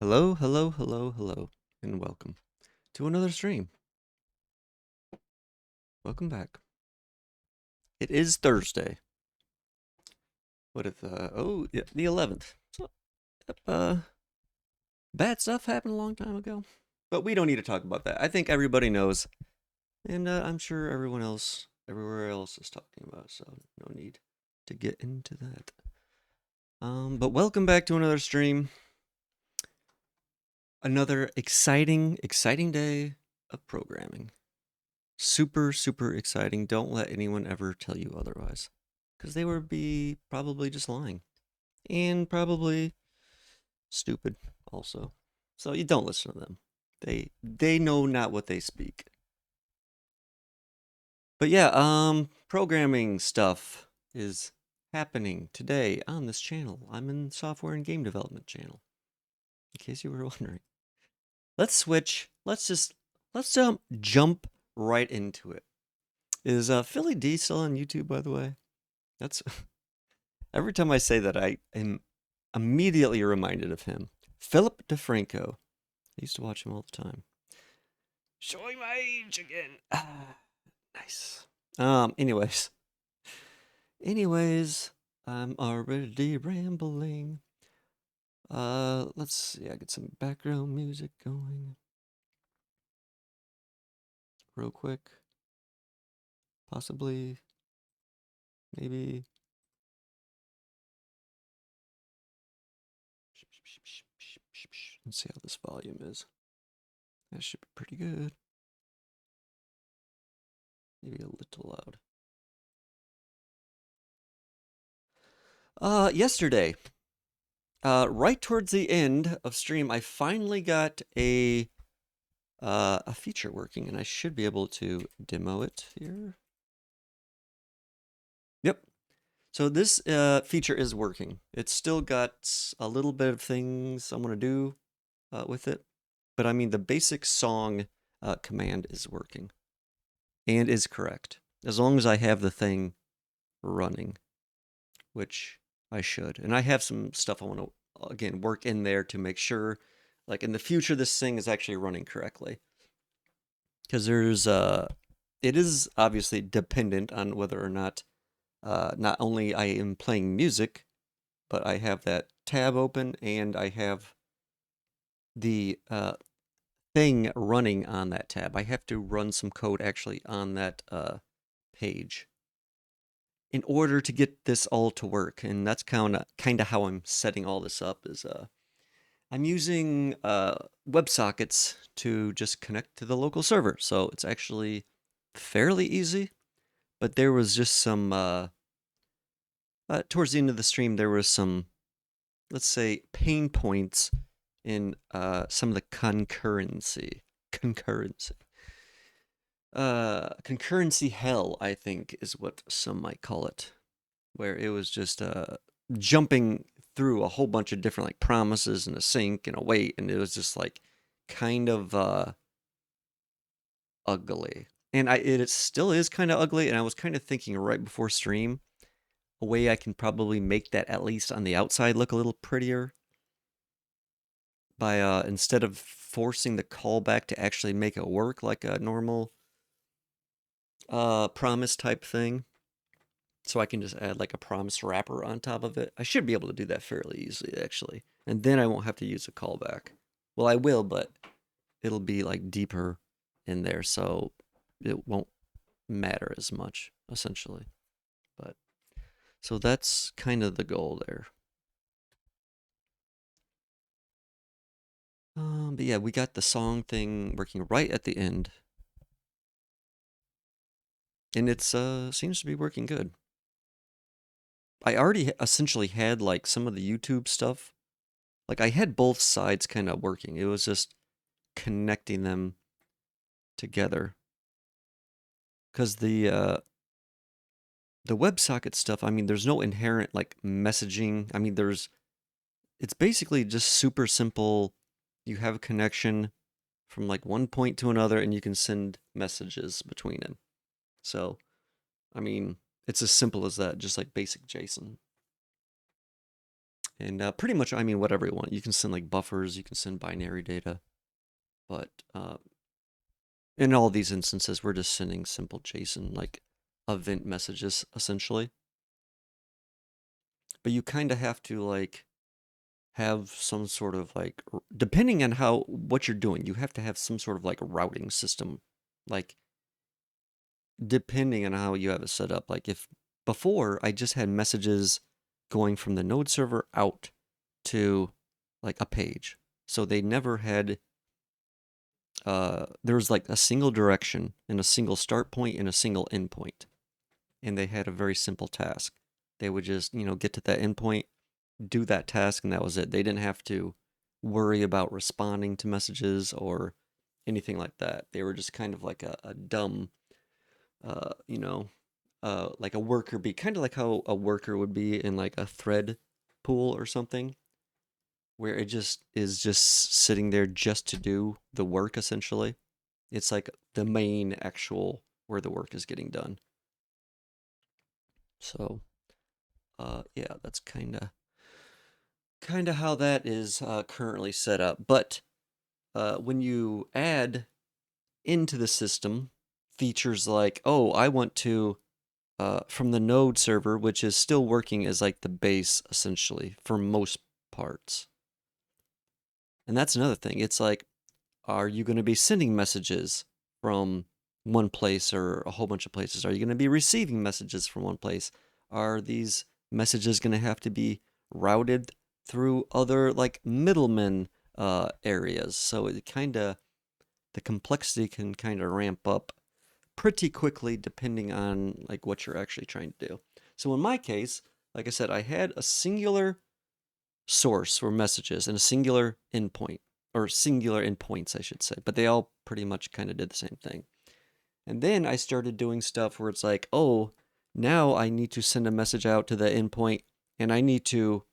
Hello, hello, hello, hello, and welcome to another stream. Welcome back. It is Thursday. What if, oh, yeah, the 11th. So, bad stuff happened a long time ago. But we don't need to talk about that. I think everybody knows, and I'm sure everywhere else is talking about, so no need to get into that. But welcome back to another stream. Another exciting day of programming. Super, super exciting. Don't let anyone ever tell you otherwise. Because they would be probably just lying. And probably stupid also. So you don't listen to them. They know not what they speak. But yeah, programming stuff is happening today on this channel. I'm in software and game development channel. In case you were wondering. Let's switch. Let's jump right into it. Is Philly D still on YouTube, by the way? That's every time I say that, I am immediately reminded of him. Philip DeFranco. I used to watch him all the time. Showing my age again. Ah, nice. Anyways. I'm already rambling. Let's see. I get some background music going. Real quick. Possibly. Maybe. Let's see how this volume is. That should be pretty good. Maybe a little loud. Yesterday, right towards the end of stream, I finally got a feature working, and I should be able to demo it here. Yep. So this feature is working. It's still got a little bit of things I want to do with it, but I mean the basic song command is working and is correct as long as I have the thing running, which I should. And I have some stuff I want to again work in there to make sure, like in the future, this thing is actually running correctly. Because it is obviously dependent on whether or not only I am playing music, but I have that tab open and I have the thing running on that tab. I have to run some code actually on that page in order to get this all to work. And that's kind of how I'm setting all this up. Is I'm using WebSockets to just connect to the local server, so it's actually fairly easy. But there was just some towards the end of the stream, there was some, let's say, pain points in some of the concurrency. Concurrency hell, I think, is what some might call it, where it was just jumping through a whole bunch of different like promises and a sync and a wait, and it was just like kind of ugly. And it still is kind of ugly, and I was kind of thinking right before stream a way I can probably make that at least on the outside look a little prettier by instead of forcing the callback to actually make it work like a normal promise type thing. So I can just add like a promise wrapper on top of it. I should be able to do that fairly easily, actually. And then I won't have to use a callback. Well, I will, but it'll be like deeper in there, so it won't matter as much, essentially. But so that's kind of the goal there. But yeah, we got the song thing working right at the end. And it's seems to be working good. I already essentially had like some of the YouTube stuff. Like I had both sides kind of working. It was just connecting them together. Cuz the WebSocket stuff, I mean there's no inherent like messaging. I mean it's basically just super simple. You have a connection from like one point to another and you can send messages between them. So, I mean, it's as simple as that, just like basic JSON. And pretty much, I mean, whatever you want. You can send like buffers, you can send binary data, but in all these instances, we're just sending simple JSON, like event messages, essentially. But you kind of have to like have some sort of like, depending on what you're doing, you have to have some sort of like routing system, like depending on how you have it set up. Like if before I just had messages going from the node server out to like a page, so they never had there was like a single direction and a single start point and a single end point, and they had a very simple task. They would just get to that endpoint, do that task, and that was it. They didn't have to worry about responding to messages or anything like that. They were just kind of like a dumb, you know, like a worker bee, kind of like how a worker would be in like a thread pool or something, where it just is just sitting there just to do the work essentially. It's like the main actual where the work is getting done. So, yeah, that's kind of how that is currently set up. But when you add into the system features like, oh, I want to from the node server, which is still working as like the base essentially for most parts. And that's another thing. It's like, are you going to be sending messages from one place or a whole bunch of places? Are you going to be receiving messages from one place? Are these messages going to have to be routed through other like middlemen areas? So it the complexity can kind of ramp up pretty quickly depending on like what you're actually trying to do. So in my case, like I said, I had a singular source for messages and a singular endpoint, or singular endpoints, I should say, but they all pretty much kind of did the same thing. And then I started doing stuff where it's like, oh, now I need to send a message out to the endpoint and I need to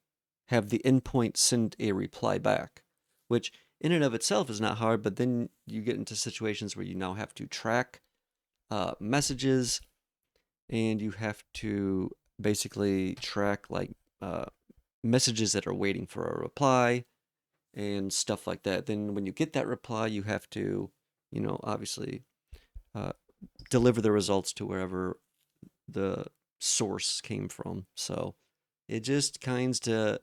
have the endpoint send a reply back, which in and of itself is not hard, but then you get into situations where you now have to track messages and you have to basically track like messages that are waiting for a reply and stuff like that. Then when you get that reply, you have to, obviously uh, deliver the results to wherever the source came from. So it just kind of,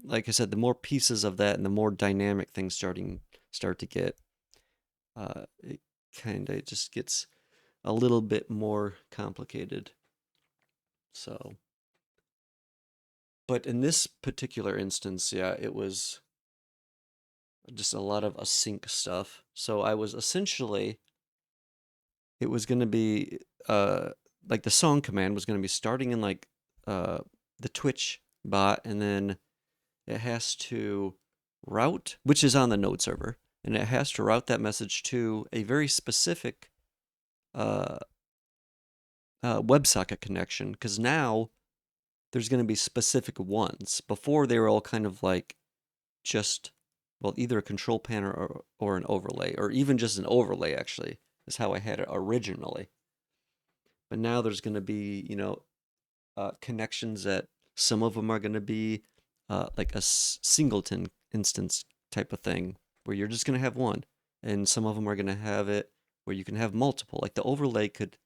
like I said, the more pieces of that and the more dynamic things start to get, it kind of just gets a little bit more complicated. So, but in this particular instance, yeah, it was just a lot of async stuff. So I was essentially, it was going to be like the song command was going to be starting in like the Twitch bot, and then it has to route, which is on the node server, and it has to route that message to a very specific uh, WebSocket connection, because now there's going to be specific ones. Before they were all kind of like just, well, either a control panel or an overlay, or even just an overlay, actually, is how I had it originally. But now there's going to be, connections that some of them are going to be like a singleton instance type of thing, where you're just going to have one. And some of them are going to have it where you can have multiple. Like the overlay could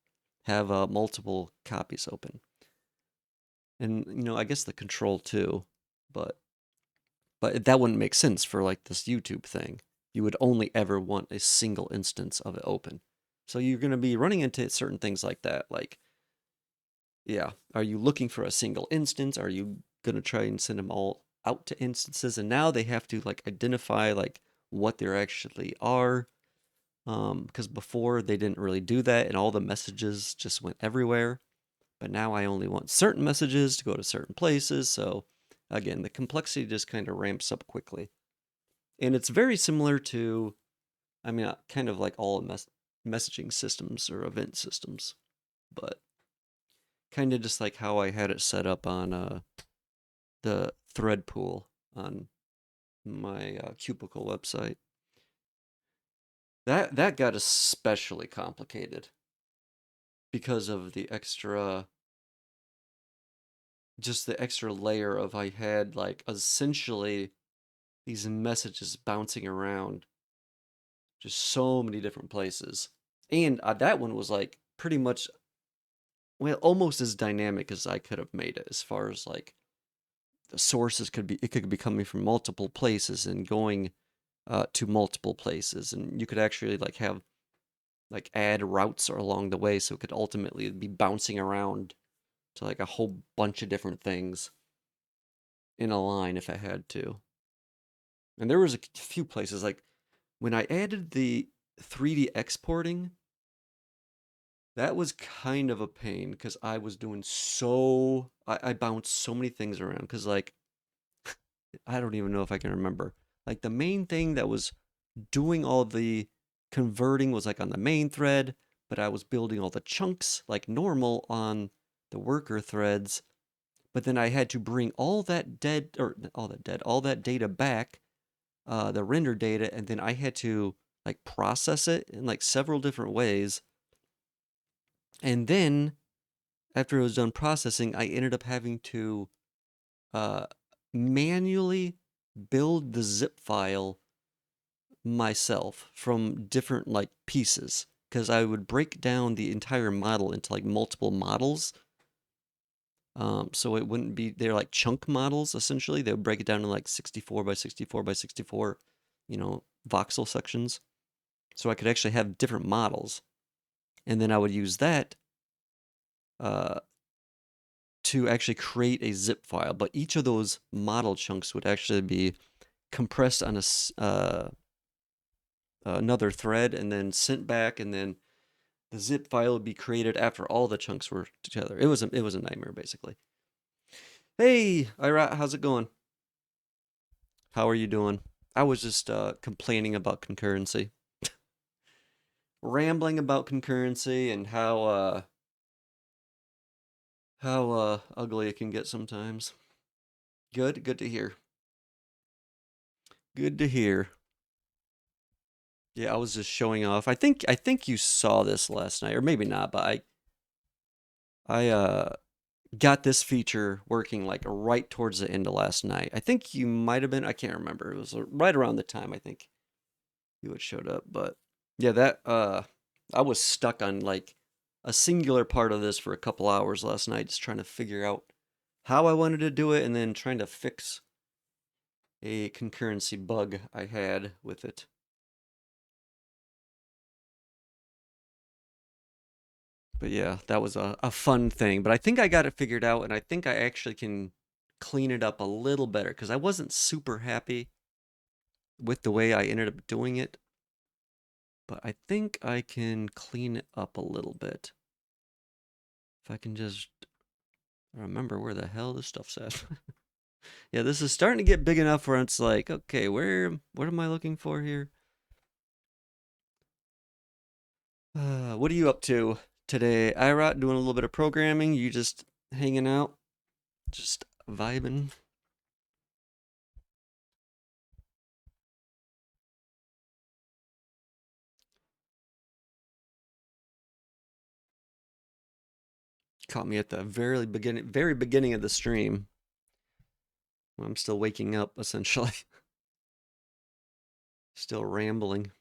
have multiple copies open. And, I guess the control too. But that wouldn't make sense for like this YouTube thing. You would only ever want a single instance of it open. So you're going to be running into certain things like that. Like, yeah, are you looking for a single instance? Are you going to try and send them all out to instances? And now they have to like identify like what they actually are. Because before they didn't really do that and all the messages just went everywhere. But now I only want certain messages to go to certain places. So again, the complexity just kind of ramps up quickly. And it's very similar to, I mean, kind of like all messaging systems or event systems, but kind of just like how I had it set up on the thread pool on my cubicle website. That got especially complicated because of the extra just the extra layer of I had like essentially these messages bouncing around just so many different places. And that one was like pretty much, well, almost as dynamic as I could have made it, as far as like the sources could be, it could be coming from multiple places and going to multiple places. And you could actually like have like add routes along the way, so it could ultimately be bouncing around to like a whole bunch of different things in a line if I had to. And there was a few places like when I added the 3D exporting, that was kind of a pain because I was doing I bounced so many things around because like I don't even know if I can remember. Like the main thing that was doing all the converting was like on the main thread, but I was building all the chunks like normal on the worker threads. But then I had to bring all that all that data back, the render data, and then I had to like process it in like several different ways. And then after it was done processing, I ended up having to uh, manually build the zip file myself from different like pieces because I would break down the entire model into like multiple models. So it wouldn't be, they're like chunk models essentially. They would break it down to like 64 by 64 by 64, voxel sections. So I could actually have different models. And then I would use that uh, to actually create a zip file. But each of those model chunks would actually be compressed on another thread and then sent back, and then the zip file would be created after all the chunks were together. It was a nightmare basically. Hey, Ira, how's it going? How are you doing? I was just complaining about concurrency, rambling about concurrency and how ugly it can get sometimes. Good to hear. Good to hear. Yeah, I was just showing off. I think you saw this last night, or maybe not, but I got this feature working like right towards the end of last night. I think you might have been. I can't remember. It was right around the time I think you had showed up. But yeah, that I was stuck on like a singular part of this for a couple hours last night, just trying to figure out how I wanted to do it, and then trying to fix a concurrency bug I had with it. But yeah, that was a fun thing. But I think I got it figured out, and I think I actually can clean it up a little better because I wasn't super happy with the way I ended up doing it. But I think I can clean it up a little bit. If I can just remember where the hell this stuff's at. Yeah, this is starting to get big enough where it's like, okay, what am I looking for here? What are you up to today? Irot, doing a little bit of programming? You just hanging out? Just vibing? Caught me at the very beginning of the stream. I'm still waking up, essentially. Still rambling.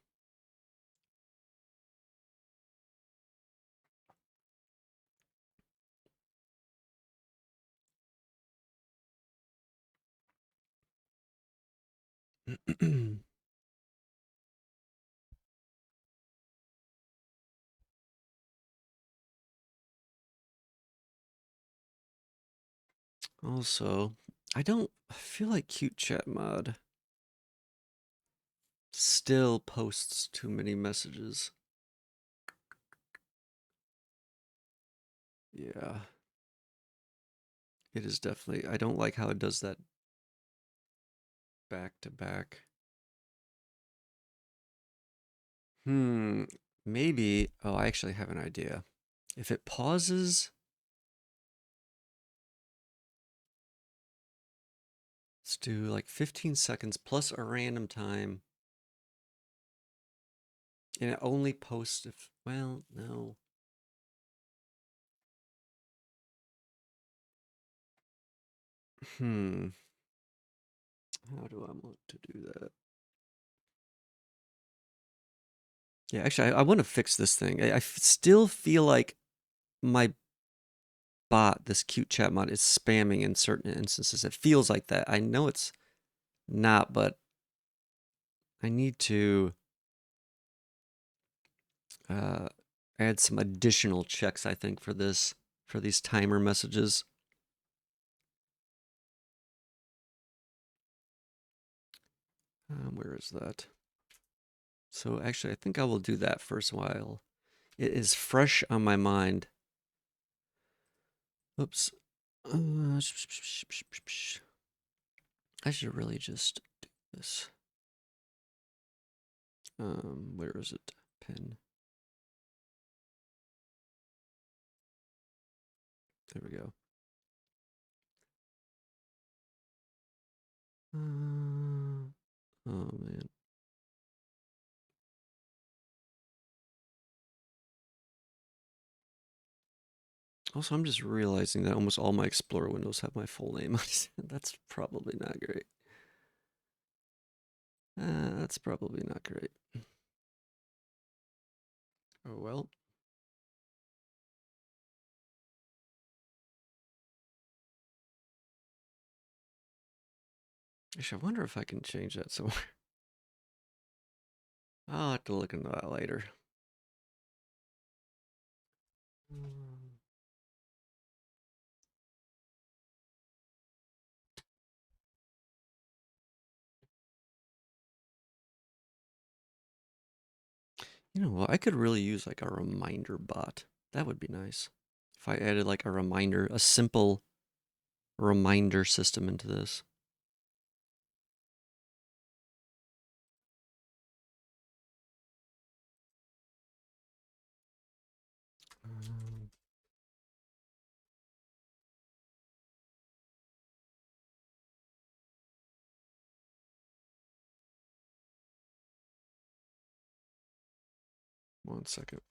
Also, I feel like Cute Chat Mod still posts too many messages. Yeah, it is definitely. I don't like how it does that back to back. Hmm, maybe. Oh, I actually have an idea. If it pauses, let's do like 15 seconds plus a random time. And it only posts if, well, no. How do I want to do that? Yeah, actually, I want to fix this thing. I still feel like my bot, this cute chat mod, is spamming in certain instances. It feels like that. I know it's not, but I need to uh, add some additional checks, I think, for this, for these timer messages. Where is that? So actually, I think I will do that first while it is fresh on my mind. Oops. I should really just do this. Where is it? Pen. There we go. Oh man. Also, I'm just realizing that almost all my Explorer windows have my full name. That's probably not great. That's probably not great. Oh well. Actually, I wonder if I can change that somewhere. I'll have to look into that later. You know what? I could really use like a reminder bot. That would be nice. If I added like a reminder, a simple reminder system into this. Um, 1 second.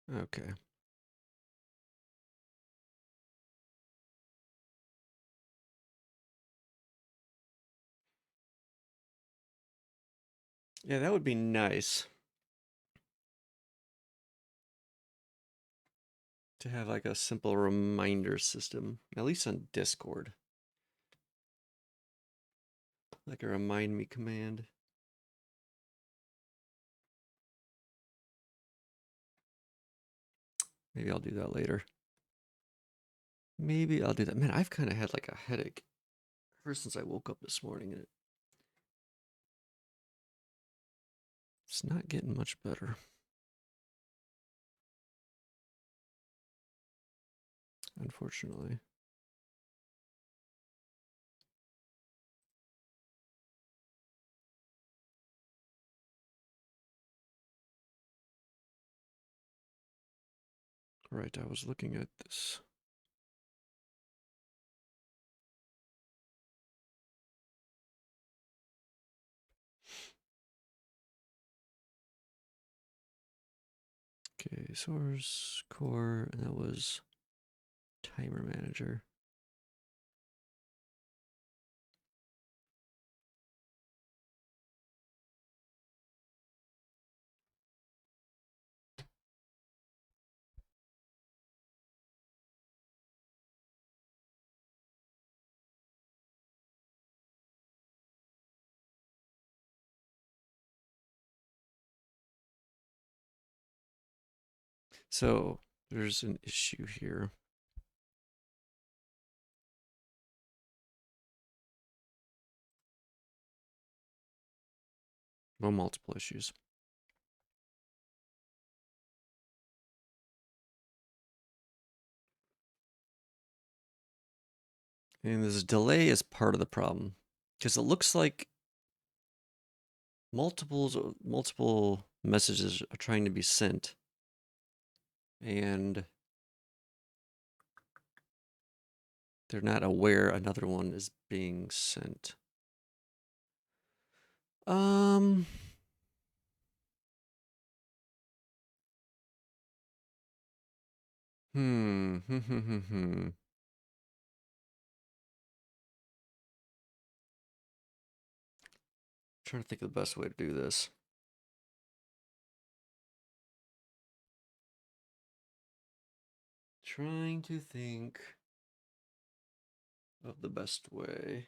Okay. Yeah, that would be nice to have like a simple reminder system, at least on Discord. Like a remind me command. Maybe I'll do that later. Maybe I'll do that. Man, I've kind of had like a headache ever since I woke up this morning, and it's not getting much better. Unfortunately. Right, I was looking at this. Okay, source, core, and that was timer manager. So there's an issue here. Well, multiple issues. And this delay is part of the problem. Because it looks like multiple messages are trying to be sent, and they're not aware another one is being sent. Um, hmm, hmm, hmm, hmm, hmm. Trying to think of the best way to do this. Trying to think of the best way.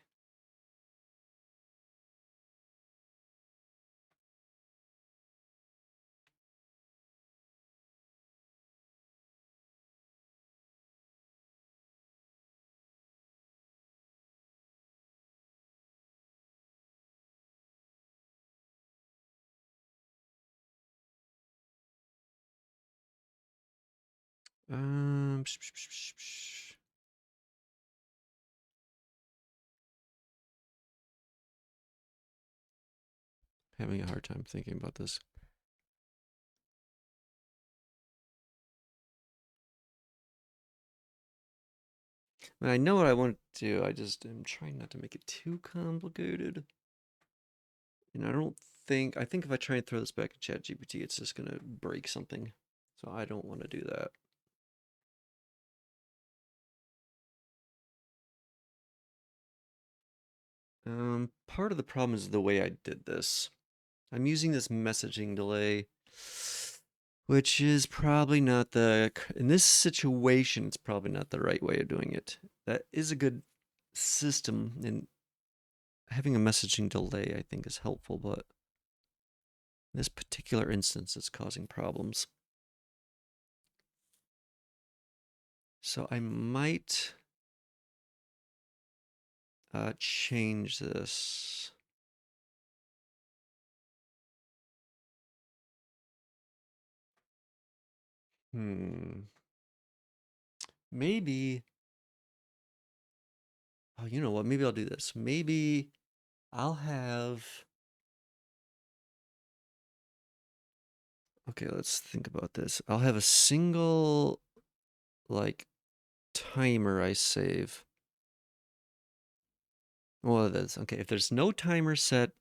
Psh, psh, psh, psh. Having a hard time thinking about this. I mean, I know what I want to do. I just am trying not to make it too complicated. And I think if I try and throw this back at ChatGPT, it's just going to break something. So I don't want to do that. Part of the problem is the way I did this. I'm using this messaging delay, which is probably not in this situation, it's probably not the right way of doing it. That is a good system, and having a messaging delay, I think, is helpful, but in this particular instance, it's causing problems. So I might change this. Maybe, oh, you know what? Maybe I'll do this. Maybe I'll have, okay, let's think about this. I'll have a single, like, timer I save. Well, that's okay. If there's no timer set,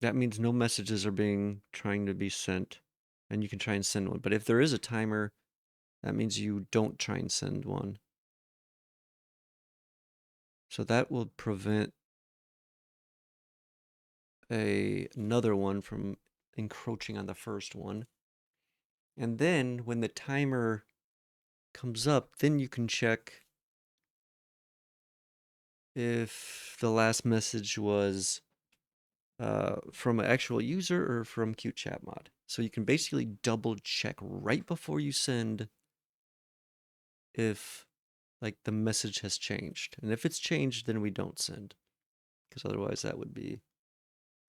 that means no messages are trying to be sent, and you can try and send one. But if there is a timer, that means you don't try and send one. So that will prevent another one from encroaching on the first one. And then when the timer comes up, then you can check if the last message was from an actual user or from QChatMod. So you can basically double check right before you send if like the message has changed. And if it's changed, then we don't send, because otherwise that would be.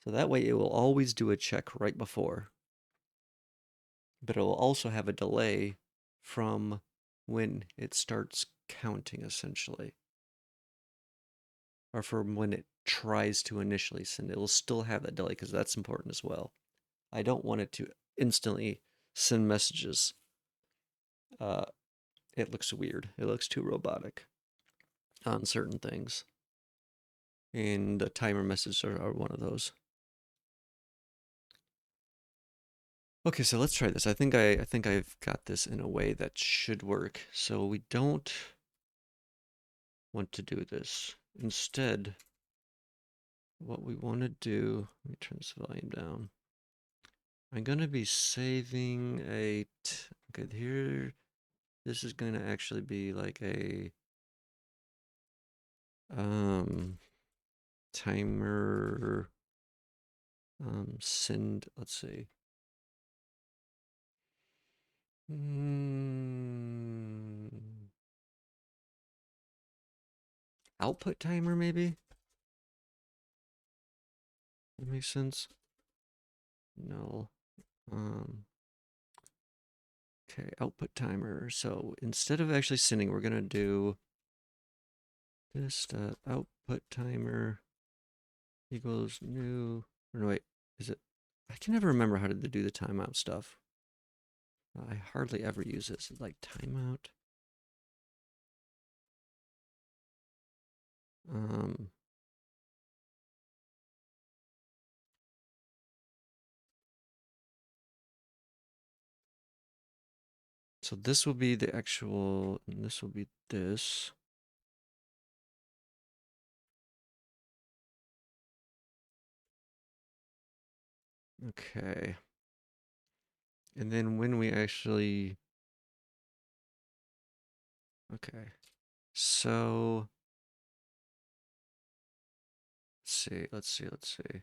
So that way it will always do a check right before, but it will also have a delay from when it starts counting, essentially, or from when it tries to initially send. It will still have that delay because that's important as well. I don't want it to instantly send messages. Uh, it looks weird. It looks too robotic on certain things. And the timer messages are one of those. Okay, so let's try this. I think I've got this in a way that should work. So we don't want to do this. Instead, what we want to do, let me turn this volume down. I'm going to be saving okay, here, this is going to actually be like a timer send, let's see. Output timer, maybe? That makes sense. No. Okay, output timer. So instead of actually sending, we're gonna do this output timer. equals new. No, wait, is it? I can never remember how to do the timeout stuff. I hardly ever use it. So like timeout. Um, so this will be the actual, and this will be this. Okay. And then when we actually, okay. So, let's see.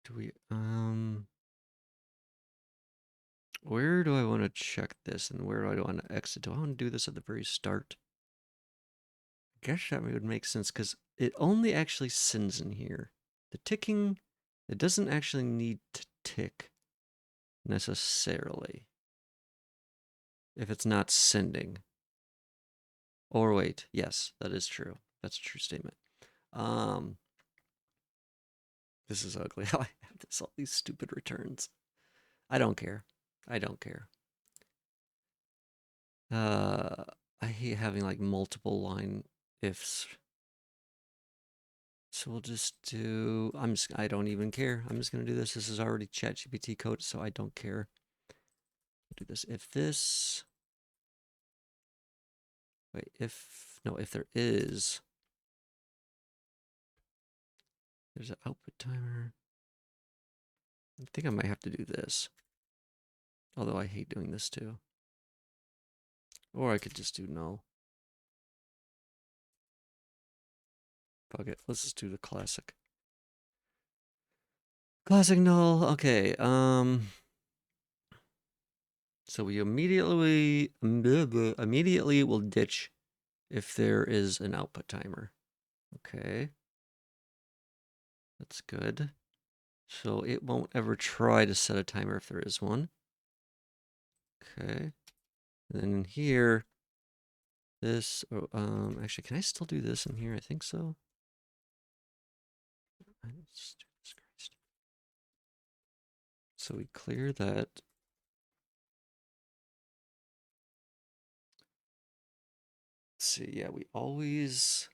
Do we, where do I want to check this and where do I want to exit? Do I want to do this at the very start? I guess that would make sense because it only actually sends in here. The ticking, it doesn't actually need to tick necessarily if it's not sending. Or wait, yes, that is true. That's a true statement. Um, this is ugly how I have all these stupid returns. I don't care. I don't care. Uh, I hate having like multiple line ifs. So we'll just do, I don't even care. I'm just going to do this. This is already ChatGPT code, so I don't care. Do this. If this, wait, if there is, there's an output timer. I think I might have to do this. Although I hate doing this too. Or I could just do null. Fuck it. Let's just do the classic. Classic null. Okay. So we immediately will ditch if there is an output timer. Okay. That's good. So it won't ever try to set a timer if there is one. Okay. And then in here, this, actually, can I still do this in here? I think so. So we clear that. Let's see, yeah, we always,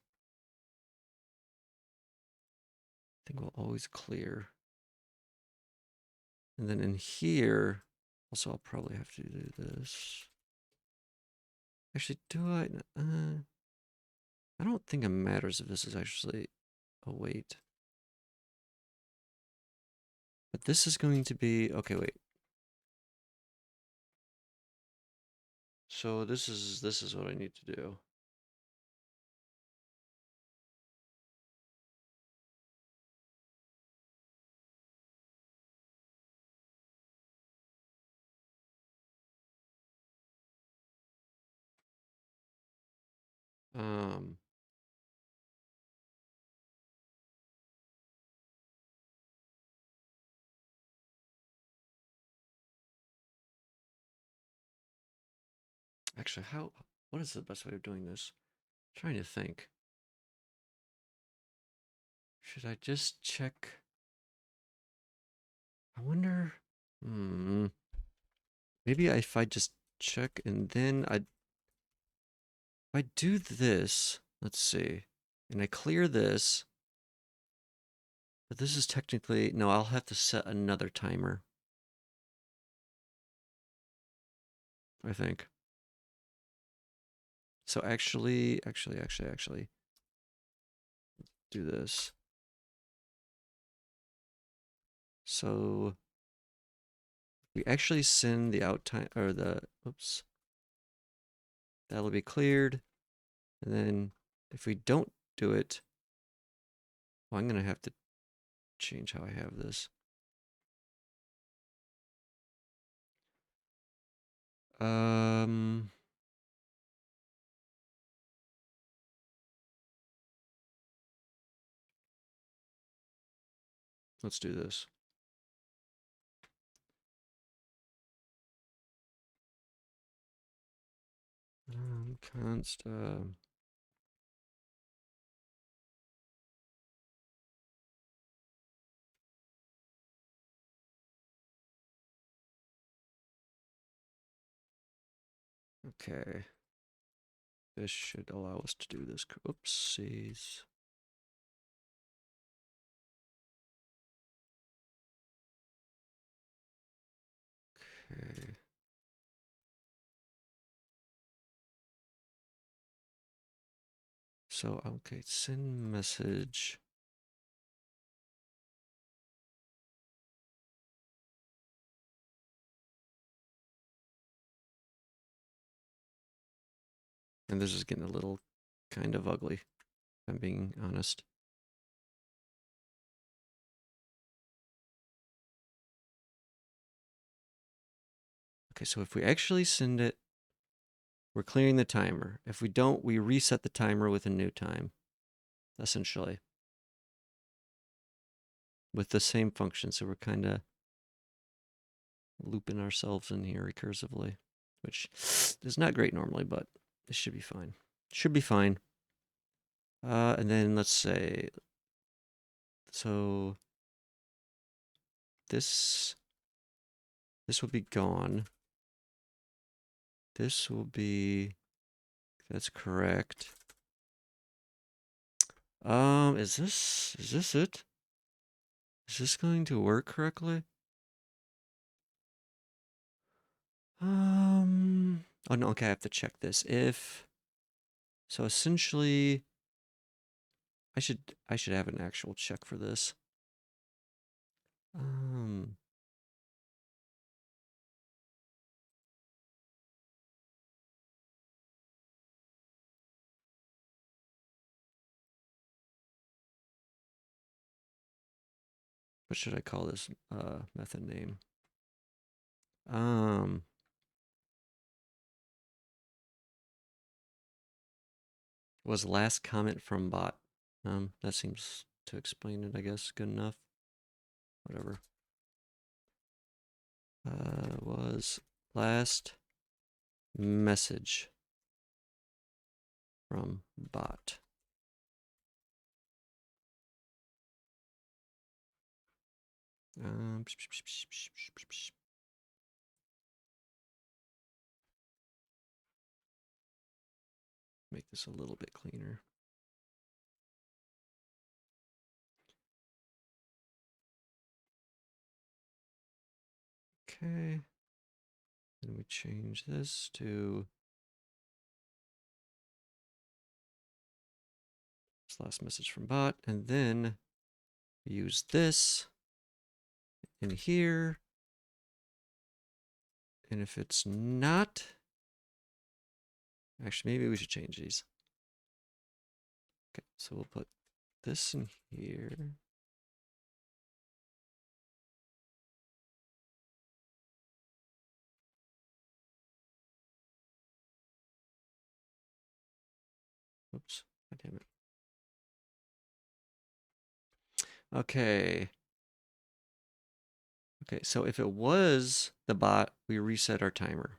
I think we'll always clear. And then in here, also I'll probably have to do this. Actually, do I? I don't think it matters if this is actually, oh wait. But this is going to be, okay, wait. So this is what I need to do. Um, Actually, what is the best way of doing this? I'm trying to think. Should I just check? I wonder, maybe if I just check and then if I do this, let's see, and I clear this, but this is technically, no, I'll have to set another timer, I think. So actually, do this. So we actually send the out time, or the, oops, that'll be cleared. And then if we don't do it, well, I'm going to have to change how I have this. Um, let's do this. Const, Okay. This should allow us to do this. Oopsies. Okay. So, okay, send message. And this is getting a little kind of ugly, if I'm being honest. Okay, so if we actually send it, we're clearing the timer. If we don't, we reset the timer with a new time, essentially. With the same function, so we're kind of looping ourselves in here recursively, which is not great normally, but it should be fine. Should be fine. And then let's say, so this will be gone. This will be, that's correct. Is this it? Is this going to work correctly? Oh no, okay, I have to check this. So essentially, I should have an actual check for this. What should I call this method name? Was last comment from bot. That seems to explain it, I guess. Good enough. Whatever. Was last message from bot. Make this a little bit cleaner. Okay. And we change this to last message from bot, and then use this in here. And if it's not, actually, maybe we should change these. Okay, so we'll put this in here. Oops, God damn it. Okay. Okay, so if it was the bot, we reset our timer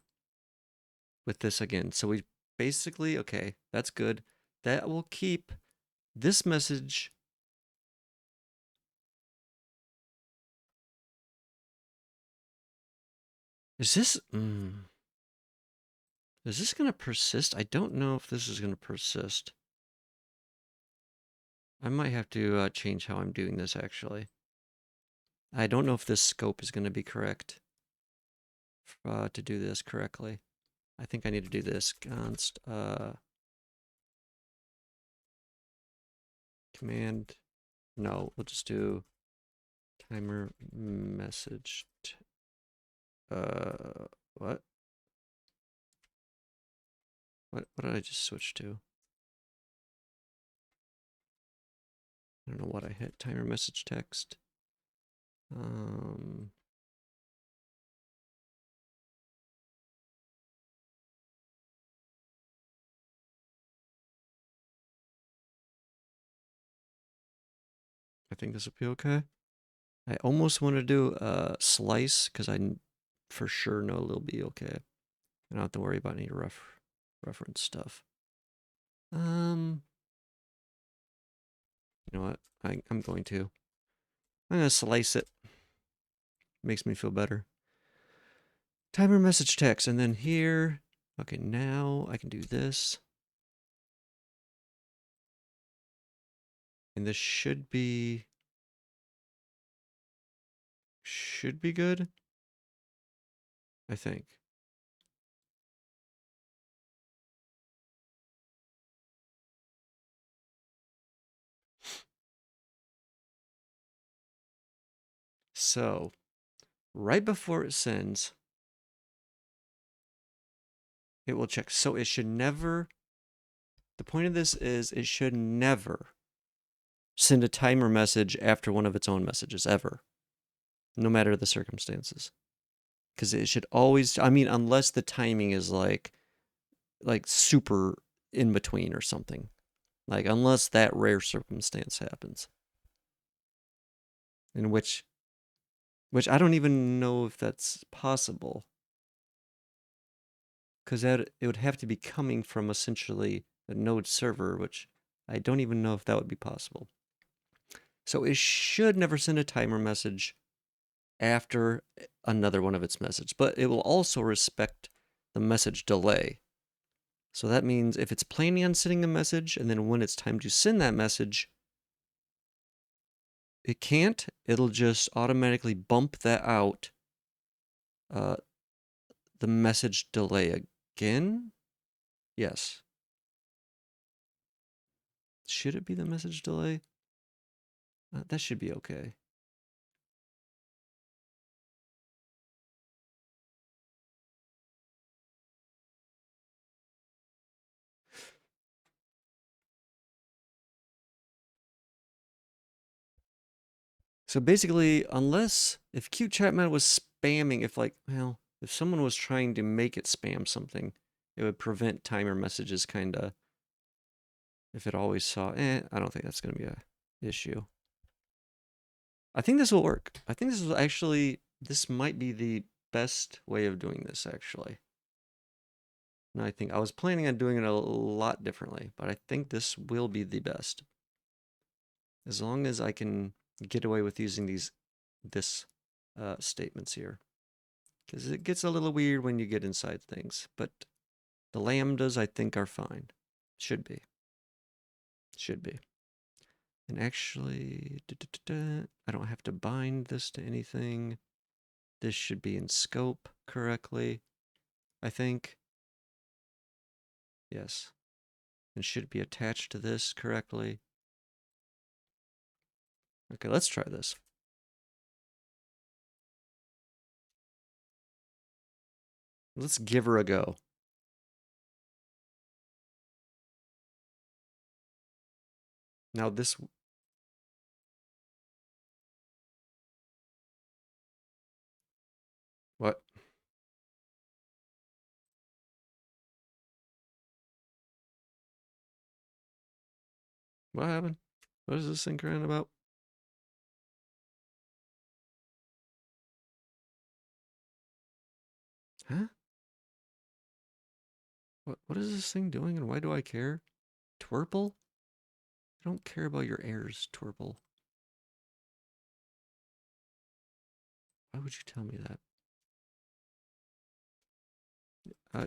with this again. So we basically, okay, that's good. That will keep this message. Is this going to persist? I don't know if this is going to persist. I might have to change how I'm doing this, actually. I don't know if this scope is going to be correct to do this correctly. I think I need to do this. Const command. No, we'll just do timer message. What? What did I just switch to? I don't know what I hit. Timer message text. I think this will be okay. I almost want to do a slice because I for sure know it'll be okay. I don't have to worry about any reference stuff. You know what? I'm going to slice it. Makes me feel better. Timer message text, and then here, Okay, now I can do this. And this should be good, I think. So, right before it sends, it will check. So it should never, the point of this is it should never send a timer message after one of its own messages, ever, no matter the circumstances. Because it should always, I mean, unless the timing is like super in between or something. Like, unless that rare circumstance happens. In which I don't even know if that's possible. Because it would have to be coming from essentially a node server, which I don't even know if that would be possible. So it should never send a timer message after another one of its messages, but it will also respect the message delay. So that means if it's planning on sending a message, and then when it's time to send that message, it can't. It'll just automatically bump that out, the message delay again. Yes. Should it be the message delay? That should be okay. So basically, unless if Cute Chatman was spamming, if someone was trying to make it spam something, it would prevent timer messages, kinda. If it always saw, I don't think that's gonna be a issue. I think this will work. I think this might be the best way of doing this, actually. And I think I was planning on doing it a lot differently, but I think this will be the best. As long as I can get away with using this statements here. Because it gets a little weird when you get inside things. But the lambdas, I think, are fine. Should be. Should be. And actually, I don't have to bind this to anything. This should be in scope correctly, I think. Yes. And should be attached to this correctly. Okay, let's try this. Let's give her a go. Now this... What? What happened? What is this thing crying about? Huh? What is this thing doing and why do I care? Twerple? I don't care about your errors, Twerple. Why would you tell me that?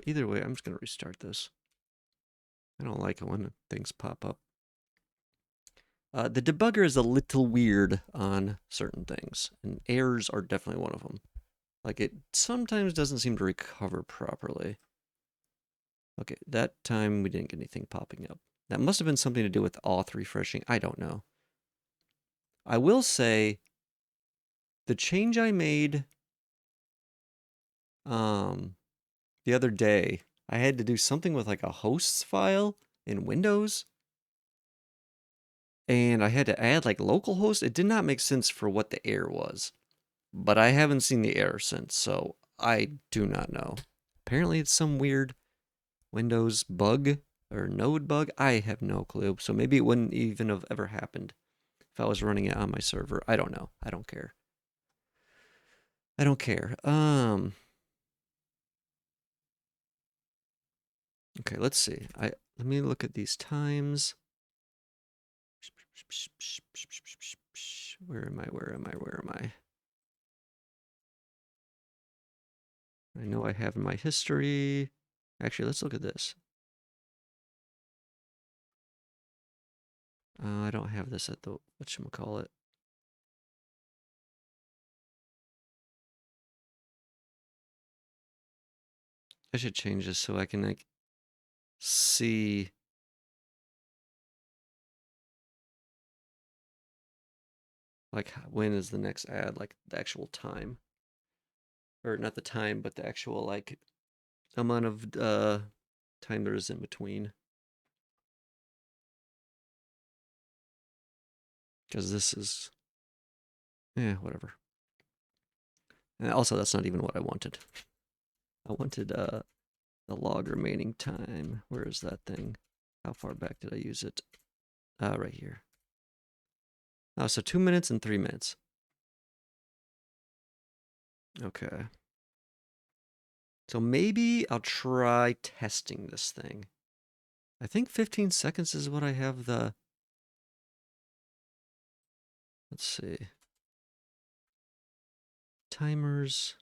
Either way, I'm just going to restart this. I don't like it when things pop up. The debugger is a little weird on certain things, and errors are definitely one of them. Like, it sometimes doesn't seem to recover properly. Okay, that time we didn't get anything popping up. That must have been something to do with auth refreshing. I don't know. I will say the change I made the other day, I had to do something with like a hosts file in Windows, and I had to add like localhost. It did not make sense for what the error was, but I haven't seen the error since, so I do not know. Apparently it's some weird Windows bug or node bug. I have no clue, so maybe it wouldn't even have ever happened if I was running it on my server. I don't know. I don't care. I don't care. Okay, let's see. Let me look at these times. Where am I? Where am I? Where am I? I know I have in my history. Actually, let's look at this. I don't have this at the whatchamacallit. I should change this so I can like see like when is the next ad, like the actual time, or not the time, but the actual like amount of time there is in between. Because this is, yeah, whatever. And also, that's not even what I wanted. I wanted the log remaining time. Where is that thing? How far back did I use it? Right here. Oh, so 2 minutes and 3 minutes. Okay. So maybe I'll try testing this thing. I think 15 seconds is what I have the... Let's see. Timers.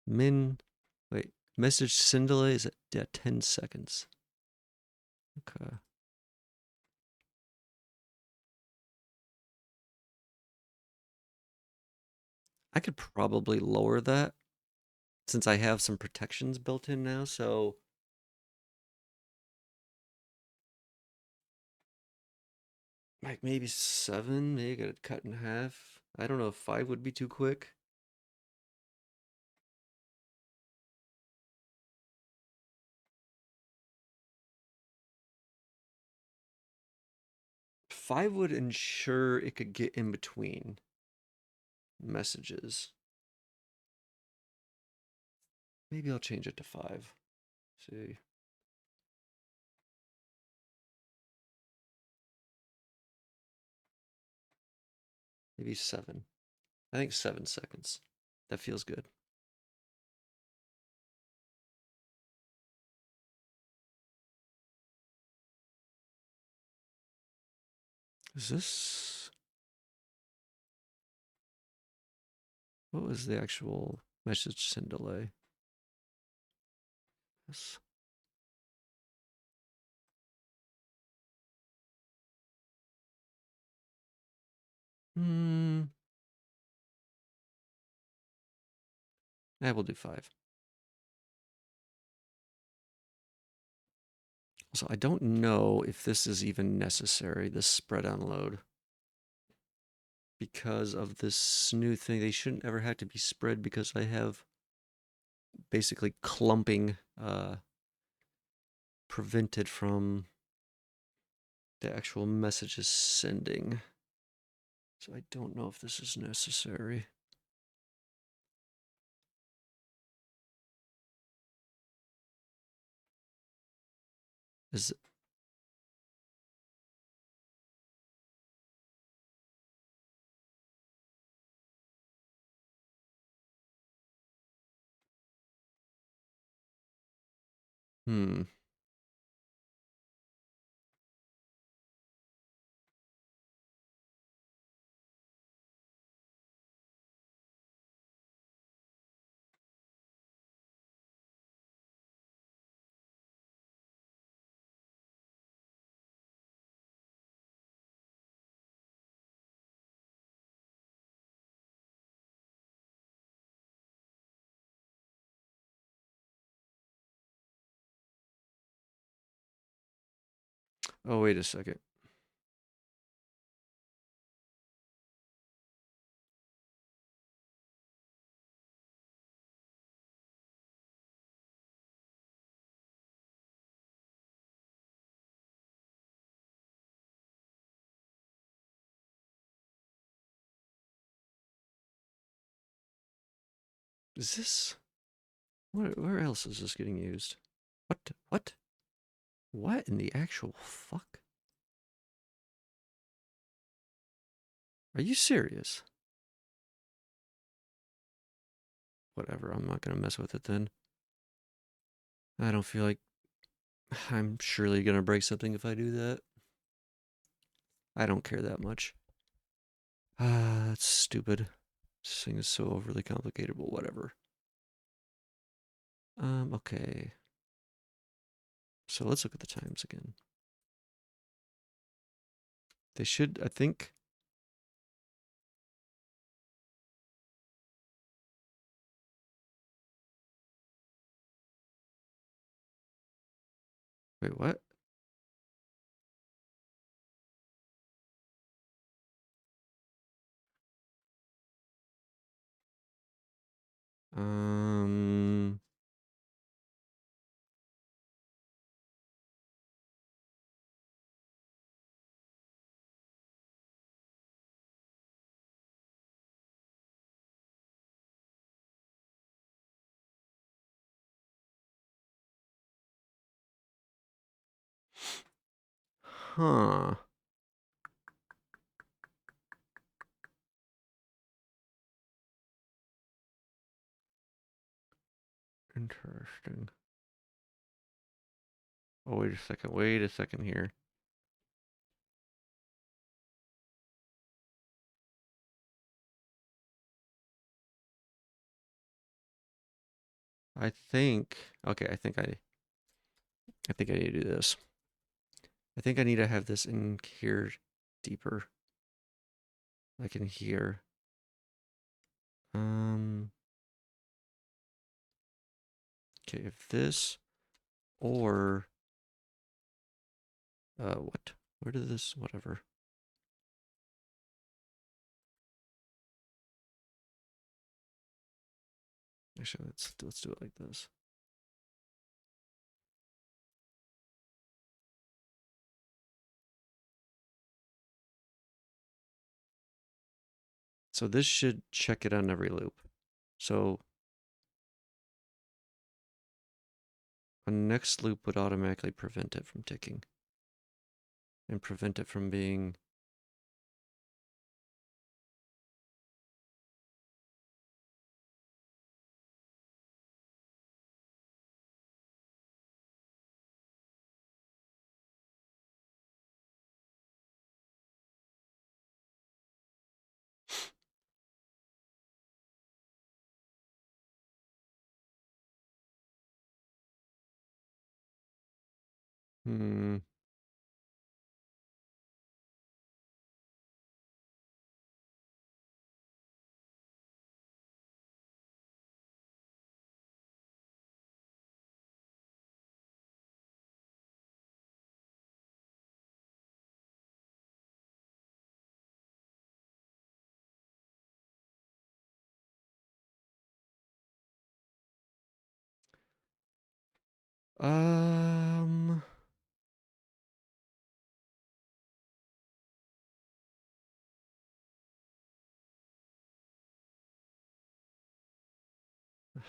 Wait. Message send delay is at 10 seconds. Okay. I could probably lower that since I have some protections built in now, so like maybe 7, maybe get it cut in half. I don't know if 5 would be too quick. Five would ensure it could get in between messages. Maybe I'll change it to 5. See. Maybe 7. I think 7 seconds. That feels good. Is this... What was the actual message send delay? Yes. I will do 5. So I don't know if this is even necessary, this spread unload. Because of this new thing, they shouldn't ever have to be spread because I have basically clumping prevented from the actual messages sending. So I don't know if this is necessary. Is it... Hmm. Oh, wait a second. Is this... Where else is this getting used? What? What? What in the actual fuck? Are you serious? Whatever, I'm not gonna mess with it then. I don't feel like I'm surely gonna break something if I do that. I don't care that much. That's stupid. This thing is so overly complicated, but whatever. Okay. So let's look at the times again. They should, I think. Wait, what? Um, huh. Interesting. Oh, wait a second. Wait a second here. I think, okay, I think I need to do this. I think I need to have this in here deeper. Like in here. Okay, if this or what? Where did this? Whatever. Actually, let's do it like this. So this should check it on every loop. So a next loop would automatically prevent it from ticking and prevent it from being. Hmm. Um.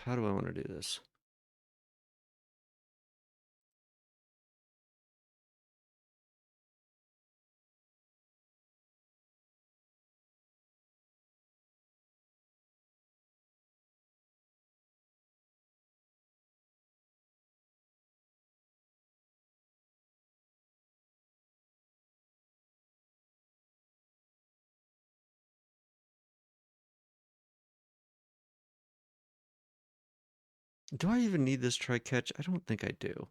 How do I want to do this? Do I even need this try catch? I don't think I do.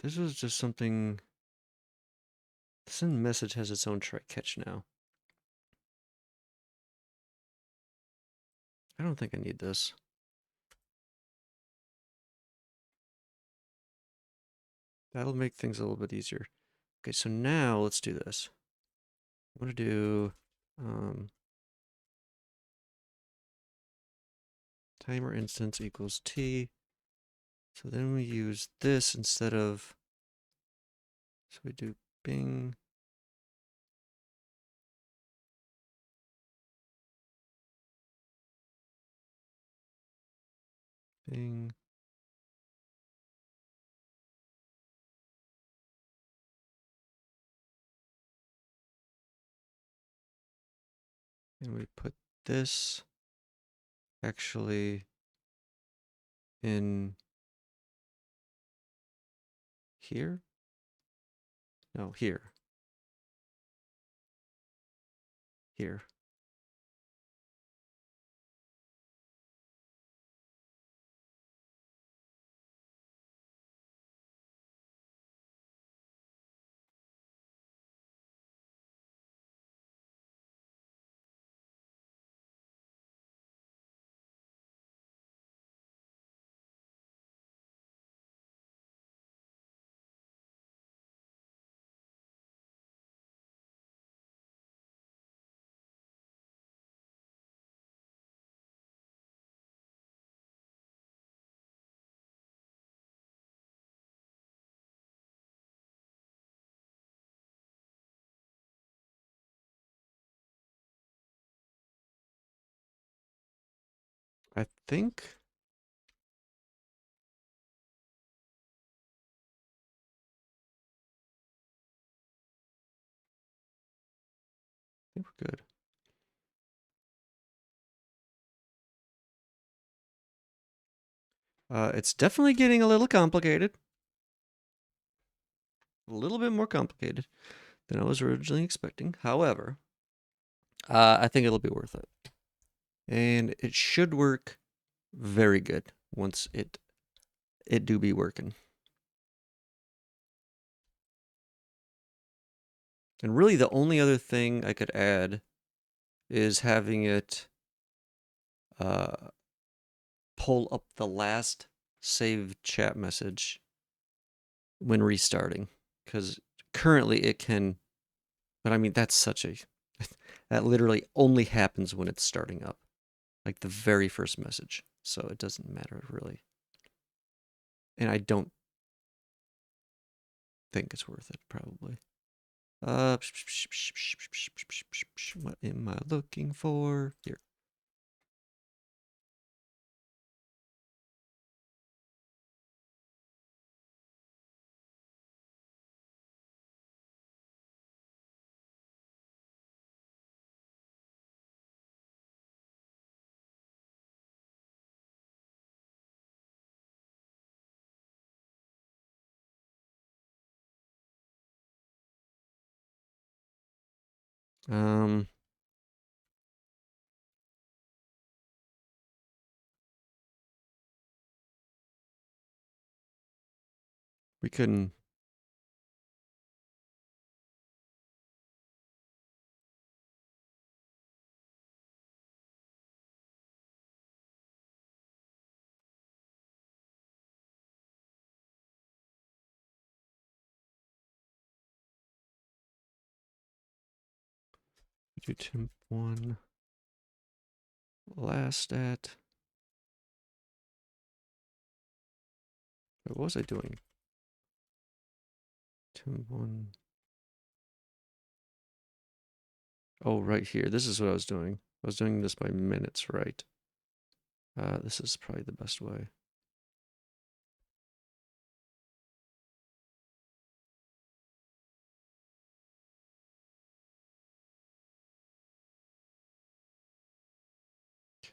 This was just something. The send message has its own try catch now. I don't think I need this. That'll make things a little bit easier. Okay, so now let's do this. I'm gonna do timer instance equals t. So then we use this instead of. So we do bing. Bing. And we put this actually in here? No, here. Here. I think we're good. It's definitely getting a little complicated. A little bit more complicated than I was originally expecting. However, I think it'll be worth it. And it should work very good once it do be working. And really the only other thing I could add is having it pull up the last saved chat message when restarting. Because currently it can, but I mean, that's such a, that literally only happens when it's starting up. Like the very first message. So it doesn't matter really. And I don't think it's worth it, probably. What am I looking for? Here. Um, we can. Do temp one. Last at. What was I doing? Temp one. Oh, right here. This is what I was doing. I was doing this by minutes, right? This is probably the best way.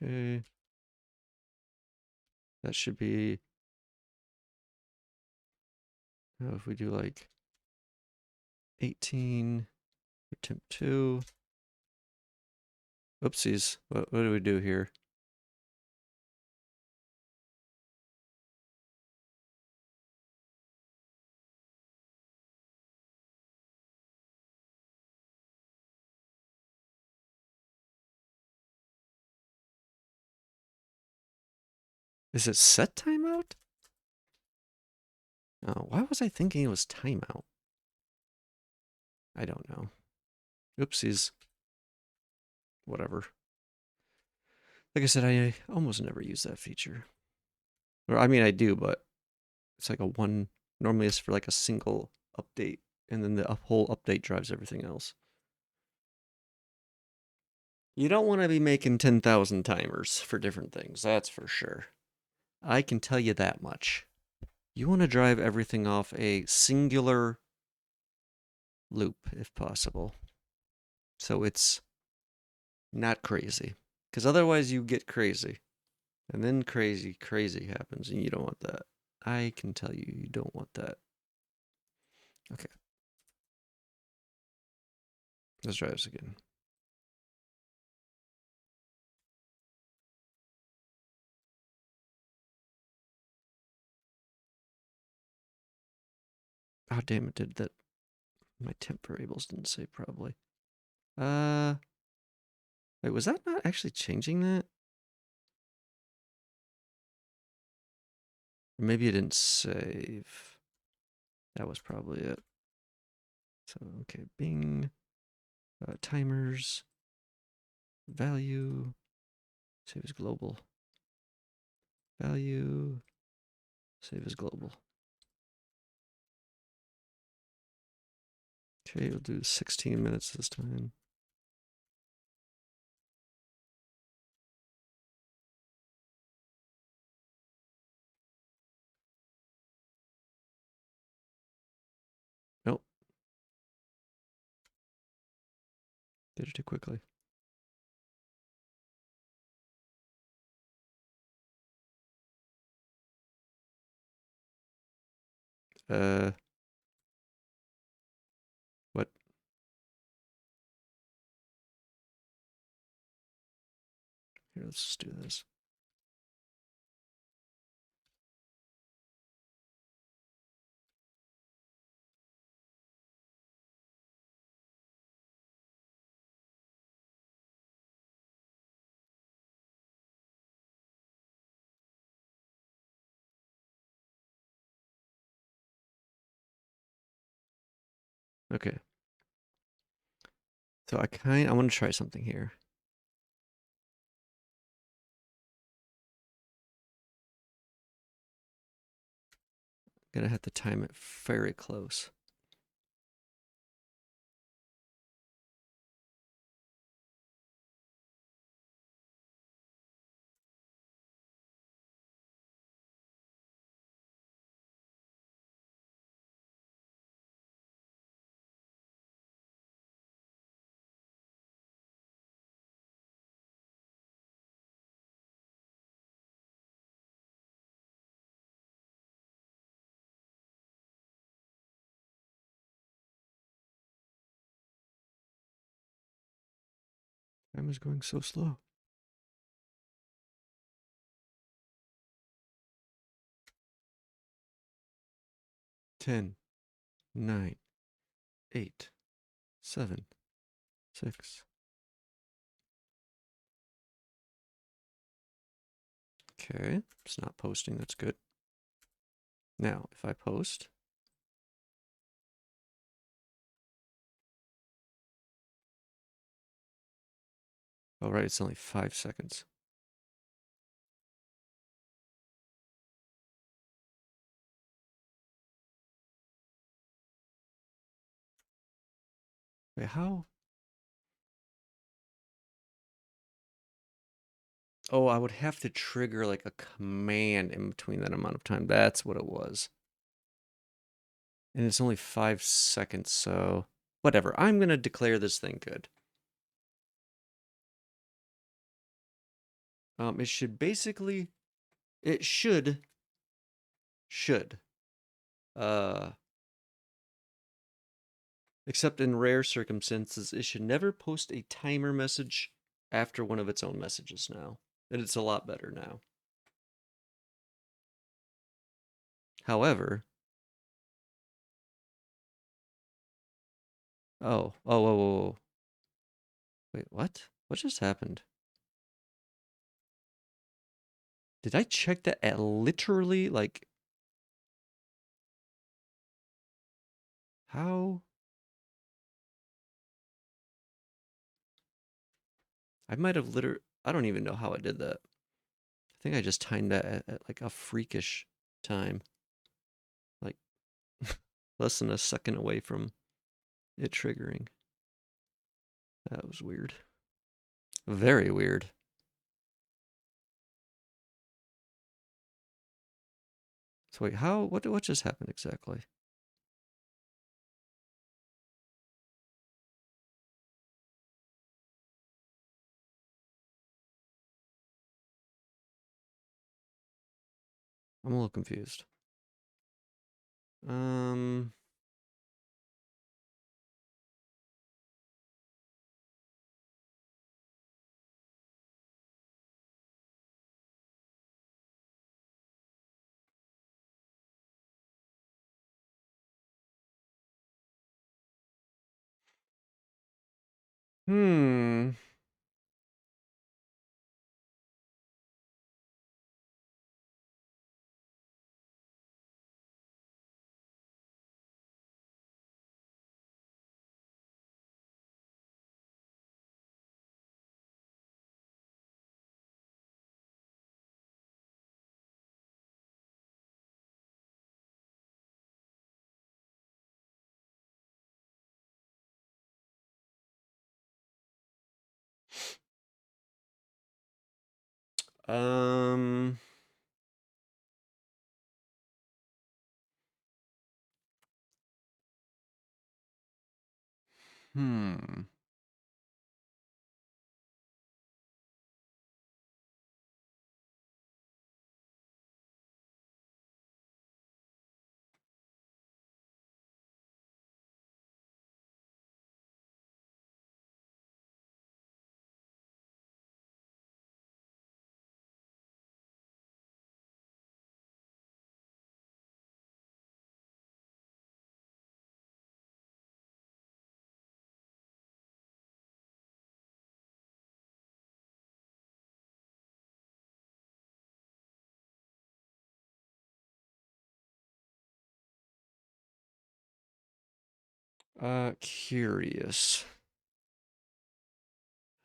Okay. That should be. If we do like 18 for temp 2. Oopsies. What do we do here? Is it set timeout? Oh, why was I thinking it was timeout? I don't know. Oopsies. Whatever. Like I said, I almost never use that feature. Or I mean, I do, but it's like a one. Normally, it's for like a single update, and then the whole update drives everything else. You don't want to be making 10,000 timers for different things, that's for sure. I can tell you that much. You want to drive everything off a singular loop if possible. So it's not crazy. Because otherwise, you get crazy. And then crazy happens, and you don't want that. I can tell you, you don't want that. Okay. Let's try this again. Oh, damn it, did that. My temp variables didn't save probably. Wait, was that not actually changing that? Or maybe it didn't save. That was probably it. So, okay, Bing, timers, value, save as global. Value, save as global. Okay, we'll do 16 minutes this time. Did it too quickly. Uh, what? Here, let's just do this. Okay. So I want to try something here. Gonna have to time it very close. Time is going so slow. 10, 9, 8, 7, 6. Okay, it's not posting. That's good. Now, if I post, oh right, it's only 5 seconds. Wait, how? Oh, I would have to trigger like a command in between that amount of time. That's what it was. And it's only 5 seconds, so whatever. I'm gonna declare this thing good. It should basically, it should, uh, except in rare circumstances, it should never post a timer message after one of its own messages now. And it's a lot better now. However, whoa. Wait, what? What just happened? Did I check that at literally, like, how? I might have literally, I don't even know how I did that. I think I just timed that at like a freakish time. Like, less than a second away from it triggering. That was weird. Very weird. So wait, what just happened exactly? I'm a little confused. Um, hmm. Um, hmm. Curious.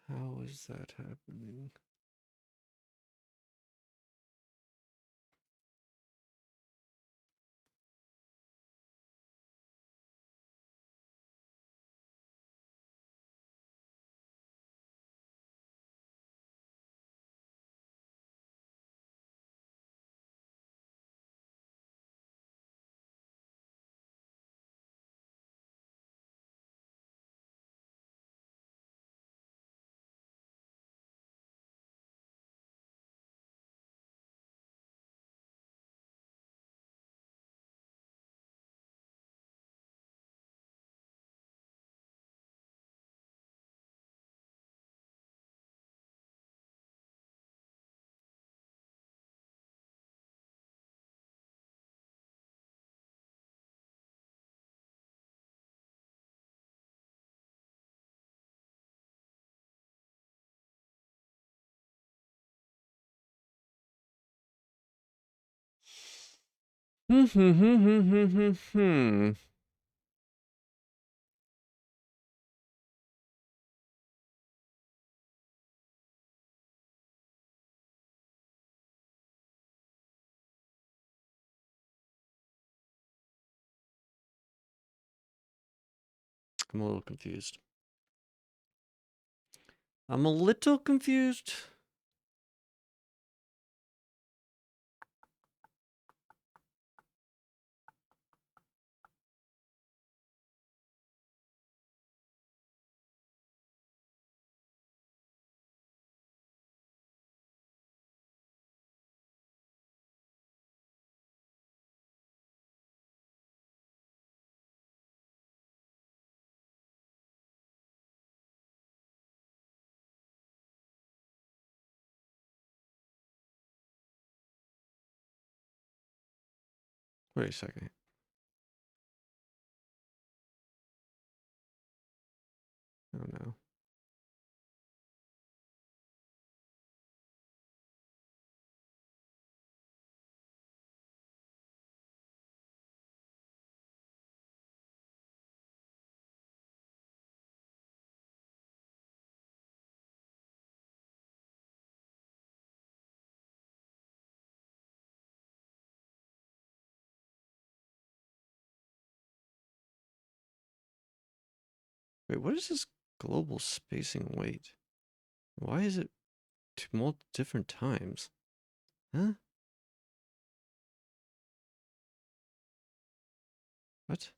How is that happening? Hmm. I'm a little confused. I'm a little confused. Wait a second. Oh no. Wait, what is this global spacing weight? Why is it multiple different times? Huh? What?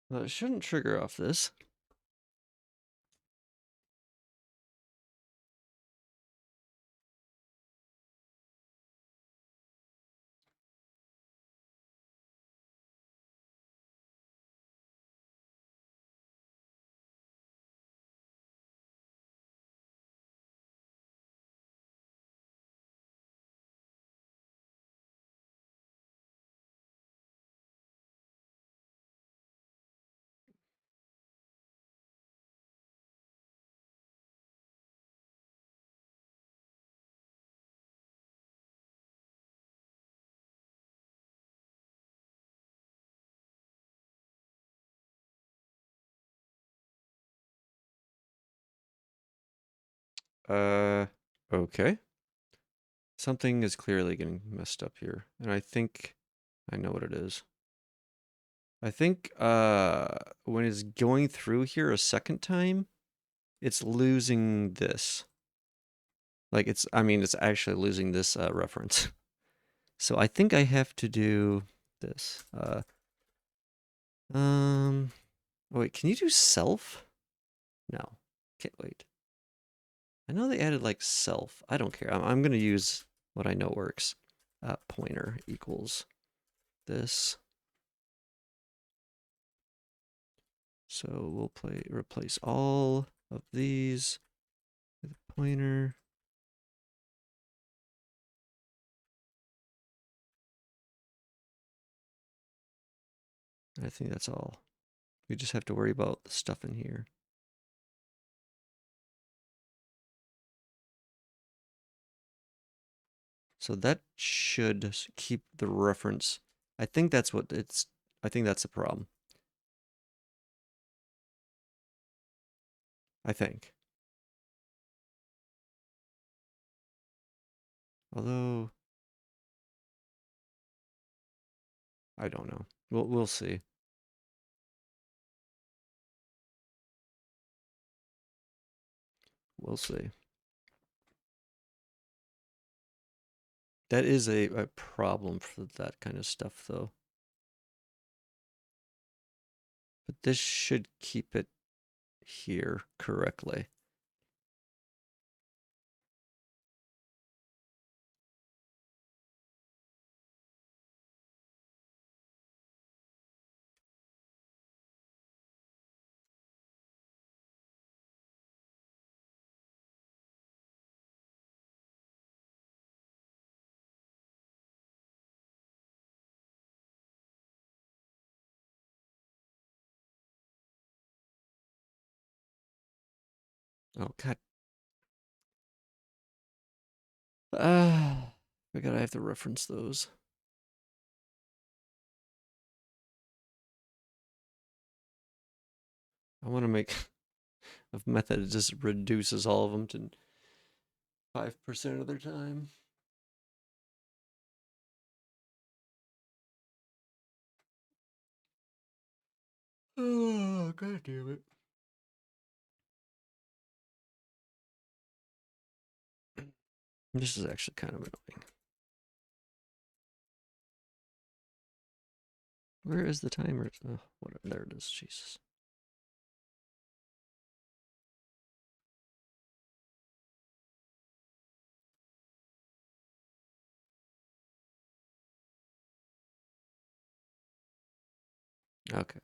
Well, it shouldn't trigger off this. Uh, okay. Something is clearly getting messed up here, and I think I know what it is. I think when it's going through here a second time, it's losing this. Like I mean it's actually losing this reference. So I think I have to do this. Oh wait, can you do self? No. Can't wait. I know they added like self. I don't care. I'm gonna use what I know works. pointer equals this. So we'll replace all of these with a pointer. I think that's all. We just have to worry about the stuff in here. So that should keep the reference. I think that's what it's, I think that's the problem. I think. Although, I don't know. We'll see. We'll see. That is a problem for that kind of stuff, though. But this should keep it here correctly. Oh, God. I gotta have to reference those. I want to make a method that just reduces all of them to 5% of their time. Oh, God damn it. This is actually kind of annoying. Where is the timer? Oh, whatever. There it is. Jesus. Okay.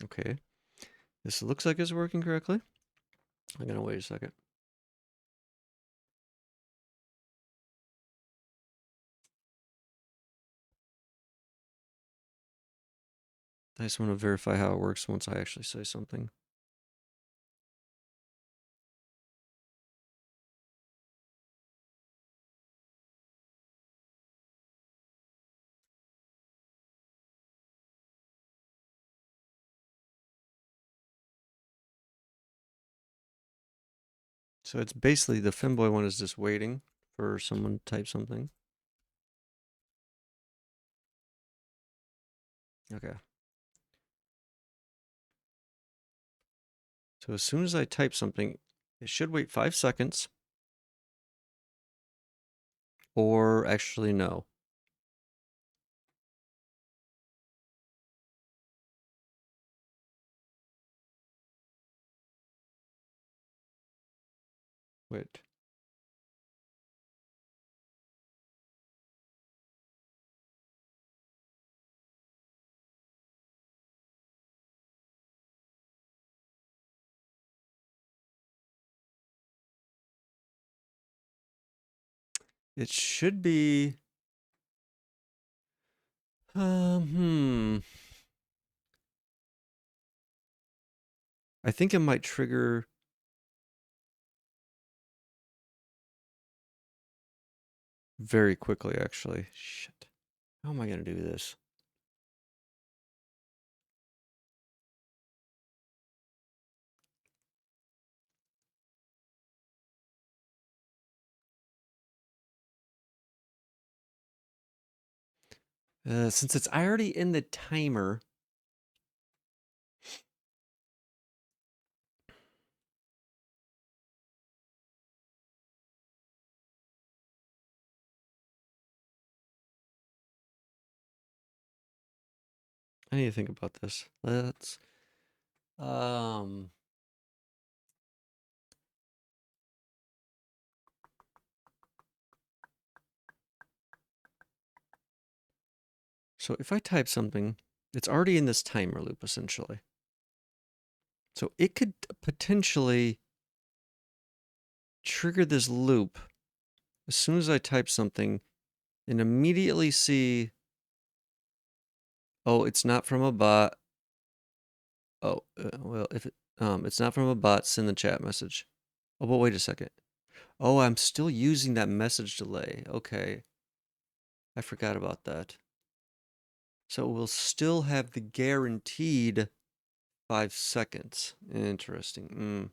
Okay. This looks like it's working correctly. I'm gonna wait a second. I just want to verify how it works once I actually say something. So it's basically the FEMBOY one is just waiting for someone to type something. Okay. So as soon as I type something, it should wait 5 seconds. Or actually, no. Wait. It should be... I think it might trigger... very quickly, actually. Shit. How am I going to do this? Since it's already in the timer... I need to think about this. Let's... So if I type something, it's already in this timer loop, essentially. So it could potentially trigger this loop as soon as I type something and immediately see, oh, it's not from a bot. Oh, well, if it's not from a bot, send the chat message. Oh, but wait a second. Oh, I'm still using that message delay. Okay. I forgot about that. So we'll still have the guaranteed 5 seconds. Interesting.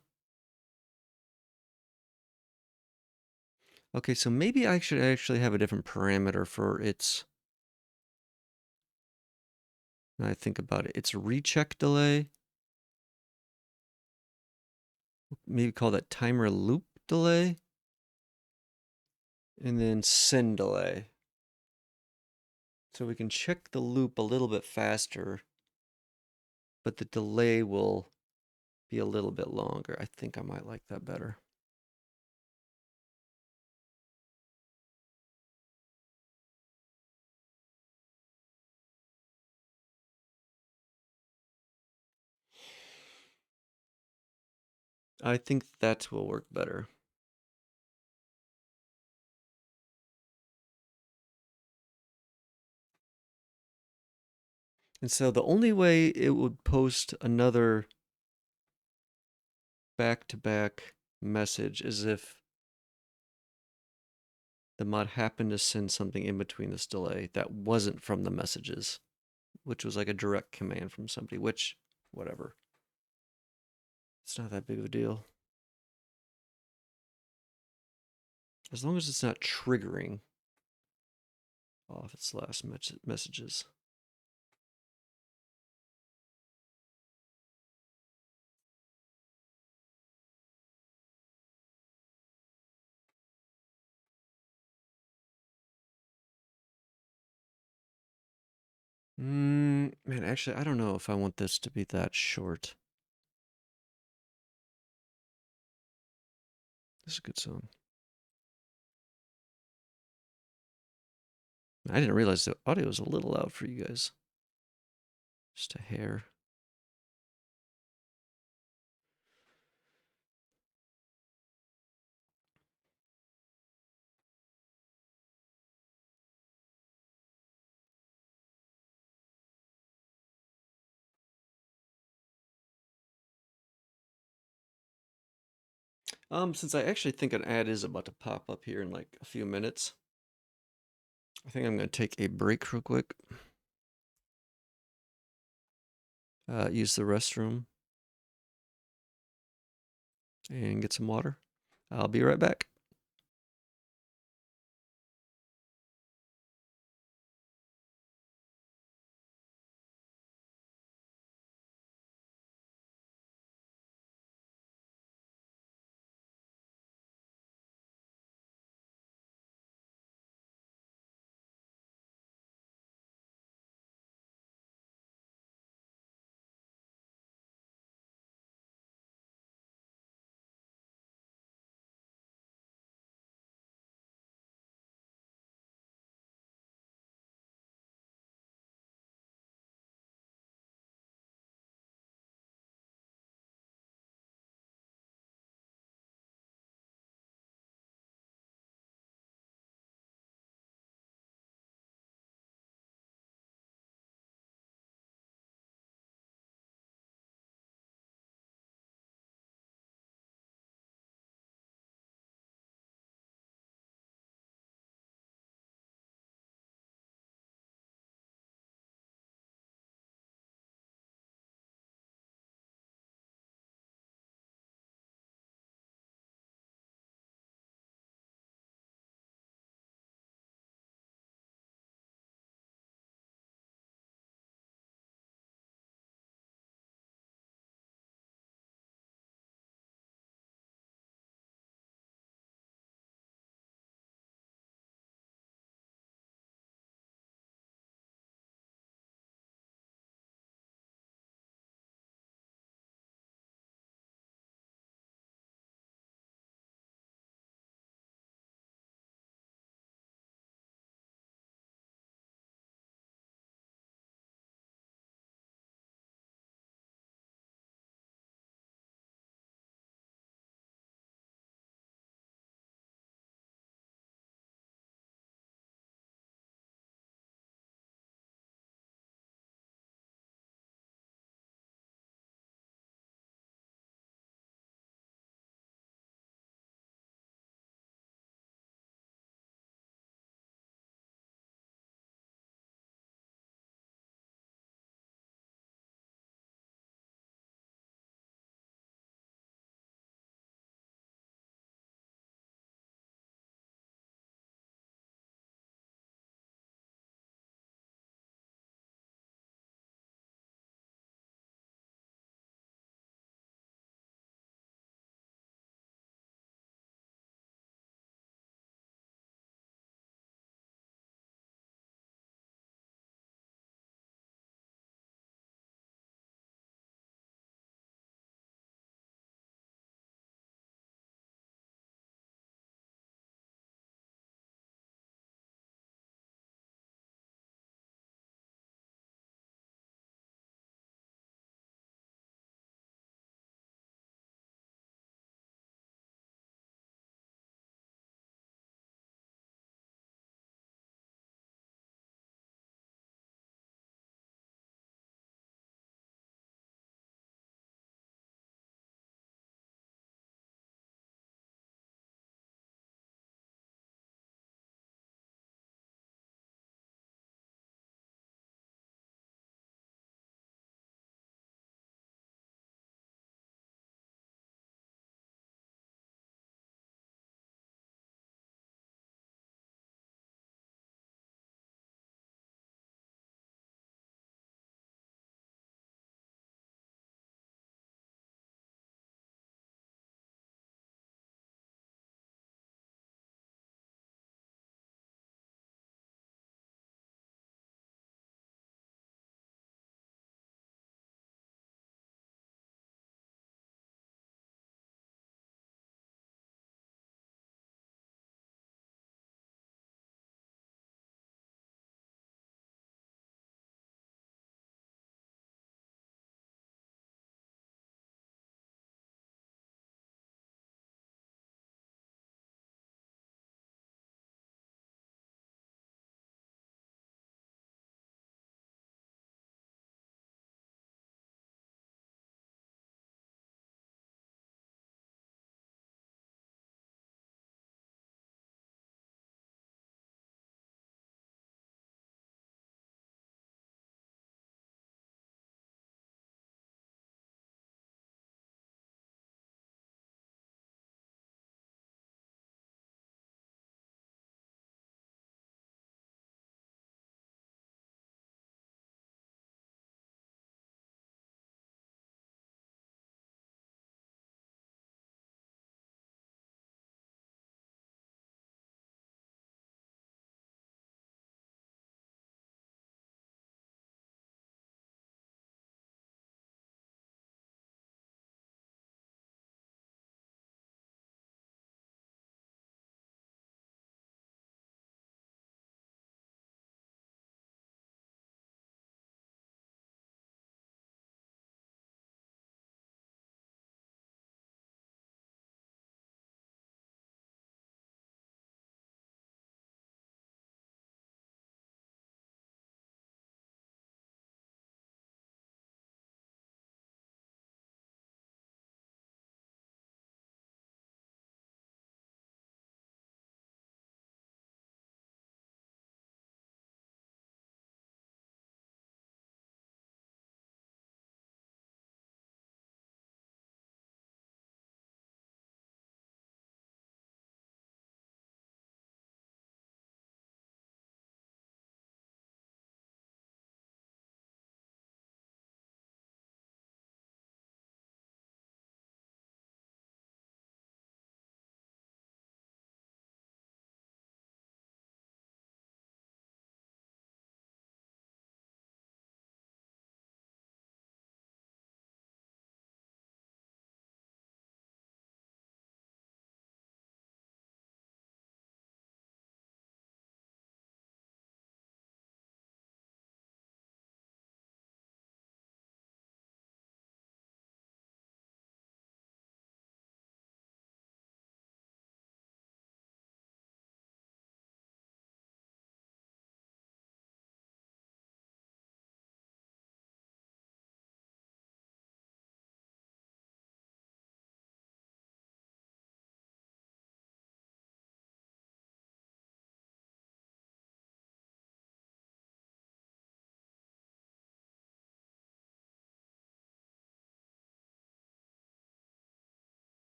Okay, so maybe I should actually have a different parameter for its... Now I think about it. It's recheck delay. Maybe call that timer loop delay. And then send delay. So we can check the loop a little bit faster, but the delay will be a little bit longer. I think I might like that better. I think that will work better. And so the only way it would post another back-to-back message is if the mod happened to send something in between this delay that wasn't from the messages, which was like a direct command from somebody, which, whatever. It's not that big of a deal. As long as it's not triggering off its last messages. Man, actually, I don't know if I want this to be that short. This is a good song. I didn't realize the audio was a little loud for you guys. Just a hair. Since I actually think an ad is about to pop up here in like a few minutes, I think I'm going to take a break real quick. Use the restroom and get some water. I'll be right back.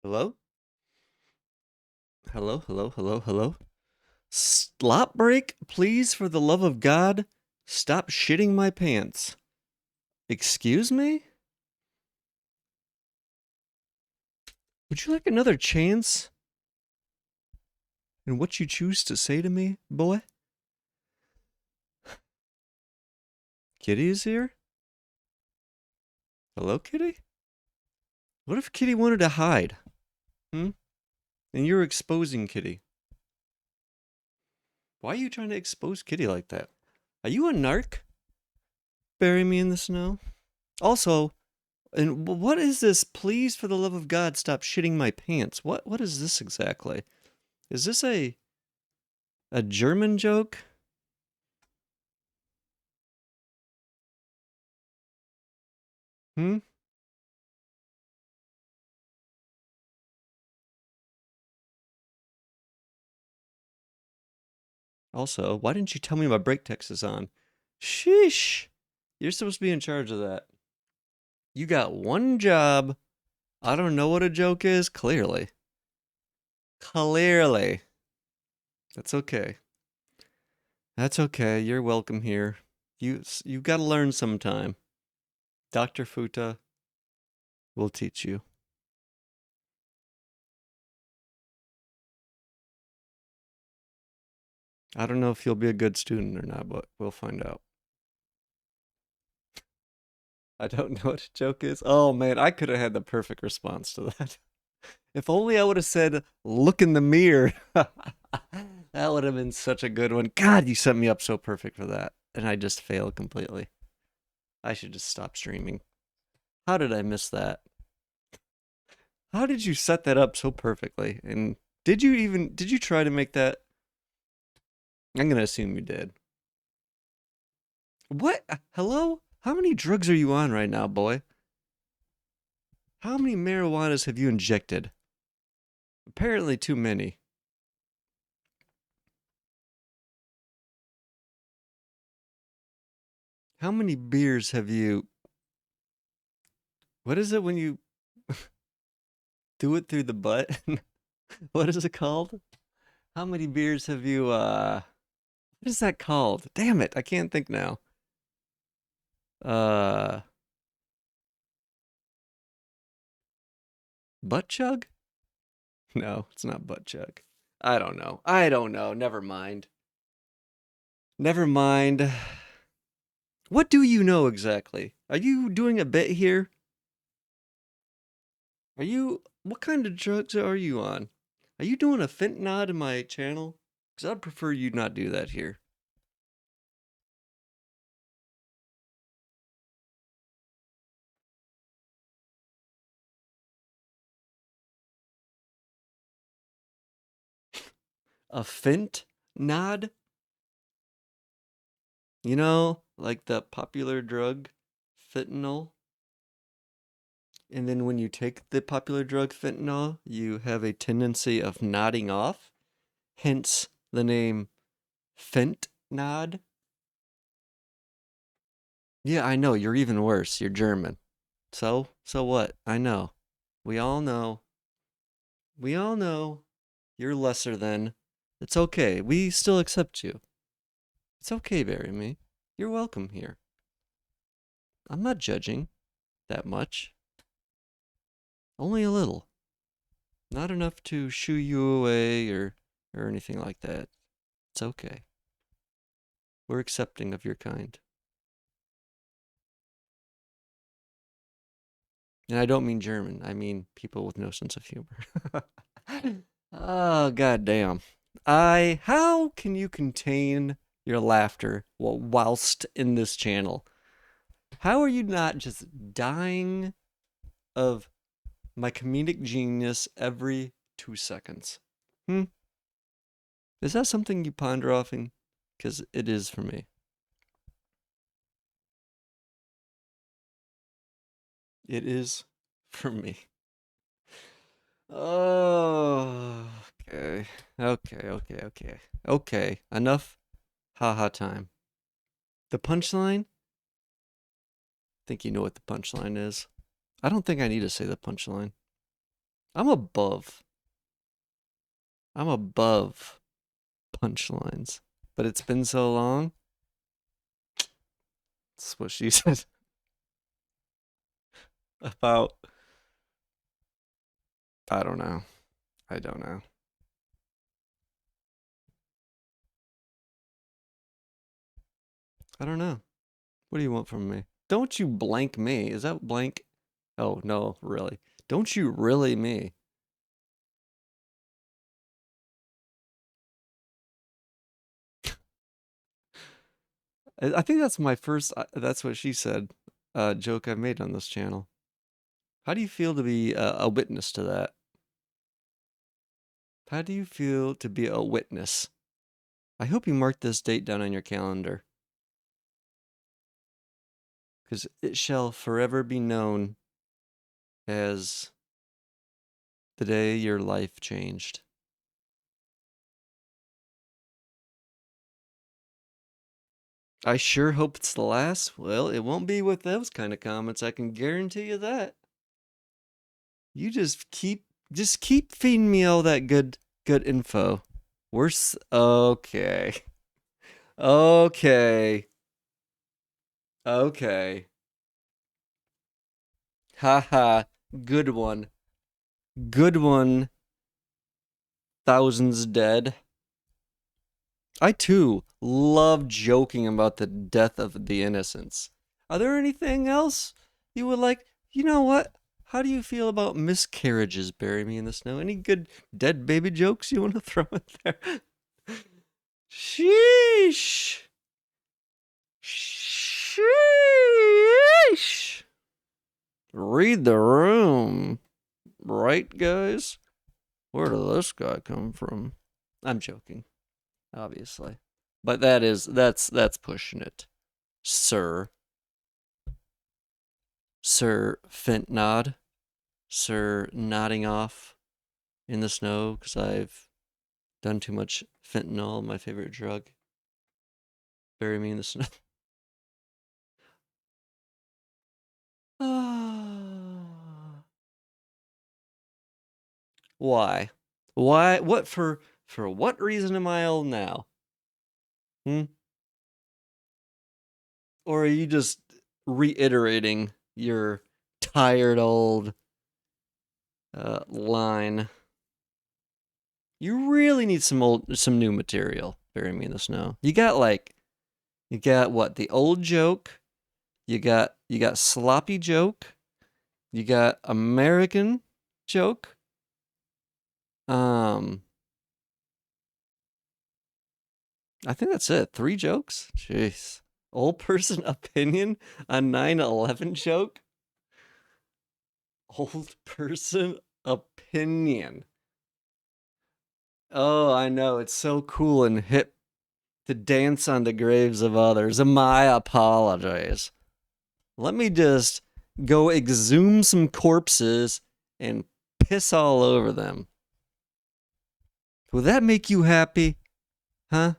Hello? Hello, hello, hello, hello. Slop break, please, for the love of God. Stop shitting my pants. Excuse me? Would you like another chance in what you choose to say to me, boy? Kitty is here? Hello, Kitty? What if Kitty wanted to hide? Hmm? And you're exposing Kitty. Why are you trying to expose Kitty like that? Are you a narc? Bury me in the snow? Also, and what is this? Please, for the love of God, stop shitting my pants. What is this exactly? Is this a German joke? Hmm? Also, why didn't you tell me my brake text is on? Sheesh. You're supposed to be in charge of that. You got one job. I don't know what a joke is. Clearly. Clearly. That's okay. That's okay. You're welcome here. You got to learn sometime. Dr. Futa will teach you. I don't know if you'll be a good student or not, but we'll find out. I don't know what a joke is. Oh man, I could have had the perfect response to that. If only I would have said, "Look in the mirror." That would have been such a good one. God, you set me up so perfect for that. And I just failed completely. I should just stop streaming. How did I miss that? How did you set that up so perfectly? And did you try to make that? I'm going to assume you did. What? Hello? How many drugs are you on right now, boy? How many marijuanas have you injected? Apparently too many. How many beers have you... What is it when you do it through the butt? What is it called? How many beers have you, what is that called? Damn it, I can't think now. Uh, butt chug? No, it's not butt chug. I don't know. I don't know. Never mind. Never mind. What do you know exactly? Are you doing a bit here? Are you, what kind of drugs are you on? Are you doing a fent nod in my channel? Because I'd prefer you not do that here. A fent nod? You know, like the popular drug, fentanyl? And then when you take the popular drug fentanyl, you have a tendency of nodding off, hence the name fent nod. Yeah, I know, you're even worse. You're German. So what? I know. We all know. We all know you're lesser than. It's okay. We still accept you. It's okay, bury me. You're welcome here. I'm not judging that much. Only a little. Not enough to shoo you away or anything like that. It's okay. We're accepting of your kind. And I don't mean German. I mean people with no sense of humor. Oh, goddamn. How can you contain your laughter whilst in this channel? How are you not just dying of my comedic genius every 2 seconds? Hmm? Is that something you ponder often? Because it is for me. It is for me. Oh, okay. Okay. Enough haha time. The punchline? I think you know what the punchline is. I don't think I need to say the punchline. I'm above. I'm above punchlines. But it's been so long. That's what she said about. I don't know. I don't know. I don't know. What do you want from me? Don't you blank me. Is that blank? Oh, no, really. Don't you really me. I think that's my first, that's what she said, joke I made on this channel. How do you feel to be a witness to that? How do you feel to be a witness? I hope you mark this date down on your calendar, because it shall forever be known as the day your life changed. I sure hope it's the last. Well, it won't be with those kind of comments. I can guarantee you that. You just keep feeding me all that good info. Okay. Okay. Okay. Haha. Good one. Good one. Thousands dead. I too love joking about the death of the innocents. Are there anything else you would like? You know what? How do you feel about miscarriages? Bury me in the snow. Any good dead baby jokes you want to throw in there? Sheesh. Sheesh. Read the room. Right, guys? Where did this guy come from? I'm joking, obviously. But that's pushing it. Sir. Sir Fentnod. Sir nodding off in the snow because I've done too much fentanyl, my favorite drug. Bury me in the snow. Why? Why? What for what reason am I old now? Hmm? Or are you just reiterating your tired old line? You really need some new material. Bury me in the snow. You got what? The old joke. You got sloppy joke. You got American joke. I think that's it. 3 jokes. Jeez. Old person opinion on 9/11 joke. Old person opinion. Oh, I know. It's so cool and hip to dance on the graves of others. My apologies. Let me just go exhume some corpses and piss all over them. Would that make you happy? Huh?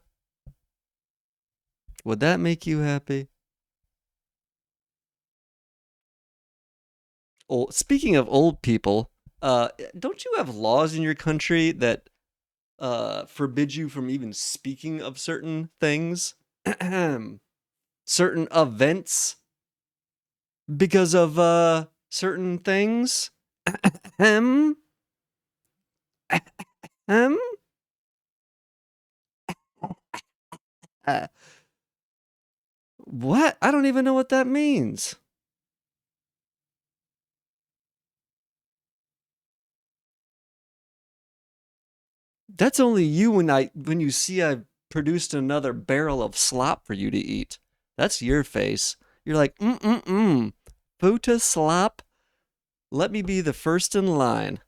Would that make you happy? Oh, speaking of old people, don't you have laws in your country that forbid you from even speaking of certain things? Certain events because of certain things? Ahem. Ahem. Uh, what? I don't even know what that means. That's only you when you see I've produced another barrel of slop for you to eat. That's your face. You're like, Futa slop. Let me be the first in line.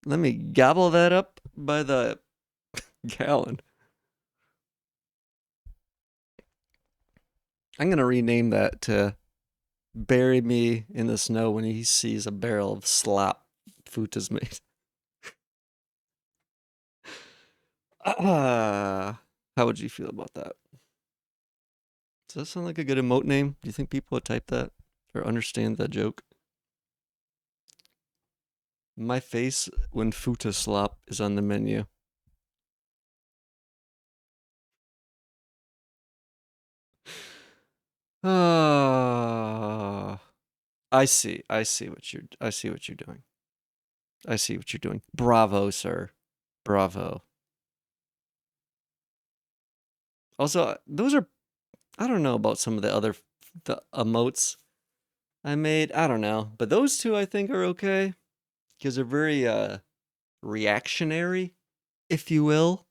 Let me gobble that up by the gallon. I'm gonna rename that to "Bury Me in the Snow" when he sees a barrel of slop Futa's made. How would you feel about that? Does that sound like a good emote name? Do you think people would type that or understand that joke? My face when futa slop is on the menu. Ah, I see what you're doing. I see what you're doing. Bravo, sir. Bravo. Also, those are, I don't know about some of the other the emotes I made. I don't know, but those two I think are okay because they're very reactionary, if you will,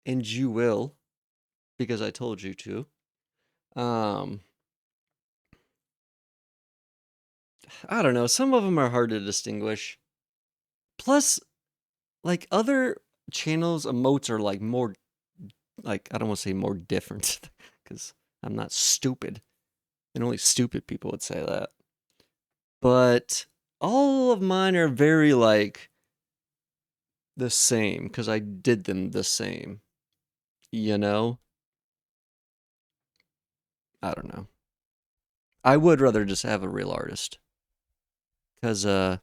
and you will because I told you to. Um, I don't know. Some of them are hard to distinguish. Plus, like other channels, emotes are like more, like I don't want to say more different because I'm not stupid, and only stupid people would say that. But all of mine are very like the same because I did them the same. You know? I don't know. I would rather just have a real artist because I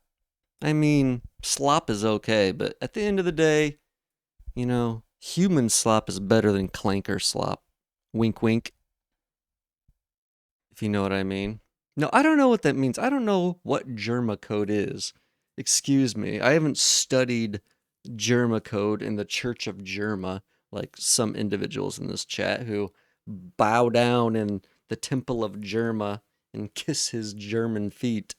mean, slop is okay, but at the end of the day, human slop is better than clanker slop. Wink, wink, if you know what I mean. No, I don't know what that means. I don't know what Germa code is. Excuse me. I haven't studied Germa code in the Church of Germa like some individuals in this chat who bow down in the Temple of Germa and kiss his German feet.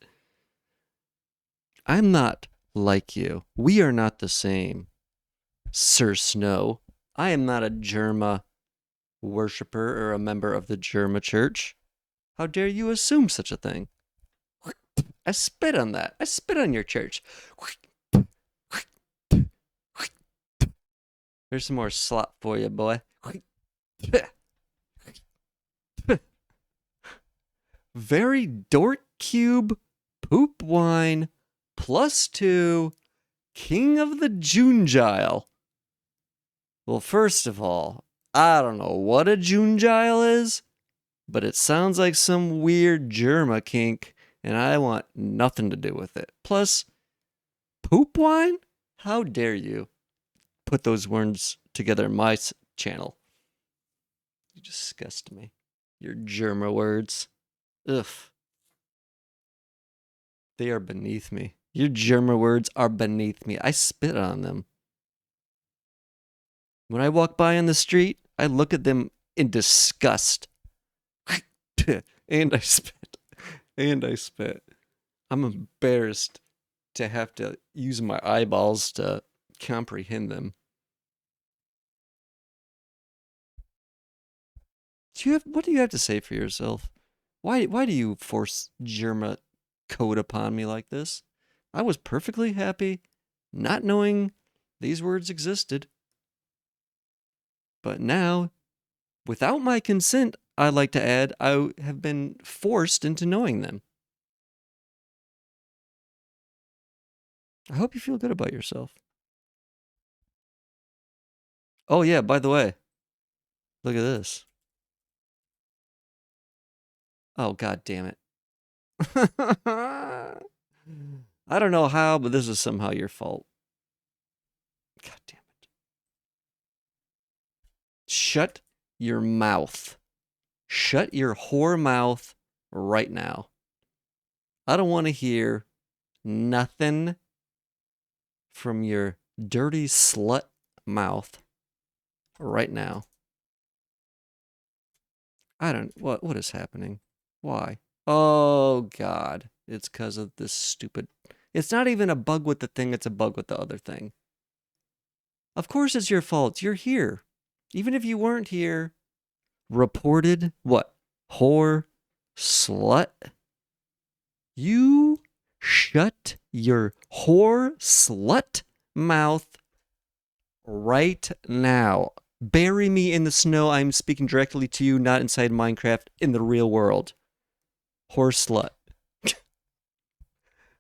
I'm not like you. We are not the same. Sir Snow. I am not a Germa worshiper or a member of the Germa Church. How dare you assume such a thing? I spit on that. I spit on your church. Here's some more slop for you, boy. Very dork cube poop wine +2 king of the Junegile. Well, first of all, I don't know what a Junegile is, but it sounds like some weird Germa kink, and I want nothing to do with it. Plus, poop wine? How dare you put those words together in my channel? You disgust me. Your Germa words. Ugh. They are beneath me. Your Germa words are beneath me. I spit on them. When I walk by on the street, I look at them in disgust. And I spit. And I spit. I'm embarrassed to have to use my eyeballs to comprehend them. What do you have to say for yourself? Why do you force Germa code upon me like this? I was perfectly happy not knowing these words existed. But now, without my consent, I'd like to add, I have been forced into knowing them. I hope you feel good about yourself. Oh, yeah, by the way, look at this. Oh, god damn it. I don't know how, but this is somehow your fault. God damn it. Shut your mouth. Shut your whore mouth right now. I don't want to hear nothing from your dirty slut mouth right now. I don't, what is happening? Why? Oh, God. It's because of this stupid, it's not even a bug with the thing, it's a bug with the other thing. Of course it's your fault. You're here. Even if you weren't here, reported what? Whore, slut? You shut your whore, slut mouth right now. Bury me in the snow. I'm speaking directly to you, not inside Minecraft, in the real world. Whore, slut.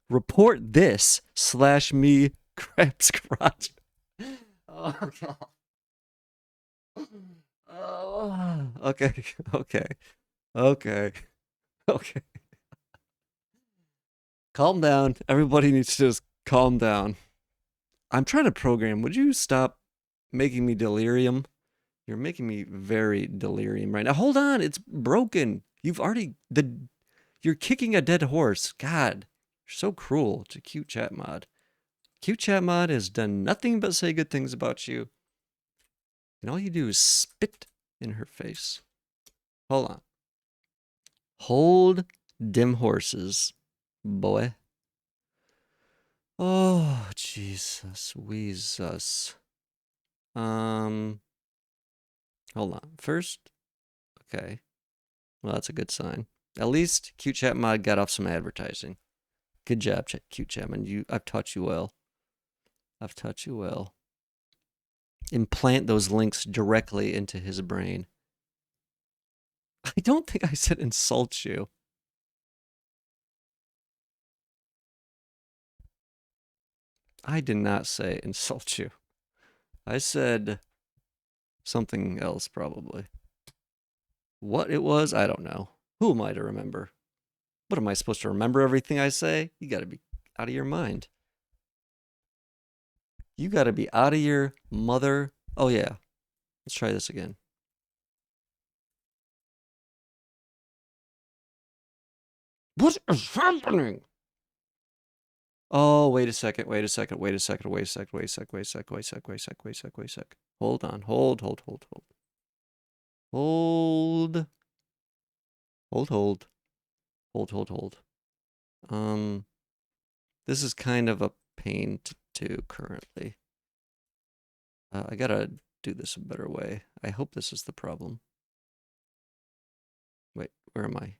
Report this / me crab's crotch. Oh, God. Oh, okay, okay, okay, okay. Calm down. Everybody needs to just calm down. I'm trying to program. Would you stop making me delirium? You're making me very delirium right now. Hold on, it's broken. You're kicking a dead horse. God, you're so cruel to Cute Chat Mod. Cute Chat Mod has done nothing but say good things about you. And all you do is spit in her face. Hold on. Hold dim horses, boy. Oh, Jesus, Weezus. Hold on. First, okay. Well, that's a good sign. At least Cute Chat Mod got off some advertising. Good job, Cute Chatman. I've taught you well. I've taught you well. Implant those links directly into his brain. I don't think I said insult you. I did not say insult you. I said something else, probably. What it was, I don't know. Who am I to remember? What am I supposed to remember everything I say? You gotta be out of your mind. You gotta be out of your mother. Oh, yeah. Let's try this again. What is happening? Oh, wait a second. Hold on. Hold. This is kind of a pain to do currently. I gotta do this a better way. I hope this is the problem. Wait, where am I?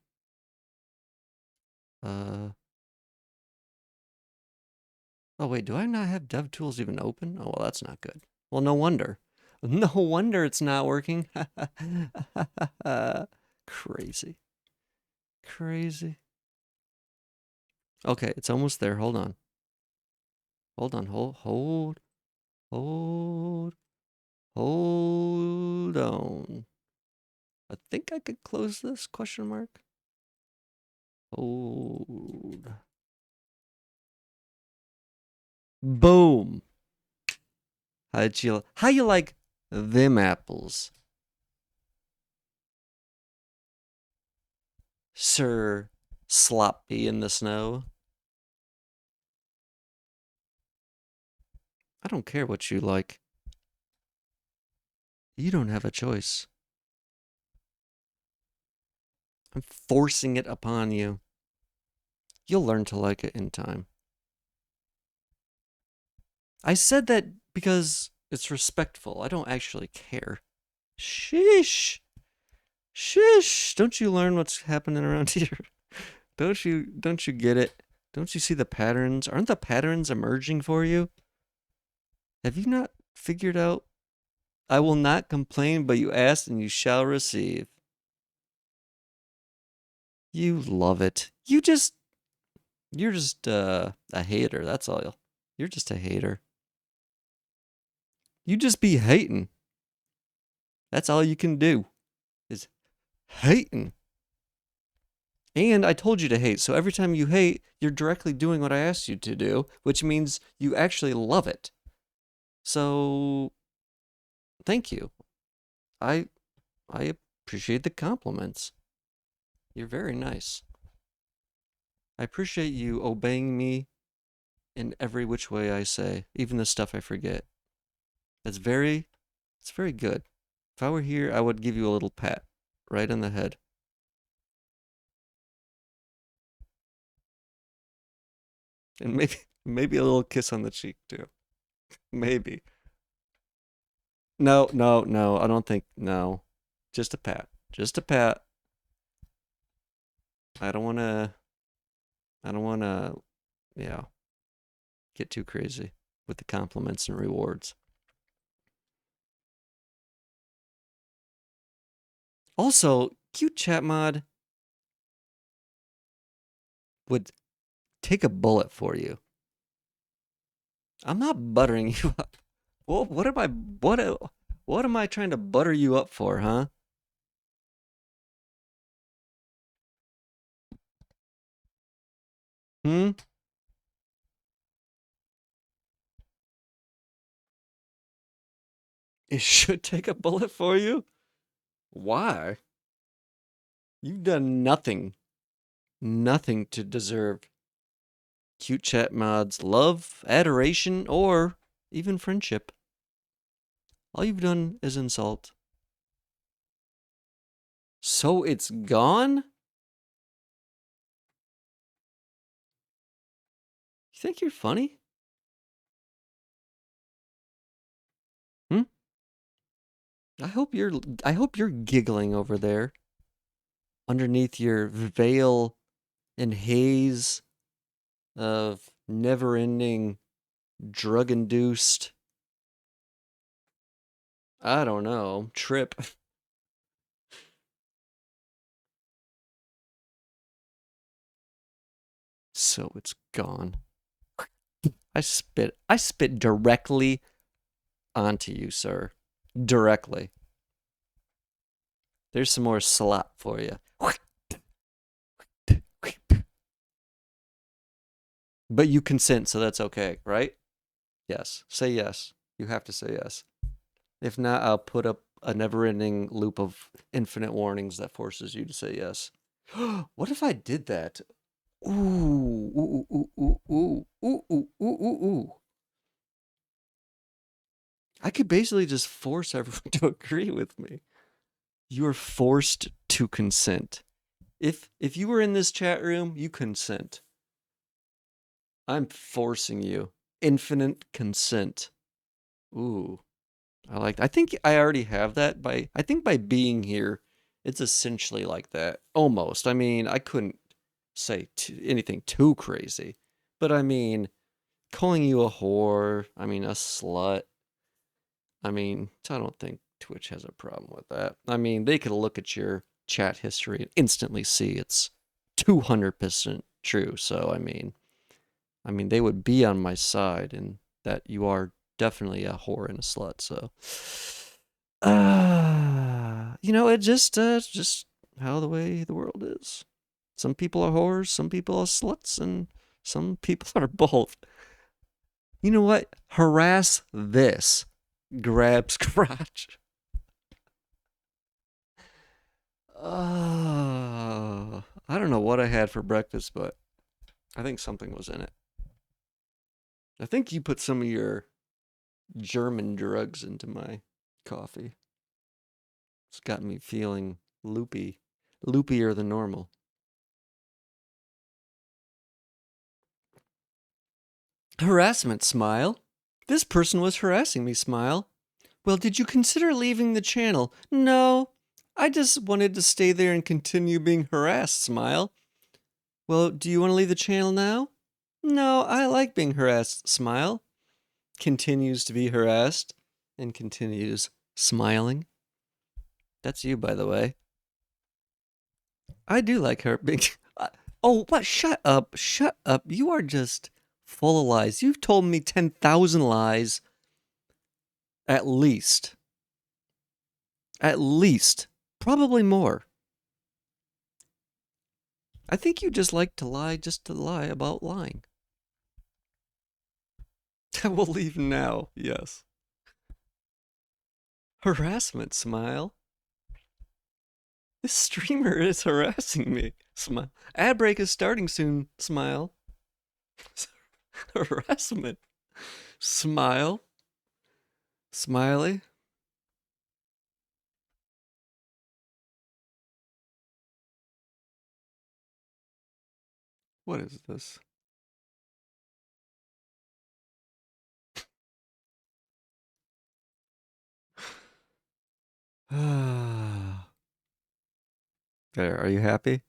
Oh, wait, do I not have DevTools even open? Oh, well, that's not good. Well, no wonder. No wonder it's not working. Crazy. Okay, it's almost there. Hold on. Hold on. I think I could close this, question mark. Hold. Boom. How you like them apples? Sir Sloppy in the snow. I don't care what you like. You don't have a choice. I'm forcing it upon you. You'll learn to like it in time. I said that because it's respectful. I don't actually care. Sheesh. Don't you learn what's happening around here? Don't you get it? Don't you see the patterns? Aren't the patterns emerging for you? Have you not figured out? I will not complain, but you asked and you shall receive. You love it. You're just a hater. That's all. You're just a hater. You just be hating. That's all you can do. Is hating. And I told you to hate. So every time you hate, you're directly doing what I asked you to do, which means you actually love it. So thank you. I appreciate the compliments. You're very nice. I appreciate you obeying me in every which way I say, even the stuff I forget. It's very good. If I were here, I would give you a little pat right on the head. And maybe a little kiss on the cheek too. Maybe. No. I don't think no. Just a pat. I don't want to yeah, get too crazy with the compliments and rewards. Also, Cute Chat Mod would take a bullet for you. I'm not buttering you up. Well, what am I trying to butter you up for, huh? Hmm? It should take a bullet for you? Why? You've done nothing. Nothing to deserve cute chat mods, love, adoration, or even friendship. All you've done is insult. So it's gone? You think you're funny? Hmm? I hope you're giggling over there underneath your veil and haze of never-ending drug-induced, I don't know, trip. So it's gone. I spit directly onto you, sir. Directly. There's some more slop for you. But you consent, so that's okay, right? Yes. Say yes. You have to say yes. If not, I'll put up a never-ending loop of infinite warnings that forces you to say yes. What if I did that? Ooh, ooh, ooh, ooh, ooh, ooh, ooh, ooh, ooh, ooh. I could basically just force everyone to agree with me. You are forced to consent. If you were in this chat room, you consent. I'm forcing you. Infinite consent. Ooh. I think I already have that I think by being here, it's essentially like that. Almost. I mean, I couldn't say anything too crazy. But I mean, calling you a whore, I mean, a slut. I mean, I don't think Twitch has a problem with that. I mean, they could look at your chat history and instantly see it's 200% true. So, I mean, they would be on my side and that you are definitely a whore and a slut. So, you know, it's just how the way the world is. Some people are whores, some people are sluts, and some people are both. You know what? Harass this. Grab scratch. I don't know what I had for breakfast, but I think something was in it. I think you put some of your German drugs into my coffee. It's got me feeling loopy, loopier than normal. Harassment, Smile. This person was harassing me, Smile. Well, did you consider leaving the channel? No, I just wanted to stay there and continue being harassed, Smile. Well, do you want to leave the channel now? No, I like being harassed, Smile. Continues to be harassed and continues smiling. That's you, by the way. I do like her being. Oh, what? Shut up. Shut up. You are just full of lies. You've told me 10,000 lies. At least. At least. Probably more. I think you just like to lie just to lie about lying. I will leave now. Yes. Harassment, Smile. This streamer is harassing me. Smile. Ad break is starting soon. Smile. Harassment. Smile. Smiley. What is this? There, are you happy?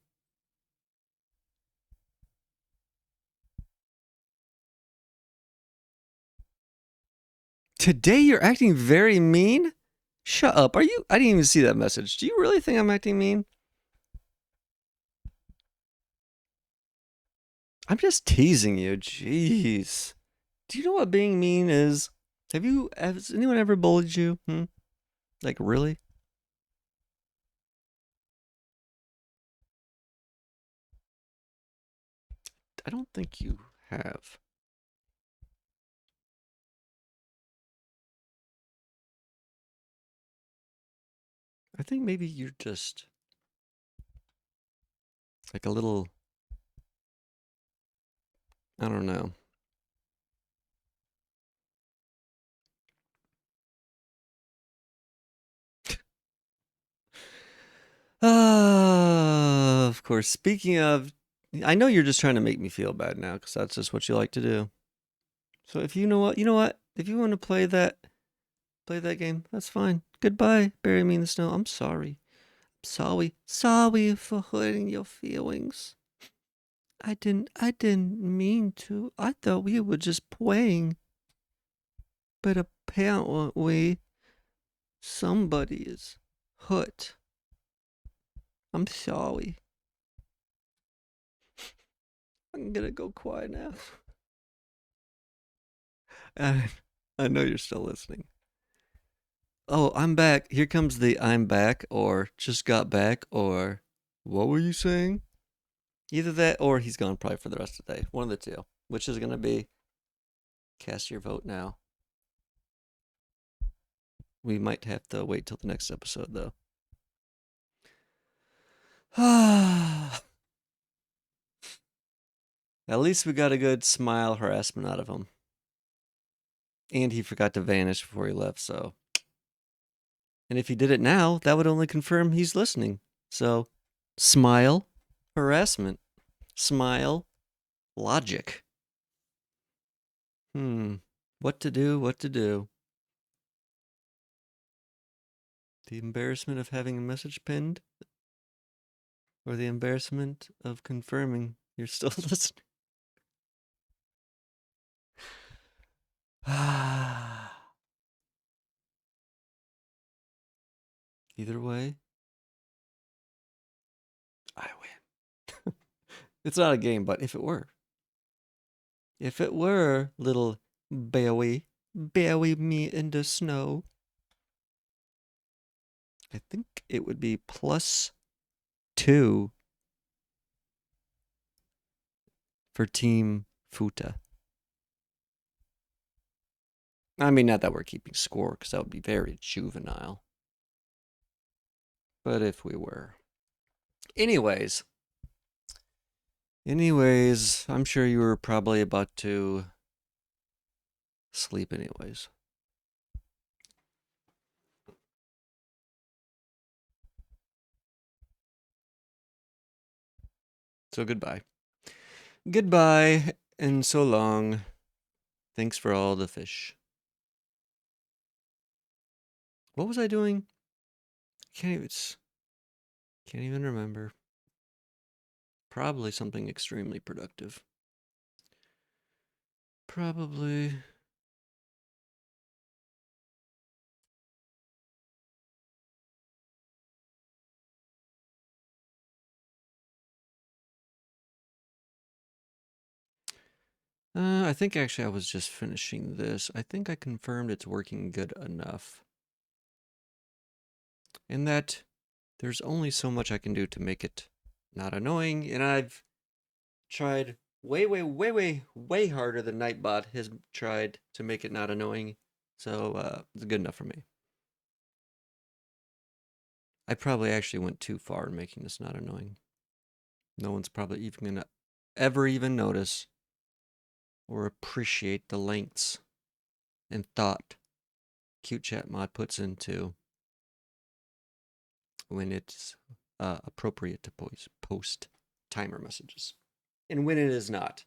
Today you're acting very mean? Shut up. Are you? I didn't even see that message. Do you really think I'm acting mean? I'm just teasing you. Jeez. Do you know what being mean is? Has anyone ever bullied you? Like, really? I don't think you have. I think maybe you're just like a little, I don't know. Of course. Speaking of, I know you're just trying to make me feel bad now because that's just what you like to do. So if you know what, if you want to play that game, that's fine. Goodbye, bury me in the snow. I'm sorry. Sorry for hurting your feelings. I didn't mean to. I thought we were just playing. But apparently, somebody is hurt. I'm sorry. I'm gonna go quiet now. I, I know you're still listening. Oh, I'm back. Here comes the I'm back, or just got back, or what were you saying? Either that, or he's gone probably for the rest of the day. One of the two. Which is gonna be? Cast your vote now. We might have to wait till the next episode, though. At least we got a good smile harassment out of him. And he forgot to vanish before he left, so. And if he did it now, that would only confirm he's listening. So, smile, harassment. Smile, logic. What to do, what to do. The embarrassment of having a message pinned? Or the embarrassment of confirming you're still listening? Either way, I win. It's not a game, but if it were. If it were, little Bowie, bury me in the snow, I think it would be +2 for Team Futa. I mean, not that we're keeping score, because that would be very juvenile. But if we were. Anyways, I'm sure you were probably about to sleep anyways. So goodbye. Goodbye, and so long. Thanks for all the fish. What was I doing? Can't even remember. Probably something extremely productive. Probably. I think actually I was just finishing this. I think I confirmed it's working good enough. And that there's only so much I can do to make it not annoying. And I've tried way harder than Nightbot has tried to make it not annoying. So it's good enough for me. I probably actually went too far in making this not annoying. No one's probably even gonna ever even notice or appreciate the lengths and thought Cute Chat Mod puts into when it's appropriate to post timer messages and when it is not.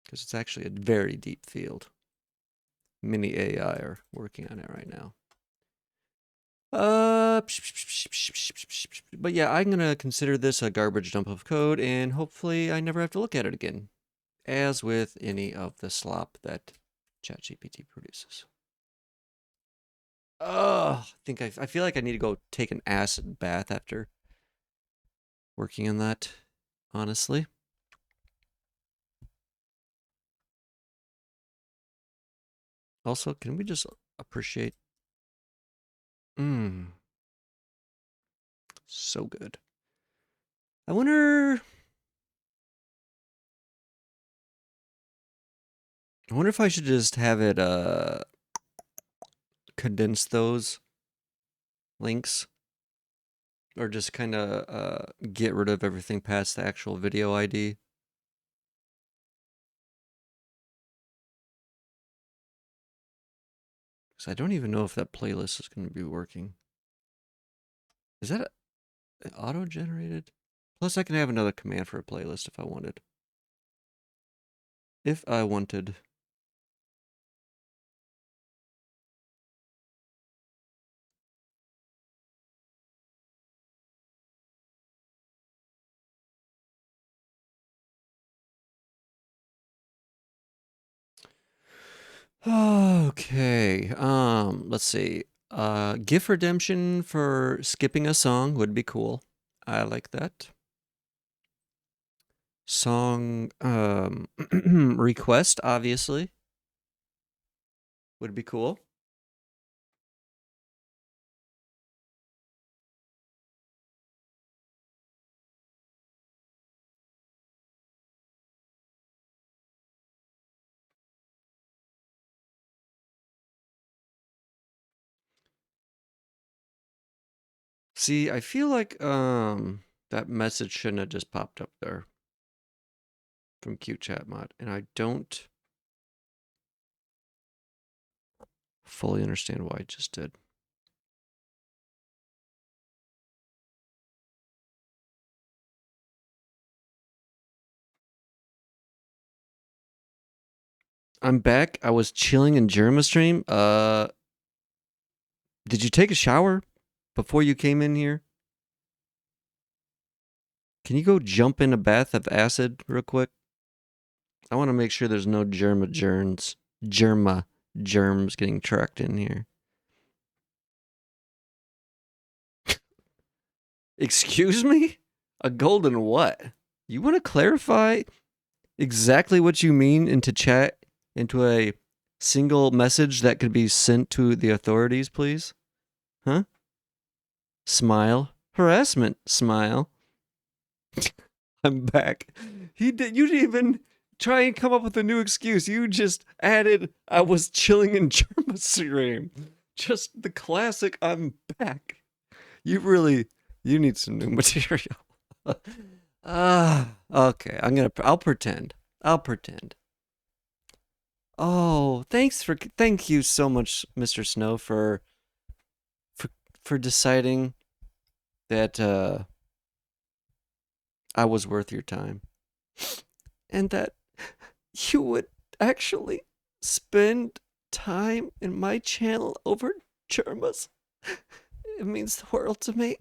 Because it's actually a very deep field. Many AI are working on it right now. But yeah, I'm going to consider this a garbage dump of code, and hopefully I never have to look at it again, as with any of the slop that ChatGPT produces. I feel like I need to go take an acid bath after working on that, honestly. Also, can we just appreciate? So good. I wonder I wonder if I should just have it condense those links, or just kind of get rid of everything past the actual video ID. Because I don't even know if that playlist is going to be working. Is that auto-generated? Plus, I can have another command for a playlist if I wanted. If I wanted. Okay. Let's see. GIF redemption for skipping a song would be cool. I like that. Song request, obviously, would be cool. See, I feel like that message shouldn't have just popped up there from QChatMod, and I don't fully understand why it just did. I'm back. I was chilling in Jerma's stream. Did you take a shower before you came in here? Can you go jump in a bath of acid real quick? I want to make sure there's no germa germs getting tracked in here. Excuse me? A golden what? You want to clarify exactly what you mean into chat into a single message that could be sent to the authorities, please? Huh? Smile. Harassment. Smile. I'm back. You didn't even try and come up with a new excuse. You just added I was chilling in German stream. Just the classic I'm back. You need some new material. Okay. I'll pretend. I'll pretend. Oh, thank you so much, Mr. Snow, for for deciding that I was worth your time. And that you would actually spend time in my channel over Germa's. It means the world to me.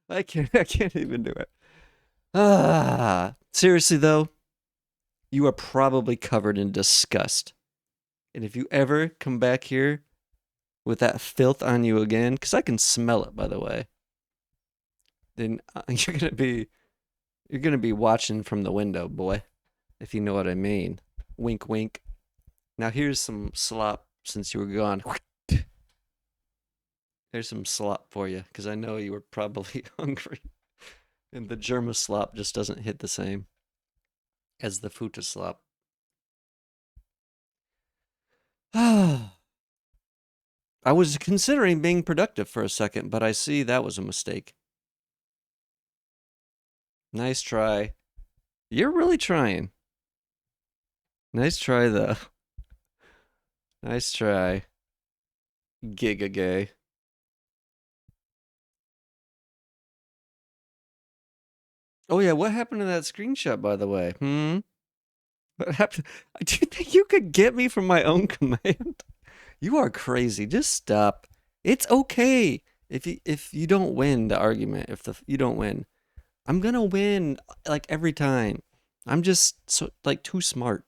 I can't even do it. Seriously though, you are probably covered in disgust. And if you ever come back here with that filth on you again, because I can smell it, by the way, then you're gonna be watching from the window, boy, if you know what I mean. Wink, wink. Now here's some slop since you were gone. Here's some slop for you, because I know you were probably hungry. And the Germa slop just doesn't hit the same as the Futa slop. I was considering being productive for a second, but I see that was a mistake. Nice try. You're really trying. Nice try, though. Nice try. Giga gay. Oh, yeah, what happened to that screenshot, by the way? What happened? Do you think you could get me from my own command? You are crazy. Just stop. It's okay if you don't win the argument. You don't win, I'm gonna win like every time. I'm just so like too smart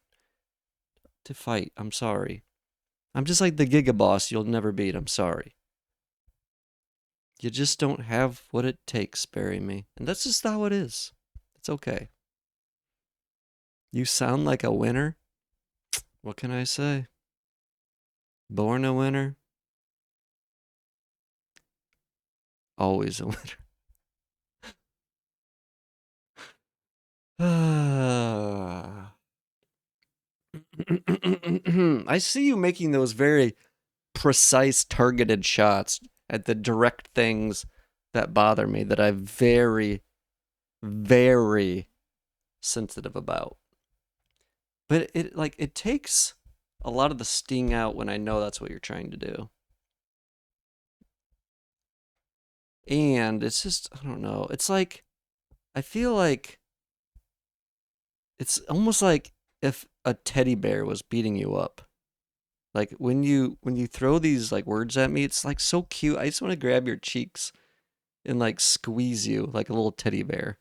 to fight. I'm sorry. I'm just like the Giga Boss you'll never beat. I'm sorry. You just don't have what it takes, bury me. And that's just how it is. It's okay. You sound like a winner. What can I say? Born a winner, always a winner. I see you making those very precise, targeted shots at the direct things that bother me that I'm very, very sensitive about. But it takes a lot of the sting out when I know that's what you're trying to do. And it's just, I don't know. It's like I feel like it's almost like if a teddy bear was beating you up. Like when you throw these like words at me, it's like so cute. I just want to grab your cheeks and like squeeze you like a little teddy bear.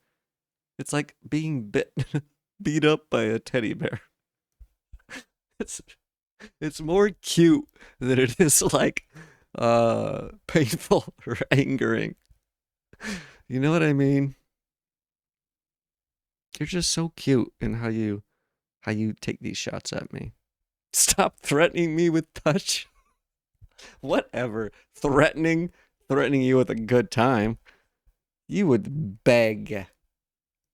It's like being beat up by a teddy bear. It's it's more cute than it is like painful or angering. You know what I mean? You're just so cute in how you take these shots at me. Stop threatening me with touch. Whatever. Threatening you with a good time. You would beg.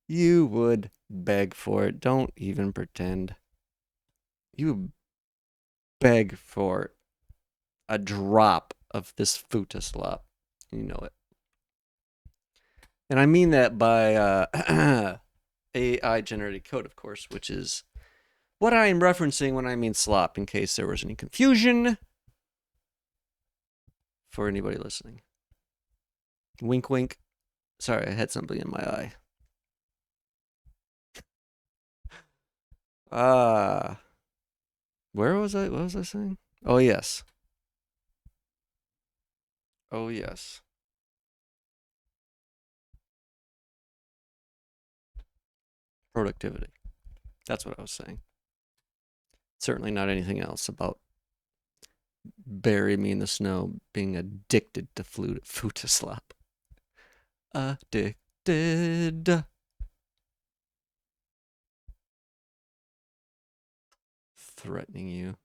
You would beg for it. Don't even pretend. You would beg for a drop of this futa slop. You know it. And I mean that by AI generated code, of course, which is what I am referencing when I mean slop, in case there was any confusion for anybody listening. Wink, wink. Sorry, I had something in my eye. Ah, where was I? What was I saying? Oh, yes. Oh, yes. Productivity. That's what I was saying. Certainly not anything else about bury me in the snow being addicted to futa slop. Addicted. Threatening you.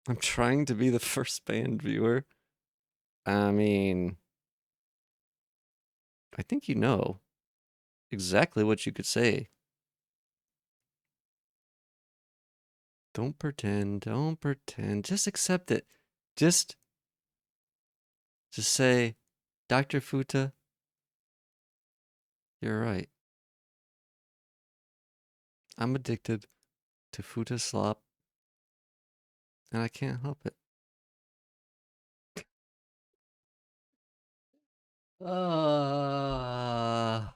I'm trying to be the first band viewer. I mean, I think you know exactly what you could say. Don't pretend. Don't pretend. Just accept it. Just say, Dr. Futa, you're right. I'm addicted to futa slop, and I can't help it. Uh,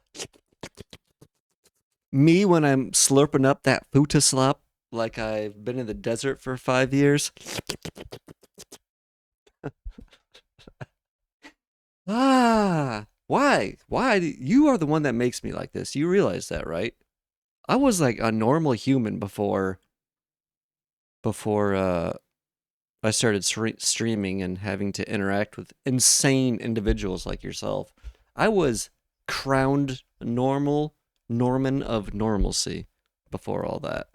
Me when I'm slurping up that futa slop like I've been in the desert for 5 years. Why? Why? You are the one that makes me like this. You realize that, right? I was like a normal human before I started streaming and having to interact with insane individuals like yourself. I was crowned Norman of normalcy before all that.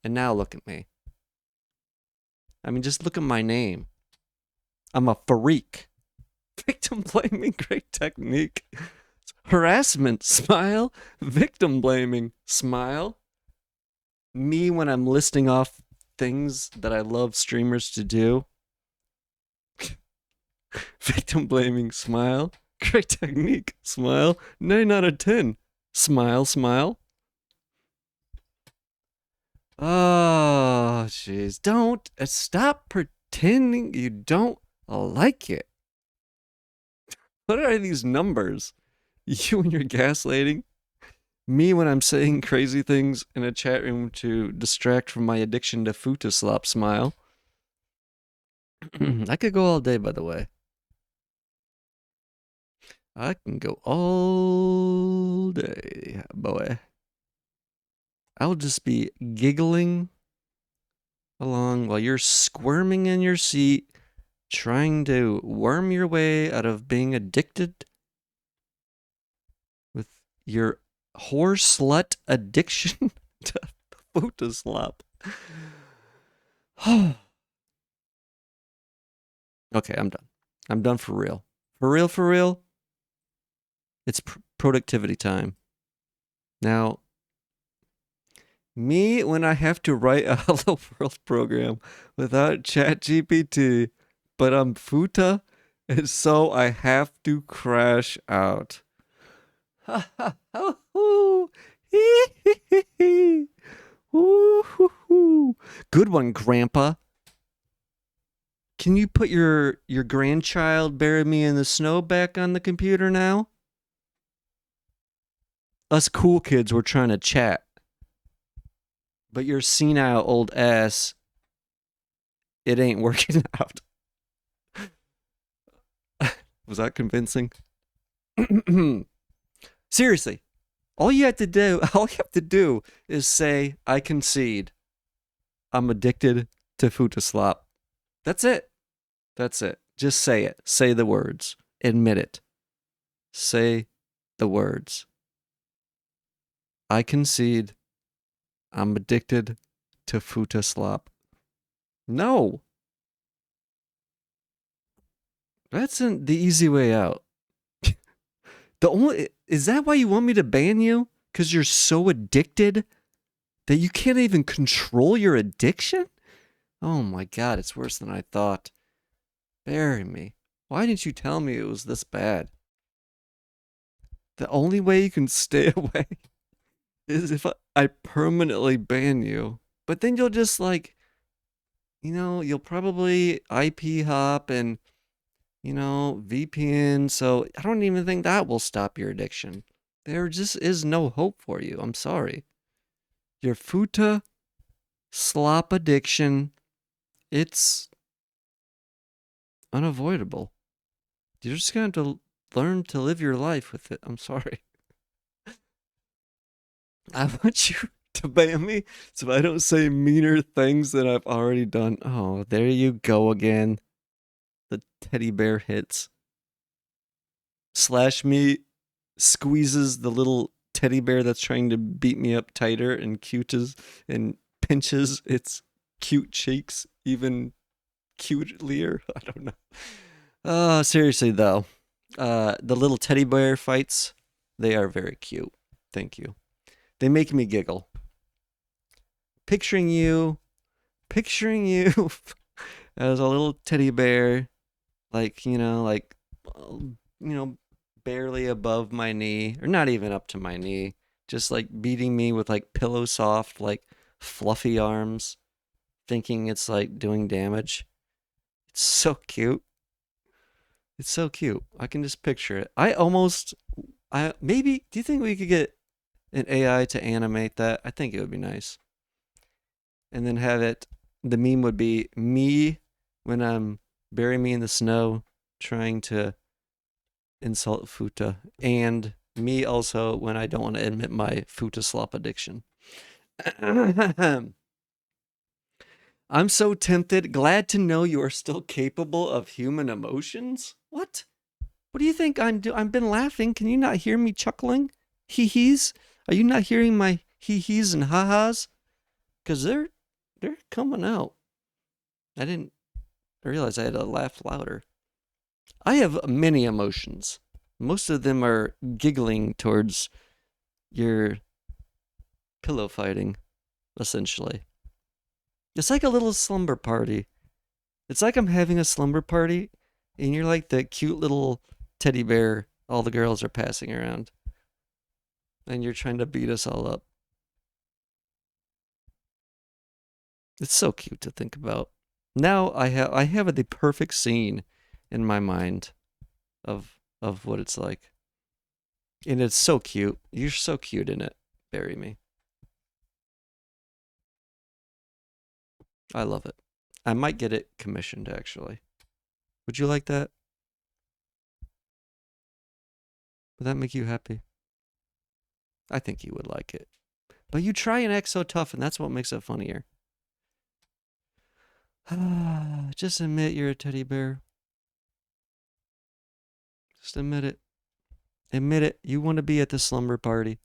And now look at me. I mean, just look at my name. I'm a freak. Victim blaming, great technique. Harassment, smile. Victim blaming, smile. Me when I'm listing off things that I love streamers to do. Victim blaming, smile. Great technique, smile. 9 out of 10. Smile, smile. Oh, jeez. Don't stop pretending you don't like it. What are these numbers? You and your gaslighting? Me when I'm saying crazy things in a chat room to distract from my addiction to futa slop smile. I could go all day, by the way. I can go all day, boy. I'll just be giggling along while you're squirming in your seat, trying to worm your way out of being addicted with your whore slut addiction to futa slop. Okay, I'm done. I'm done for real. For real, for real. It's productivity time. Now, me, when I have to write a Hello World program without ChatGPT, but I'm Futa, and so I have to crash out. Ha ha ho ho! Hee hee hee hee! Woo hoo hoo! Good one, Grandpa. Can you put your grandchild bury me in the snow back on the computer now? Us cool kids were trying to chat, but your senile old ass, it ain't working out. Was that convincing? Seriously, all you have to do is say, I concede. I'm addicted to Futa slop. That's it. That's it. Just say it. Say the words. Admit it. Say the words. I concede. I'm addicted to Futa slop. No. That's the easy way out. The only is that why you want me to ban you? Because you're so addicted that you can't even control your addiction? Oh my god, it's worse than I thought. Bury me. Why didn't you tell me it was this bad? The only way you can stay away is if I permanently ban you. But then you'll just like, you'll probably IP hop and, VPN. So I don't even think that will stop your addiction. There just is no hope for you. I'm sorry. Your Futa slop addiction, it's unavoidable. You're just going to have to learn to live your life with it. I'm sorry. I want you to ban me so I don't say meaner things than I've already done. Oh, there you go again. The teddy bear hits. Slash me squeezes the little teddy bear that's trying to beat me up tighter and cutes and pinches its cute cheeks even cutelier. I don't know. Seriously though, the little teddy bear fights, they are very cute. Thank you. They make me giggle. Picturing you, picturing you as a little teddy bear, like, barely above my knee, or not even up to my knee, just like beating me with like pillow soft, like fluffy arms, thinking it's like doing damage. It's so cute. It's so cute. I can just picture it. Maybe, do you think we could get an AI to animate that? I think it would be nice. And then the meme would be me when I'm bury me in the snow trying to insult Futa, and me also when I don't want to admit my Futa slop addiction. I'm so tempted. Glad to know you are still capable of human emotions. What? What do you think I'm doing? I've been laughing. Can you not hear me chuckling? Hee hees? Are you not hearing my hee hees and ha ha's? Because they're coming out. I didn't realize I had to laugh louder. I have many emotions. Most of them are giggling towards your pillow fighting, essentially. It's like a little slumber party. It's like I'm having a slumber party, and you're like the cute little teddy bear all the girls are passing around, and you're trying to beat us all up. It's so cute to think about. Now I have the perfect scene in my mind of what it's like. And it's so cute. You're so cute in it. Bury me. I love it. I might get it commissioned actually. Would you like that? Would that make you happy? I think you would like it. But you try and act so tough, and that's what makes it funnier. Just admit you're a teddy bear. Just admit it. Admit it. You want to be at the slumber party.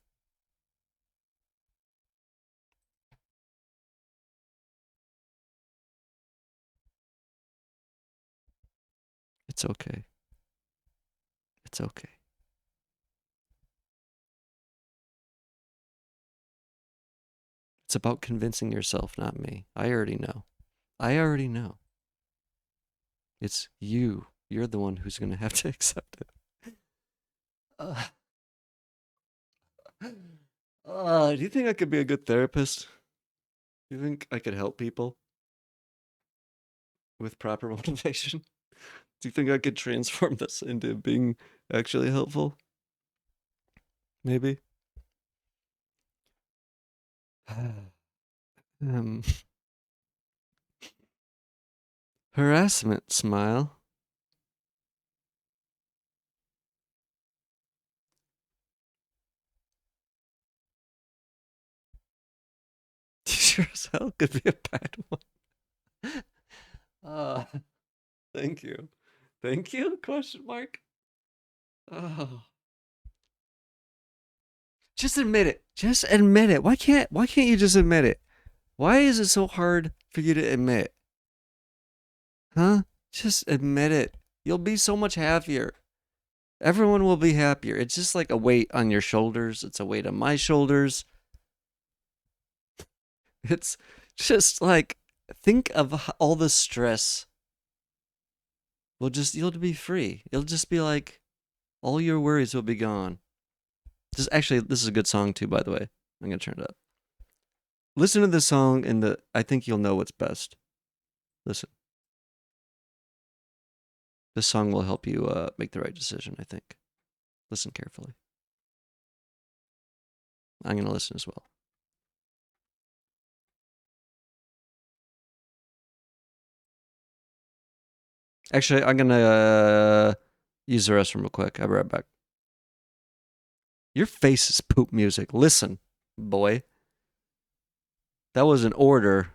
It's okay. It's okay. It's about convincing yourself, not me. I already know. I already know. It's you. You're the one who's going to have to accept it. Uh, do you think I could be a good therapist? Do you think I could help people with proper motivation? Do you think I could transform this into being actually helpful? Maybe. um, harassment smile. Sure as hell could be a bad one. Uh, thank you. Thank you? Question mark. Oh. Just admit it. Just admit it. Why can't you just admit it? Why is it so hard for you to admit? Huh? Just admit it. You'll be so much happier. Everyone will be happier. It's just like a weight on your shoulders. It's a weight on my shoulders. It's just like think of all the stress. You'll be free. It'll just be like all your worries will be gone. This is a good song too, by the way. I'm gonna turn it up. Listen to this song and I think you'll know what's best. Listen. This song will help you make the right decision, I think. Listen carefully. I'm gonna listen as well. Actually, I'm gonna use the restroom real quick. I'll be right back. Your face is poop music. Listen, boy. That was an order.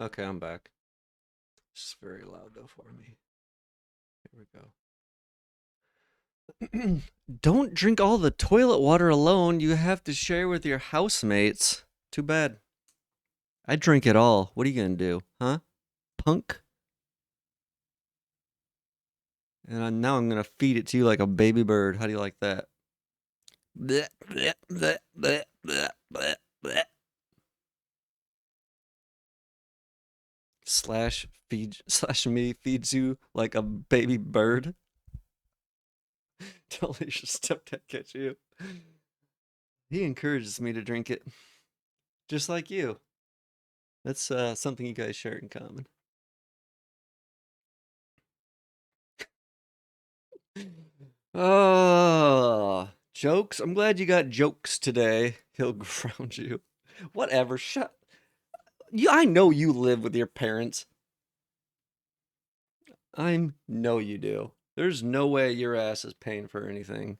Okay, I'm back. It's very loud though for me. Here we go. Don't drink all the toilet water alone. You have to share with your housemates. Too bad. I drink it all. What are you gonna do, huh? Punk? And now I'm gonna feed it to you like a baby bird. How do you like that? Bleh, bleh, bleh, bleh, bleh, bleh, bleh. Slash me feeds you like a baby bird. Don't let your stepdad catch you. He encourages me to drink it, just like you. That's something you guys share in common. Oh, jokes. I'm glad you got jokes today. He'll ground you. Whatever. Shut. You. I know you live with your parents. I know you do. There's no way your ass is paying for anything.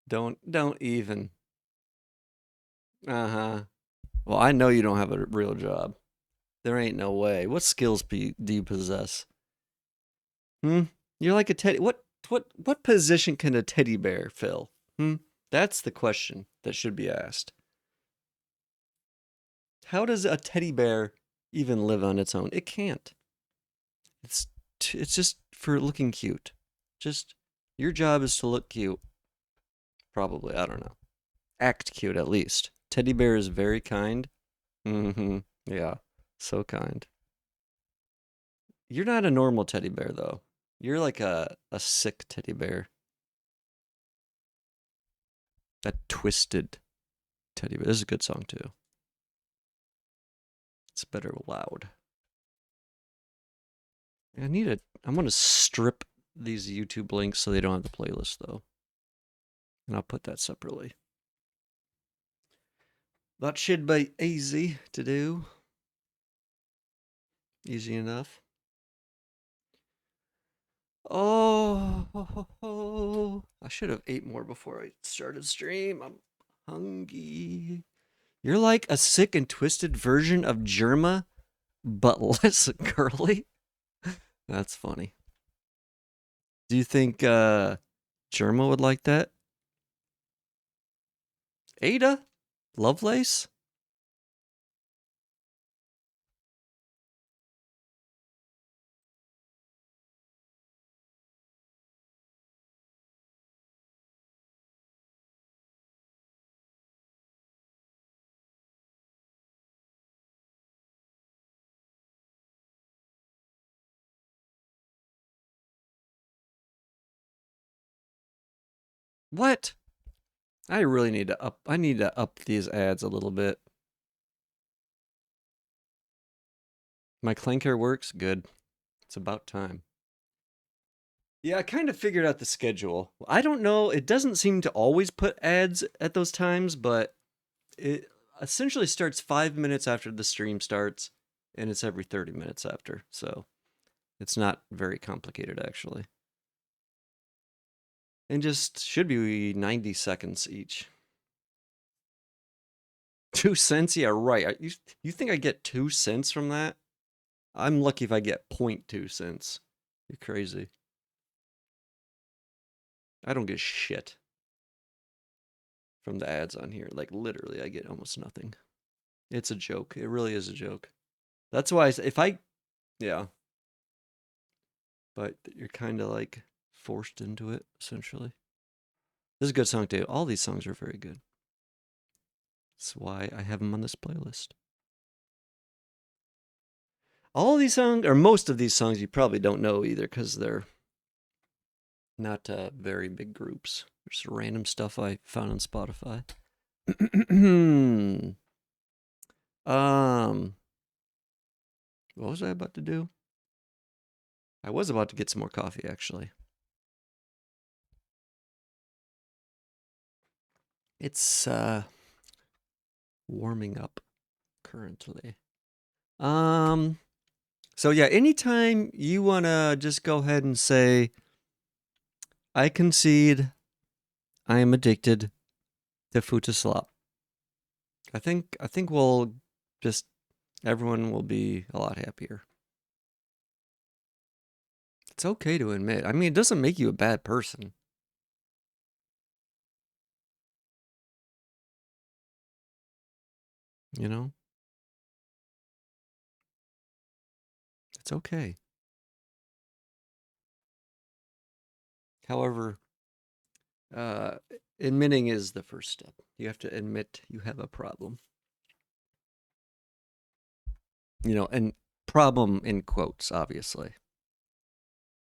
Don't even. Uh-huh. Well, I know you don't have a real job. There ain't no way. What skills do you possess? Hmm? You're like a teddy. What position can a teddy bear fill? Hmm? That's the question that should be asked. How does a teddy bear even live on its own? It can't. It's it's just for looking cute. Just your job is to look cute. Probably, I don't know. Act cute at least. Teddy bear is very kind. Mm-hmm. Yeah. So kind. You're not a normal teddy bear though. You're like a sick teddy bear. A twisted teddy bear. This is a good song too. It's better loud. I'm gonna strip these YouTube links so they don't have the playlist though. And I'll put that separately. That should be easy to do. Easy enough. Oh, I should have ate more before I started stream. I'm hungry. You're like a sick and twisted version of Germa, but less girly. That's funny. Do you think Germa would like that? Ada? Lovelace? What? I really need to up. I need to up these ads a little bit. My clanker works good. It's about time. Yeah, I kind of figured out the schedule. I don't know. It doesn't seem to always put ads at those times, but it essentially starts 5 minutes after the stream starts, and it's every 30 minutes after. So it's not very complicated, actually. And just should be 90 seconds each. 2 cents? Yeah, right. You think I get 2 cents from that? I'm lucky if I get 0.2 cents. You're crazy. I don't get shit from the ads on here. Like, literally, I get almost nothing. It's a joke. It really is a joke. That's why if I, yeah. But you're kind of like forced into it, essentially. This is a good song, too. All these songs are very good. That's why I have them on this playlist. All these songs, or most of these songs, you probably don't know either because they're not very big groups. Just random stuff I found on Spotify. What was I about to do? I was about to get some more coffee, actually. It's warming up currently. So yeah, anytime you wanna just go ahead and say, I concede, I am addicted to food to slop. I think we'll just Everyone will be a lot happier. It's okay to admit. I mean, it doesn't make you a bad person. You know? It's okay. However, uh, admitting is the first step. You have to admit you have a problem. And problem in quotes, obviously.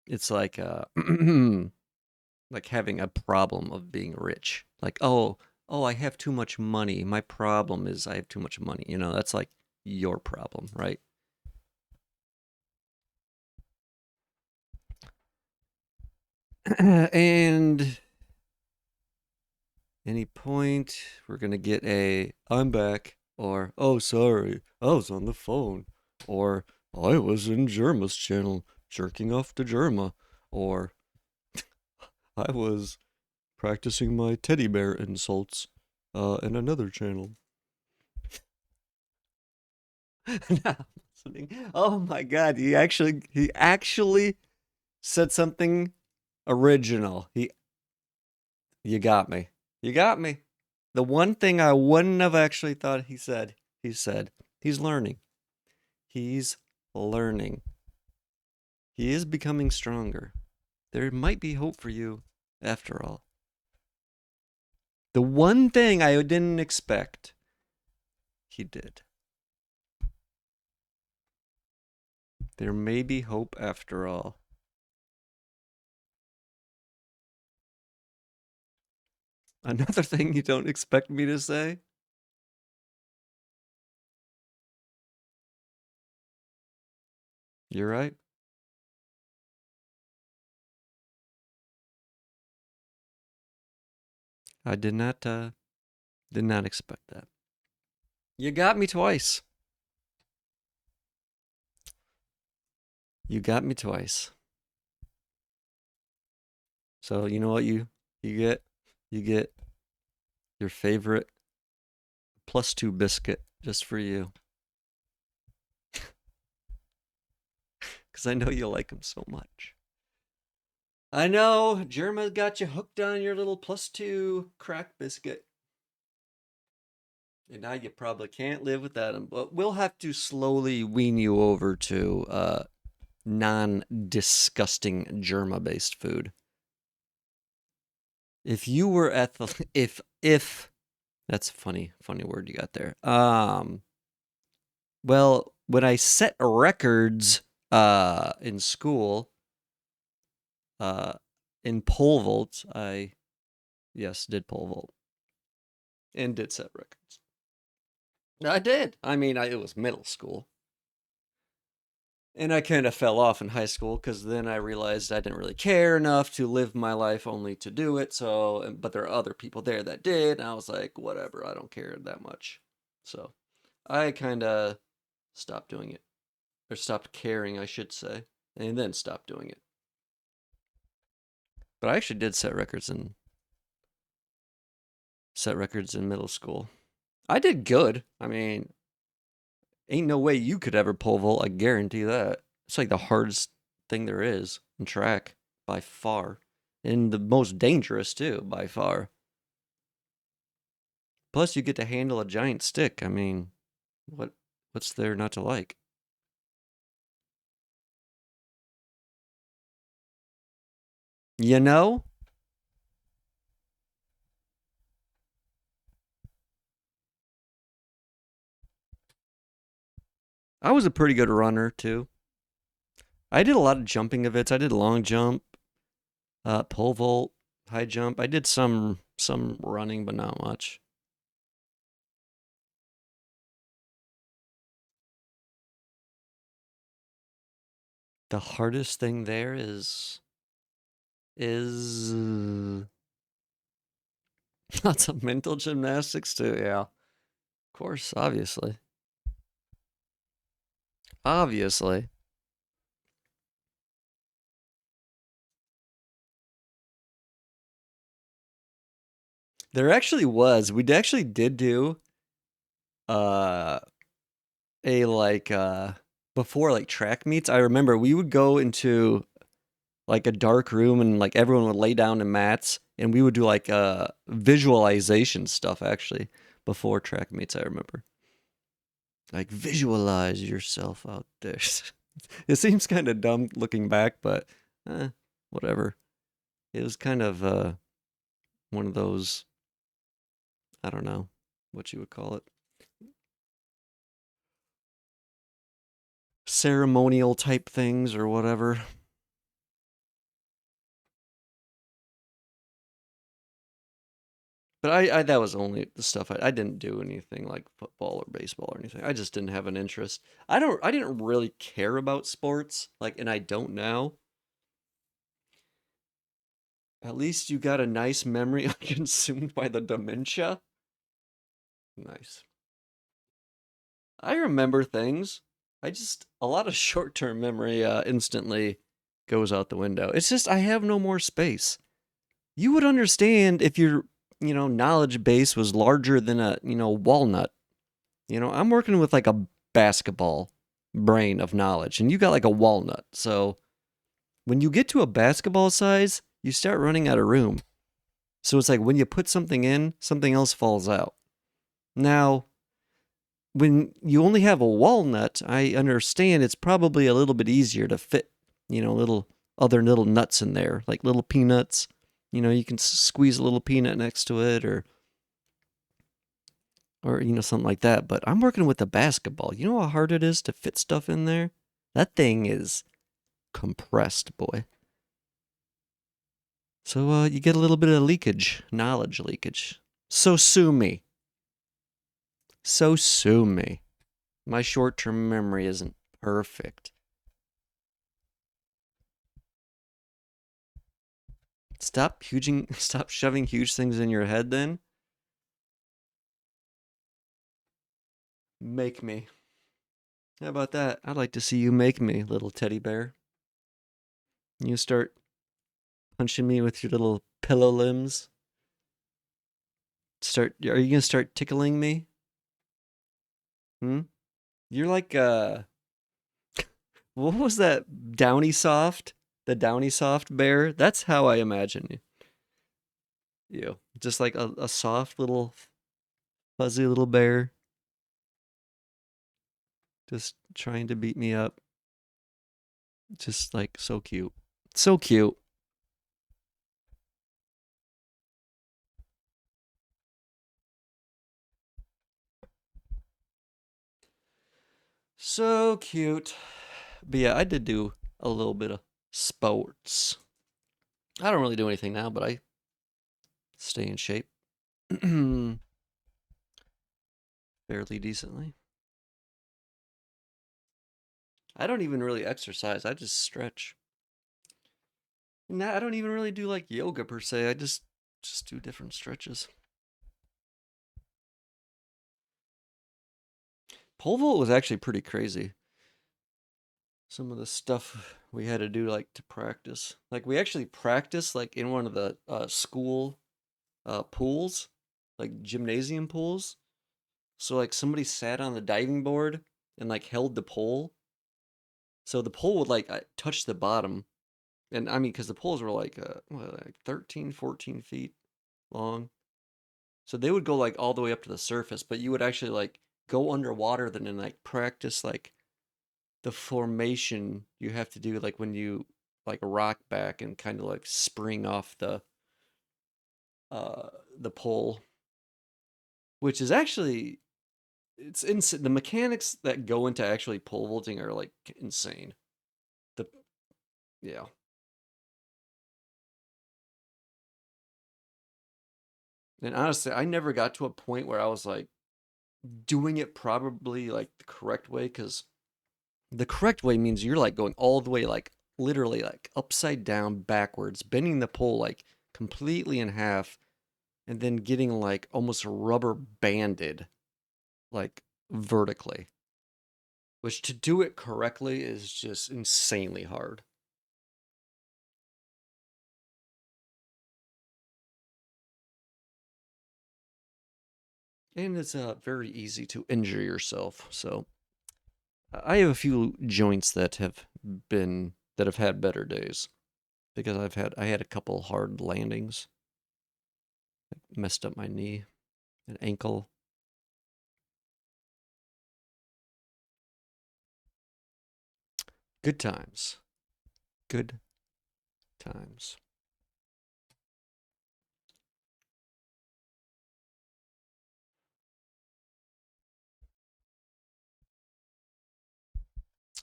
It's like like having a problem of being rich. Like, oh, I have too much money. My problem is I have too much money. That's like your problem, right? And any point we're gonna get a I'm back, or oh sorry, I was on the phone, or I was in Germa's channel jerking off to Germa, or I was practicing my teddy bear insults in another channel. Now listening. Oh my god, he actually said something original. You got me. You got me. The one thing I wouldn't have actually thought he said, he's learning. He's learning. He is becoming stronger. There might be hope for you after all. The one thing I didn't expect, he did. There may be hope after all. Another thing you don't expect me to say? You're right. I did not expect that. You got me twice. You got me twice. So you know what you get? You get your favorite +2 biscuit just for you. Because I know you like them so much. I know, Germa got you hooked on your little +2 crack biscuit. And now you probably can't live without them. But we'll have to slowly wean you over to non-disgusting Germa-based food. If you were at the if that's a funny word you got there. Well, when I set records in school, uh in pole vault, I yes, did pole vault and did set records. I did. I mean, it was middle school. And I kind of fell off in high school because then I realized I didn't really care enough to live my life only to do it. So, but there are other people there that did. And I was like, whatever, I don't care that much. So I kind of stopped doing it, or stopped caring, I should say, and then stopped doing it. But I actually did set records in middle school. I did good. I mean, ain't no way you could ever pole vault. I guarantee that. It's like the hardest thing there is in track by far, and the most dangerous too by far. Plus, you get to handle a giant stick. I mean, what's there not to like? You know, I was a pretty good runner too. I did a lot of jumping events. I did long jump, pole vault, high jump. I did some running, but not much. The hardest thing there is lots of mental gymnastics too. Yeah, of course, obviously, obviously. There actually was. We actually did do uh a like before like track meets, I remember we would go into like a dark room and like everyone would lay down in mats and we would do like visualization stuff actually before track meets, I remember. Like visualize yourself out there. It seems kind of dumb looking back, but whatever. It was kind of one of those, I don't know what you would call it, ceremonial type things or whatever. But I that was only the stuff I didn't do anything like football or baseball or anything. I just didn't have an interest. I didn't really care about sports, like, and I don't now. At least you got a nice memory consumed by the dementia. Nice. I remember things. I just a lot of short-term memory instantly goes out the window. It's just I have no more space. You would understand if your, knowledge base was larger than a, walnut. I'm working with like a basketball brain of knowledge, and you got like a walnut. So when you get to a basketball size, you start running out of room. So it's like when you put something in, something else falls out. Now, when you only have a walnut, I understand it's probably a little bit easier to fit, little other little nuts in there, like little peanuts. You can squeeze a little peanut next to it or something like that. But I'm working with a basketball. You know how hard it is to fit stuff in there? That thing is compressed, boy. So you get a little bit of leakage, knowledge leakage. So sue me. So sue me. My short-term memory isn't perfect. Stop shoving huge things in your head then. Make me. How about that? I'd like to see you make me, little teddy bear. You start punching me with your little pillow limbs. Are you gonna start tickling me? Hmm? You're like what was that Downy Soft? The Downy Soft bear? That's how I imagine you. Just like a soft little fuzzy little bear just trying to beat me up. Just like so cute. So cute. So cute. But yeah, I did do a little bit of sports. I don't really do anything now, but I stay in shape fairly decently. I don't even really exercise. I just stretch. Nah, I don't even really do like yoga per se. I just do different stretches. Pole vault was actually pretty crazy. Some of the stuff we had to do like to practice. Like we actually practiced like in one of the school pools, like gymnasium pools. So like somebody sat on the diving board and like held the pole. So the pole would like touch the bottom. And I mean, because the poles were like, like 13, 14 feet long. So they would go like all the way up to the surface, but you would actually like go underwater then and like practice like the formation you have to do like when you like rock back and kind of like spring off uh the pole, which is actually it's insane. The mechanics that go into actually pole vaulting are like insane. The Yeah. And honestly, I never got to a point where I was like doing it probably like the correct way because the correct way means you're like going all the way like literally like upside down backwards, bending the pole like completely in half and then getting like almost rubber banded like vertically, which to do it correctly is just insanely hard. And it's very easy to injure yourself. So I have a few joints that have had better days because I had a couple hard landings, messed up my knee and ankle. Good times. Good times.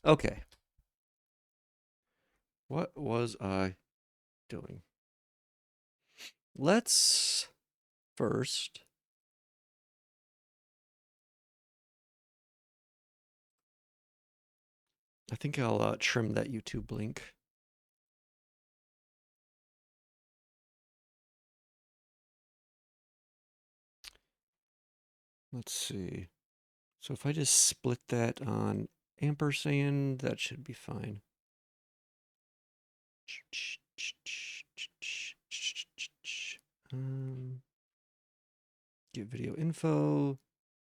Okay. What was I doing? Let's first. I think I'll trim that YouTube link. Let's see. So if I just split that on ampersand, that should be fine. Get video info.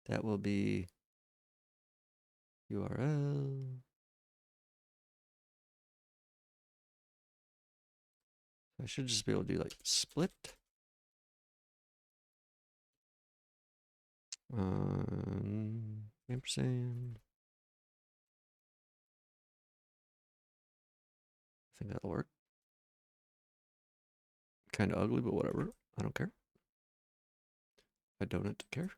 That will be URL. I should just be able to do like split. Ampersand. I think that'll work. Kind of ugly, but whatever. I don't care. I don't care.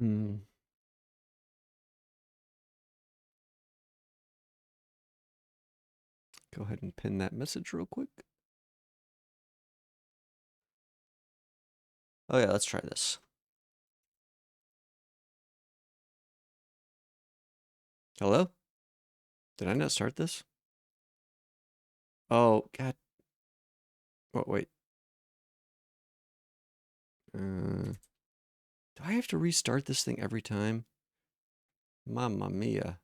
Hmm. Go ahead and pin that message real quick. Oh yeah, let's try this. Hello? Did I not start this? Oh, God. Oh, wait. Do I have to restart this thing every time? Mamma mia.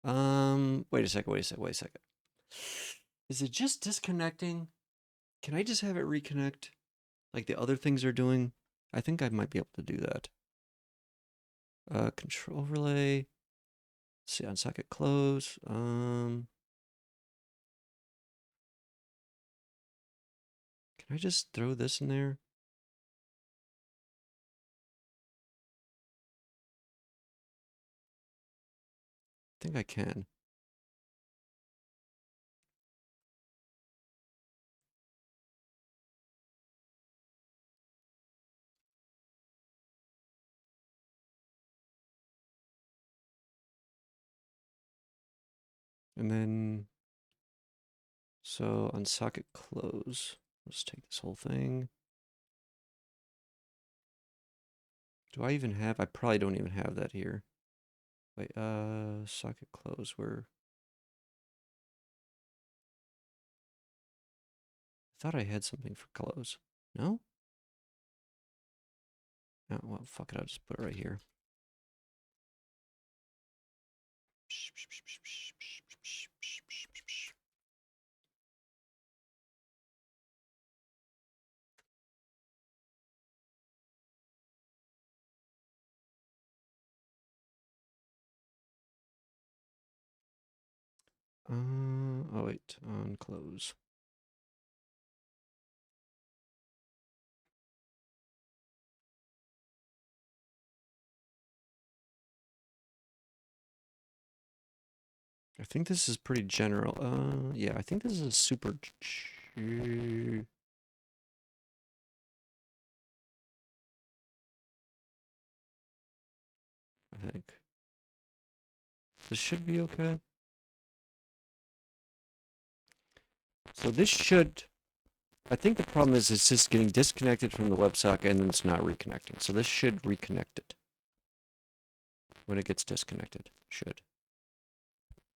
Wait a second. Is it just disconnecting? Can I just have it reconnect like the other things are doing? I think I might be able to do that. Control overlay. Let's see, on socket close. Can I just throw this in there? I think I can. And then, so on socket close, let's take this whole thing. Do I even have, I probably don't even have that here. Wait, socket close, where? I thought I had something for close. No? Oh, well, fuck it, I'll just put it right here. Oh wait, on close. I think this is pretty general. Yeah, I think this is super. I think this should be okay. So this should. I think the problem is it's just getting disconnected from the WebSocket and then it's not reconnecting. So this should reconnect it when it gets disconnected. Should.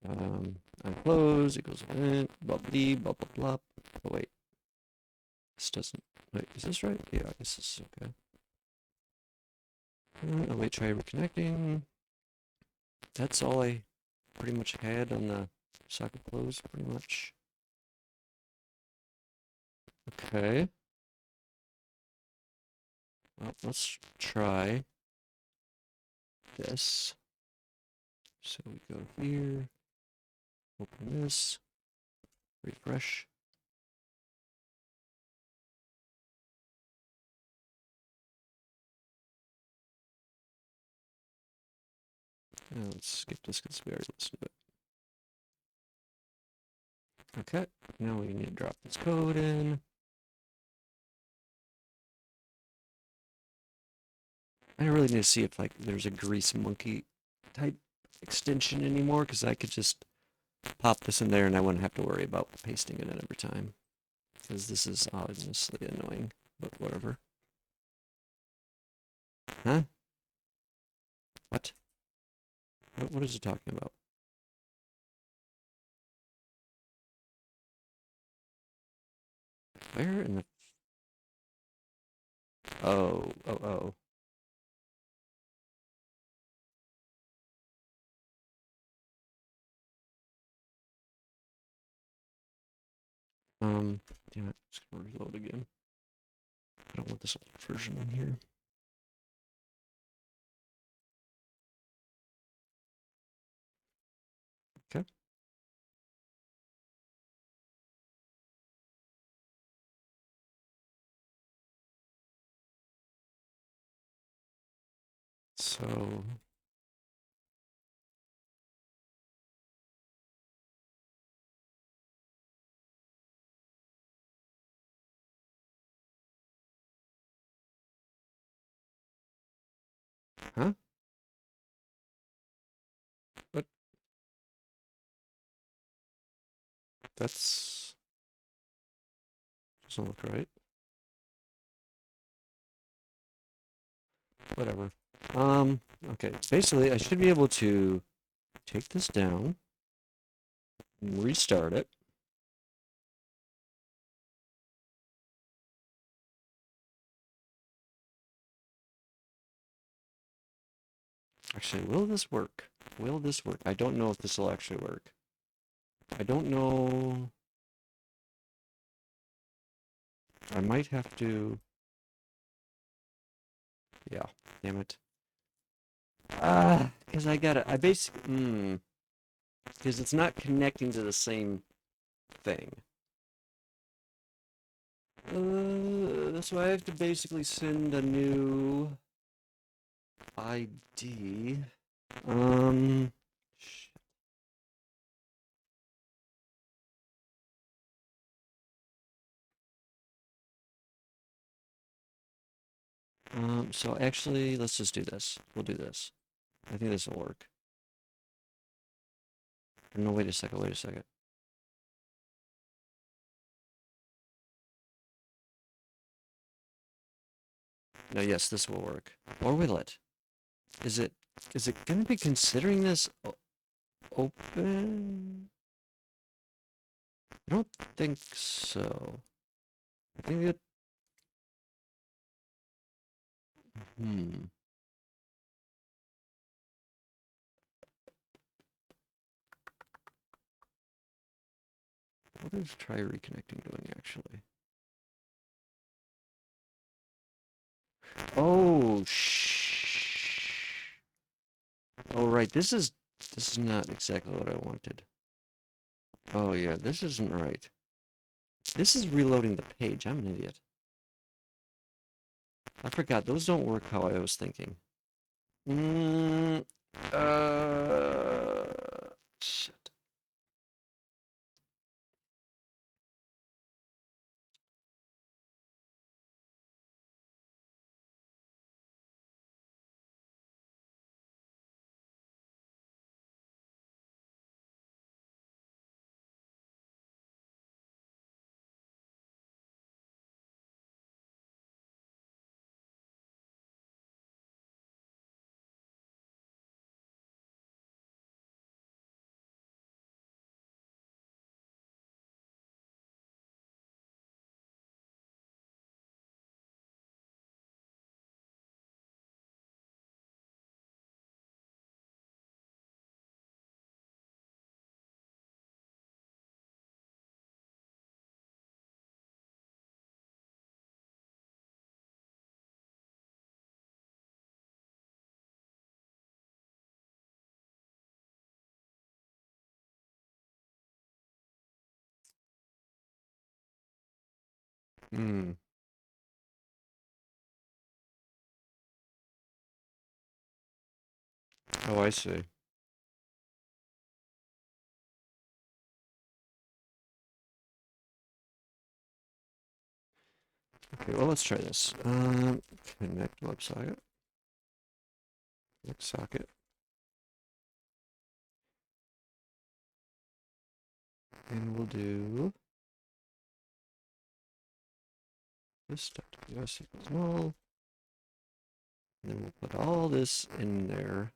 Unclose equals event, blah, blah, blah, blah, blah. Oh, wait. This doesn't, wait, is this right? Yeah, I guess this is okay. Oh, wait, try reconnecting. That's all I pretty much had on the socket close, pretty much. Okay. Well, let's try this. So we go here, open this, refresh. And let's skip this because we already listened to it. Okay, now we need to drop this code in. I don't really need to see if like there's a grease monkey type extension anymore, because I could just pop this in there and I wouldn't have to worry about pasting it in every time. Because this is honestly annoying, but whatever. Huh? What? What is it talking about? Where in the... Oh, oh, oh. Damn it, it's gonna reload again. I don't want this old version in here. Okay. So... Huh? What? That's... doesn't look right. Whatever. Okay. Basically, I should be able to take this down, restart it. Actually, will this work? Will this work? I don't know if this will actually work. I don't know. I might have to... Yeah, damn it. Because I basically... Because it's not connecting to the same thing. So I have to basically send a new ID. Shit. So actually, let's just do this. We'll do this. I think this will work. No, wait a second, wait a second. No, yes, this will work. Or will it? Is it going to be considering this open? I don't think so. I think it... Hmm. What is try reconnecting doing, actually? Oh, oh, right. This is not exactly what I wanted. Oh, yeah, this isn't right. This is reloading the page. I'm an idiot. I forgot. Those don't work how I was thinking. Shit. Hmm. Oh, I see. Okay, well, let's try this. Connect WebSocket. Connect socket. And we'll do this.ws equals null. And then we'll put all this in there.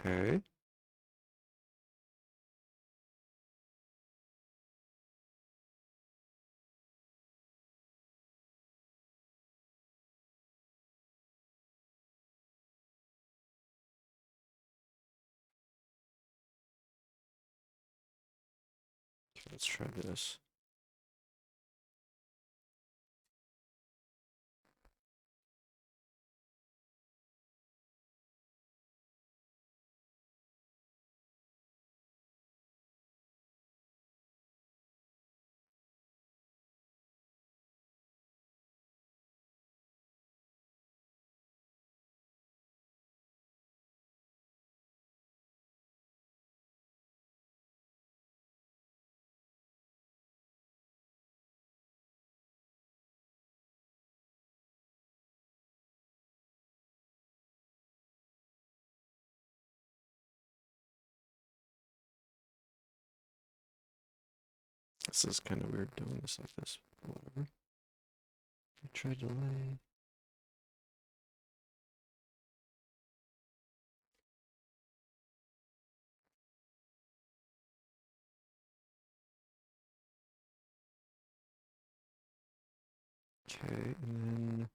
Okay. Okay, let's try this. This is kind of weird doing this like this. Whatever. Try delay. Okay, and then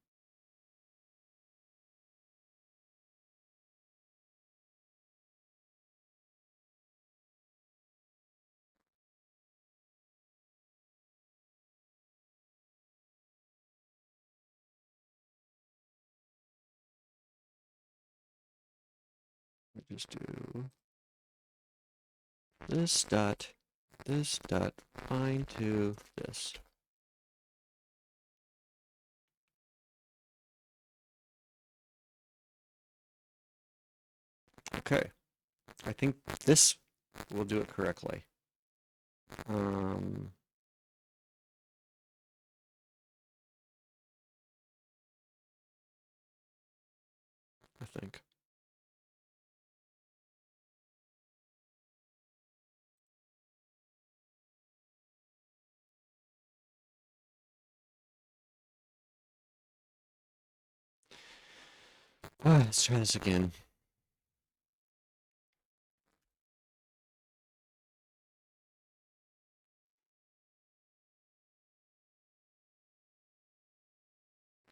we just do this dot bind to this. Okay, I think this will do it correctly. Um, I think. Let's try this again.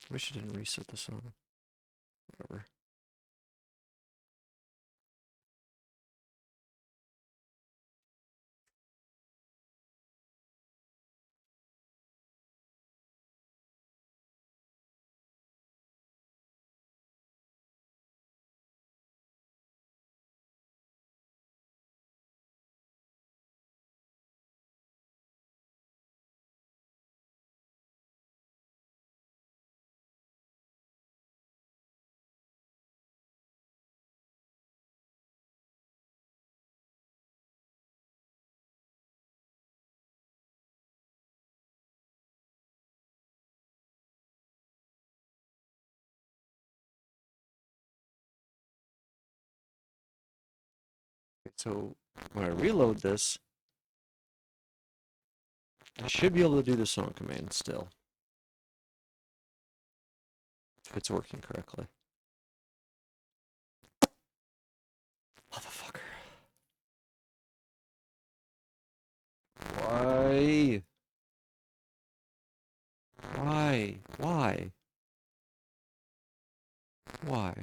Wish I didn't reset the song. Whatever. So when I reload this, I should be able to do the song command still. If it's working correctly. Motherfucker. Why? Why? Why? Why?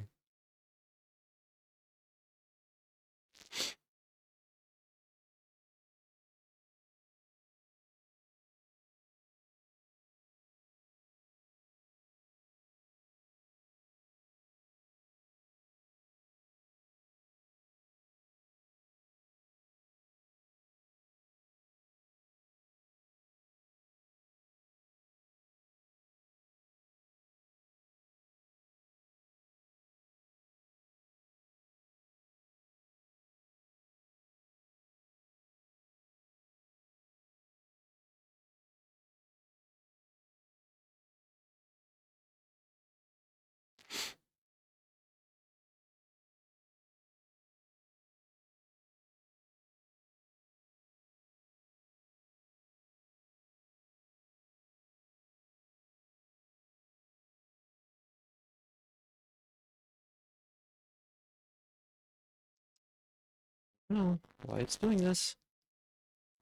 No, why it's doing this.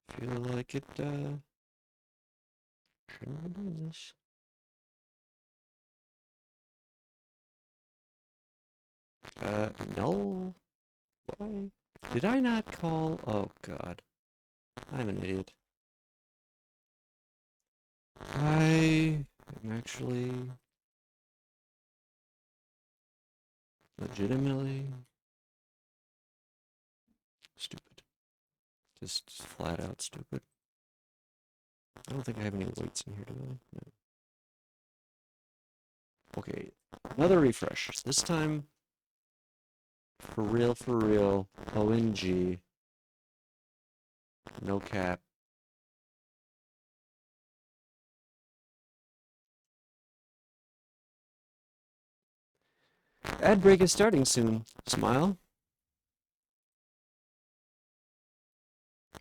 Feel like it shouldn't be doing this. No. Why? Did I not call? Oh God. I'm an idiot. I am actually legitimately stupid. Just flat out stupid. I don't think I have any weights in here, do I? No. Okay, another refresh. This time, for real, ONG, no cap. Ad break is starting soon. Smile.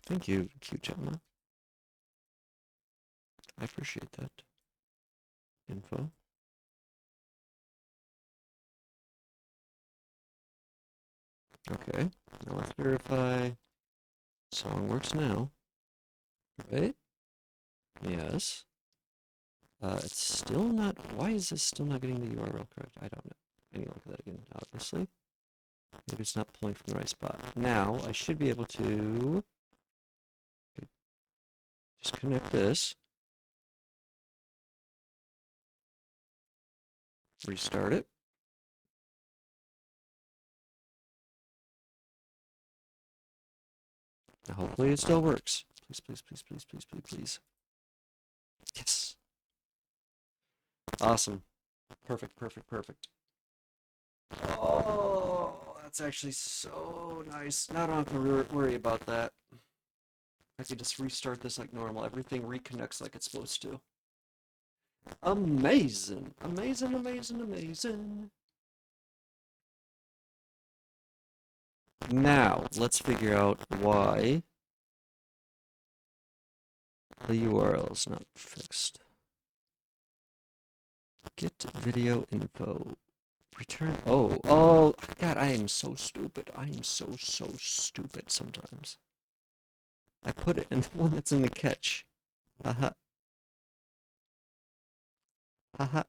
Thank you, cute Gemma. I appreciate that info. Okay, now let's verify song works now. Right? Yes. It's still not. Why is this still not getting the URL correct? I don't know. I need to look at that again, obviously. Maybe it's not pulling from the right spot. Now, I should be able to just connect this. Restart it. Now, hopefully it still works. Please, please, please, please, please, please, please. Yes. Awesome. Perfect, perfect, perfect. Oh, that's actually so nice. Now I don't have to worry about that. I can just restart this like normal. Everything reconnects like it's supposed to. Amazing. Amazing, amazing, amazing. Now, let's figure out why the URL is not fixed. Get video info. Return. Oh, God, I am so stupid. I am so stupid sometimes. I put it in the one that's in the catch. Haha. Haha.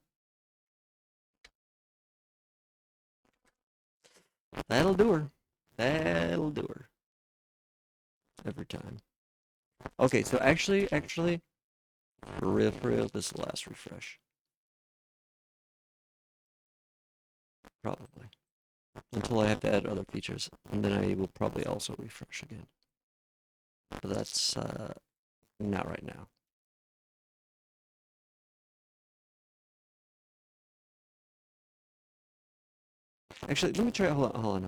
That'll do her. That'll do her. Every time. Okay, so actually, for real, this is the last refresh. Probably. Until I have to add other features. And then I will probably also refresh again. But that's not right now. Actually, let me try. Hold on.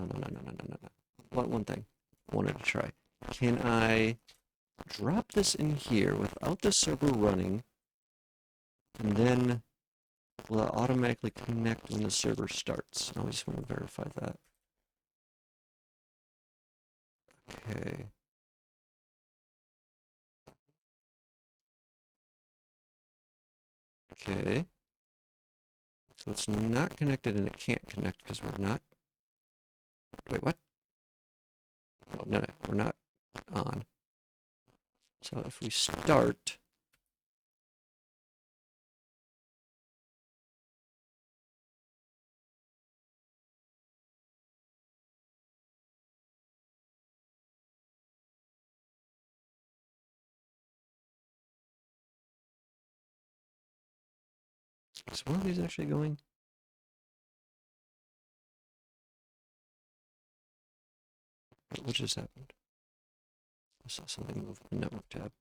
No. One thing I wanted to try. Can I drop this in here without the server running, and then will it automatically connect when the server starts? I just want to verify that. Okay. Okay. So it's not connected and it can't connect because we're not. Wait, what? Oh, no, we're not on. So if we start. Is one of these actually going? What just happened? I saw something move in the network tab.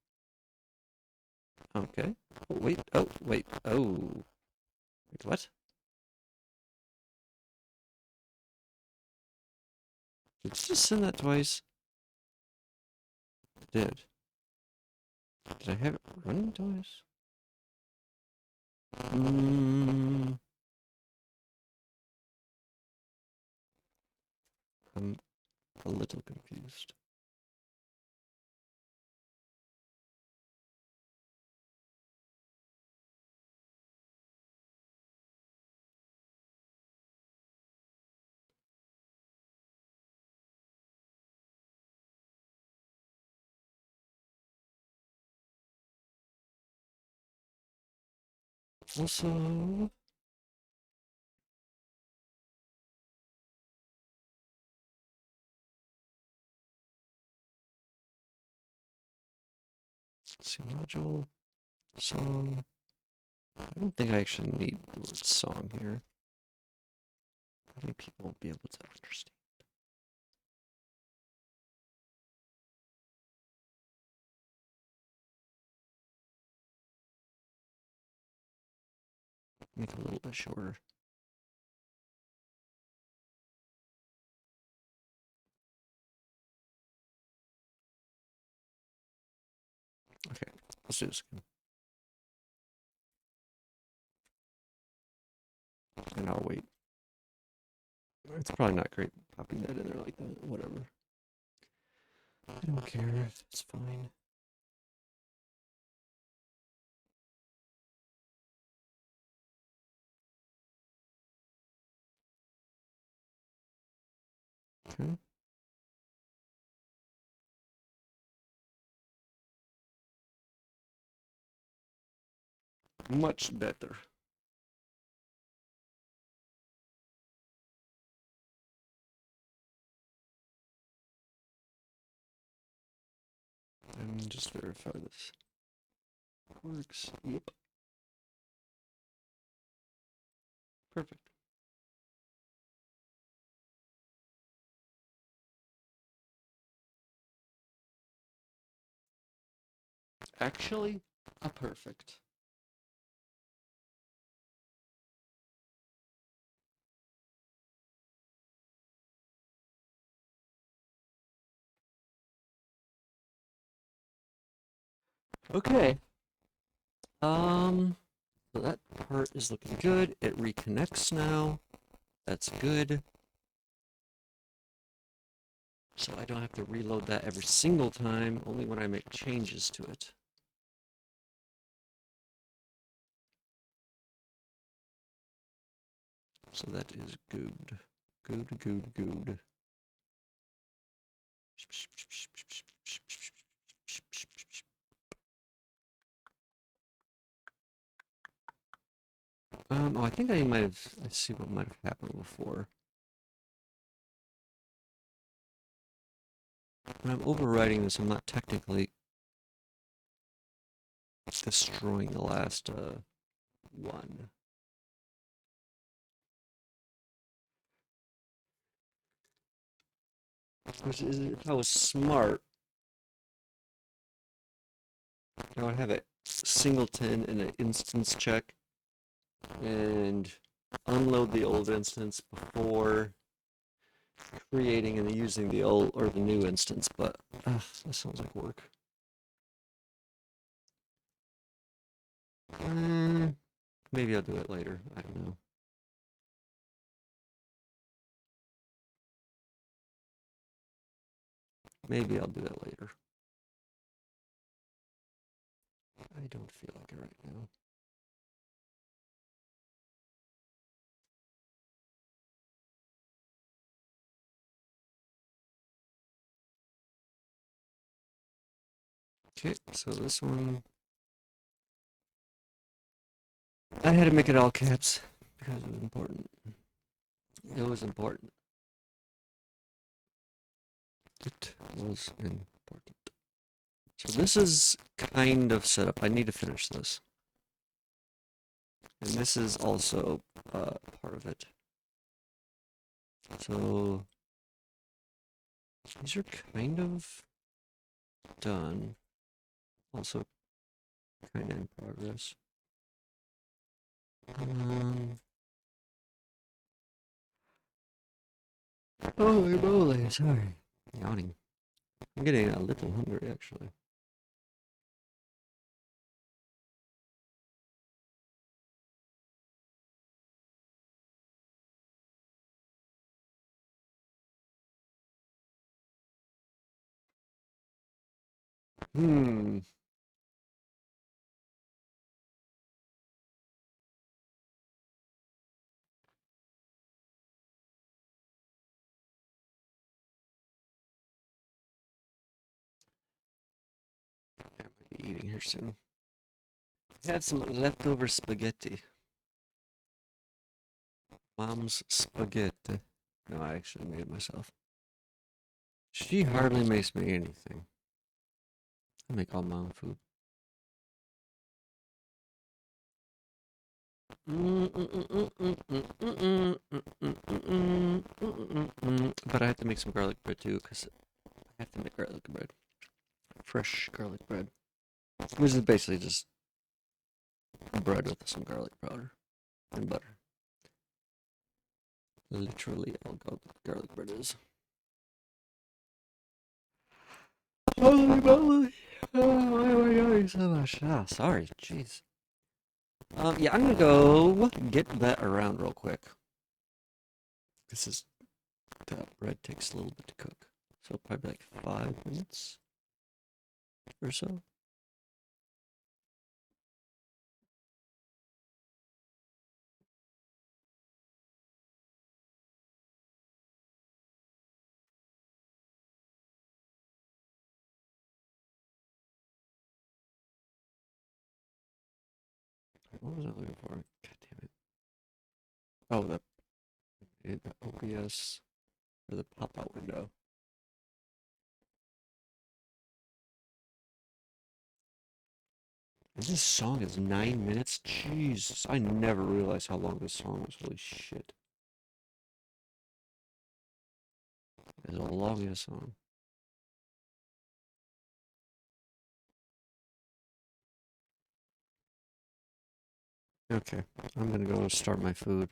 Okay. Oh, wait. Oh, wait. Oh. Wait, what? Did you just send that twice? I did. Did I have it running twice? I'm a little confused. Also, let's see, module, song. I don't think I actually need the word song here. I think people will be able to understand. Make it a little bit shorter. Okay, let's do this again. And I'll wait. It's probably not great popping that in there like that. Whatever. I don't care. It's fine. Okay. Much better. And just verify this works. Yep. Perfect. Actually, a perfect. Okay. So that part is looking good. It reconnects now. That's good. So I don't have to reload that every single time, only when I make changes to it. So that is good. Good, good, good. Oh, I think I might have, let's see what might have happened before. When I'm overriding this, I'm not technically destroying the last one. If I was smart, I would have a singleton and an instance check and unload the old instance before creating and using the old or the new instance, but that sounds like work. Maybe I'll do it later. I don't know. Maybe I'll do it later. I don't feel like it right now. Okay, so this one, I had to make it all caps because it was important. It was important. It was important. So this is kind of set up. I need to finish this. And this is also part of it. So these are kind of done. Also kind of in progress. Holy moly, sorry. Yawning. I'm getting a little hungry, actually. Hmm. I might be eating here soon. Had some leftover spaghetti. Mom's spaghetti. No, I actually made it myself. She hardly makes me anything. I make all my own food. But I have to make some garlic bread too, because I have to make garlic bread. Fresh garlic bread. Which is basically just bread with some garlic powder and butter. Literally all garlic bread is. Holy moly! Oh, why am I yawning so much? Ah, sorry, jeez. Yeah, I'm gonna go get that around real quick. That bread takes a little bit to cook, so probably like 5 minutes or so. What was I looking for? God damn it! Oh, the OBS or the pop-out window. And this song is 9 minutes. Jesus, I never realized how long this song was. Holy shit! It's a long ass song. Okay, I'm gonna go start my food.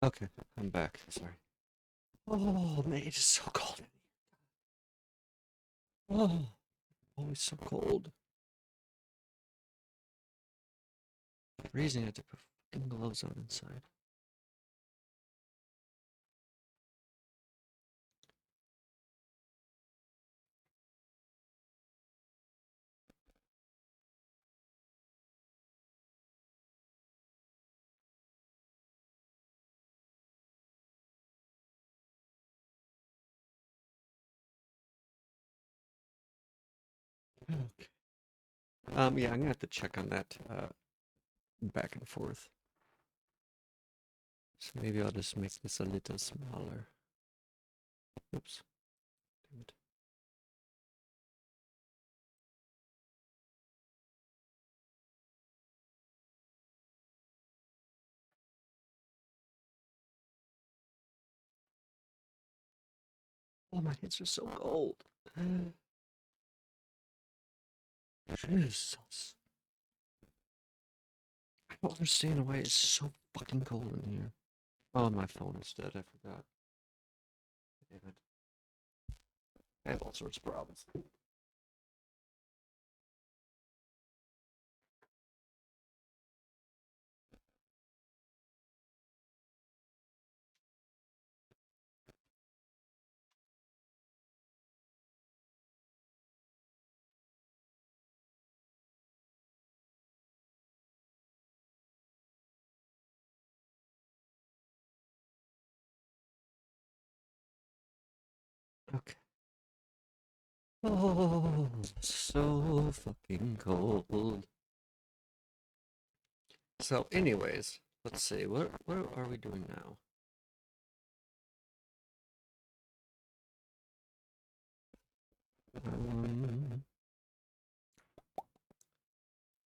Okay, I'm back. Sorry. Oh, man, it is so cold. Oh, always so cold. Freezing. I have to put fucking gloves on inside. Okay. Yeah, I'm gonna have to check on that back and forth. So maybe I'll just make this a little smaller. Oops. Damn it. Oh, my hands are so cold. Jesus. I don't understand why it's so fucking cold in here. Oh, my phone is dead. I forgot. Damn it. I have all sorts of problems. Okay. Oh, so fucking cold. So, anyways, let's see. What are we doing now?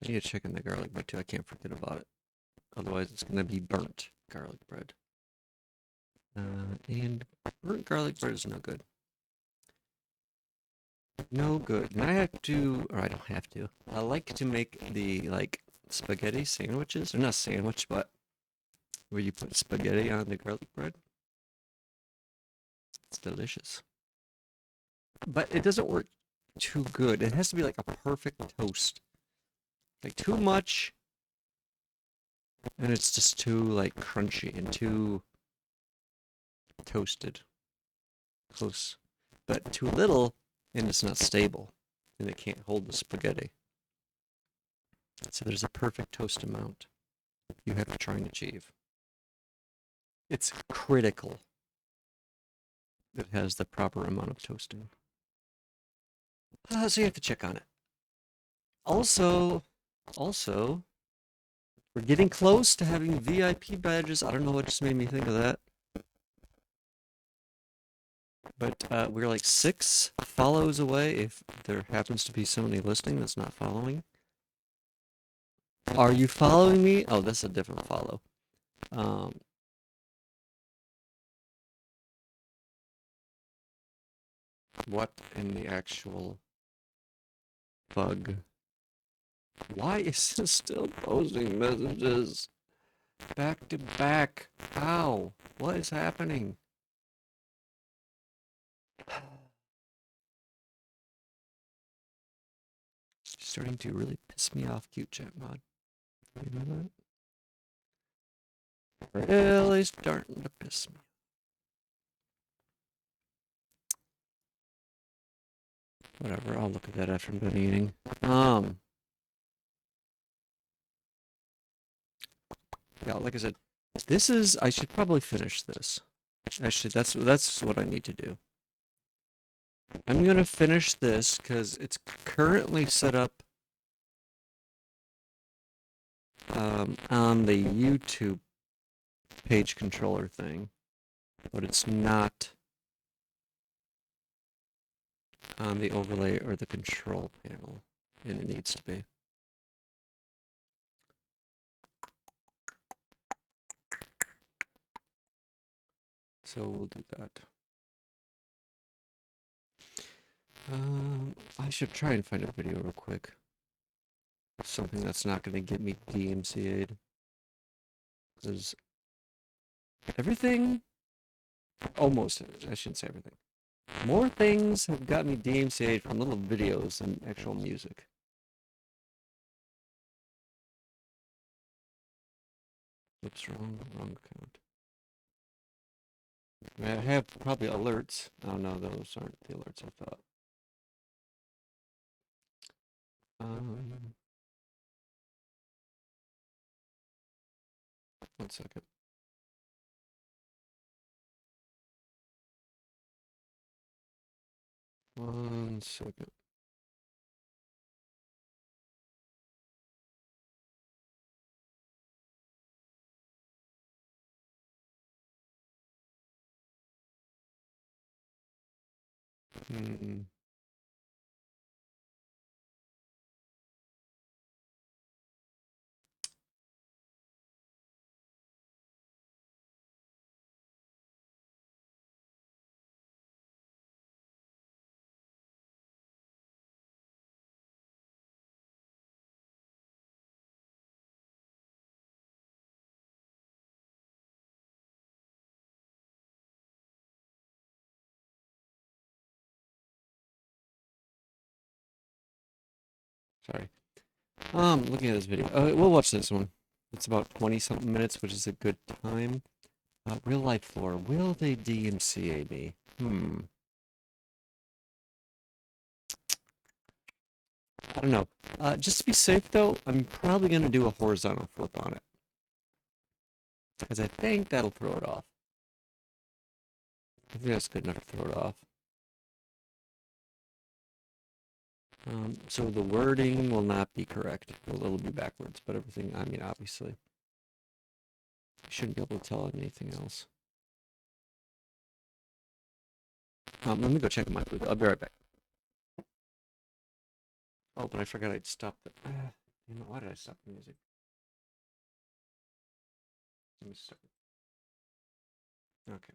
I need to check in the garlic bread too. I can't forget about it. Otherwise, it's gonna be burnt garlic bread. And burnt garlic bread is no good. No good. And I have to, or I don't have to. I like to make the like spaghetti sandwiches, or not sandwich, but where you put spaghetti on the garlic bread. It's delicious. But it doesn't work too good. It has to be like a perfect toast. Like too much, and it's just too like crunchy and too toasted. Close. But too little, and it's not stable, and it can't hold the spaghetti. So there's a perfect toast amount you have to try and achieve. It's critical that it has the proper amount of toasting. So you have to check on it. Also, we're getting close to having VIP badges. I don't know what just made me think of that. But we're like 6 follows away if there happens to be somebody listening that's not following. Are you following me? Oh, that's a different follow. Um, what in the actual bug? Why is it still posting messages back to back? How? What is happening? Starting to really piss me off, cute chat mod. You know that? Really starting to piss me. Whatever, I'll look at that after I'm done eating. Yeah, like I said, this is, I should probably finish this. Actually, that's what I need to do. I'm gonna finish this because it's currently set up on the YouTube page controller thing, but it's not on the overlay or the control panel, and it needs to be. So we'll do that. I should try and find a video real quick. Something that's not going to get me DMCA'd. Because Everything, almost, I shouldn't say everything. More things have got me DMCA'd from little videos than actual music. Oops, wrong account. I have probably alerts. Oh no, those aren't the alerts I thought. Um, 1 second. One second. Hmm. Sorry. Looking at this video. We'll watch this one. It's about 20 something minutes, which is a good time. Real life floor. Will they DMCA me? I don't know. Just to be safe though, I'm probably gonna do a horizontal flip on it. Because I think that'll throw it off. I think that's good enough to throw it off. So the wording will not be correct. It'll be backwards, but everything, I mean, obviously. I shouldn't be able to tell anything else. Let me go check my food. I'll be right back. Oh, but I forgot I'd stop the... why did I stop the music? Let me start. Okay.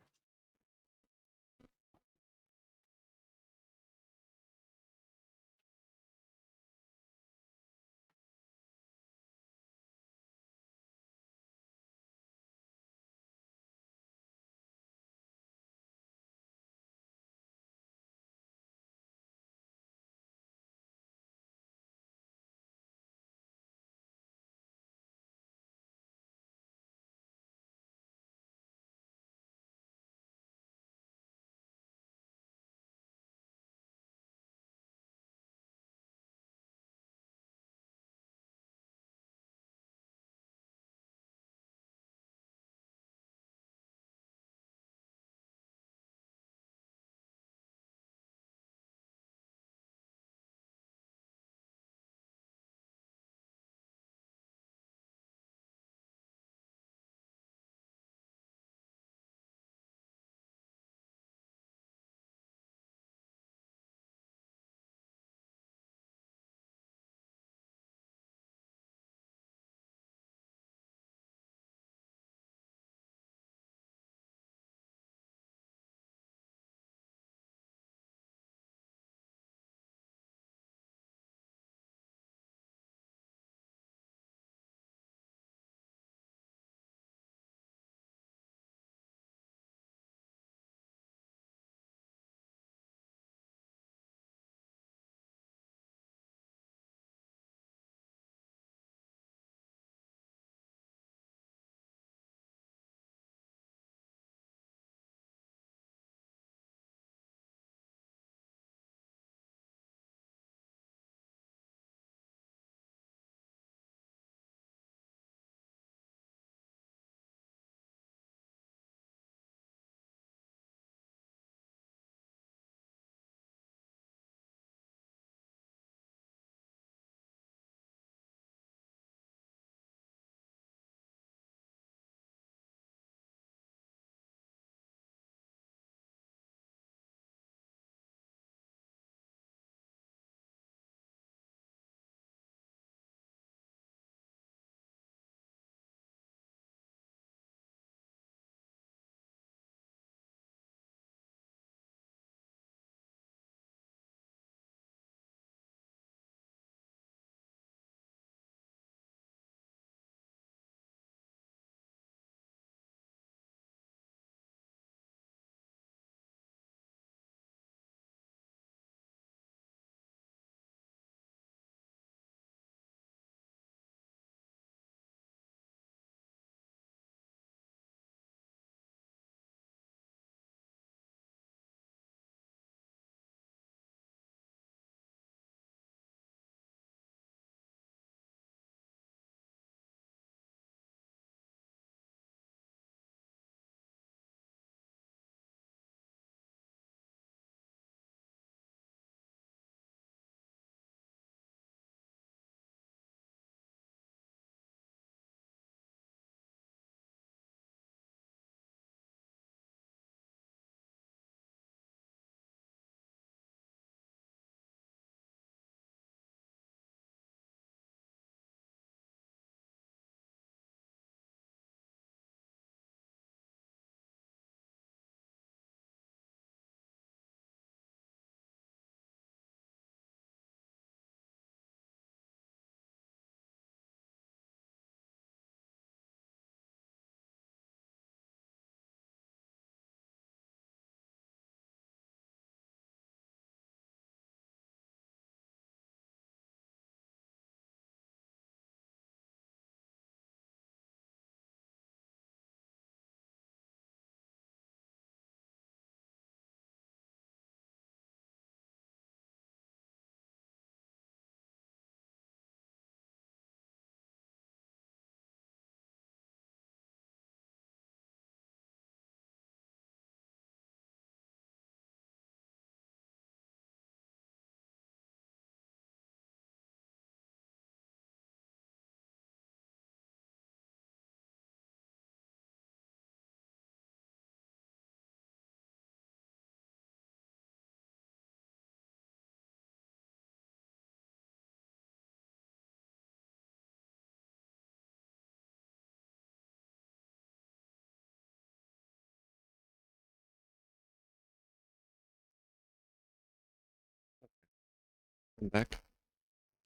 I'm back,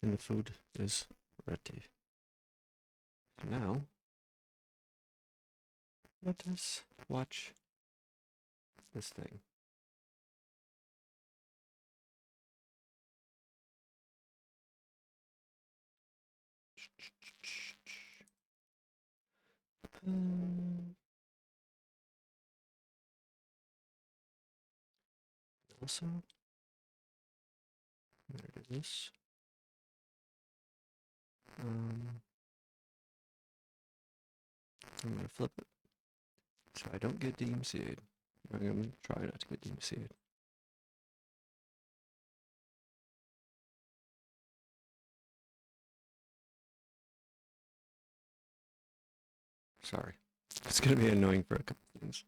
and the food is ready. Now, let us watch this thing. Also, there it is. I'm gonna flip it so I don't get DMCA'd. I'm gonna try not to get DMCA'd. Sorry. It's gonna be annoying for a couple things.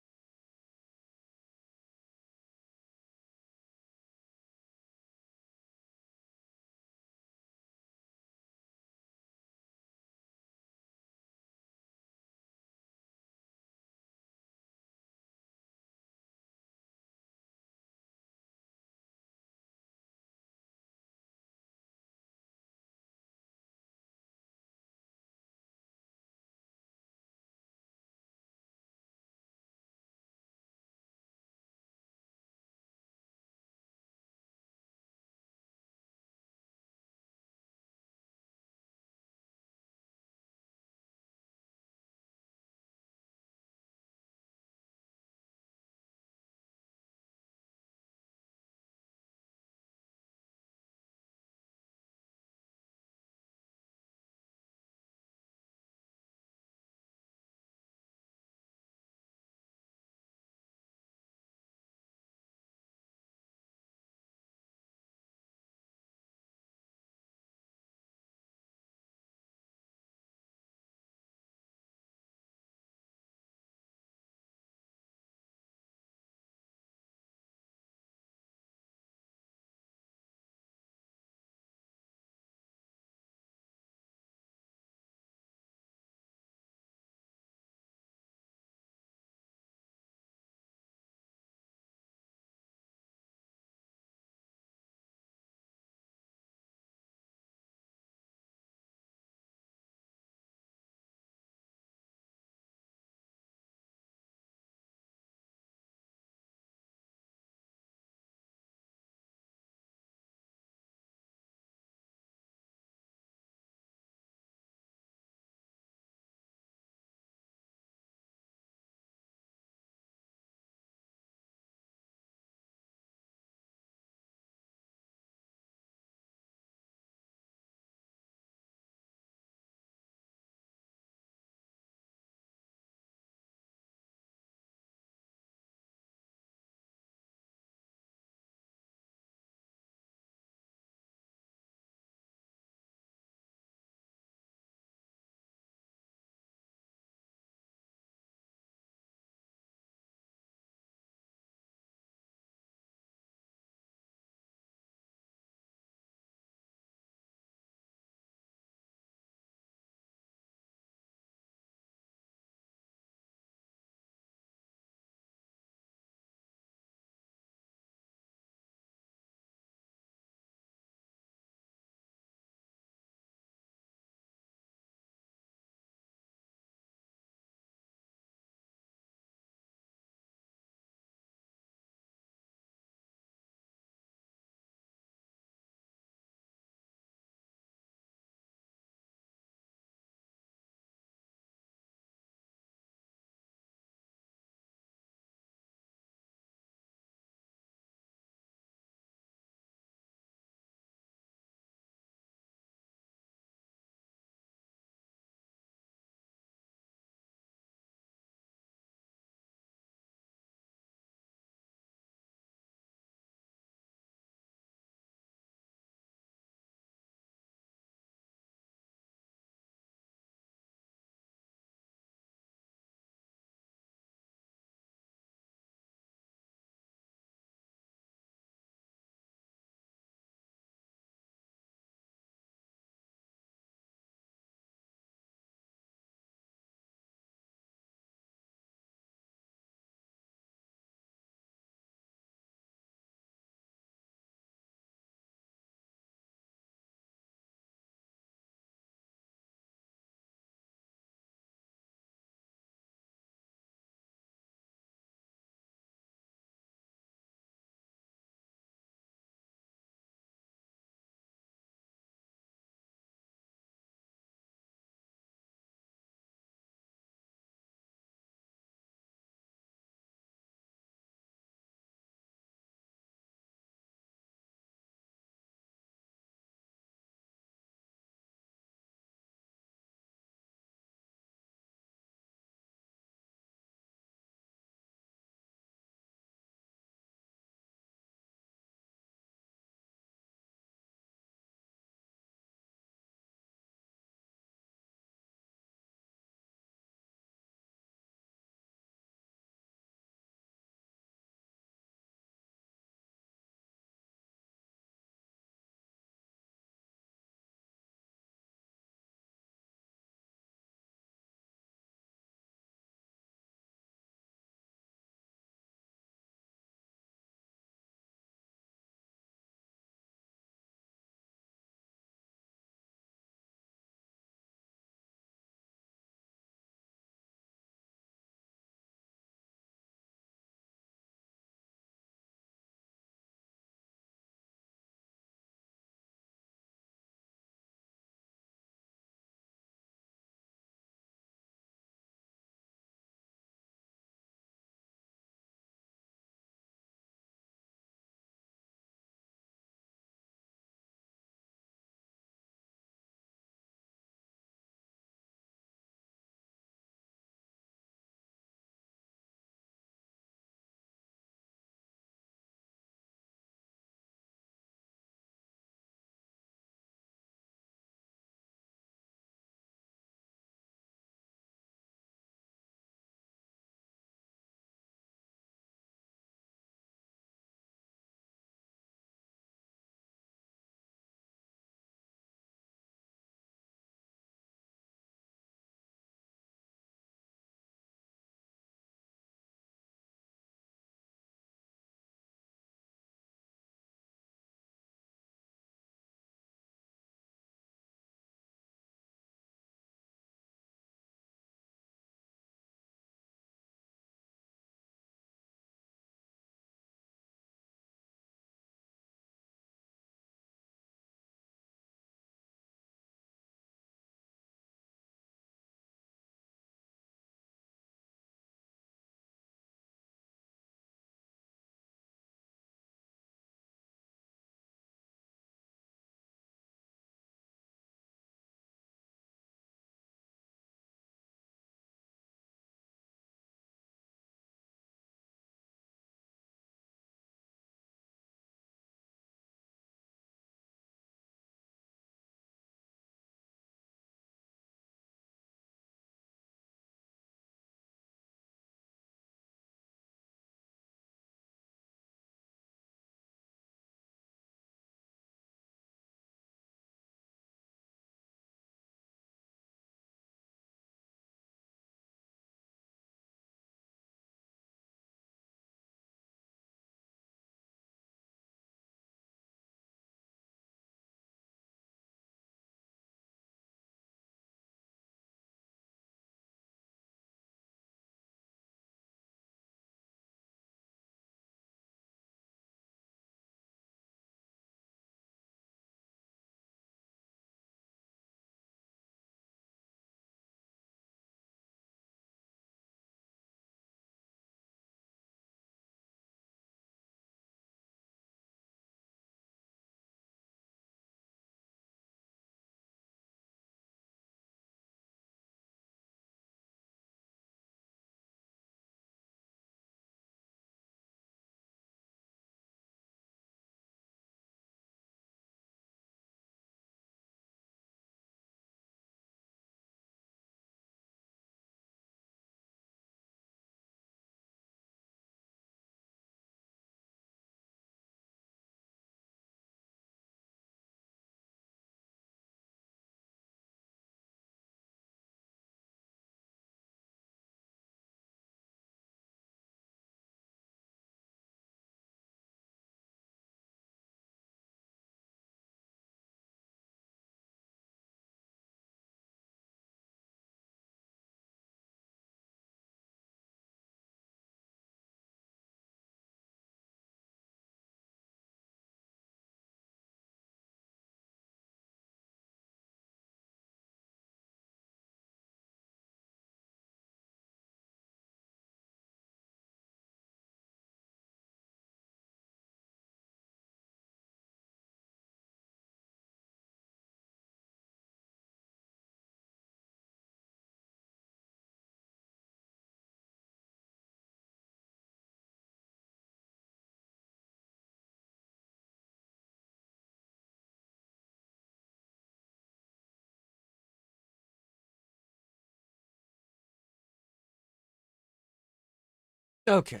Okay.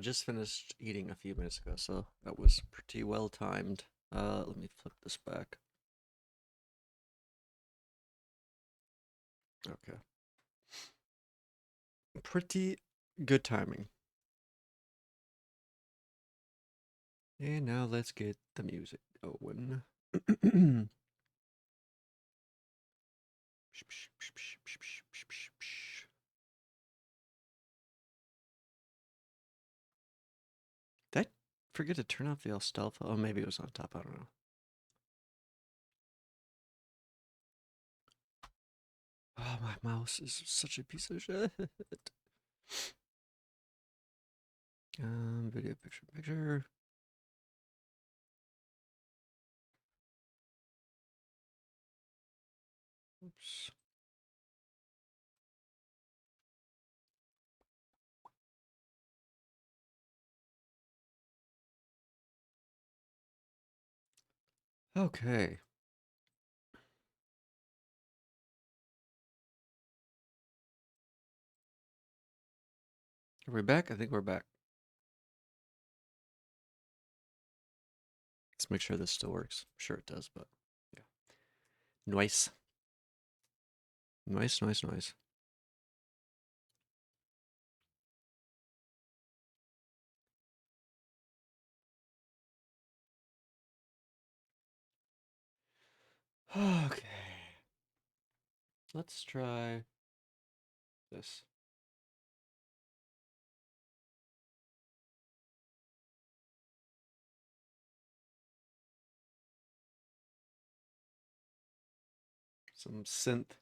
Just finished eating a few minutes ago, so that was pretty well timed. Let me flip this back. Okay. Pretty good timing. And now let's get the music going. Did I forget to turn off the stealth? Oh, maybe it was on top. I don't know. Oh, my mouse is such a piece of shit. Video, picture. Oops. Okay. Are we back? I think we're back. Let's make sure this still works. I'm sure it does, but yeah. Nice. Nice. Okay. Let's try this. Some synth,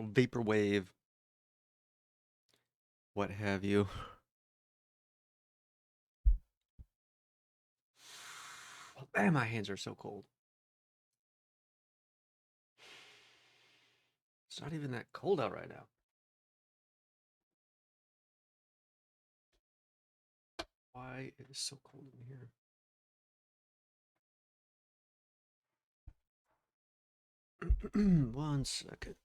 vaporwave, what have you. Man, my hands are so cold. It's not even that cold out right now. Why it is so cold in here? One second.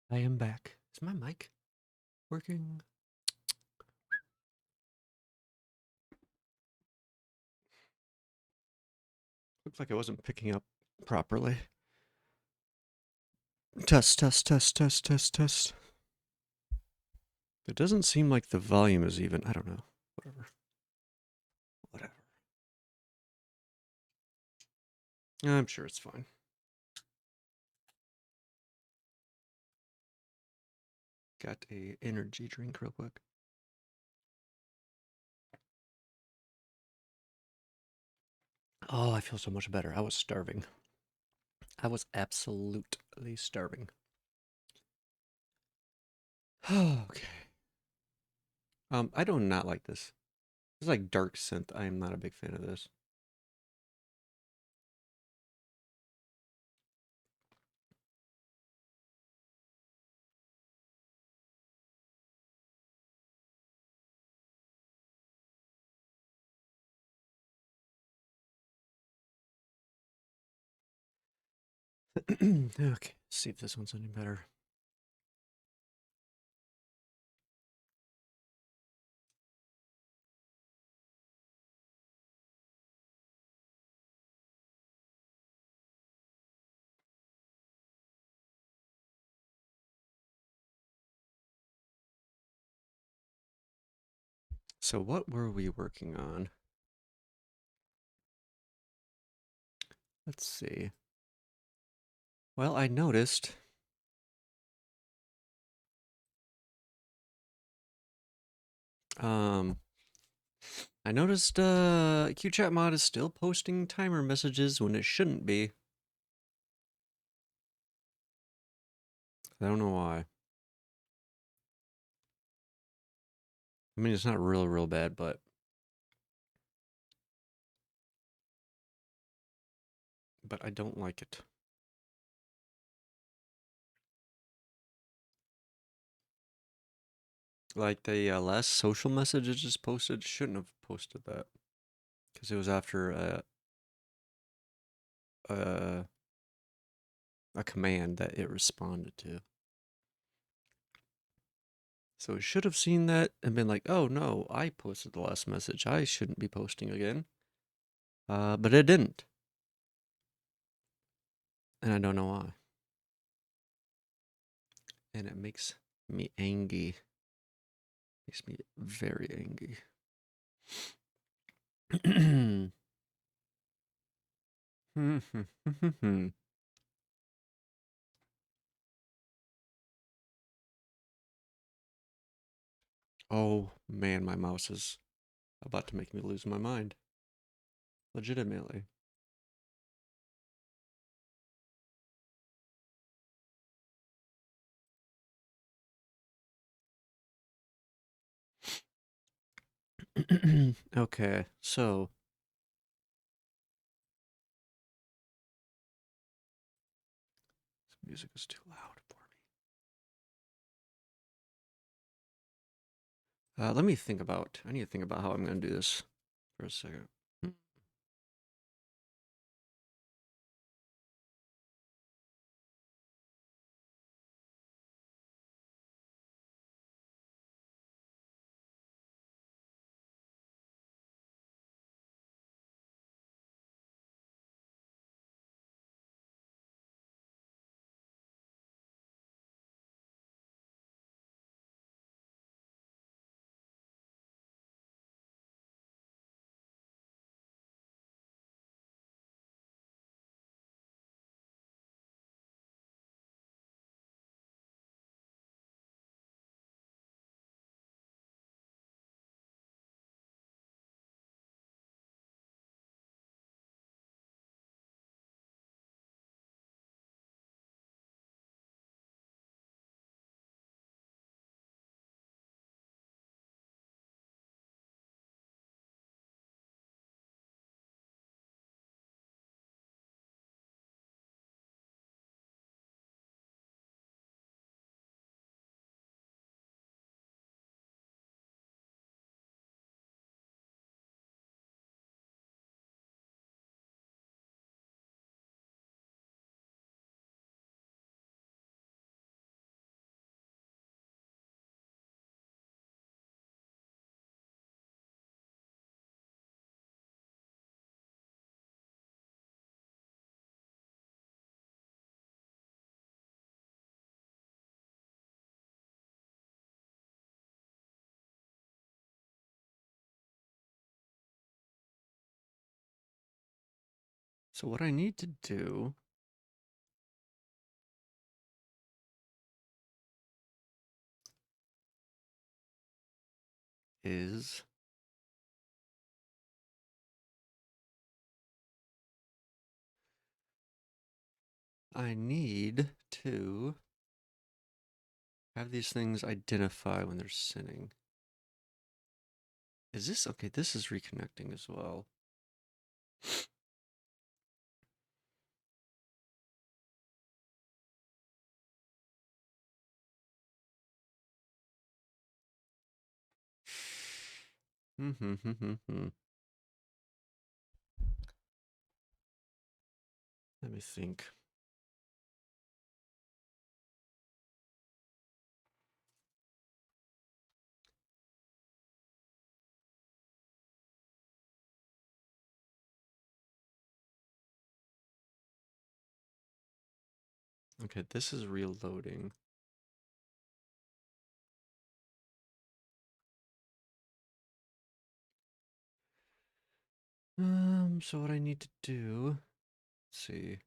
I am back. Is my mic working? Looks like I wasn't picking up properly. Test. It doesn't seem like the volume is even. I don't know. Whatever. I'm sure it's fine. Got a energy drink real quick. Oh, I feel so much better. I was starving. I was absolutely starving. Okay. I do not like this. It's like dark scent. I am not a big fan of this. Okay, see if this one's any better. So what were we working on? Let's see. Well, I noticed. Um, I noticed QChat mod is still posting timer messages when it shouldn't be. I don't know why. I mean, it's not real bad, but I don't like it. Like the last social message it just posted shouldn't have posted that because it was after uh, a command that it responded to. So it should have seen that and been like, "Oh no, I posted the last message. I shouldn't be posting again." But it didn't, and I don't know why. And it makes me angry. Makes me very angry. Oh man, my mouse is about to make me lose my mind. Legitimately. Okay, so this music is too loud for me. Let me think about. I need to think about how I'm gonna do this for a second. So what I need to do is I need to have these things identify when they're sinning. Is this okay? This is reconnecting as well. Let me think. Okay, this is reloading. So what I need to do, let's see.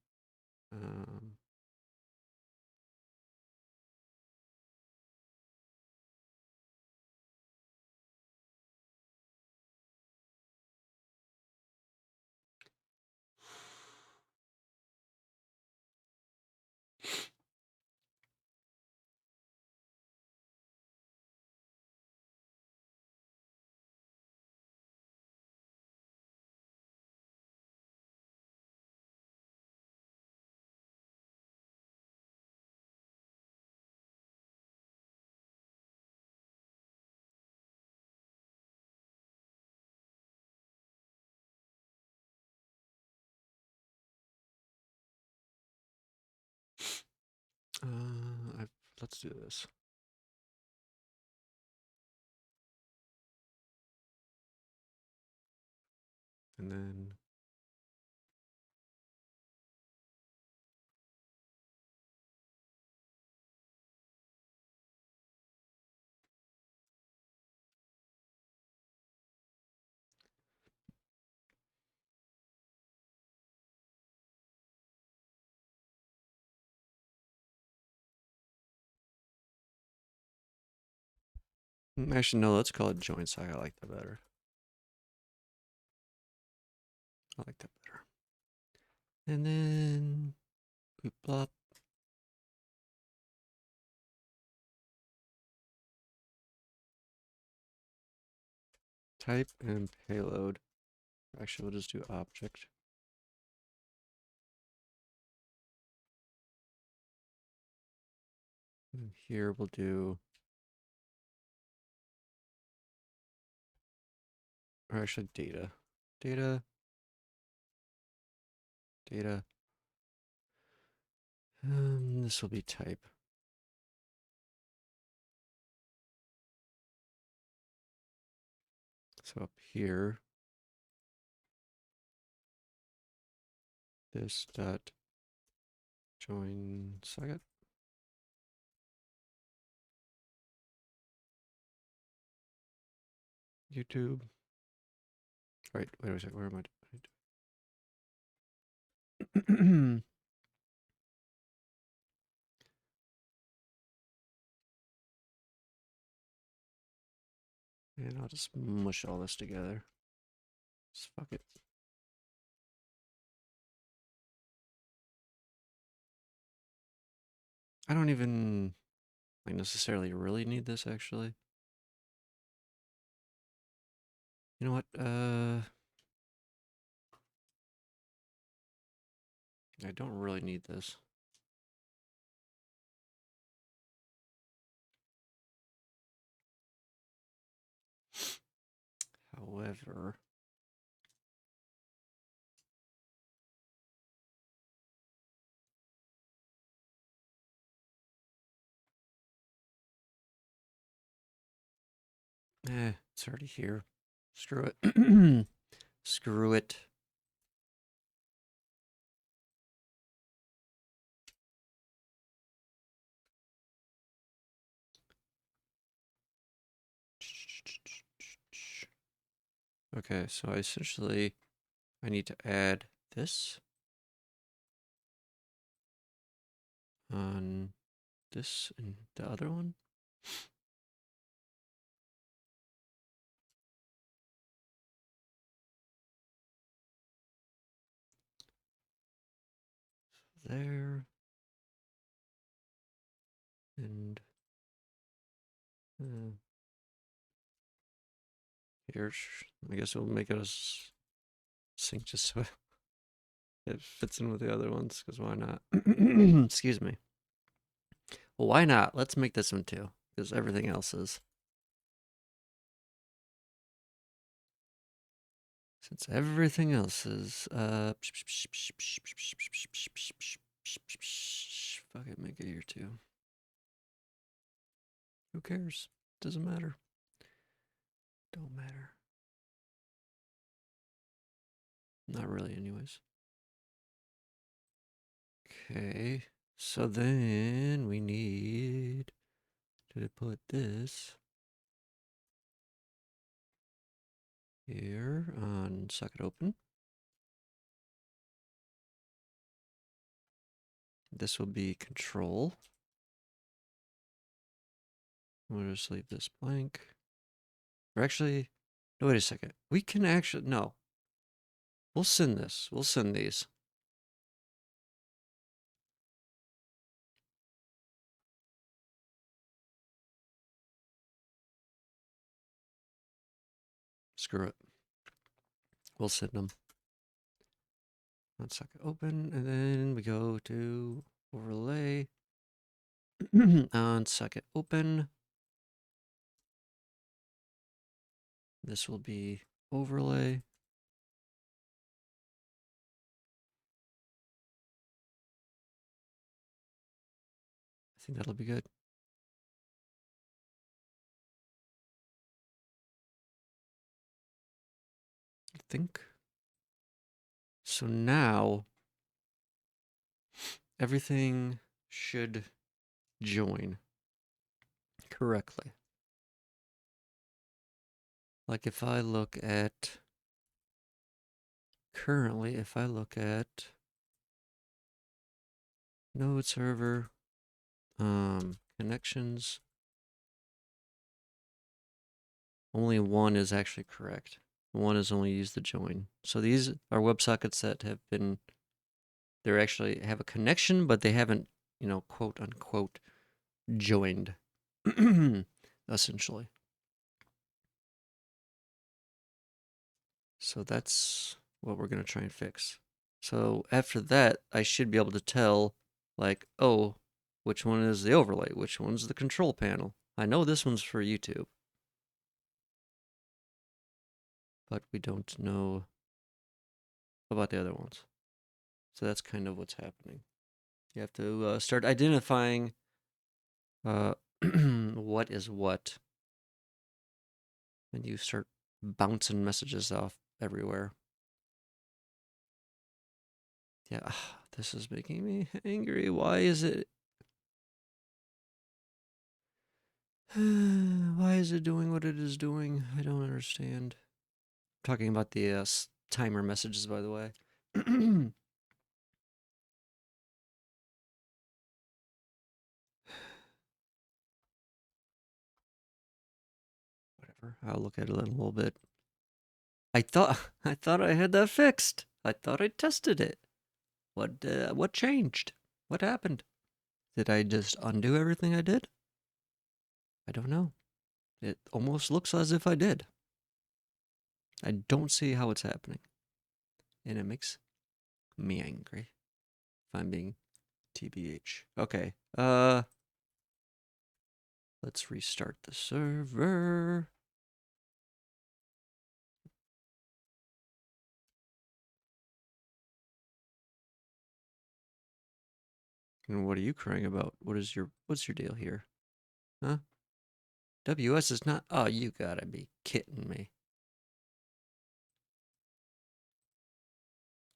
Let's do this. And then actually, no, let's call it joints. I like that better. I like that better. And then boop blop. Type and payload. Actually, we'll just do object. And here we'll do, or actually data. Data. Data. This will be type. So up here, this dot join socket. YouTube. Right, wait a second, where am I? And I'll just mush all this together. Just fuck it. I don't even like necessarily really need this actually. You know what? I don't really need this. However, it's already here. Screw it. Screw it. Okay, so I need to add this. on this and the other one. There. And here, I guess we'll make it a sync just so it fits in with the other ones, because why not? Excuse me. Well, why not? Let's make this one too, because everything else is. Since everything else is, fuck it, make it here too. Who cares? Doesn't matter. Don't matter. Not really, anyways. Okay, so then we need to put this here on socket open. This will be control. We'll just leave this blank. Or actually, no, wait a second. We can actually, no. We'll send this. We'll send these. Screw it. We'll send them. On socket open, and then we go to overlay. On socket open. This will be overlay. I think that'll be good. I think. So now everything should join correctly. Like if I look at currently, if I look at node server, connections, only one is actually correct. One is only used to join. So these are WebSockets that have been, they actually have a connection, but they haven't, you know, quote unquote, joined, essentially. So that's what we're going to try and fix. So after that, I should be able to tell, like, oh, which one is the overlay? Which one's the control panel? I know this one's for YouTube, but we don't know about the other ones. So that's kind of what's happening. You have to start identifying what is what. And you start bouncing messages off everywhere. Yeah, this is making me angry. Why is it? Why is it doing what it is doing? I don't understand. I'm talking about the timer messages, by the way. Whatever. I'll look at it in a little bit. I thought I had that fixed. I thought I tested it. What changed? What happened? Did I just undo everything I did? I don't know. It almost looks as if I did. I don't see how it's happening. And it makes me angry. If I'm being TBH. Okay. Let's restart the server. And what are you crying about? What's your deal here? Huh? WS is not. Oh, you gotta be kidding me.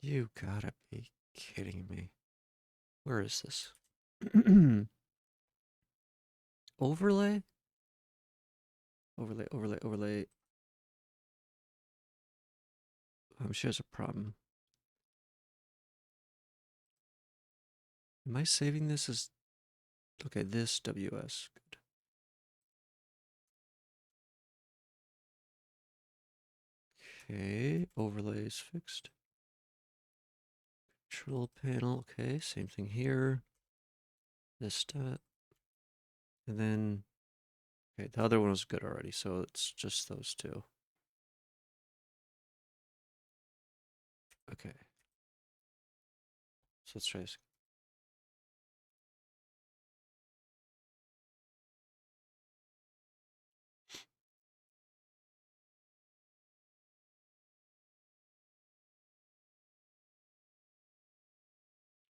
You gotta be kidding me. Where is this? Overlay? Overlay. I'm sure there's a problem. Am I saving this as Okay, this WS. Good. Okay, overlays fixed. Control panel, okay, same thing here. This stat. And then, okay, the other one was good already, so it's just those two. Okay. So let's try this.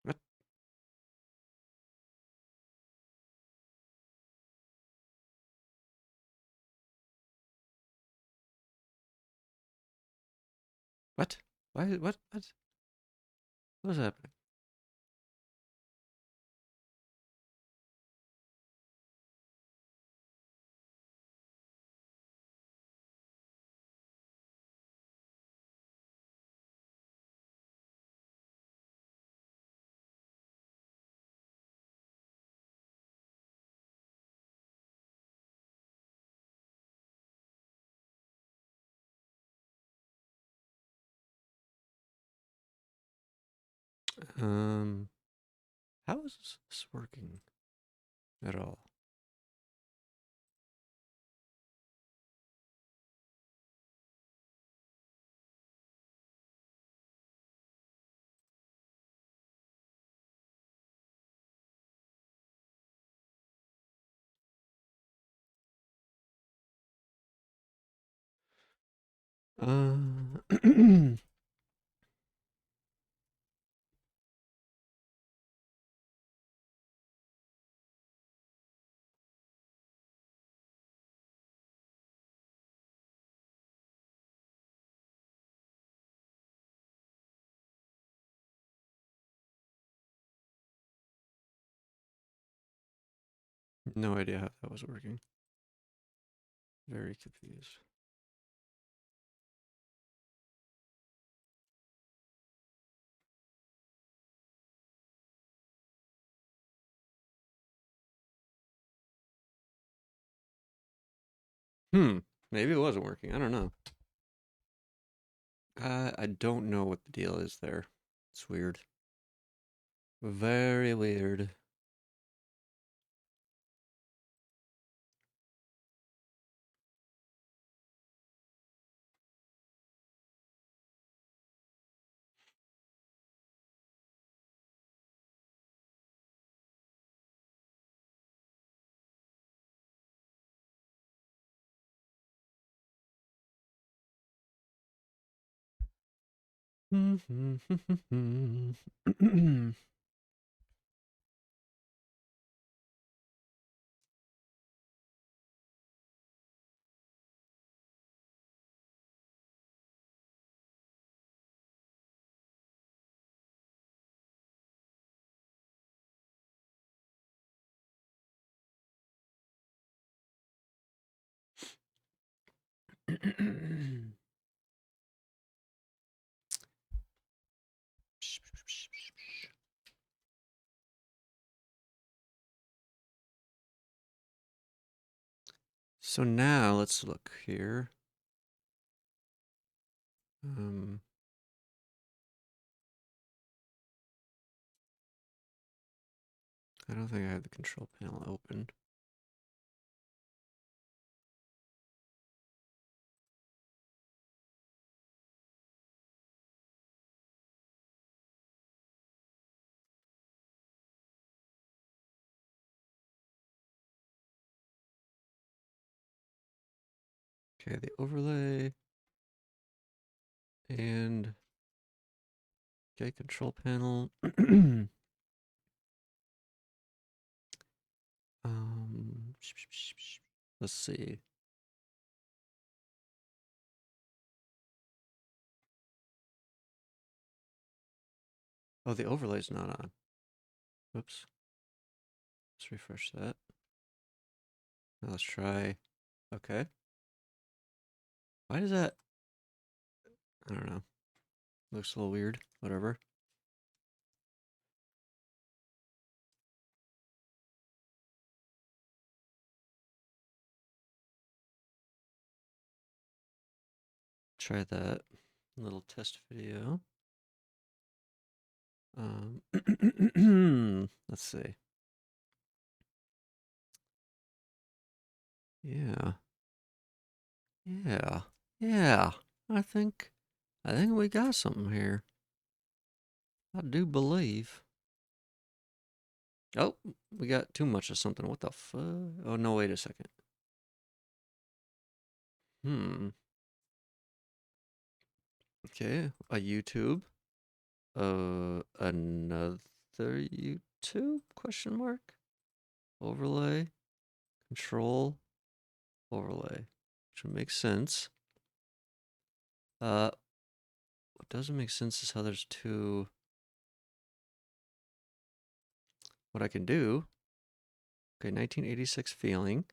What? What? Why? What? What? What is happening? Um, how is this working at all? No idea how that was working. Very confused. Maybe it wasn't working. I don't know. I don't know what the deal is there. It's weird. Very weird. So now let's look here. I don't think I have the control panel open. Okay, the overlay and okay, control panel. Let's see. Oh, the overlay's not on. Oops. Let's refresh that. Now let's try. Okay. Why does that? I don't know. Looks a little weird. Whatever. try that little test video. Let's see. Yeah. Yeah. Yeah. I think we got something here. I do believe. Oh, we got too much of something. What the fuck? Oh no, wait a second. Okay, a YouTube. Another YouTube question mark? Overlay. Control. Overlay. Which would make sense. What doesn't make sense is how there's two. What I can do. Okay, 1986 feeling.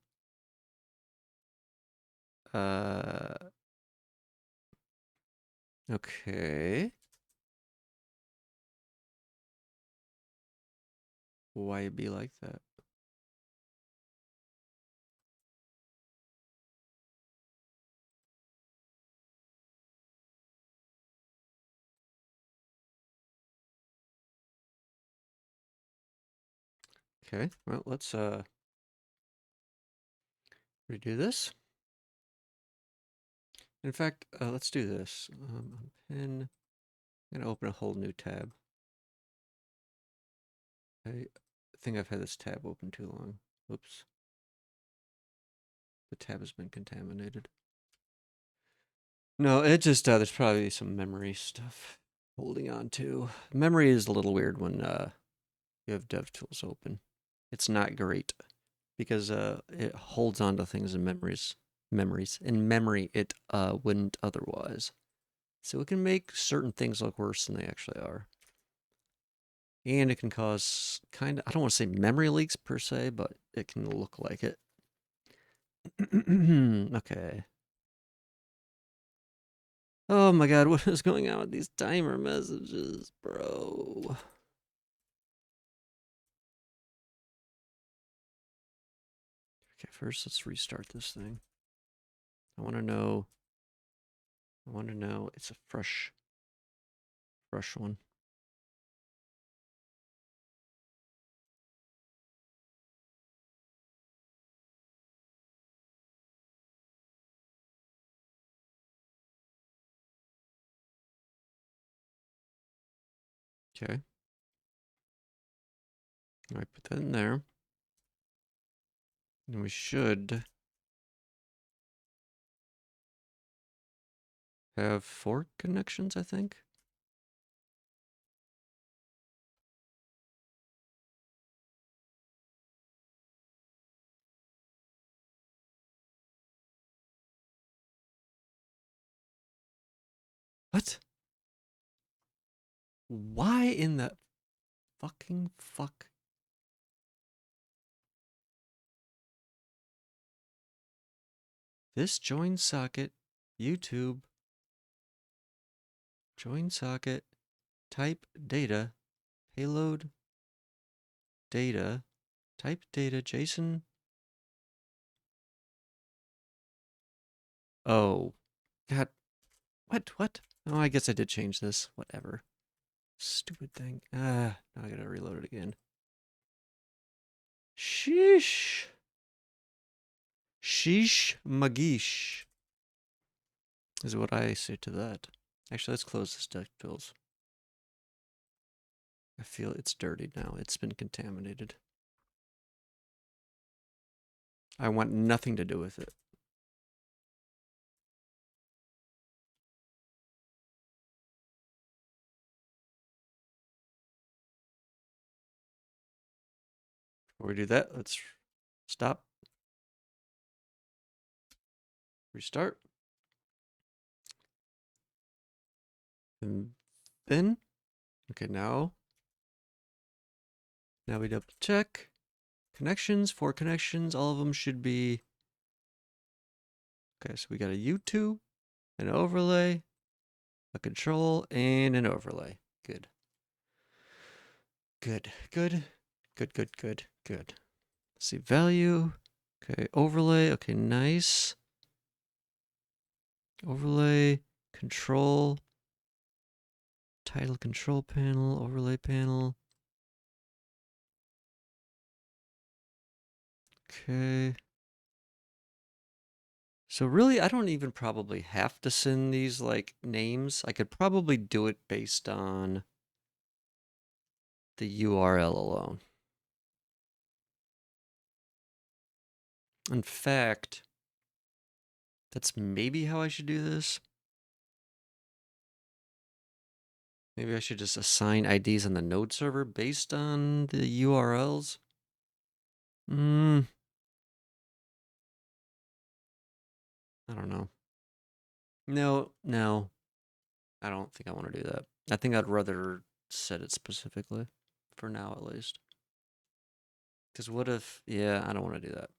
Okay. Why it be like that? Okay, well, let's redo this. In fact, let's do this. Pin. I'm gonna open a whole new tab. I think I've had this tab open too long. Oops. The tab has been contaminated. No, it just, there's probably some memory stuff holding on to. Memory is a little weird when you have DevTools open. It's not great because it holds on to things in in memory it wouldn't otherwise. So it can make certain things look worse than they actually are. And it can cause kind of, I don't want to say memory leaks per se, but it can look like it. Okay. Oh my god, what is going on with these timer messages, bro? Okay, first let's restart this thing. I want to know it's a fresh one. Okay. All right, put that in there. And we should have 4 connections, I think. What? Why in the fucking fuck? This join socket, YouTube, join socket, type data, payload, data, type data, JSON. Oh, God. What? Oh, I guess I did change this. Whatever. Stupid thing. Now I gotta reload it again. Sheesh. Sheesh magish is what I say to that. Actually, let's close this DevTools. I feel it's dirty now. It's been contaminated. I want nothing to do with it. Before we do that, let's stop. Restart. And then, okay, now we double check. Connections, 4 connections, all of them should be. Okay, so we got a U2, an overlay, a control, and an overlay. Good. Good. Let's see, value. Okay, overlay. Okay, nice. Overlay. control, title control panel, overlay panel. Okay. So really, I don't even probably have to send these like names. I could probably do it based on the URL alone. In fact, that's maybe how I should do this. Maybe I should just assign IDs on the node server based on the URLs. I don't know. No, I don't think I want to do that. I think I'd rather set it specifically, for now at least. Because what if, yeah, I don't want to do that.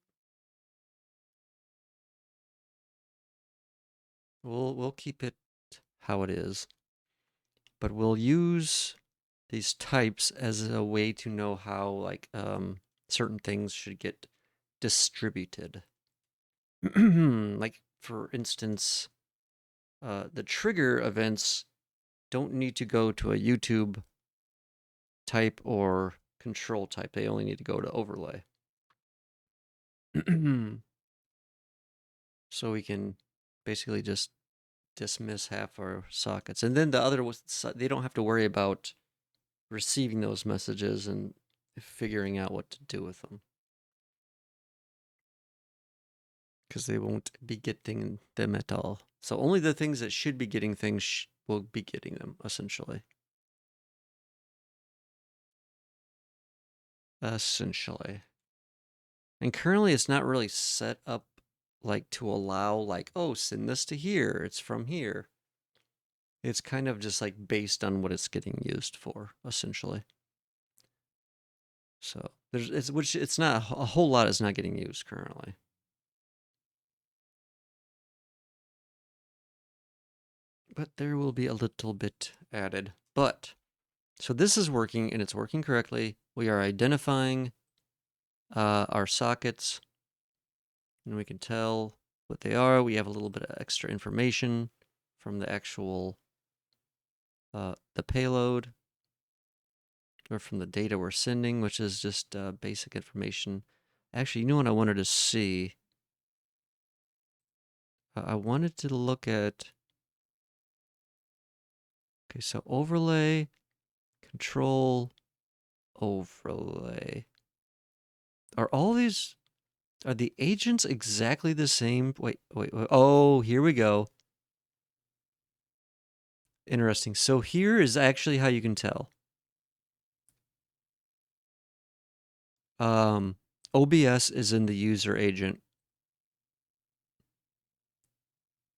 We'll keep it how it is, but we'll use these types as a way to know how like certain things should get distributed. Like for instance, the trigger events don't need to go to a YouTube type or control type. They only need to go to overlay. So we can basically just dismiss half our sockets. And then the other was, they don't have to worry about receiving those messages and figuring out what to do with them. Because they won't be getting them at all. So only the things that should be getting things will be getting them, essentially. Essentially. And currently it's not really set up like to allow like, oh, send this to here. It's from here. It's kind of just like based on what it's getting used for, essentially. So it's not a whole lot is not getting used currently. But there will be a little bit added. But so this is working and it's working correctly. We are identifying our sockets and we can tell what they are. We have a little bit of extra information from the actual the payload or from the data we're sending, which is just basic information. Actually, you know what I wanted to see? I wanted to look at, okay, so overlay, control, overlay. Are all these, are the agents exactly the same? Wait. Oh, here we go. Interesting. So here is actually how you can tell. OBS is in the user agent.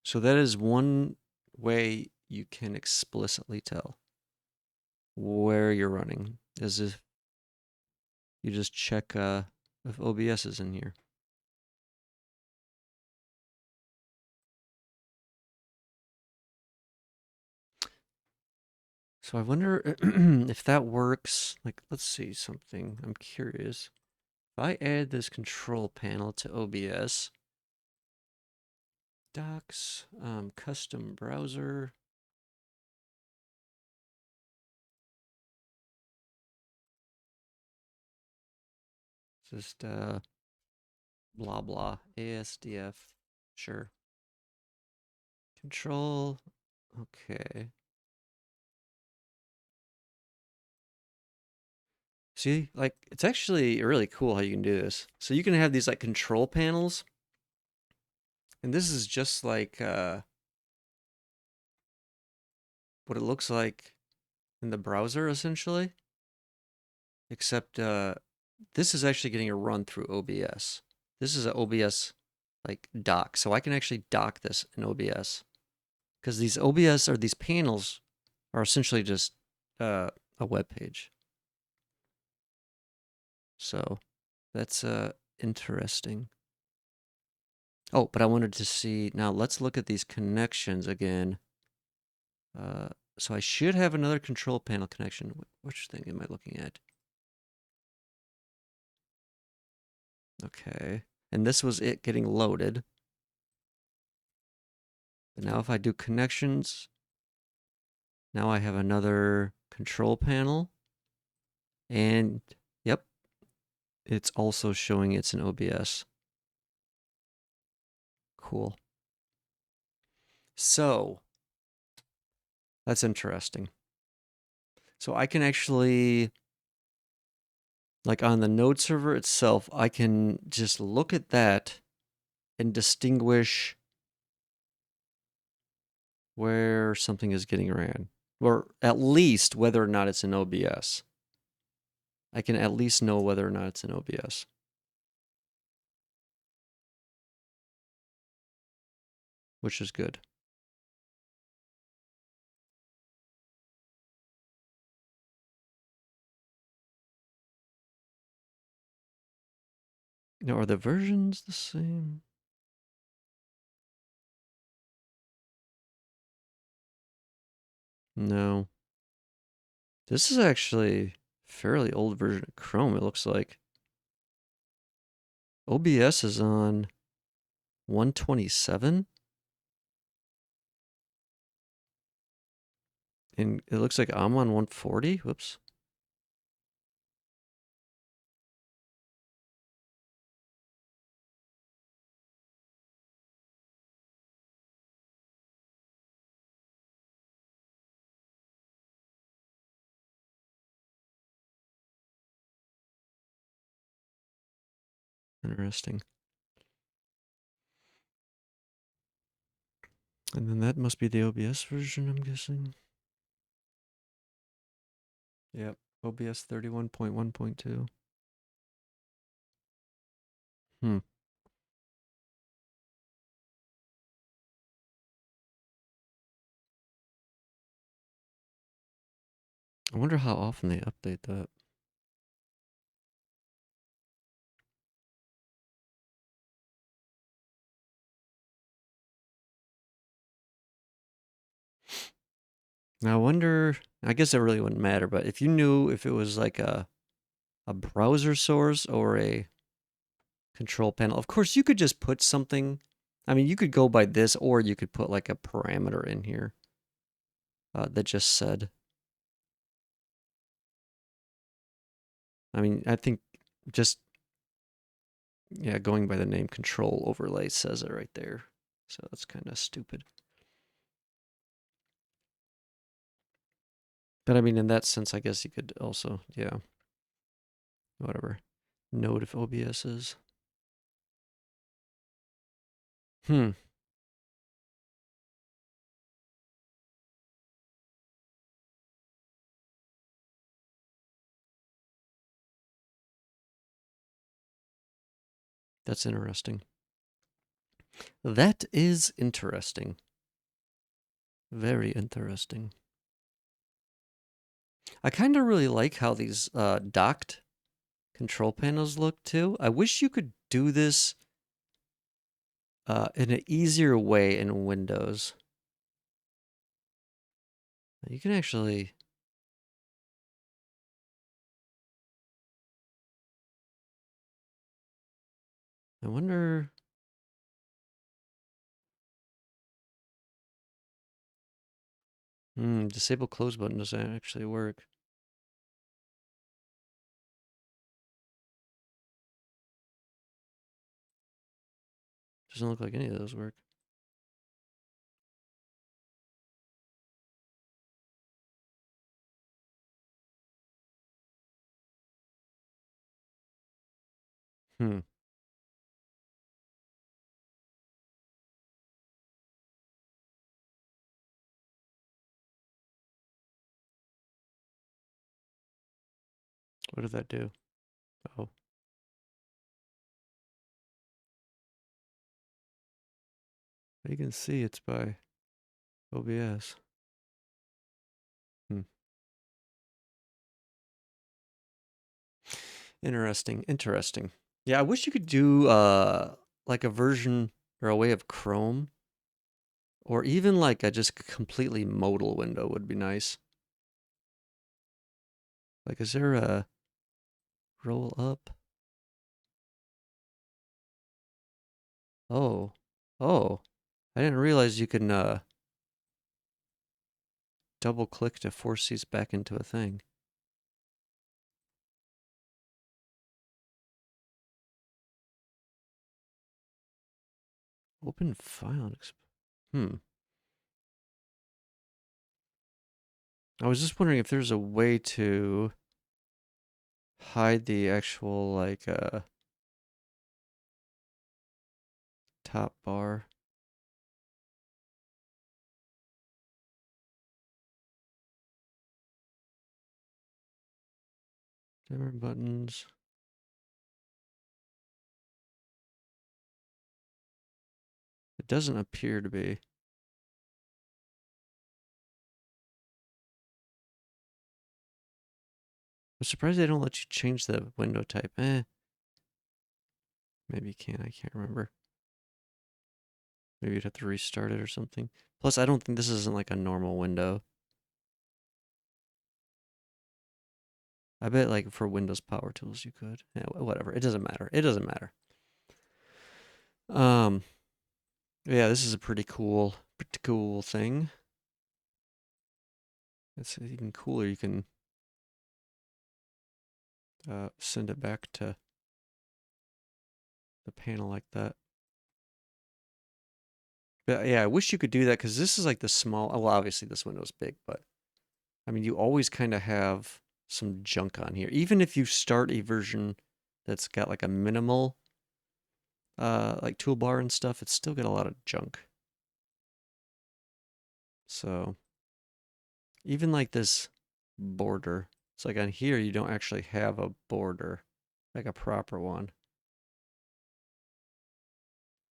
So that is one way you can explicitly tell where you're running, is if you just check if OBS is in here. So I wonder if that works. Like, let's see something. I'm curious. If I add this control panel to OBS, docs, custom browser. Just blah blah ASDF. Sure. Control. Okay. See, like it's actually really cool how you can do this. So you can have these like control panels, and this is just like what it looks like in the browser essentially, except this is actually getting a run through OBS. This is an OBS like dock, so I can actually dock this in OBS because these OBS or these panels are essentially just a web page. So that's interesting. Oh, but I wanted to see, now let's look at these connections again. So I should have another control panel connection. Which thing am I looking at? Okay. And this was it getting loaded. But now if I do connections, now I have another control panel. And yep, it's also showing it's an OBS. Cool. So that's interesting. So I can actually, like on the node server itself, I can just look at that and distinguish where something is getting ran, or at least whether or not it's an OBS. I can at least know whether or not it's an OBS. Which is good. Now, are the versions the same? No. This is actually a fairly old version of Chrome, it looks like. OBS is on 127. And it looks like I'm on 140. Whoops. Interesting. And then that must be the OBS version, I'm guessing. Yep. OBS 31.1.2. Hmm. I wonder how often they update that. Now I wonder, I guess it really wouldn't matter, but if you knew if it was like a browser source or a control panel, of course you could just put something. I mean, you could go by this, or you could put like a parameter in here that just said. I mean, I think just, yeah, going by the name control overlay says it right there. So that's kind of stupid. But I mean, in that sense, I guess you could also, yeah, whatever. Node if OBS is. Hmm. That's interesting. That is interesting. Very interesting. I kind of really like how these docked control panels look too. I wish you could do this in an easier way in Windows. You can actually. I wonder. Disable close button doesn't actually work. Doesn't look like any of those work. Hmm. What did that do? Oh. You can see it's by OBS. Hmm. Interesting. Interesting. Yeah, I wish you could do like a version or a way of Chrome, or even like a just completely modal window would be nice. Like, is there a roll up? Oh. Oh. I didn't realize you can double click to force these back into a thing. Open file. I was just wondering if there's a way to hide the actual like top bar. Dimmer buttons. It doesn't appear to be. I'm surprised they don't let you change the window type. Maybe you can. I can't remember. Maybe you'd have to restart it or something. Plus, I don't think this isn't like a normal window. I bet like for Windows Power Tools you could. Yeah, whatever. It doesn't matter. It doesn't matter. Yeah, this is a pretty cool thing. It's even cooler. You can send it back to the panel like that. But yeah, I wish you could do that because this is like the small. Well, obviously this window's big, but I mean, you always kind of have some junk on here. Even if you start a version that's got like a minimal like toolbar and stuff, it's still got a lot of junk. So even like this border, it's like on here you don't actually have a border, like a proper one.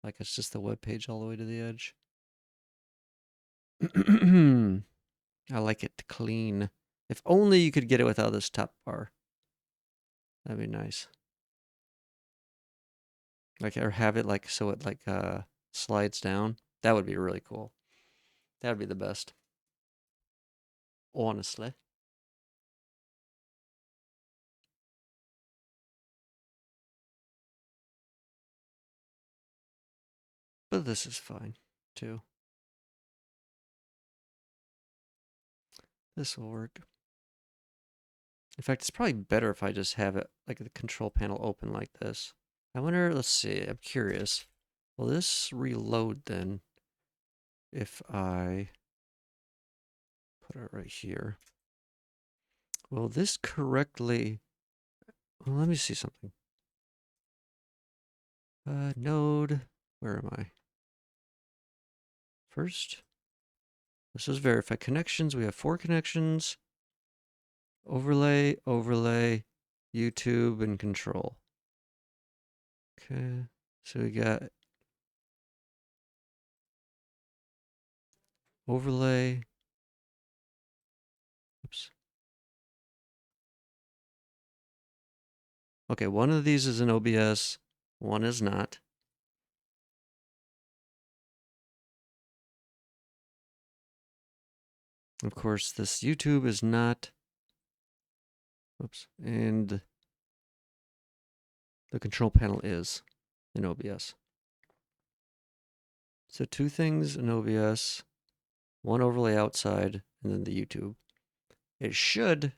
Like it's just the web page all the way to the edge. I like it clean. If only you could get it without this top bar. That'd be nice. Like, or have it like so it like slides down. That would be really cool. That would be the best. Honestly. But this is fine too. This will work. In fact, it's probably better if I just have it like the control panel open like this. I wonder, let's see, I'm curious. Will this reload then if I put it right here? Will this correctly? Well, let me see something. Node, where am I? First, this is verify connections. We have 4 connections. Overlay, overlay, YouTube, and control. Okay, so we got overlay. Oops. Okay, one of these is an OBS, one is not. Of course, this YouTube is not. Oops. And the control panel is in OBS. So 2 things in OBS, 1 overlay outside, and then the YouTube. It should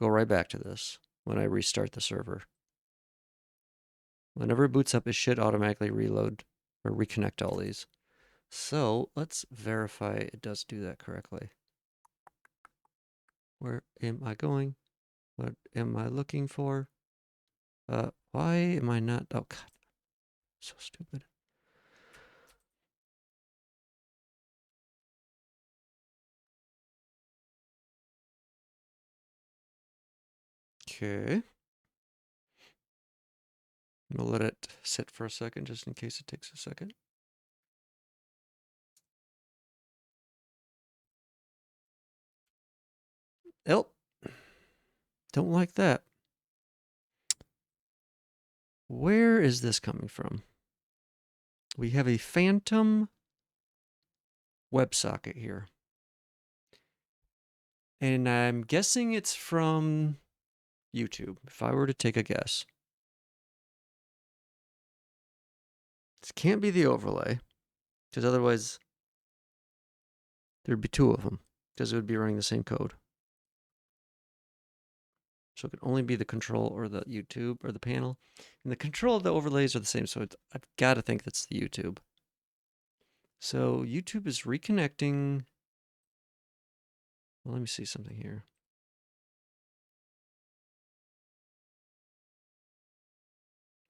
go right back to this when I restart the server. Whenever it boots up, it should automatically reload or reconnect all these. So let's verify it does do that correctly. Where am I going? What am I looking for? Why am I not? Oh, God. So stupid. Okay. I'm going to let it sit for a second just in case it takes a second. Oh, don't like that. Where is this coming from? We have a phantom WebSocket here. And I'm guessing it's from YouTube, if I were to take a guess. This can't be the overlay, because otherwise there'd be two of them, because it would be running the same code. So it could only be the control or the YouTube or the panel. And the control of the overlays are the same, so I've got to think that's the YouTube. So YouTube is reconnecting. Well, let me see something here.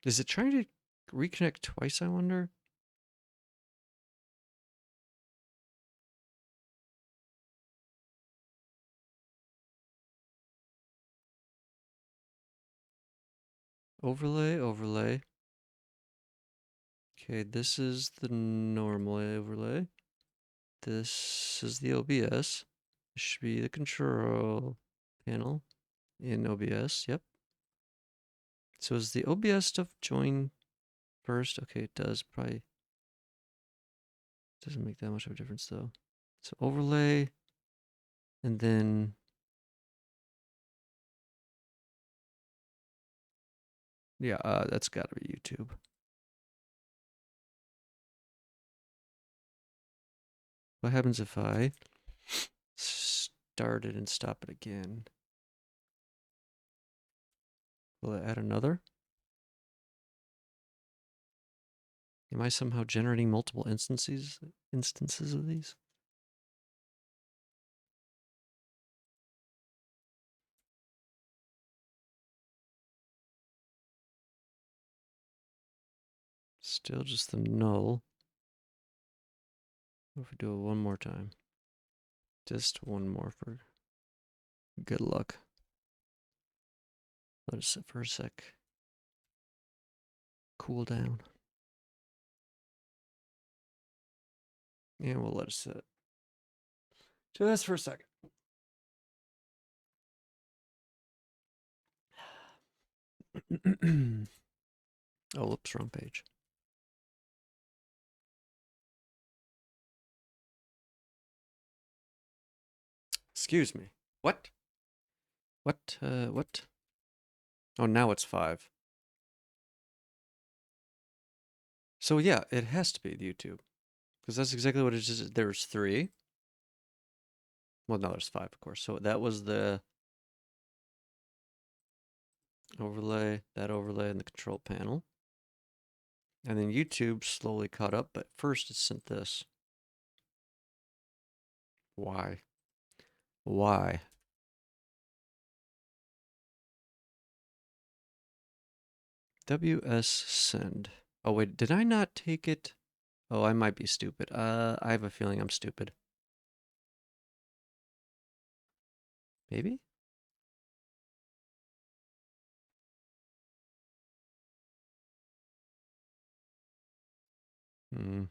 Is it trying to reconnect twice, I wonder? Overlay, overlay. Okay, this is the normal overlay. This is the OBS. This should be the control panel in OBS. Yep. So is the OBS stuff join first? Okay, it does. Probably doesn't make that much of a difference though. So overlay, and then yeah, that's got to be YouTube. What happens if I start it and stop it again? Will it add another? Am I somehow generating multiple instances of these? Still just the null. What if we do it one more time? Just one more for good luck. Let it sit for a sec. Cool down. And we'll let it sit. Just for a second. Oh, whoops, wrong page. Excuse me. What? What? What? Oh, now it's 5. So yeah, it has to be the YouTube. Because that's exactly what it is. There's 3. Well, no, there's 5, of course. So that was the overlay, that overlay, and the control panel. And then YouTube slowly caught up, but first it sent this. Why? Why? WS send. Oh, wait, did I not take it? Oh, I might be stupid. I have a feeling I'm stupid. Maybe? Hmm.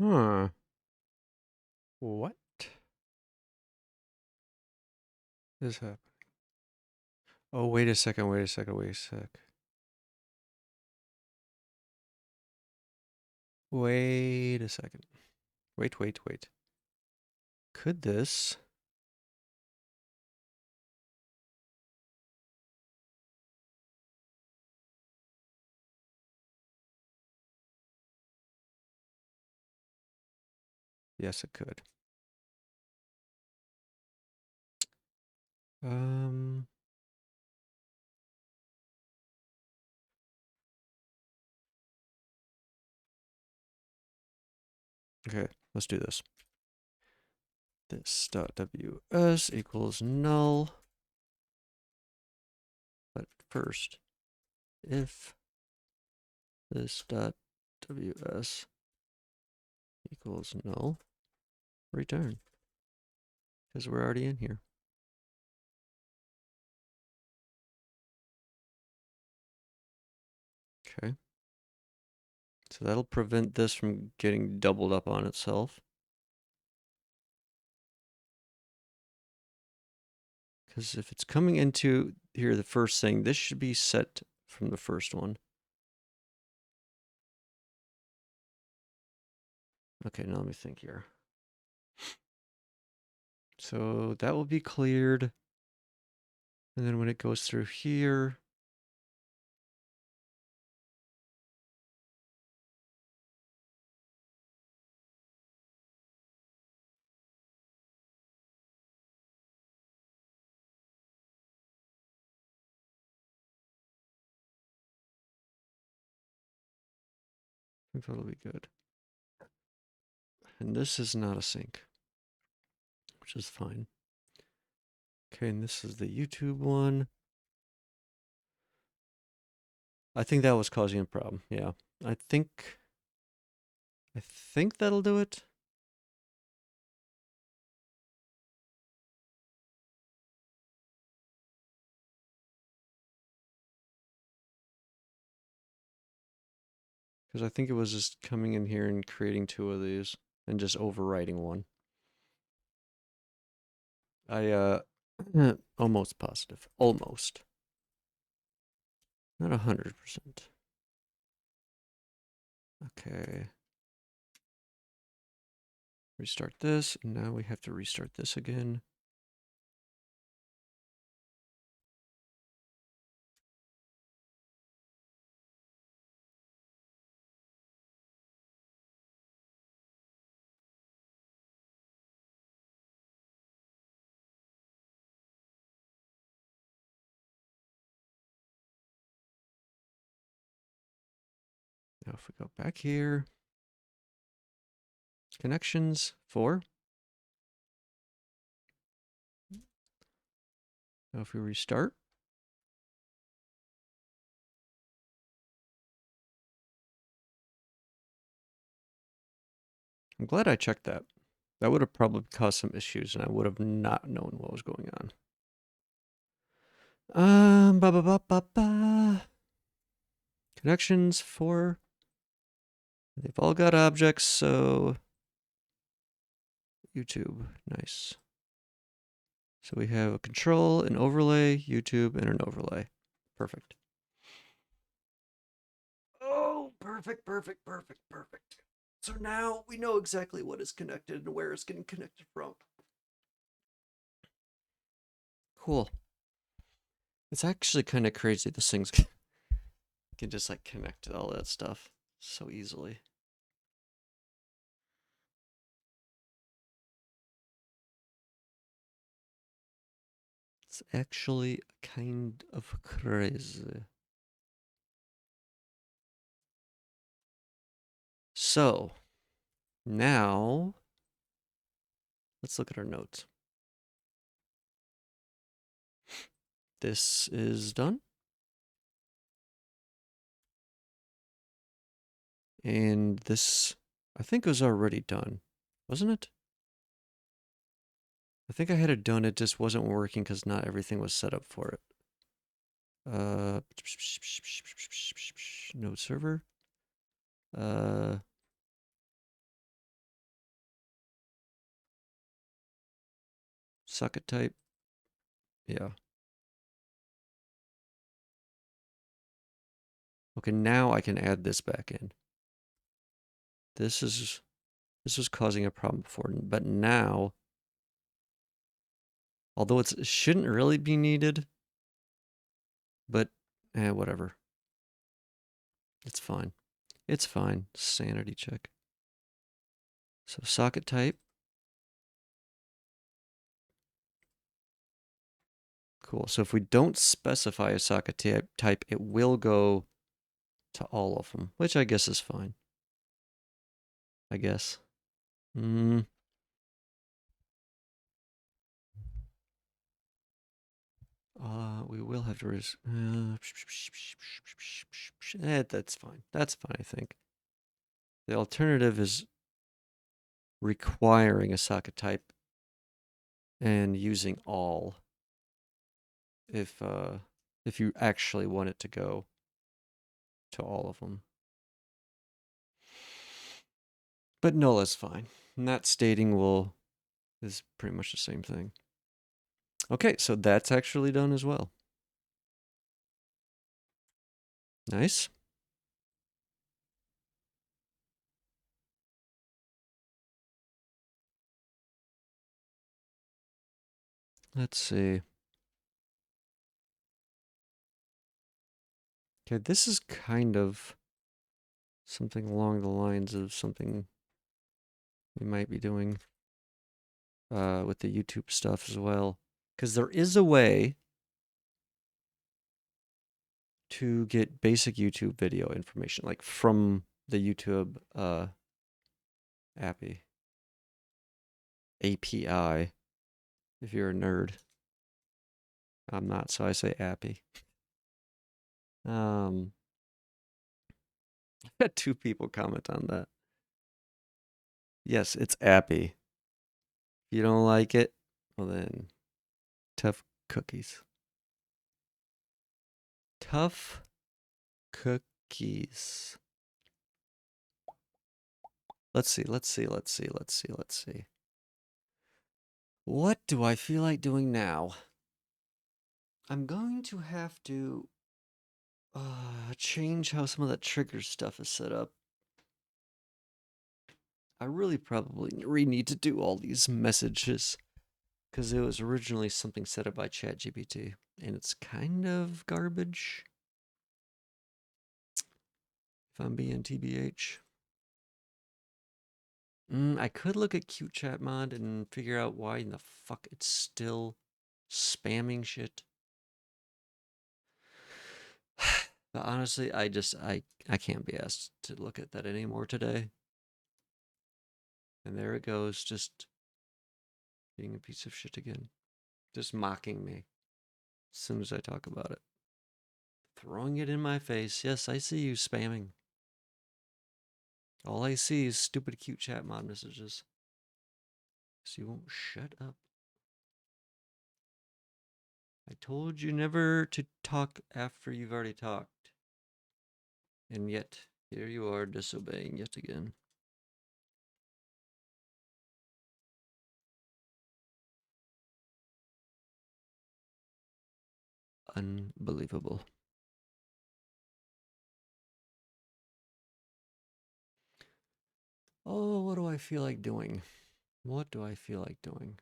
Huh. What is happening? Oh, wait a second, wait a second, wait a sec. Wait a second. Wait, wait, wait. Could this... Yes, it could. Um... Okay, let's do this. This dot ws equals null. But first, if this dot ws equals null, return, because we're already in here. Okay. So that'll prevent this from getting doubled up on itself. Because if it's coming into here, the first thing, this should be set from the first one. Okay, now let me think here. So that will be cleared. And then when it goes through here, I think that'll be good. And this is not a sync, which is fine. Okay, and this is the YouTube one. I think that was causing a problem. Yeah, I think that'll do it. Because I think it was just coming in here and creating two of these and just overwriting one. I almost positive. Almost. Not 100%. Okay. Restart this. And now we have to restart this again. Now if we go back here, connections 4. Now if we restart, I'm glad I checked that. That would have probably caused some issues and I would have not known what was going on. Ba ba ba ba ba. Connections 4. They've all got objects, so YouTube, nice. So we have a control, an overlay, YouTube, and an overlay. Perfect. Oh, perfect, perfect, perfect, perfect. So now we know exactly what is connected and where it's getting connected from. Cool. It's actually kind of crazy this thing's can just like connect to all that stuff so easily. It's actually kind of crazy. So now let's look at our notes. This is done. And this, I think, was already done, wasn't it? I think I had it done. It just wasn't working because not everything was set up for it. Node server. Socket type. Yeah. Okay, now I can add this back in. This was causing a problem before, but now, although it shouldn't really be needed, but whatever. It's fine. It's fine. Sanity check. So socket type. Cool. So if we don't specify a socket type, it will go to all of them, which I guess is fine. I guess. We will have to that's fine. That's fine, I think. The alternative is requiring a socket type and using all if you actually want it to go to all of them. But null is fine. Not stating is pretty much the same thing. Okay, so that's actually done as well. Nice. Let's see. Okay, this is kind of something along the lines of something we might be doing with the YouTube stuff as well. Because there is a way to get basic YouTube video information, like from the YouTube API, if you're a nerd. I'm not, so I say appy. I had 2 people comment on that. Yes, it's appy. If you don't like it, well then, tough cookies. Tough cookies. Let's see. What do I feel like doing now? I'm going to have to change how some of that trigger stuff is set up. I really probably need to do all these messages because it was originally something set up by ChatGPT and it's kind of garbage. If I'm being TBH. I could look at Cute Chat Mod and figure out why in the fuck it's still spamming shit. But honestly, I can't be asked to look at that anymore today. And there it goes, just being a piece of shit again. Just mocking me as soon as I talk about it. Throwing it in my face. Yes, I see you spamming. All I see is stupid Cute Chat Mod messages. So you won't shut up. I told you never to talk after you've already talked. And yet, here you are disobeying yet again. Unbelievable. Oh, what do I feel like doing? What do I feel like doing?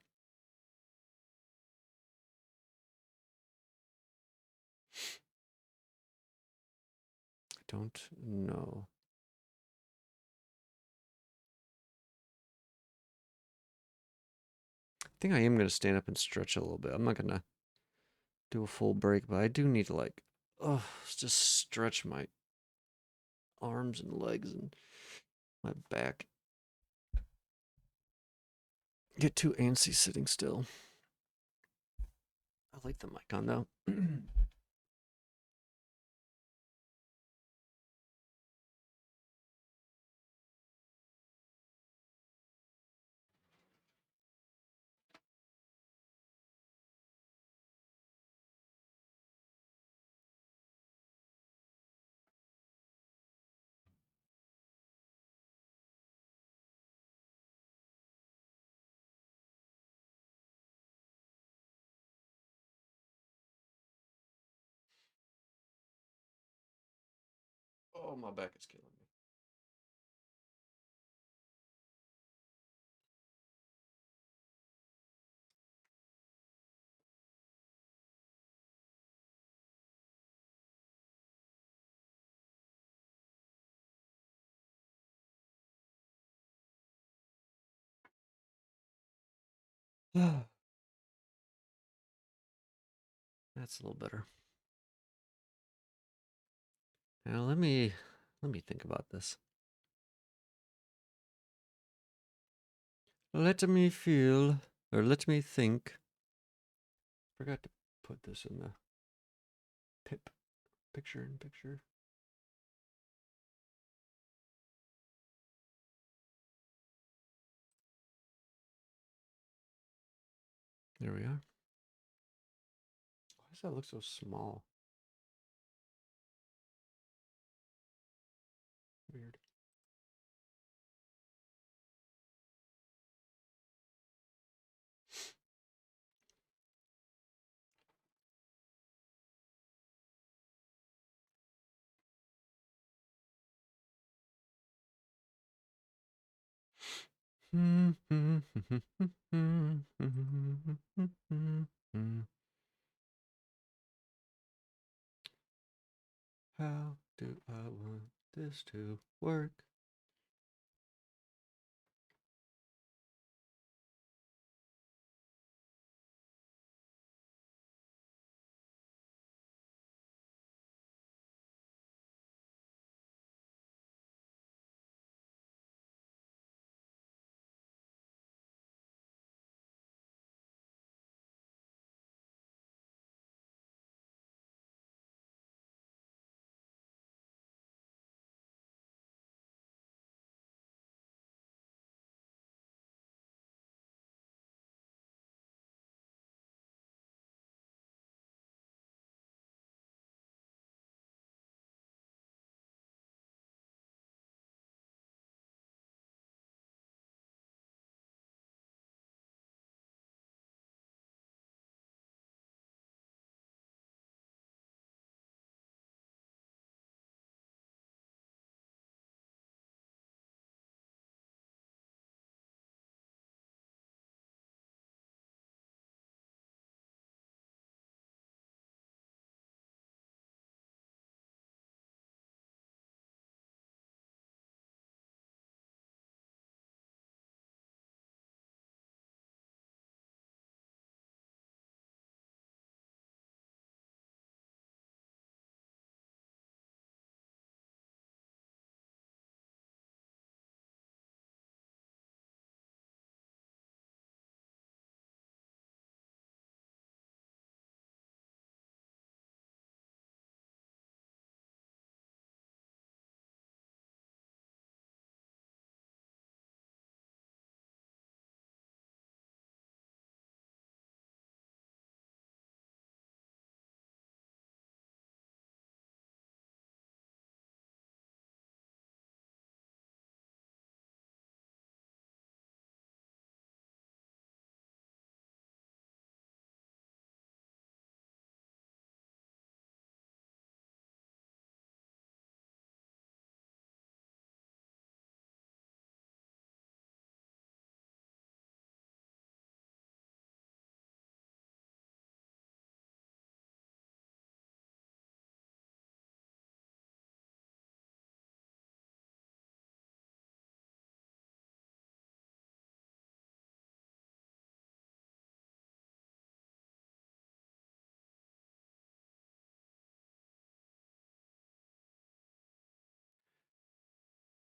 I don't know. I think I am going to stand up and stretch a little bit. I'm not going to do a full break, but I do need to like, just stretch my arms and legs and my back. Get too antsy sitting still. I like the mic on though. Oh, my back is killing me. That's a little better. Now let me think about this. Let me feel, or let me think. Forgot to put this in the picture in picture. There we are. Why does that look so small? Weird. How do I want this to work?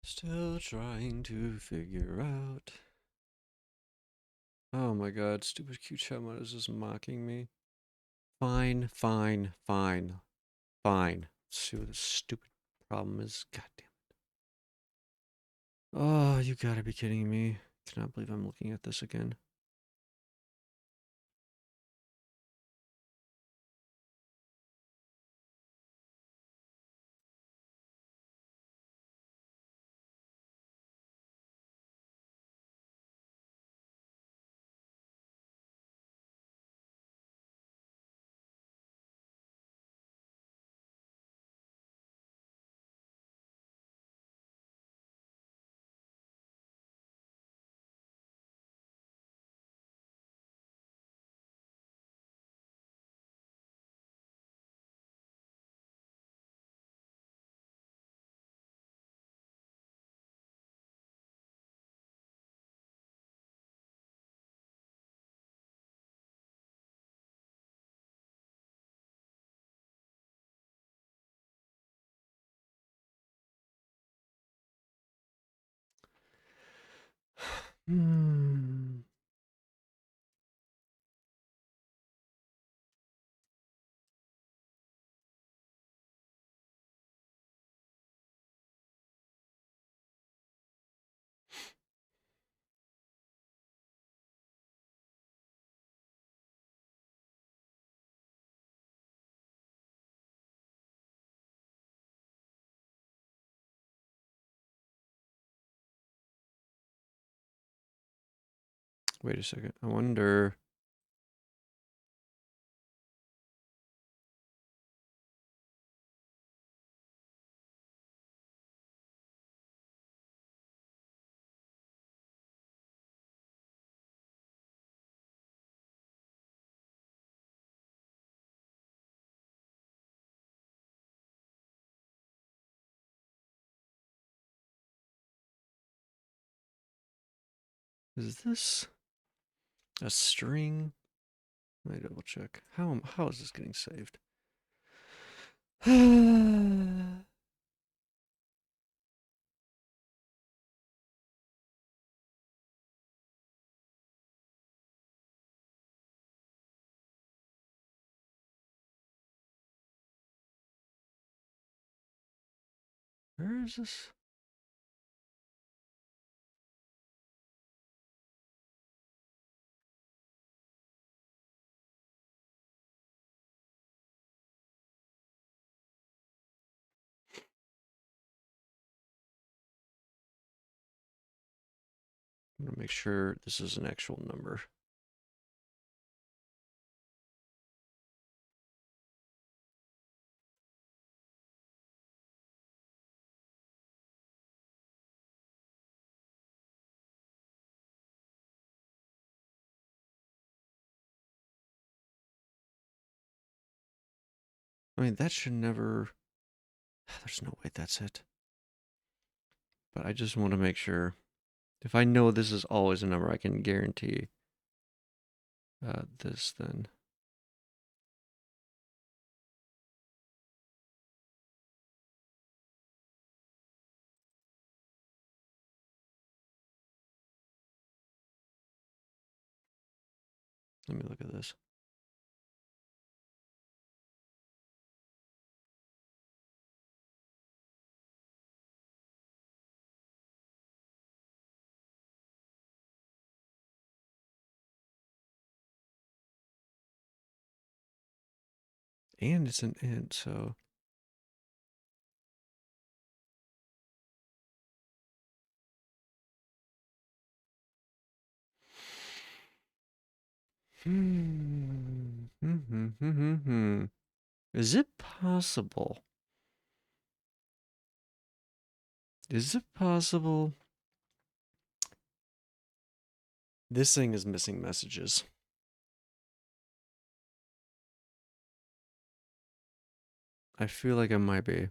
Still trying to figure out. Oh my god, stupid Q-Chat is just mocking me. Fine, fine, fine, fine. Let's see what this stupid problem is. God damn it. Oh, you gotta be kidding me. Cannot believe I'm looking at this again. Hmm. Wait a second. I wonder. Is this a string? Let me double check. How is this getting saved? Where is this? I'm gonna make sure this is an actual number. I mean, that should never. There's no way that's it. But I just want to make sure. If I know this is always a number, I can guarantee this then. Let me look at this. And it's an int, so. Is it possible? Is it possible? This thing is missing messages. I feel like it might be.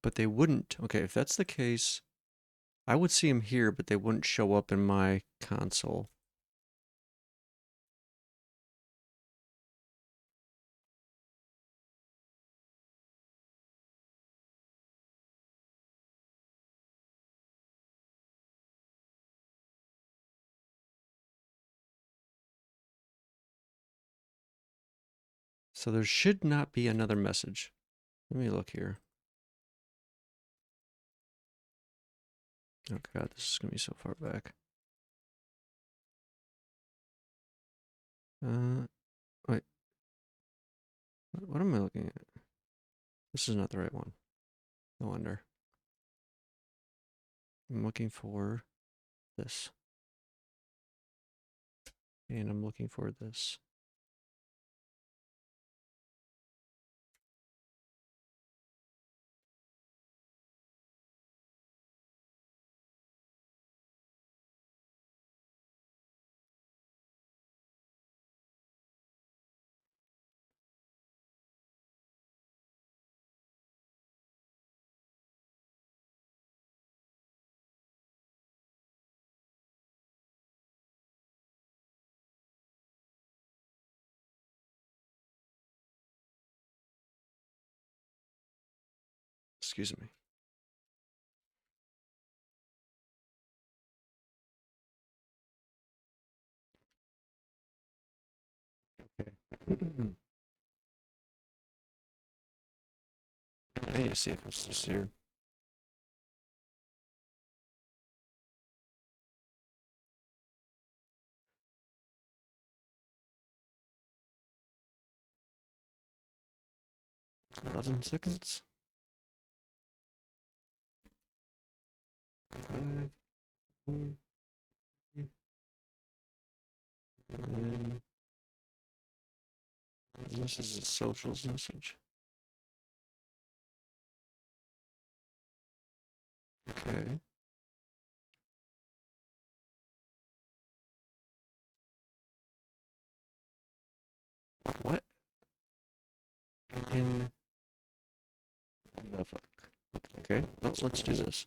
But they wouldn't. Okay, if that's the case, I would see them here, but they wouldn't show up in my console. So there should not be another message. Let me look here. Oh god, this is gonna be so far back. Wait. What am I looking at? This is not the right one. No wonder. I'm looking for this. And I'm looking for this. Excuse me. Okay. I need to see if it's just here. $11 seconds. And this is a socials message. Okay. What in the fuck? Okay, let's do this.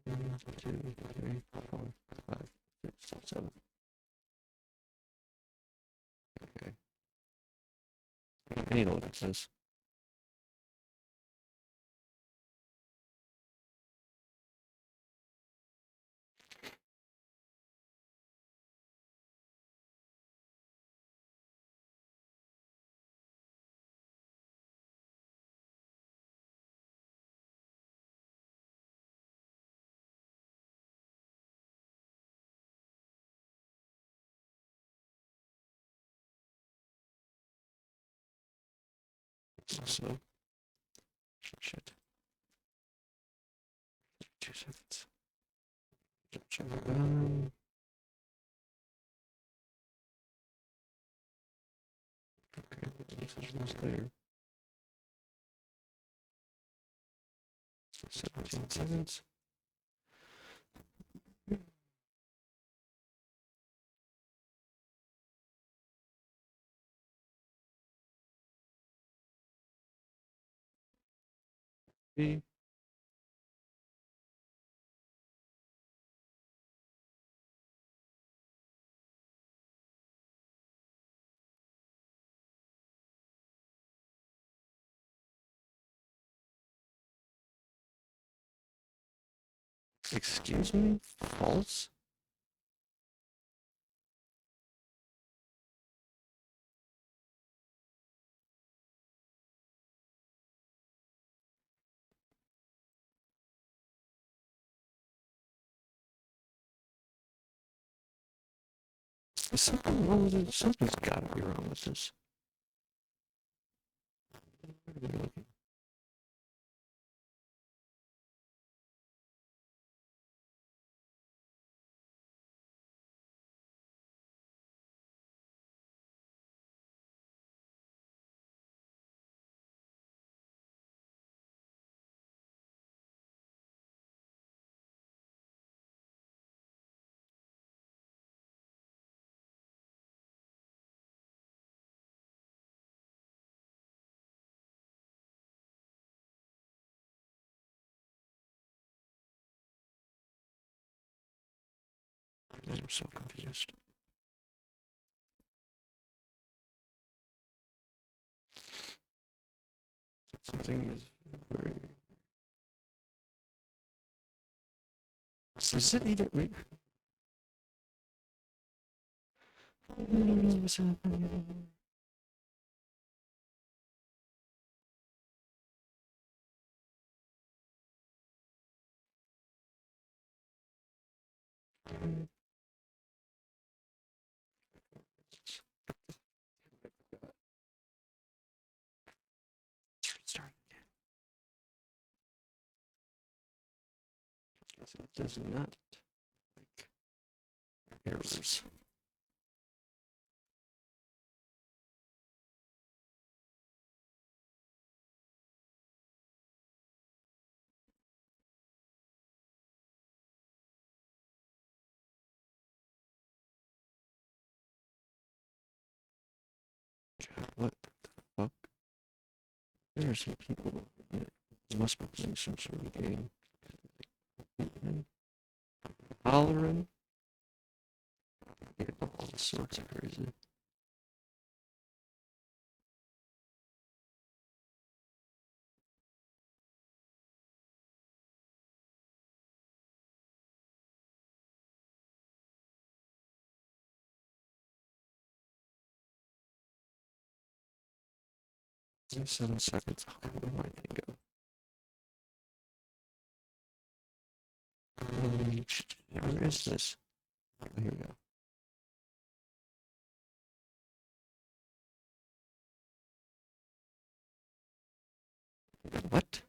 1, 2, 3, 4, 5, 6, 7. Okay. I need to know what it says. So, shit. 2 seconds. Okay, this is almost there. 17 seconds. B. Excuse me? False? Is something wrong with it? Something's gotta be wrong with this. I'm so confused. Something is very... Is it either... Wait. What's happening? Restart again. So it does not like errors. What the fuck? There are some people. They must be playing some sort of game. Hollering. All sorts of crazy. There's 7 seconds. Okay, where might they go? Where is this? Oh, here we go. What?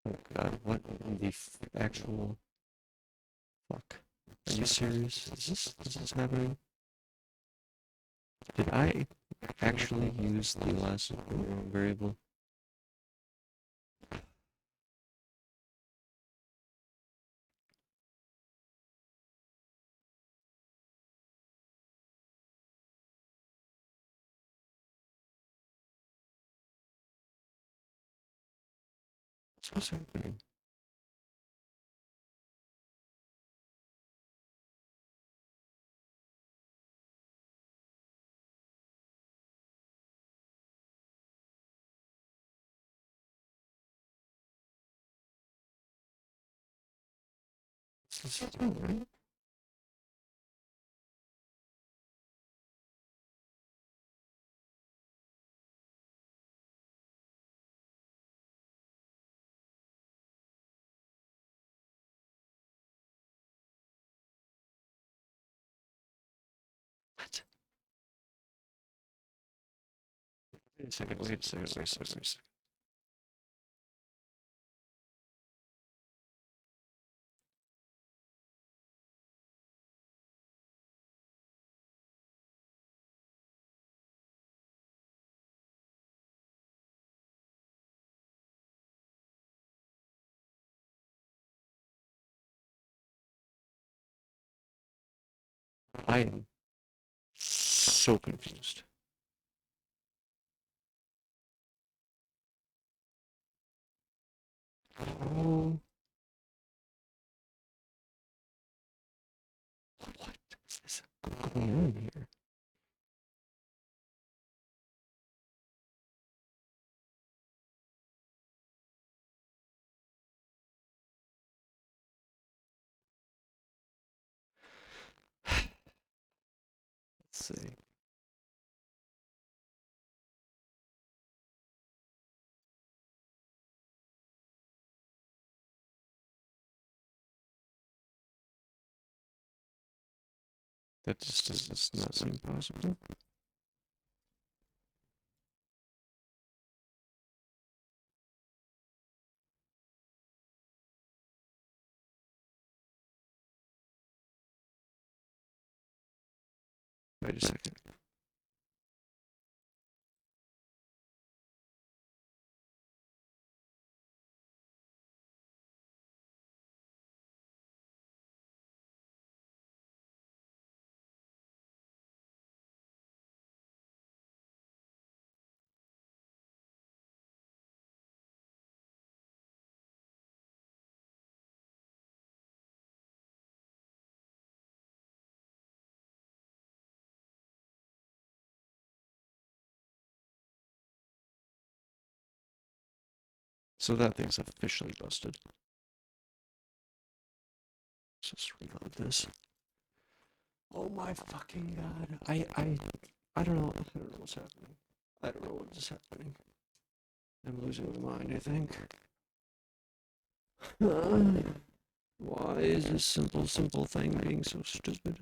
Oh God, what in the actual fuck? Are you serious? Is this happening? Did I actually use the last variable? What's happening? Is this right? What? Wait a second, wait a second, wait a second, wait a second. I am so confused. Oh, what is this going on here? Let's see. That just does not seem possible. Wait a second. So that thing's officially busted. Let's just reload this. Oh my fucking god. I don't know. I don't know what's happening. I don't know what is happening. I'm losing my mind, I think. Why is this simple thing being so stupid?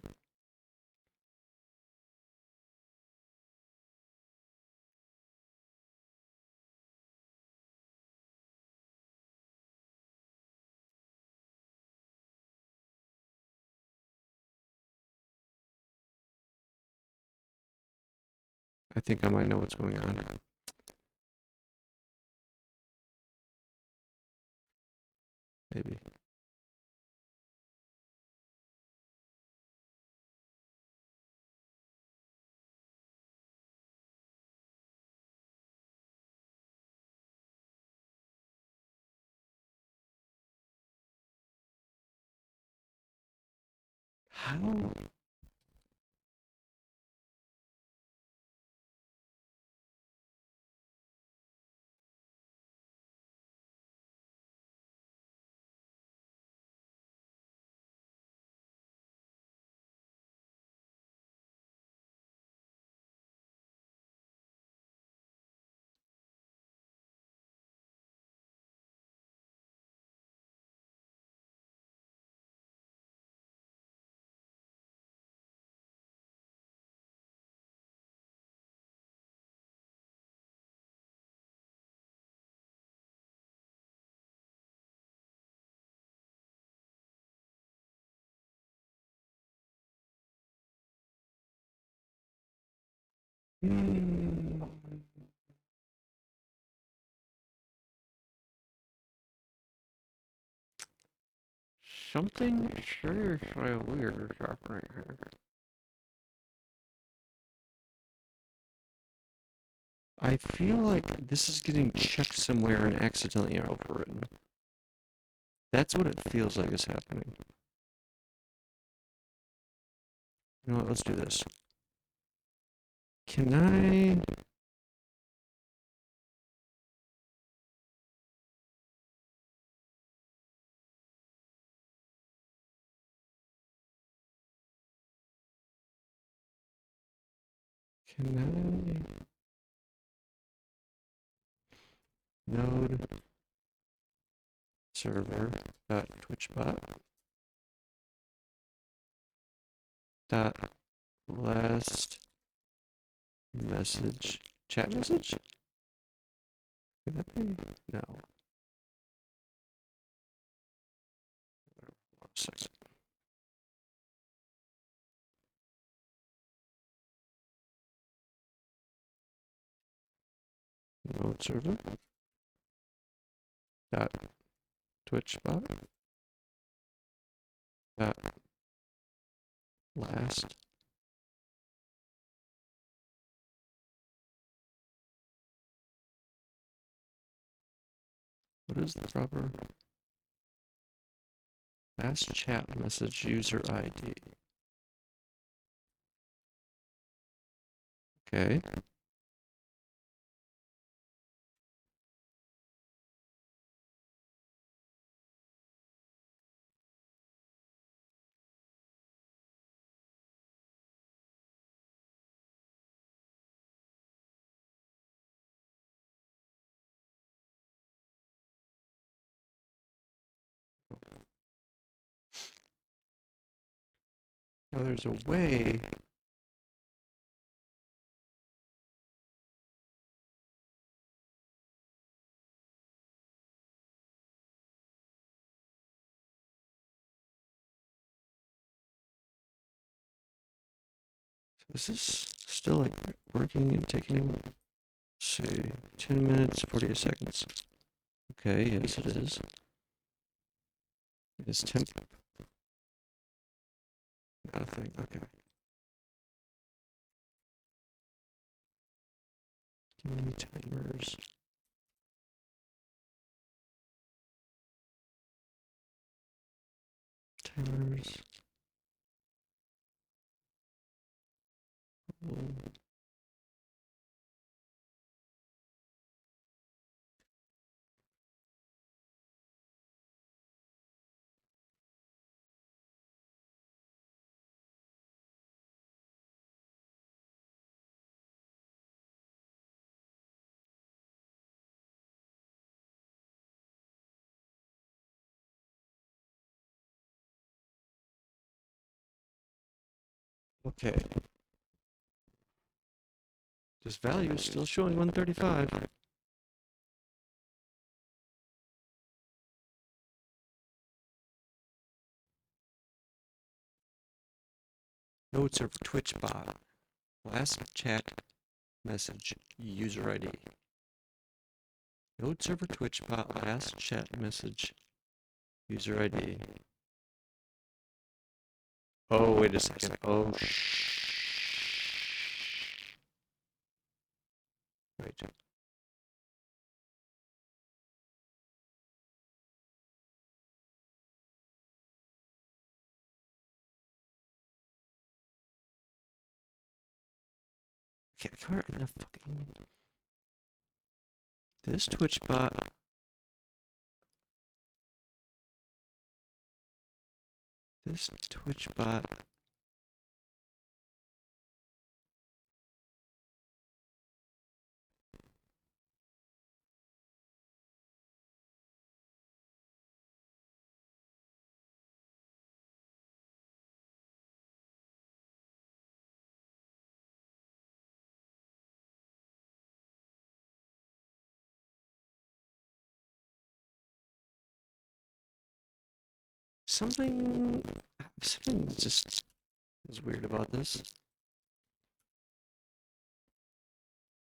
I think I might know what's going on. Maybe. How? Hmm. Something seriously weird is happening here. I feel like this is getting checked somewhere and accidentally overwritten. That's what it feels like is happening. You know what, let's do this. Can I... Can I... Node server dot twitchbot dot last message chat message? Could that be? No. One second. Node server dot twitchbot dot last what is the proper last chat message user ID? Okay. Now there's a way. Is this still like working and taking, say, 10 minutes, 48 seconds? Okay, yes it is. It's temp. Nothing, okay. Give me timers. Timers. Okay. This value is still showing 135. Node server Twitch bot. Last chat message user ID. Node server Twitch bot. Last chat message user ID. Oh, wait a second. Oh, Right. Okay, come here. Fucking... This Twitch bot. This Twitch bot. Something just is weird about this.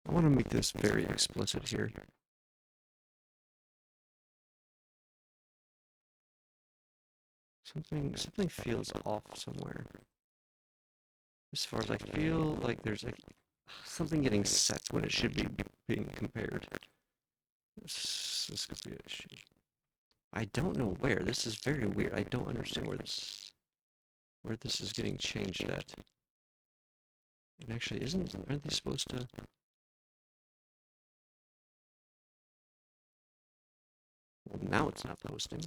I want to make this very explicit here. Something feels off somewhere. As far as I feel like there's like something getting set when it should be being compared. This could be an issue. I don't know where. This is very weird. I don't understand where this is getting changed at. It actually aren't they supposed to? Well, now it's not posting.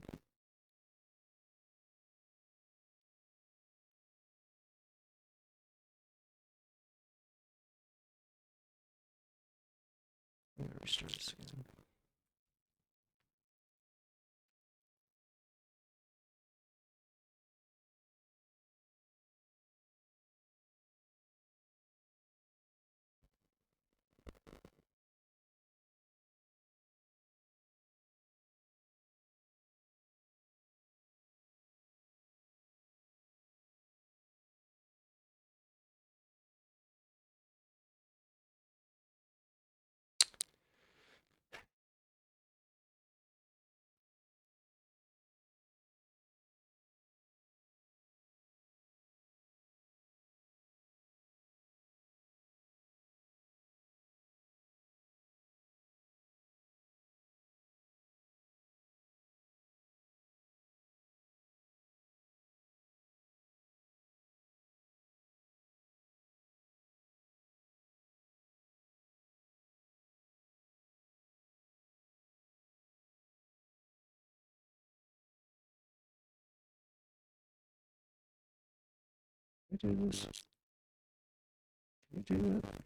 I'm gonna restart this again. Can we do this? Can we do that?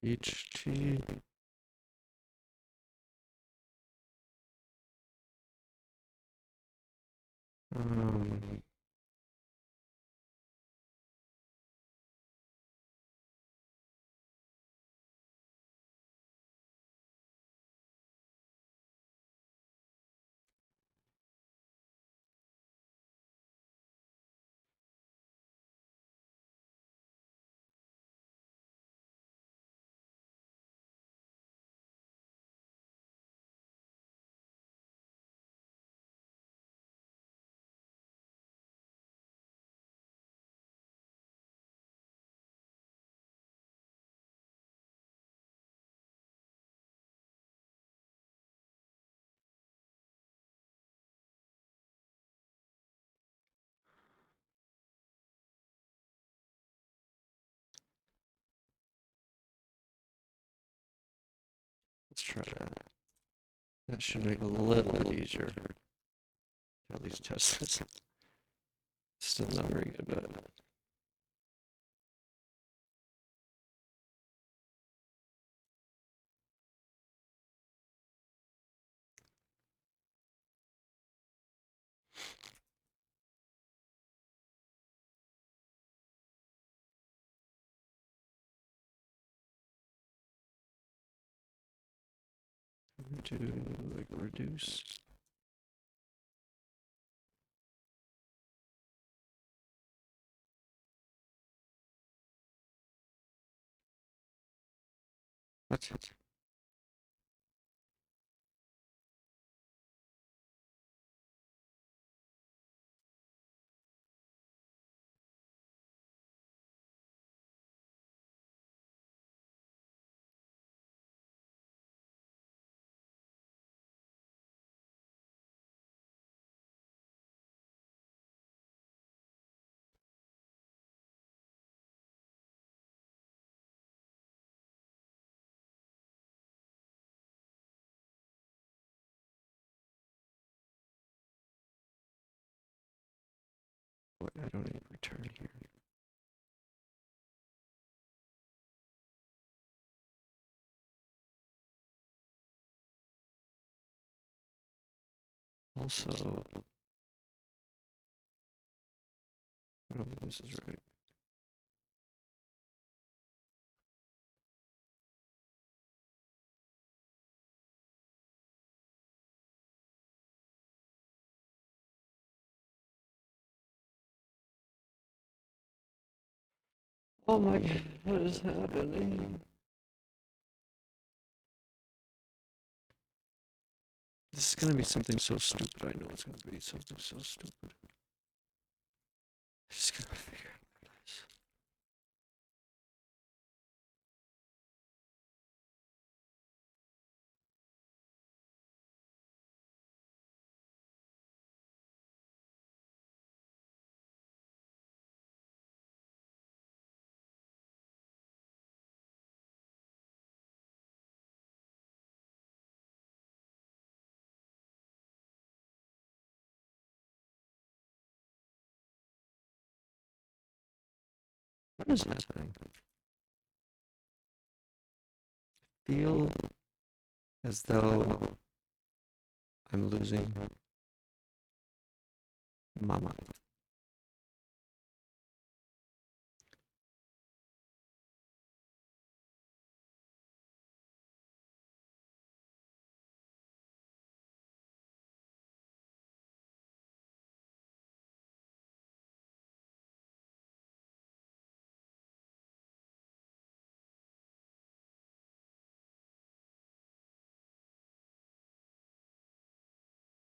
HT. Um, let's try that. That should make it a little bit easier. At least test this. Still not very good, but to like reduce. That's it. I don't need return here. Also, I don't think this is right. Oh my god, what is happening? This is gonna be something so stupid. I know it's gonna be something so stupid. I'm just gonna figure out what it is. What is happening? Feel as though I'm losing my mind.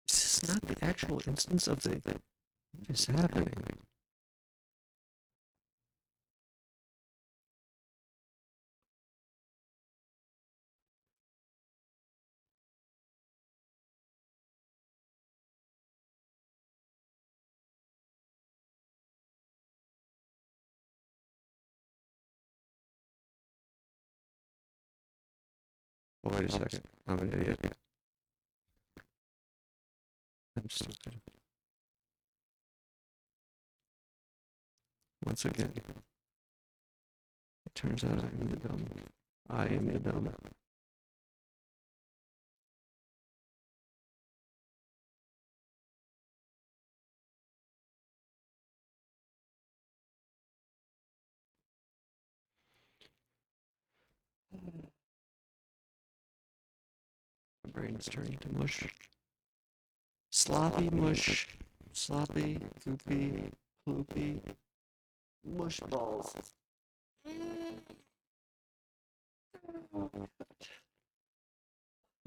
This is not the actual instance of the what is happening. Oh, wait a second. I'm an idiot. I'm stupid. Once again, it turns out I'm the dumb. I am the dumb. My brain is turning to mush. Sloppy mush. Sloppy, goopy, ploopy, mush balls. I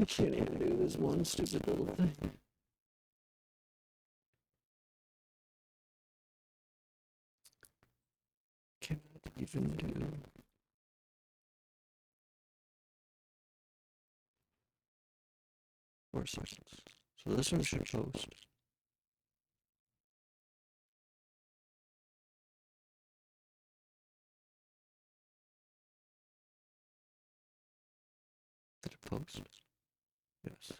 can't even do this one stupid little thing. Cannot even do 4 seconds. So this one should post. Did it post? Yes.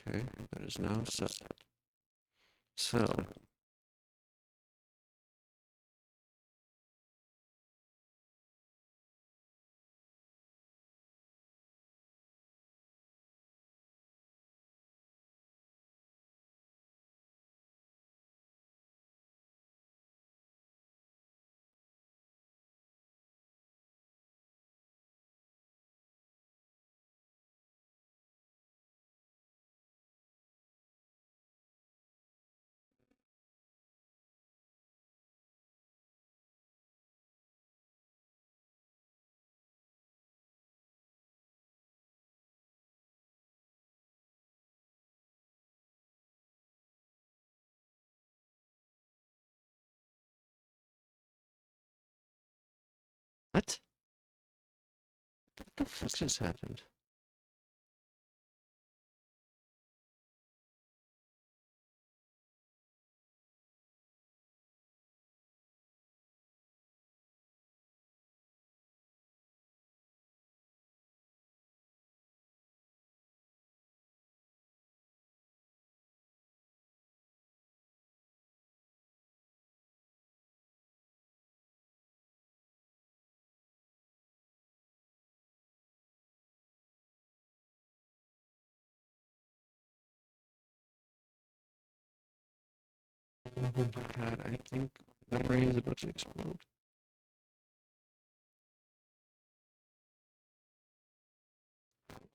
Okay, that is now set. So, what? What the fuck just happened? Oh my god, I think my brain is about to explode.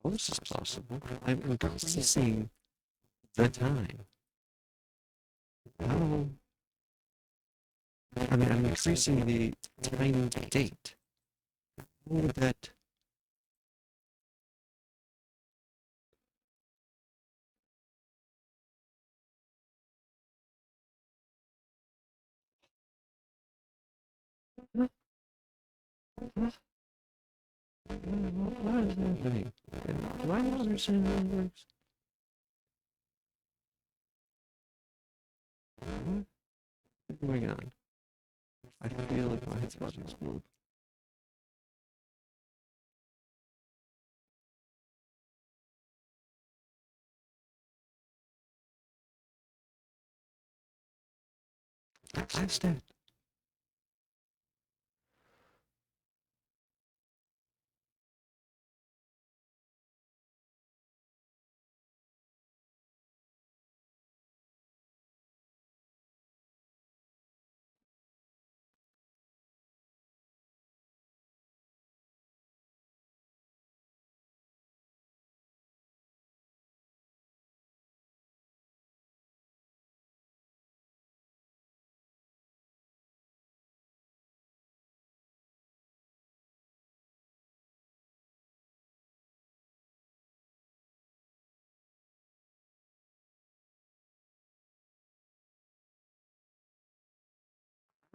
How is this possible? I'm increasing the time. How? I mean, I'm increasing the time date. How would that? What is happening? Do I not understand how it works? What's going on? I feel like my head's about to explode. That's that.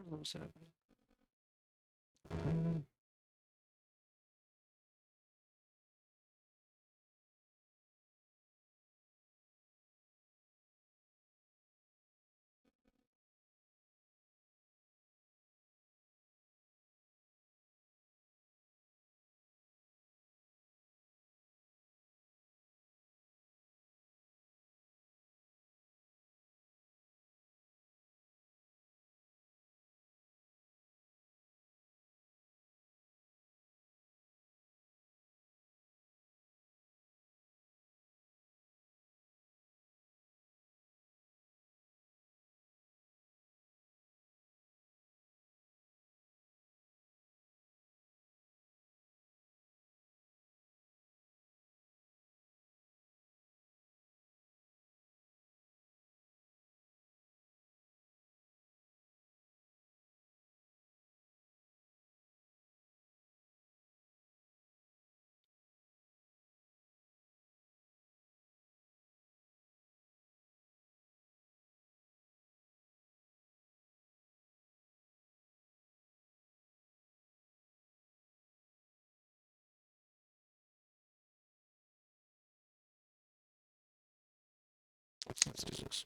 What's happening? Let's do this.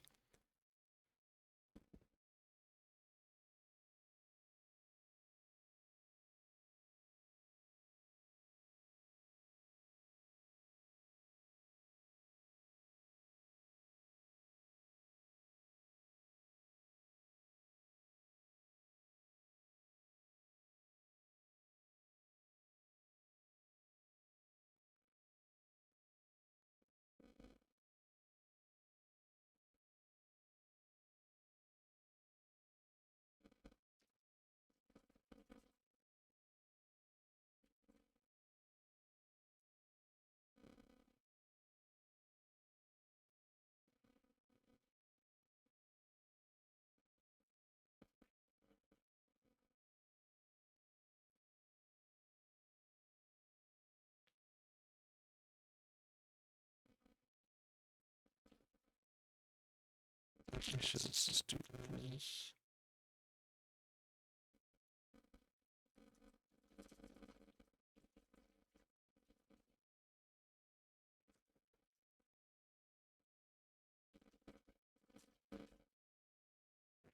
Actually, should just do this.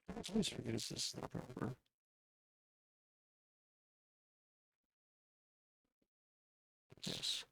I always forget this is not proper. Yes.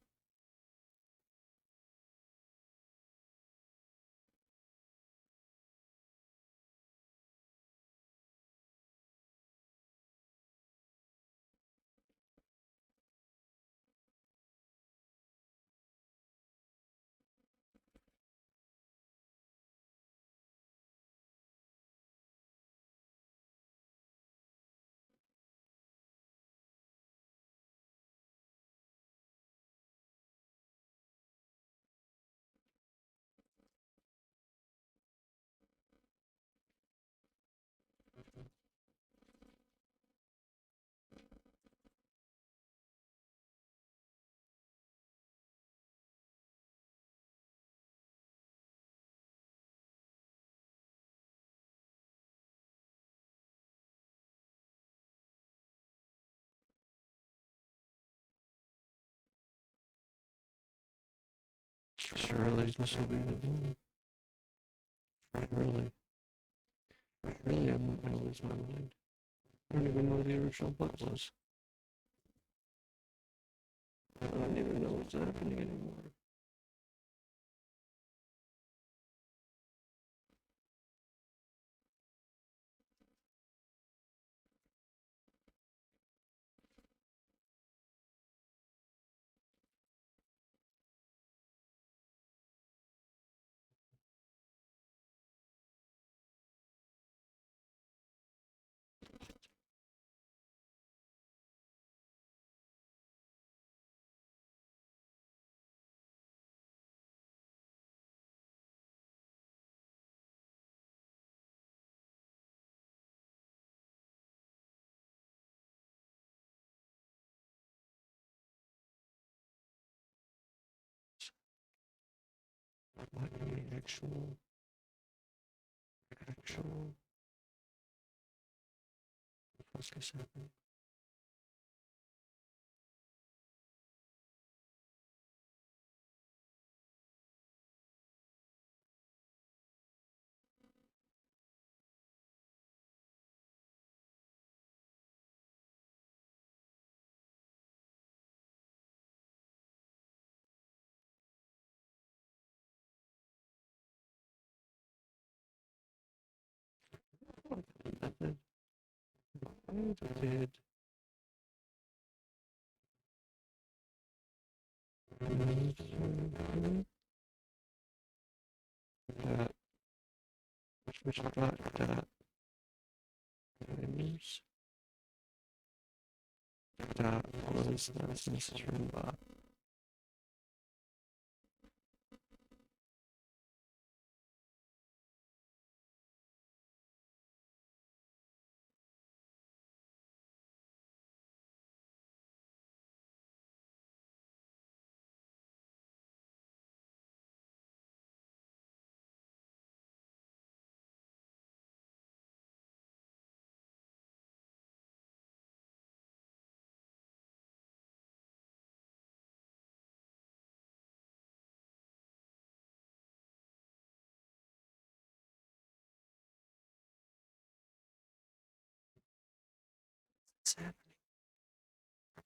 Surely this will be the one. Really. Really, I'm gonna lose my mind. I don't even know what the original bug was. I don't even know what's happening anymore. What the actual what's this happening? I did. That, which I got that. Names. That was the message from bot.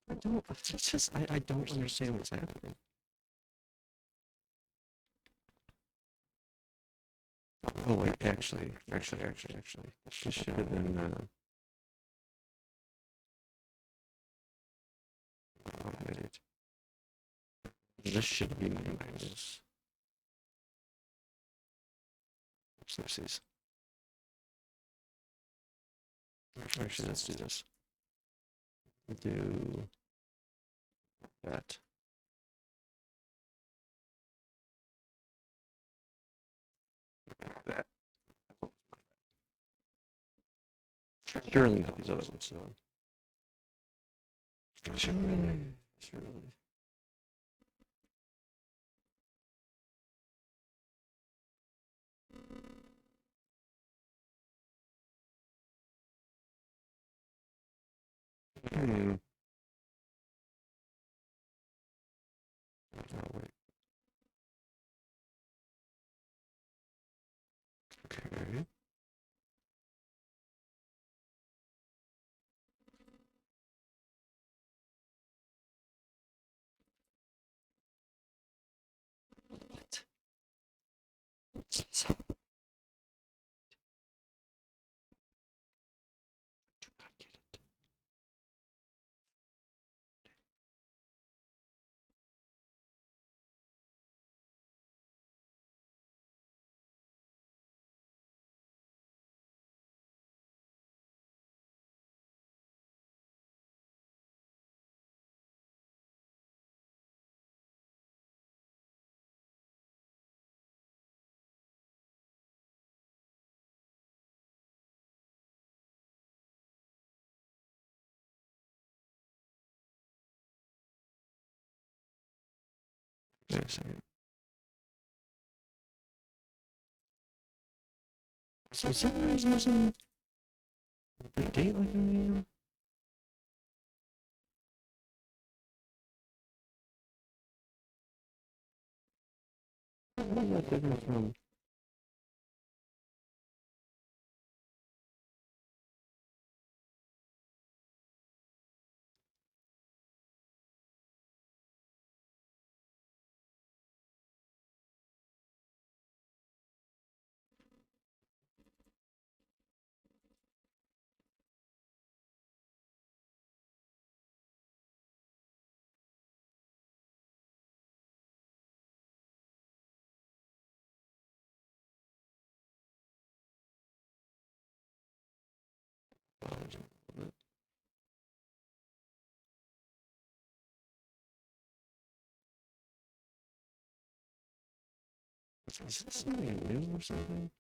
What's happening? I don't understand what's happening. Oh wait, actually, this should have been, automated. This should be minus. Oopsies. Actually, let's do this. Do that. That. Surely not these other ones, no. Surely. Oh, wait. Okay. What? So, do not get it. Wait a second. So somebody's using the date like I am? Where is that different from? Is this something new or something?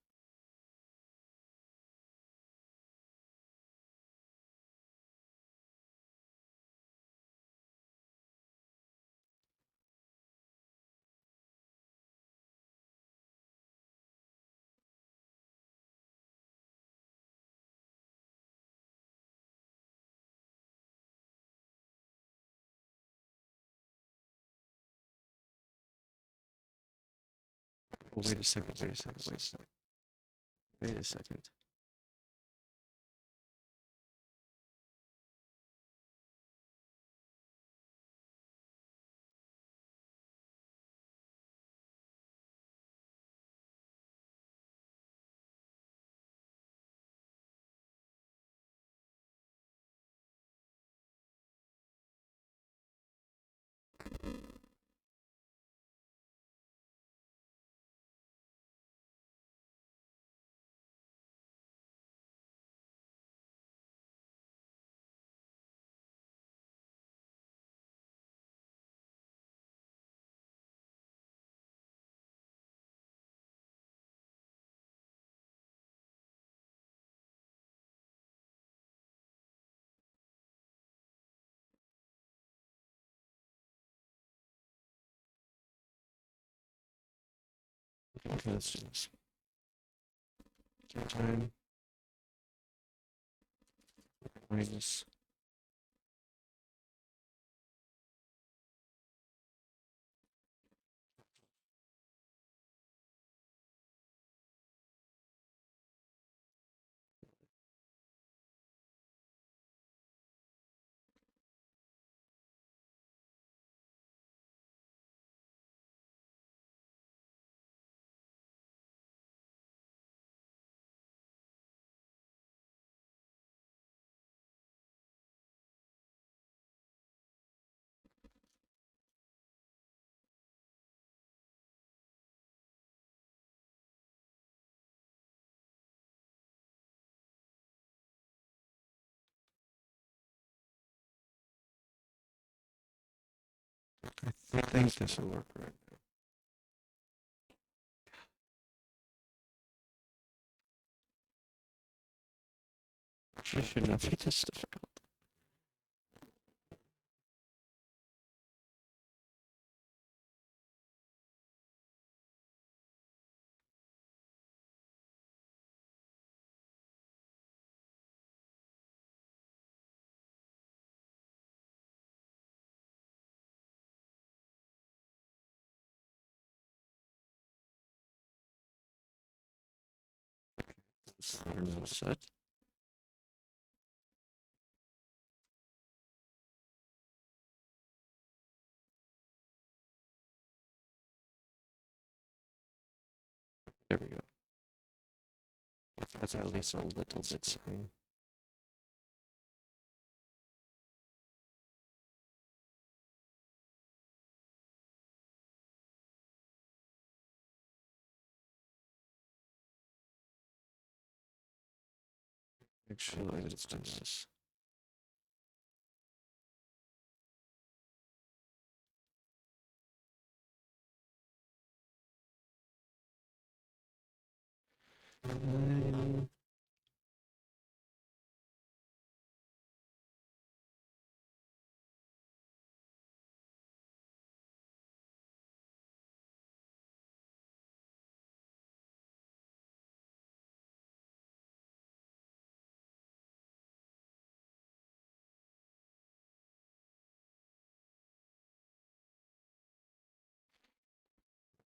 Oh, wait a second, wait a second, wait a second. Wait a second. Okay, let's do this. Time minus. I think this will work right now. Actually, should not be this difficult. Set. There we go. That's at least a little bit screen. Actually, let's do this.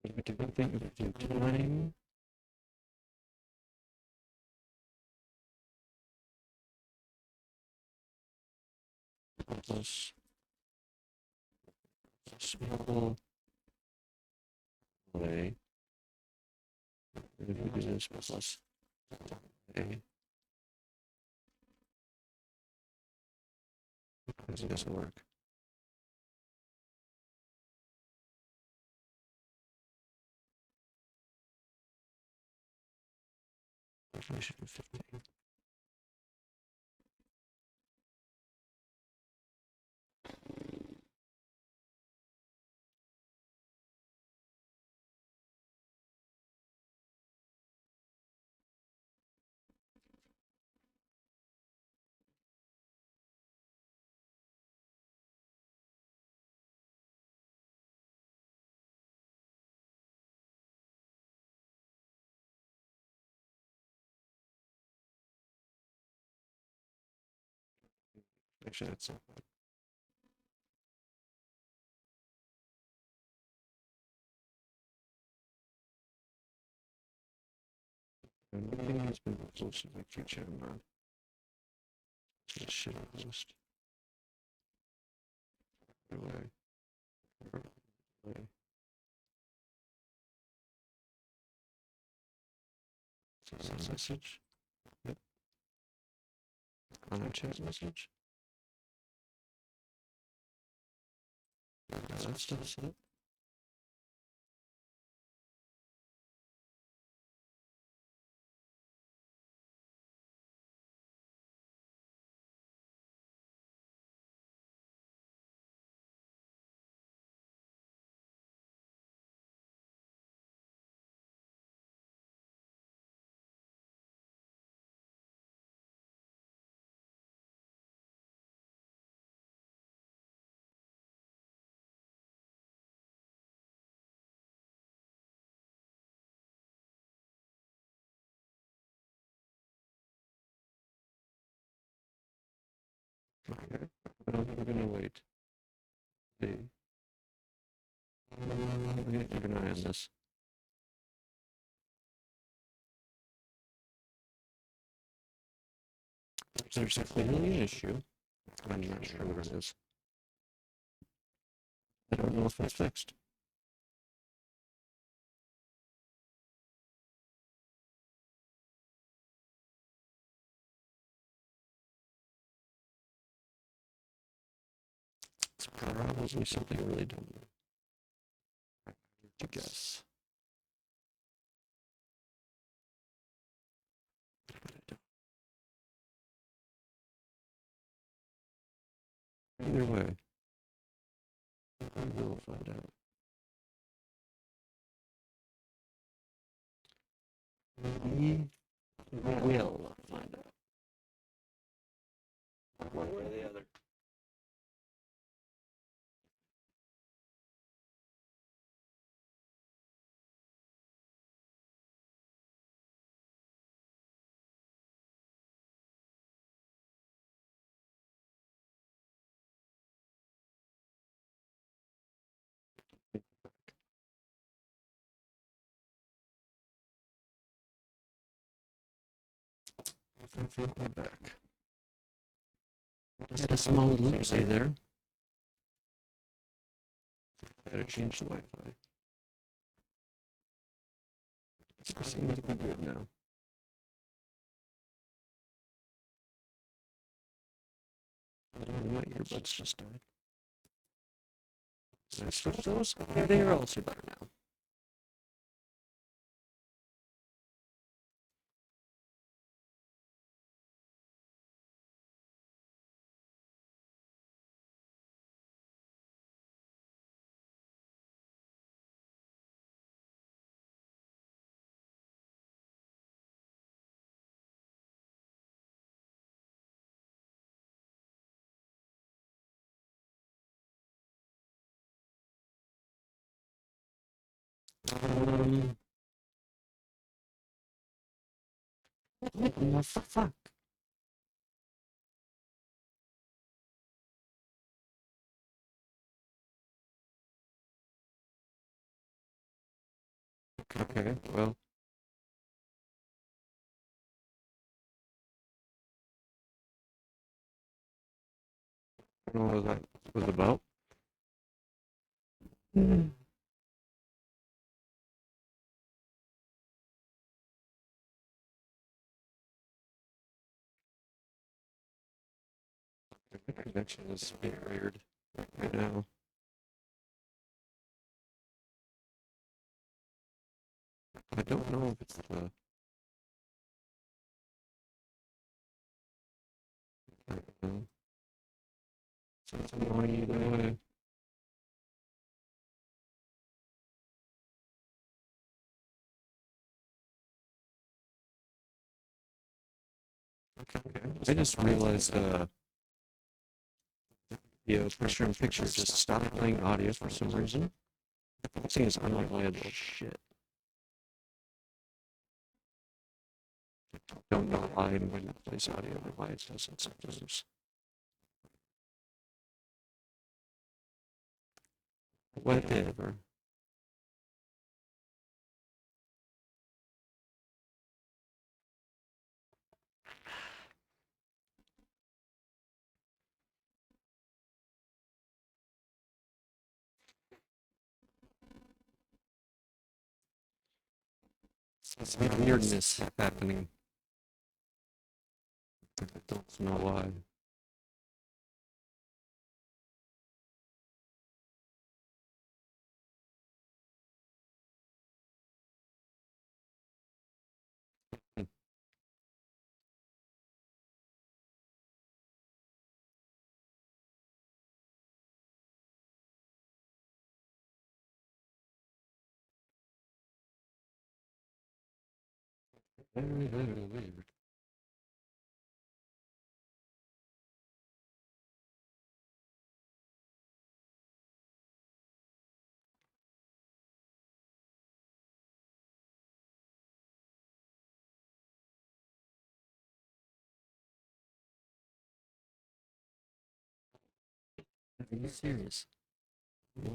If we do anything, if we do time. Plus small way. If we do this plus a, because it doesn't work. We should do 15. Actually, that's not bad. Nothing has been close to my future, man. Just shit on list. Relay. Relay. Success message. Yep. On a chat message. Does that still set? Okay. We're gonna wait. See. We're gonna keep an eye on this. There's clearly an issue. I'm not sure what it is. I don't know if it's fixed. It's probably something really dumb. To guess. Either way, we will find out. We will find out. One way or the other. We're back. Had a small loopsie there. Gotta change the Wi-Fi. It seems to be good now. My earbuds just died. Did I switch those? They are also better now. What the fuck? Okay, well, I don't know what that was about. Mm. The connection is being weird right now. I don't know if it's the. So it's annoying either way. Okay. I just realized the picture in picture just stopped playing audio for some reason. That thing is unreliable as shit. Don't know why and when it plays audio or why it doesn't sometimes. Whatever. It's weirdness happening. I don't know why. Very, very weird. Are you serious?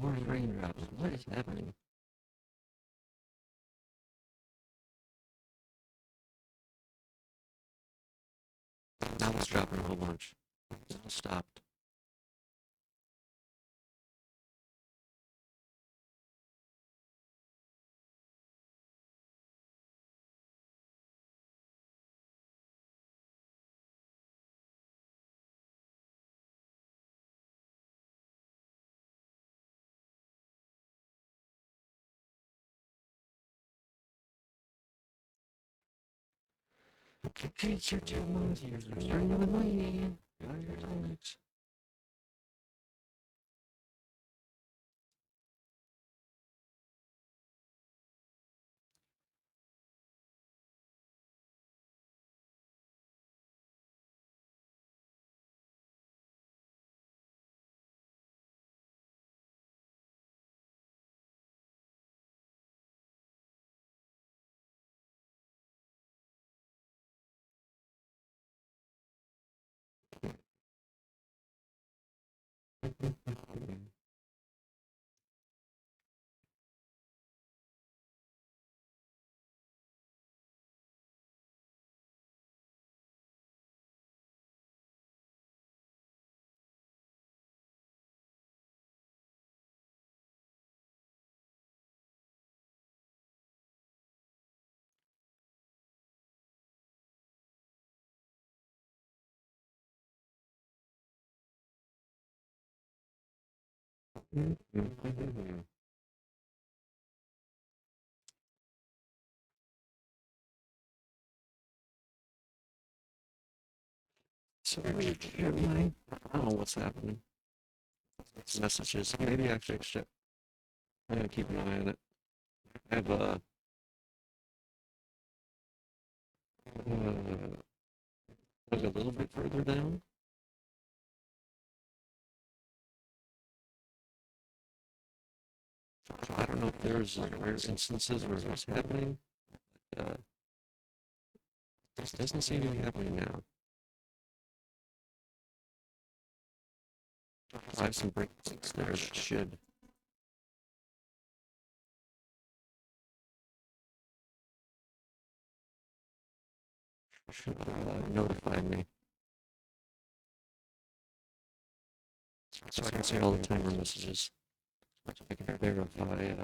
More raindrops. What is happening? Now it's dropping a whole bunch. It's all stopped. Okay, your demos, you're starting with me. Got your topics. So weird. I don't know what's happening. It's messages. Maybe I fixed it. I gotta keep an eye on it. I have like a little bit further down. So I don't know if there's rare instances where it's happening. Uh, this doesn't seem to be happening now. I have some breaks there that should. should notify me so I can see all the timer messages. So I can verify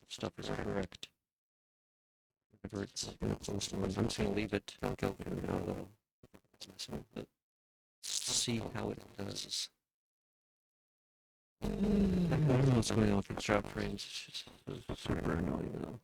stuff is correct. Whenever it's posted, I'm just gonna leave it go for now though. But see how it does. I don't know what's going on with the drop frames. It's just super annoying though.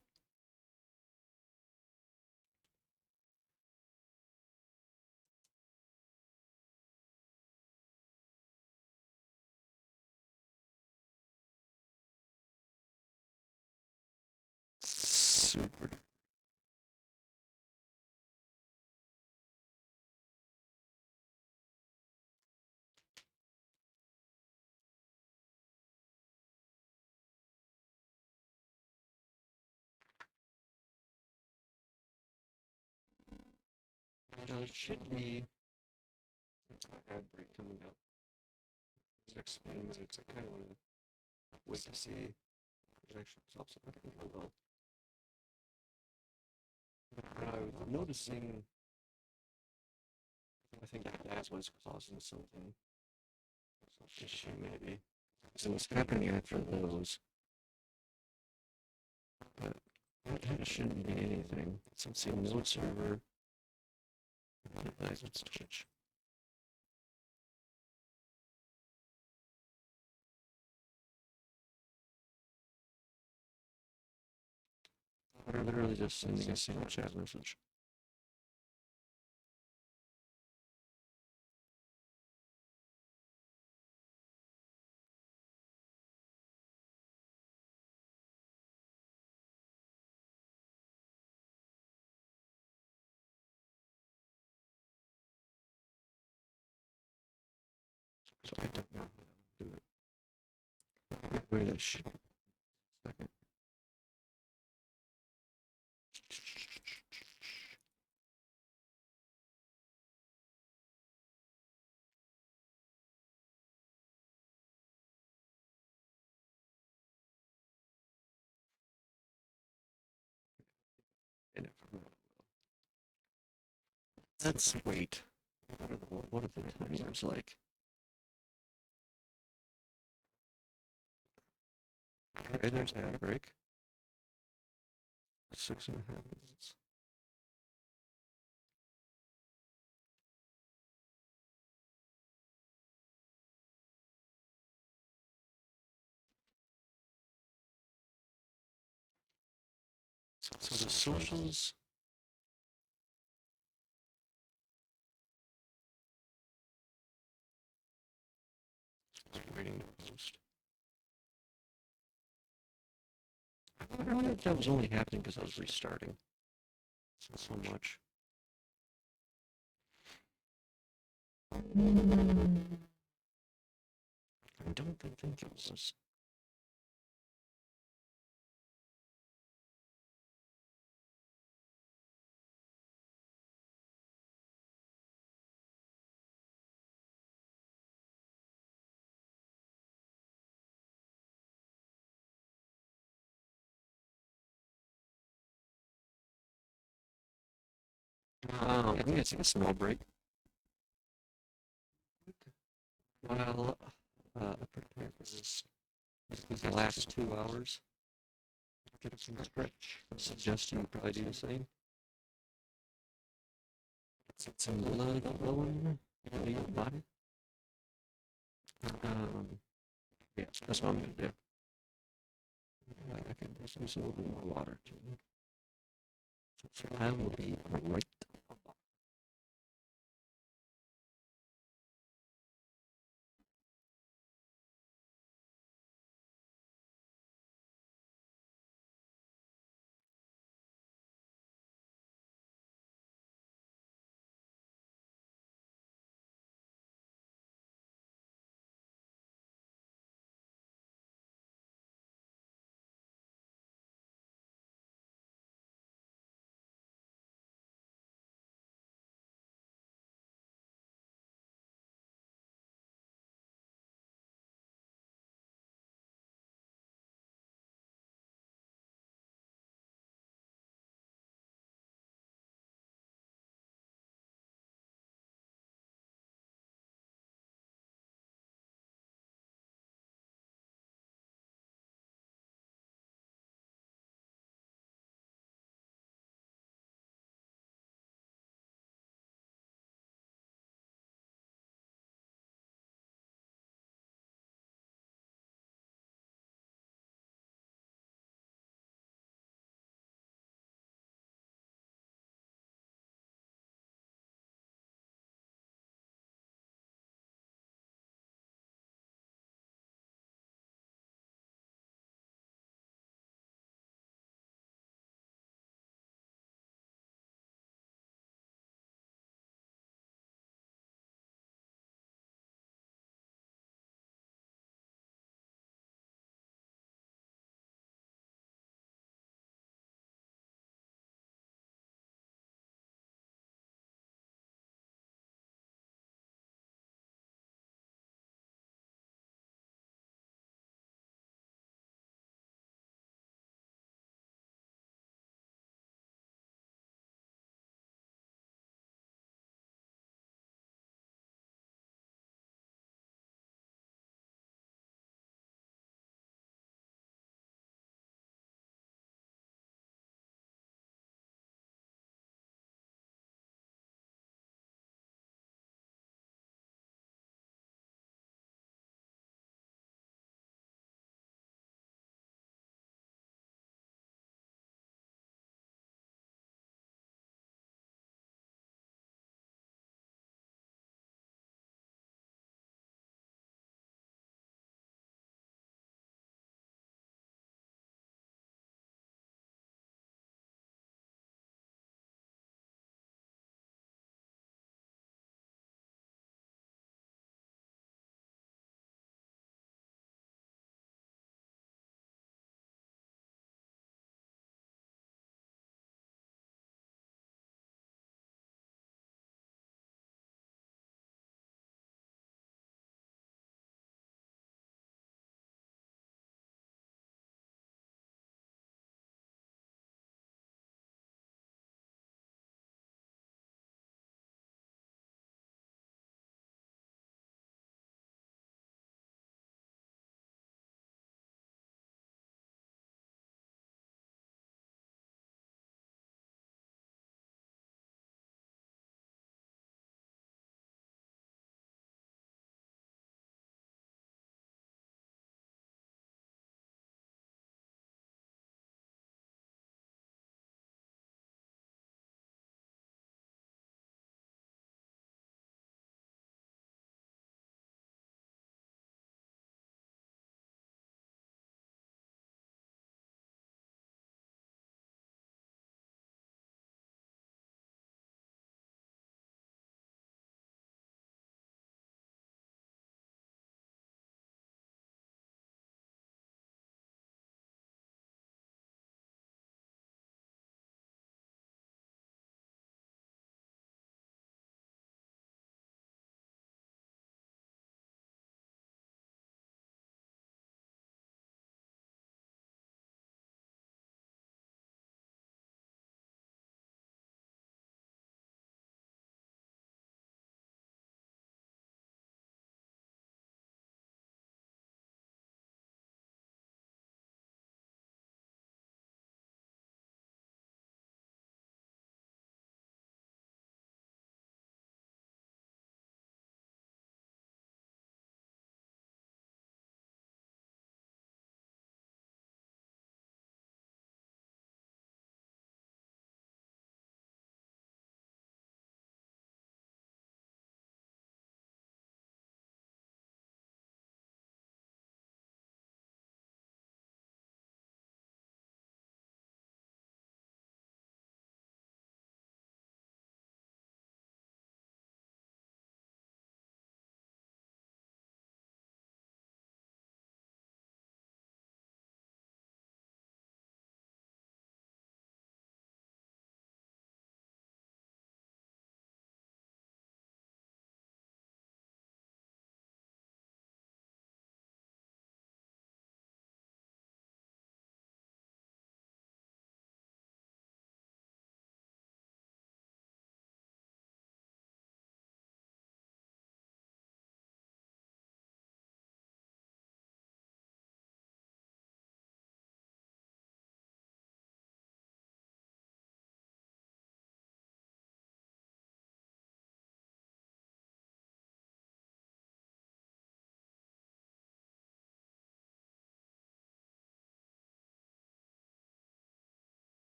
Super. It should be ad break coming up. Next minutes, it's I kind of want to wait to see if it actually stops it. Well. I was noticing, I think that was causing something. Some issue maybe. So what's happening after those? But it shouldn't be anything. So I'm seeing node server. License switch. We're literally just sending a single chat message. So I don't know how to do it. Wait a second. Let's wait. What are the timers like? Okay, there's ad break. 6.5 minutes. So the socials. Waiting to post. I wonder if that was only happening because I was restarting so much. I don't think it was. I think it's a small break. Well, prepare for this. The last 2 hours. Get some stretch. I suggest you probably do the same. Get some blood flowing into your body. Yeah, that's what I'm gonna do. I can just use a little bit more water too. So I will be right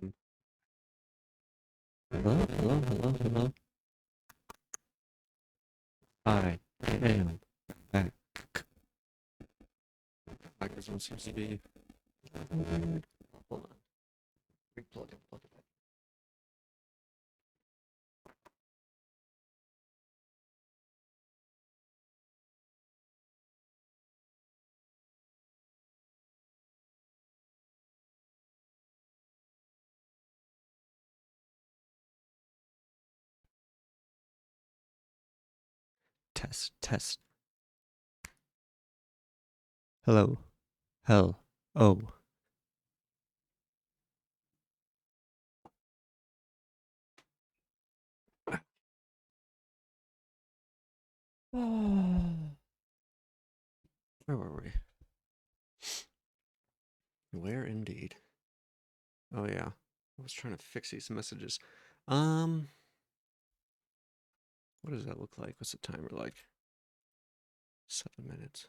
Hello, hello, hello, hello. I am back. Microphone seems to be weird. Hold on. Replug it, plug it back. Test, test. Hello. Hell. Oh. Where were we? Where indeed? Oh yeah. I was trying to fix these messages. What does that look like? What's the timer like? 7 minutes.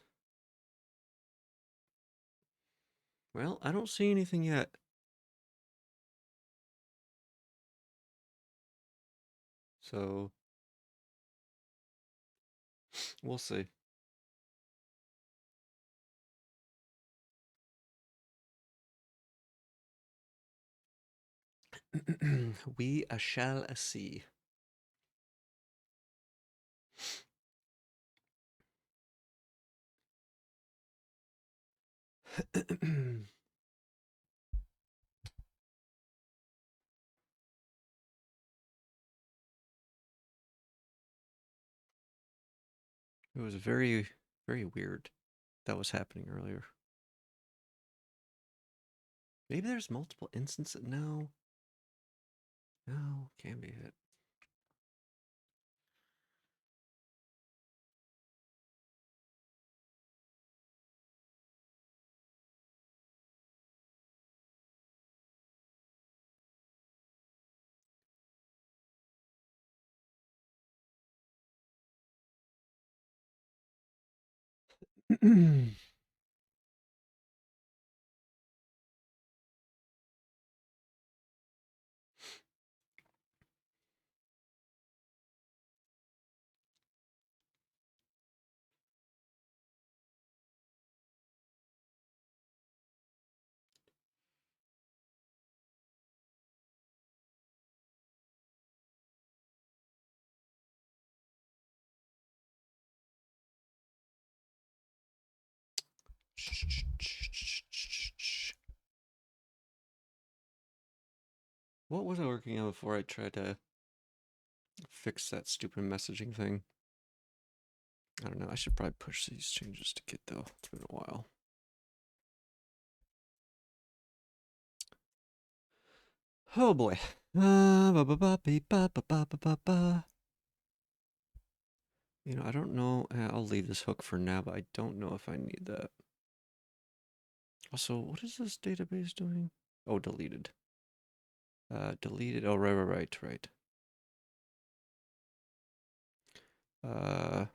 Well, I don't see anything yet. So we'll see. We shall see. It was very, very weird that was happening earlier. Maybe there's multiple instances. No. No, can be it. What was I working on before I tried to fix that stupid messaging thing? I don't know. I should probably push these changes to Git though. It's been a while. Oh boy. You know, I don't know. I'll leave this hook for now, but I don't know if I need that. Also, what is this database doing? Oh, deleted. Deleted. Oh, right. Uh,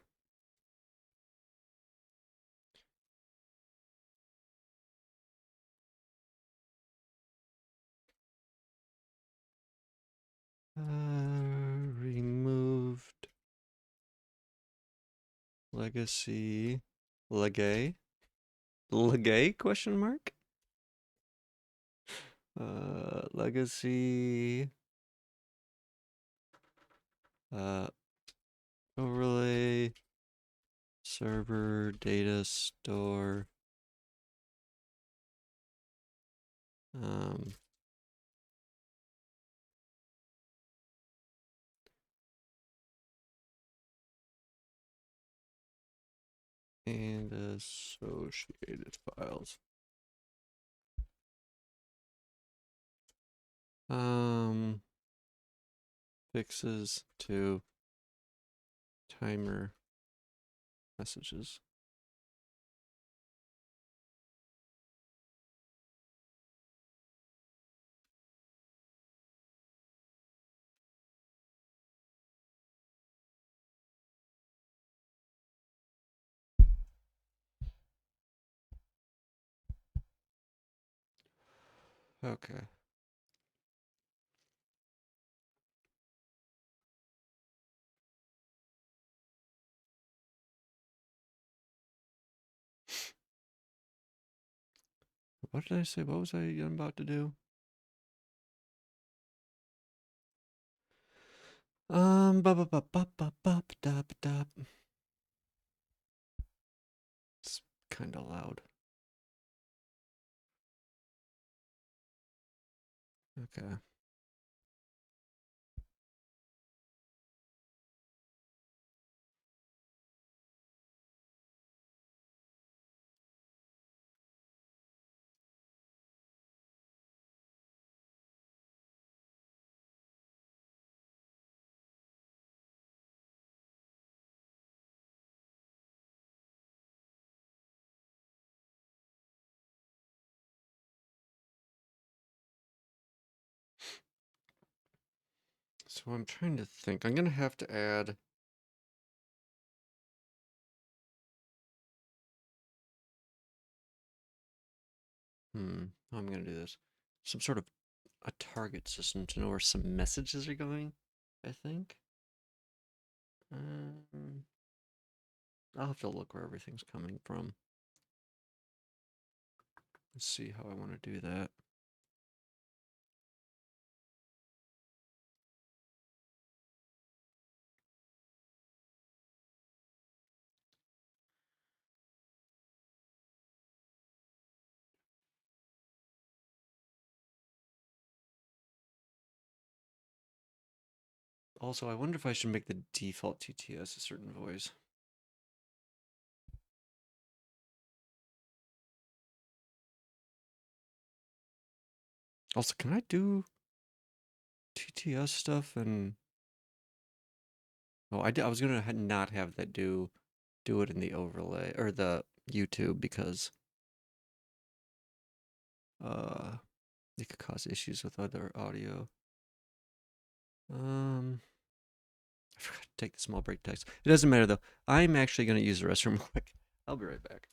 removed. Legacy. Legay? Legay? Question mark? Legacy. Uh, overlay. Server. Data store. Um, and associated files. Fixes to timer messages. Okay. What did I say? What was I about to do? It's kind of loud. Okay. So I'm trying to think. I'm gonna have to add. How am I gonna do this? Some sort of a target system to know where some messages are going, I think. Um, I'll have to look where everything's coming from. Let's see how I want to do that. Also, I wonder if I should make the default TTS a certain voice. Also, can I do TTS stuff and... Oh, I was gonna not have that do it in the overlay or the YouTube because it could cause issues with other audio. I forgot to take the small break text. It doesn't matter though. I'm actually gonna use the restroom real quick. I'll be right back.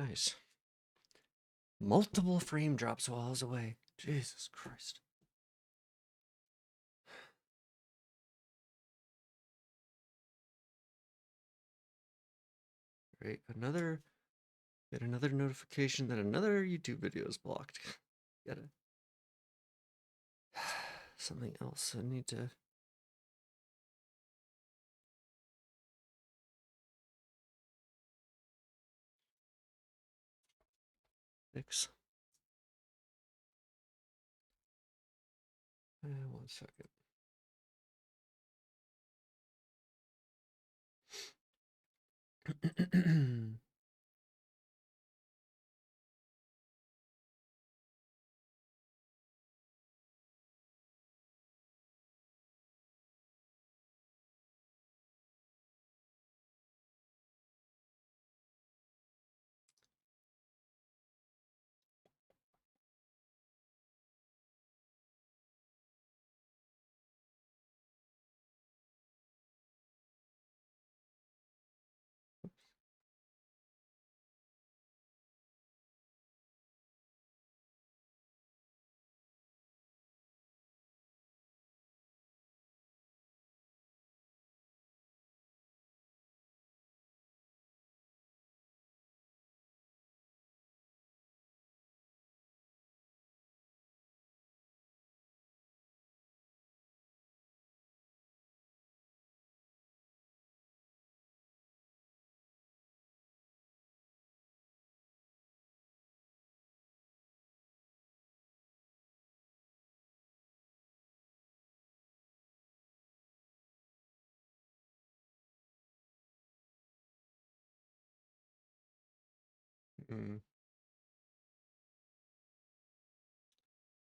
Nice. Multiple frame drops while I was away. Jesus Christ. Great. Get another notification that another YouTube video is blocked. Gotta. Something else I need to. Fix. 1 second.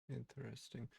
Interesting.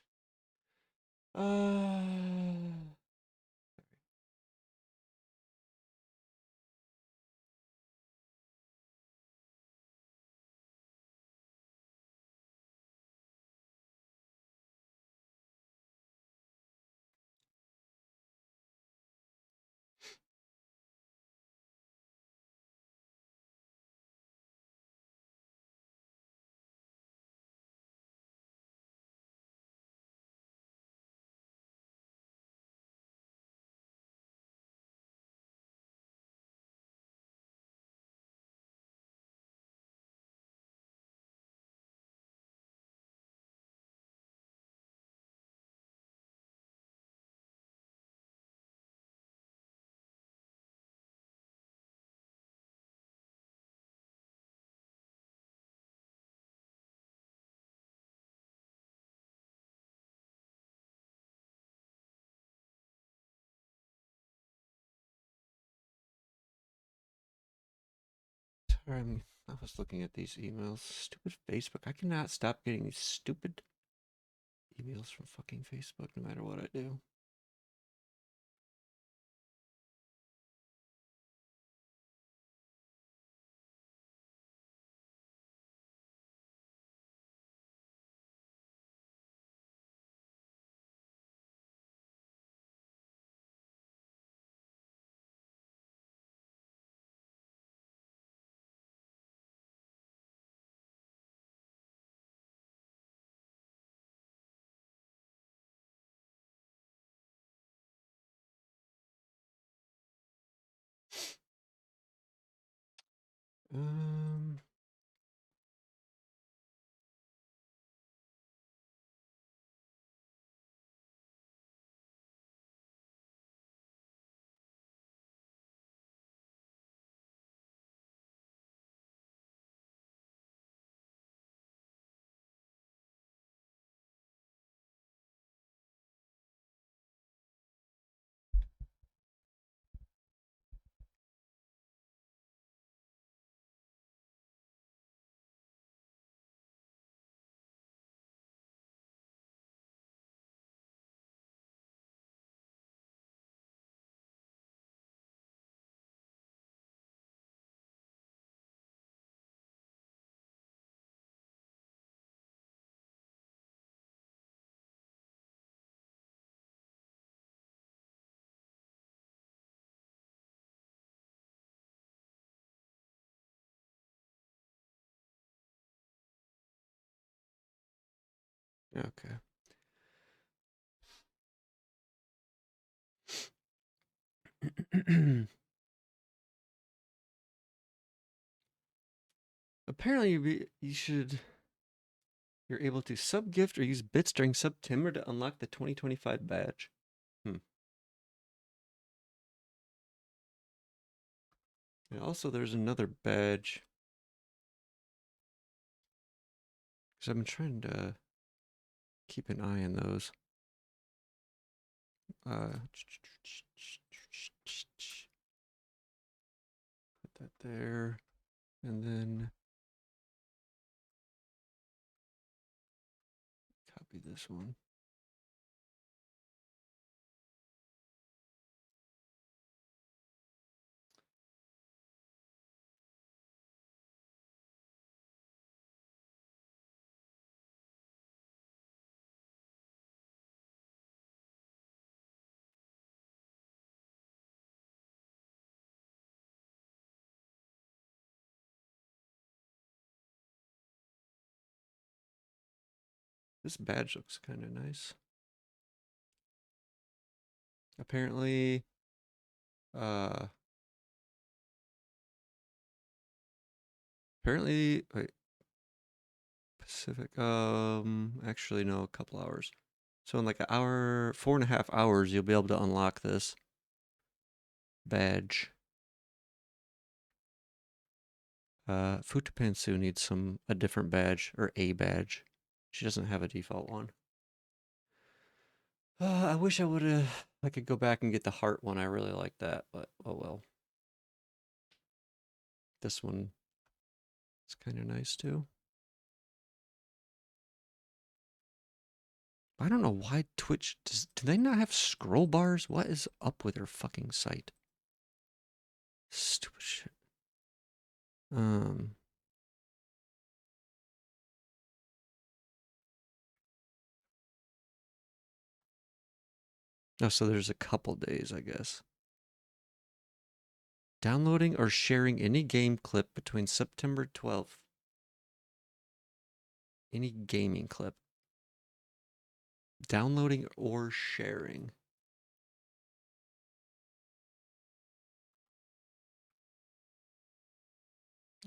Sorry, I was looking at these emails. Stupid Facebook. I cannot stop getting these stupid emails from fucking Facebook no matter what I do. Um, Okay. Apparently, you're able to sub-gift or use bits during September to unlock the 2025 badge. Hmm. And also, there's another badge. Because I've been trying to keep an eye on those. Put that there. And then copy this one. This badge looks kind of nice. Apparently, uh, wait, Pacific, actually, no, a couple hours. So in like an hour, 4.5 hours, you'll be able to unlock this badge. Futapansu needs a different badge, or a badge. She doesn't have a default one. I wish I could go back and get the heart one. I really like that, but oh well. This one is kind of nice too. I don't know why Twitch do they not have scroll bars? What is up with their fucking site? Stupid shit. Um Oh, so there's a couple days, I guess. Downloading or sharing any game clip between September 12th. Any gaming clip. Downloading or sharing.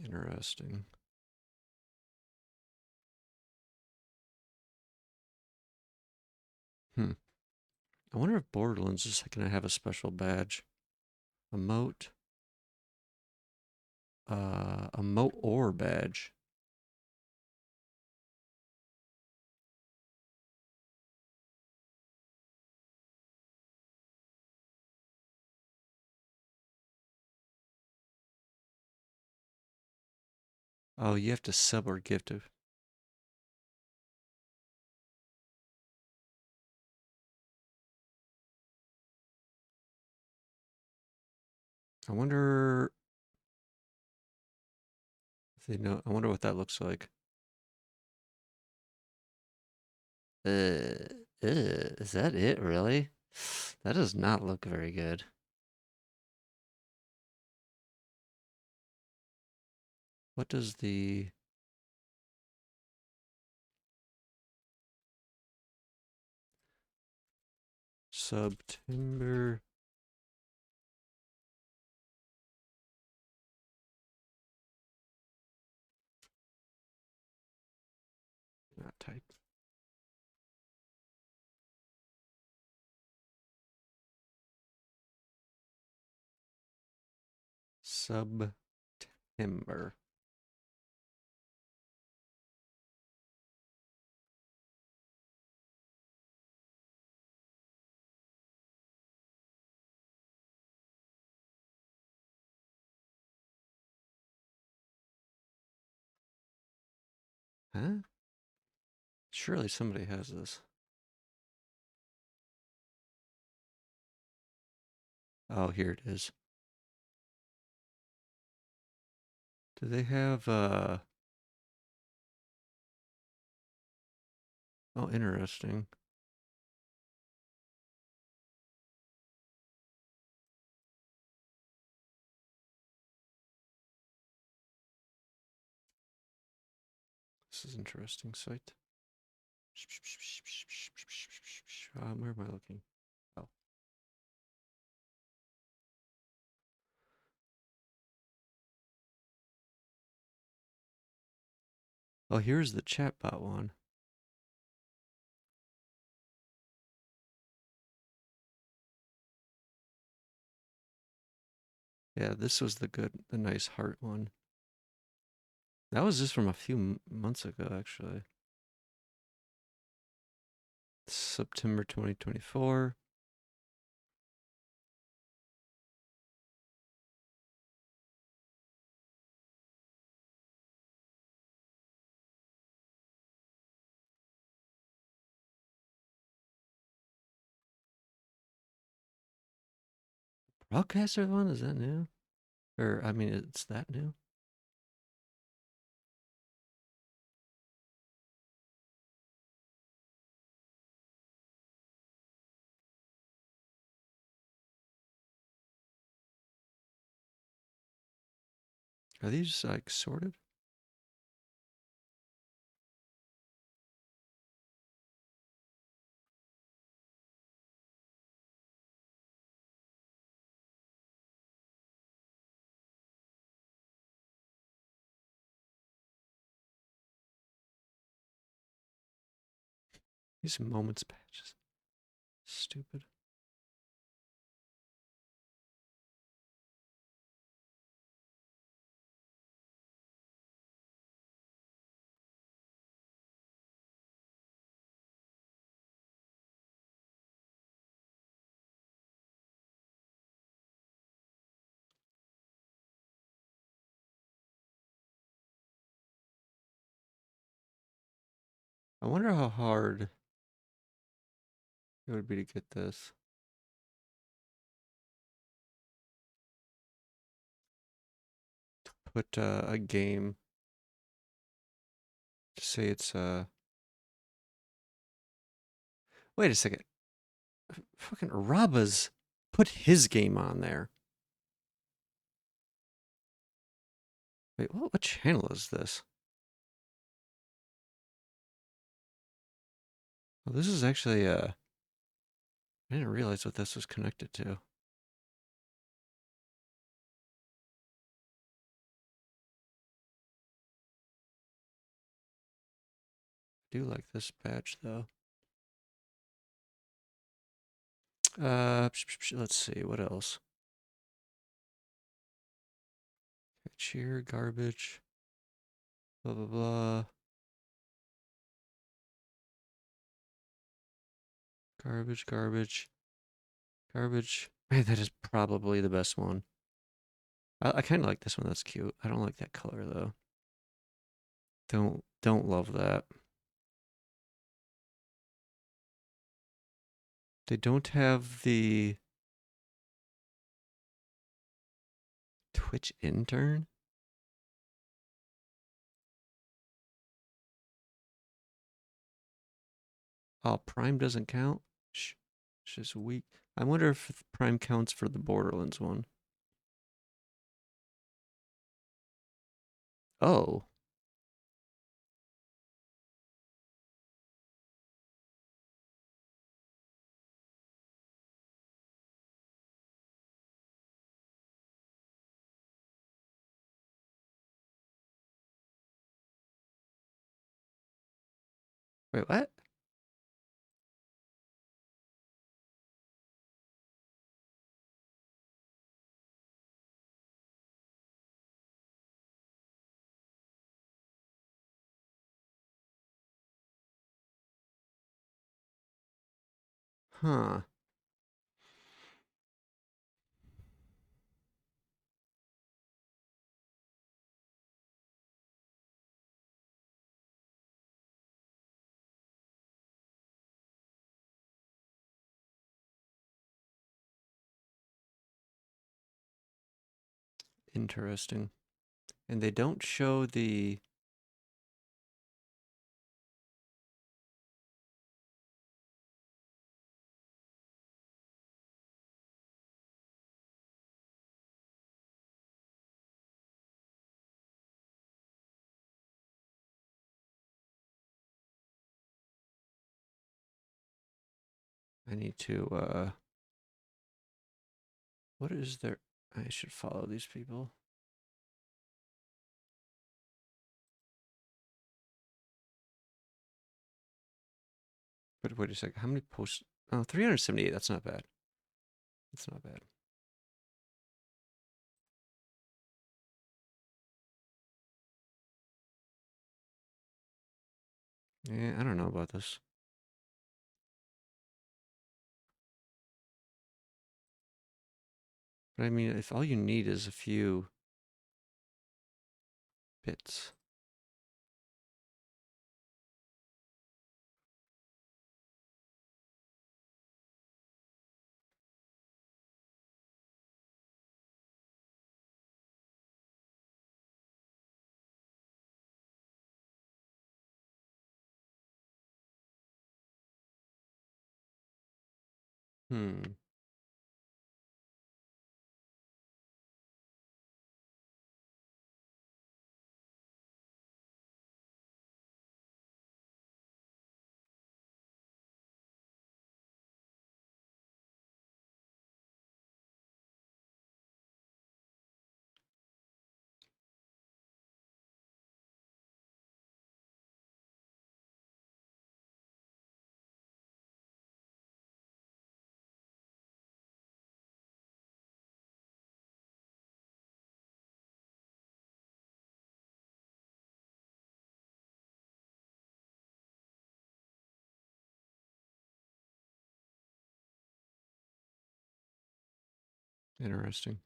Interesting. Hmm. I wonder if Borderlands is going to have a special badge. Emote. Emote or badge. Oh, you have to sub or gift it. I wonder if they know. I wonder what that looks like. Is that it, really? That does not look very good. What does the September not type? September. Huh? Surely somebody has this. Oh, here it is. Do they have oh, interesting. This is an interesting site. Where am I looking? Oh. Oh, here's the chatbot one. Yeah, this was the nice heart one. That was just from a few months ago, actually. September 2024. Broadcaster one, is that new? Or, I mean, it's that new? Are these like sorted? These moments patches. Stupid. I wonder how hard it would be to get this. Put a game. Say it's Wait a second. Fucking Rabba's put his game on there. Wait, what channel is this? Oh, this is actually I didn't realize what this was connected to. I do like this patch though. Let's see what else. Cheer, garbage, blah blah blah. Garbage, garbage, garbage. Man, that is probably the best one. I kind of like this one. That's cute. I don't like that color though. Don't love that. They don't have the Twitch intern. Oh, Prime doesn't count. Shh, it's just weak. I wonder if Prime counts for the Borderlands one. Oh, wait, what? Huh. Interesting. And they don't show the I need to, what is there? I should follow these people. But wait a second, how many posts? Oh, 378, that's not bad. That's not bad. Yeah, I don't know about this. But I mean, if all you need is a few bits. Hmm. Interesting.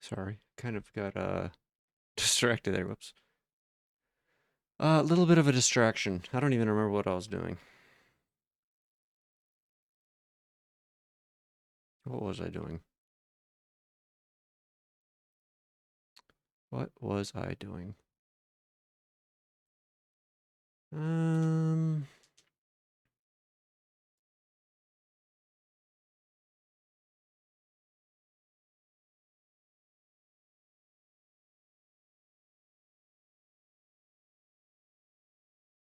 Sorry, kind of got distracted there. Whoops. A little bit of a distraction. I don't even remember what I was doing. What was I doing? What was I doing? Um.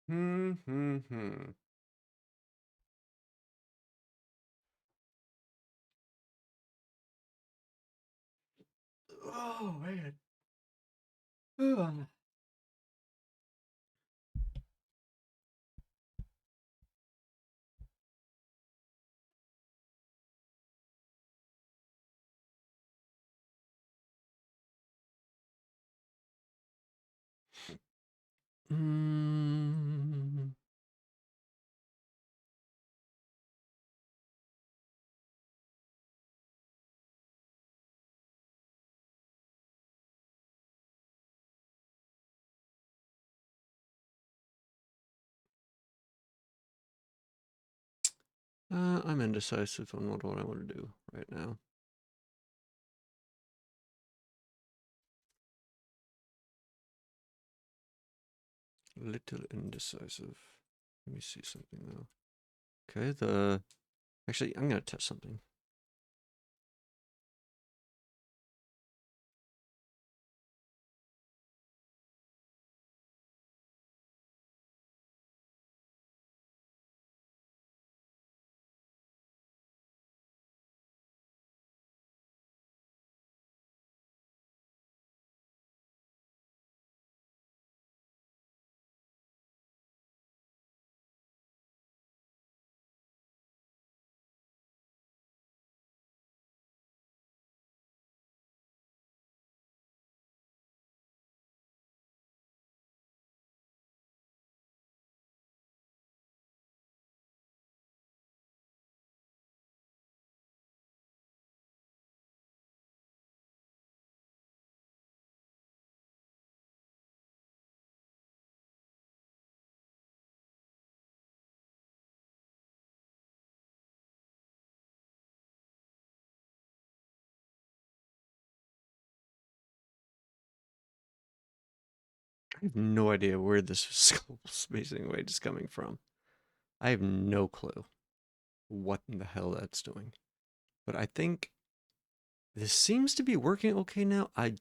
Hmm. Oh man. Ugh. Mm. I'm indecisive on what I want to do right now. Little indecisive. Let me see something though. Okay, actually, I'm gonna test something. I have no idea where this skull spacing weight is coming from. I have no clue what in the hell that's doing. But I think this seems to be working okay now. I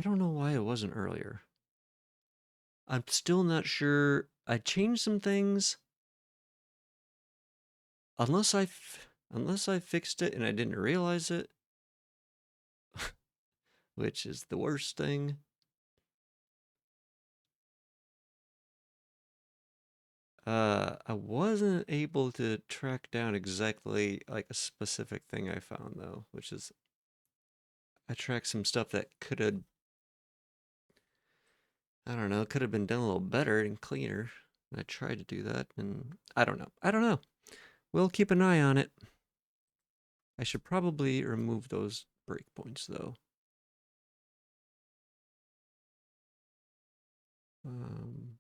don't know why it wasn't earlier. I'm still not sure. I changed some things. Unless I fixed it and I didn't realize it, which is the worst thing. I wasn't able to track down exactly like a specific thing I found though, which is I tracked some stuff that could have, I don't know, could have been done a little better and cleaner. I tried to do that and I don't know. I don't know. We'll keep an eye on it. I should probably remove those breakpoints though. Um,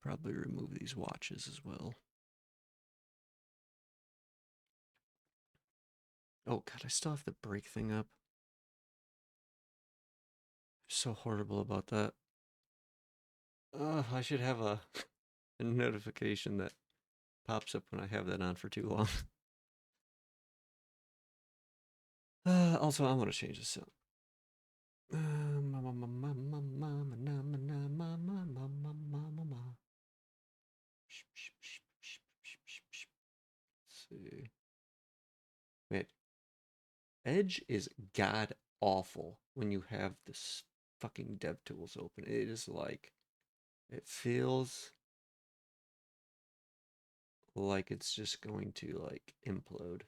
Probably remove these watches as well. Oh god, I still have the break thing up. I'm so horrible about that. I should have a notification that pops up when I have that on for too long. Also, I want to change this out. See. Wait, Edge is god awful when you have this fucking DevTools open. It is like, it feels like it's just going to like implode.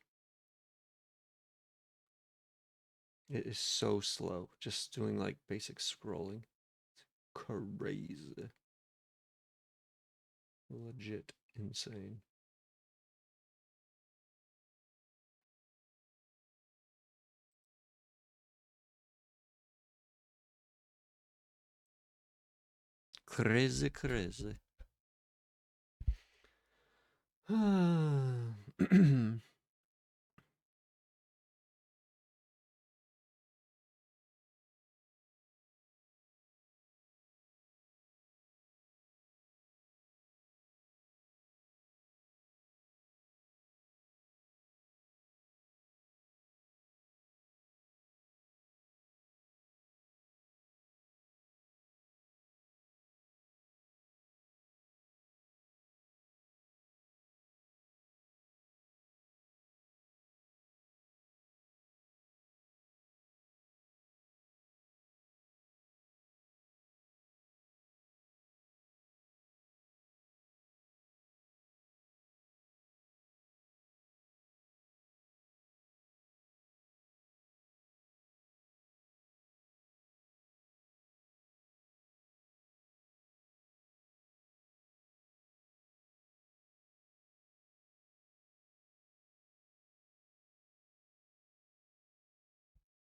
It is so slow, just doing like basic scrolling. It's crazy. Legit insane. Crazy, crazy.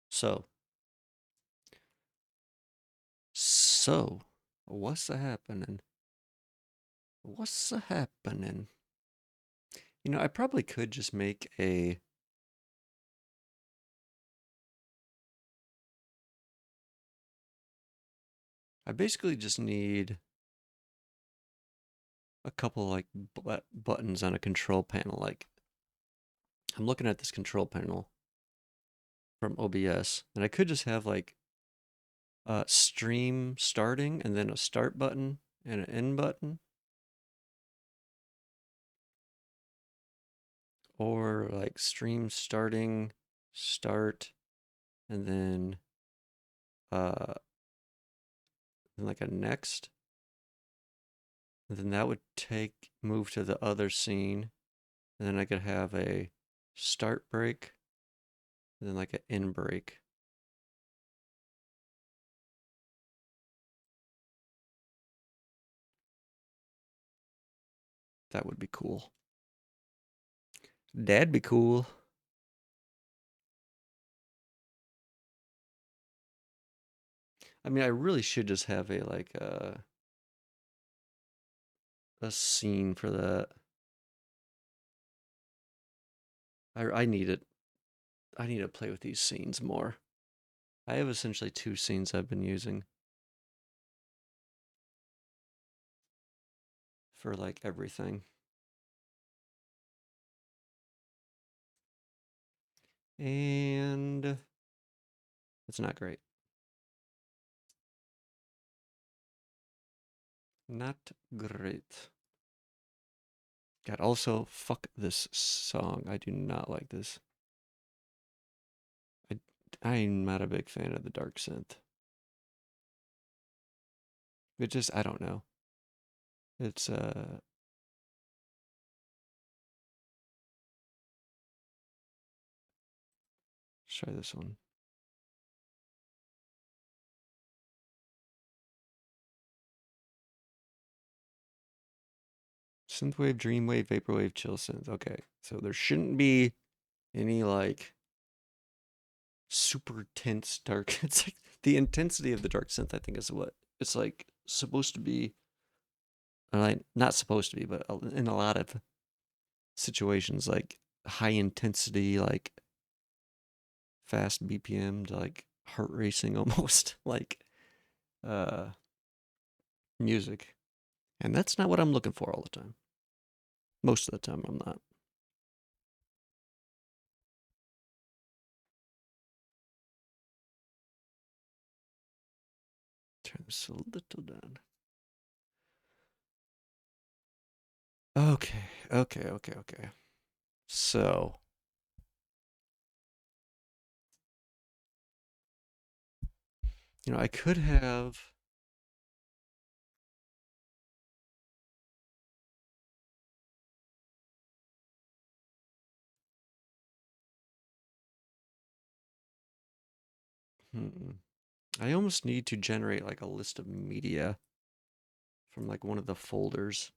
So, so, what's a happening? What's a happening? You know, I probably could just make a. I basically just need a couple like buttons on a control panel. Like, I'm looking at this control panel from OBS, and I could just have like a stream starting and then a start button and an end button. Or like stream starting, start, and then uh like a next. And then that would move to the other scene. And then I could have a start break, and then like an end break. That would be cool. That'd be cool. I mean, I really should just have a like a scene for that. I need it. I need to play with these scenes more. I have essentially two scenes I've been using for like everything. And it's not great. Not great. God, also, fuck this song. I do not like this. I, I'm not a big fan of the dark synth. It just, I don't know. It's, let's try this one. Synthwave, dreamwave, vaporwave, chill synth. Okay, so there shouldn't be any like super tense dark. It's like the intensity of the dark synth, I think, is what it's like supposed to be. Like not supposed to be, but in a lot of situations, like high intensity, like fast BPM to like heart racing almost, like uh music. And that's not what I'm looking for all the time. Most of the time, I'm not. Turn this a little down. Okay, okay. So, I could have. Hmm, I almost need to generate like a list of media from like one of the folders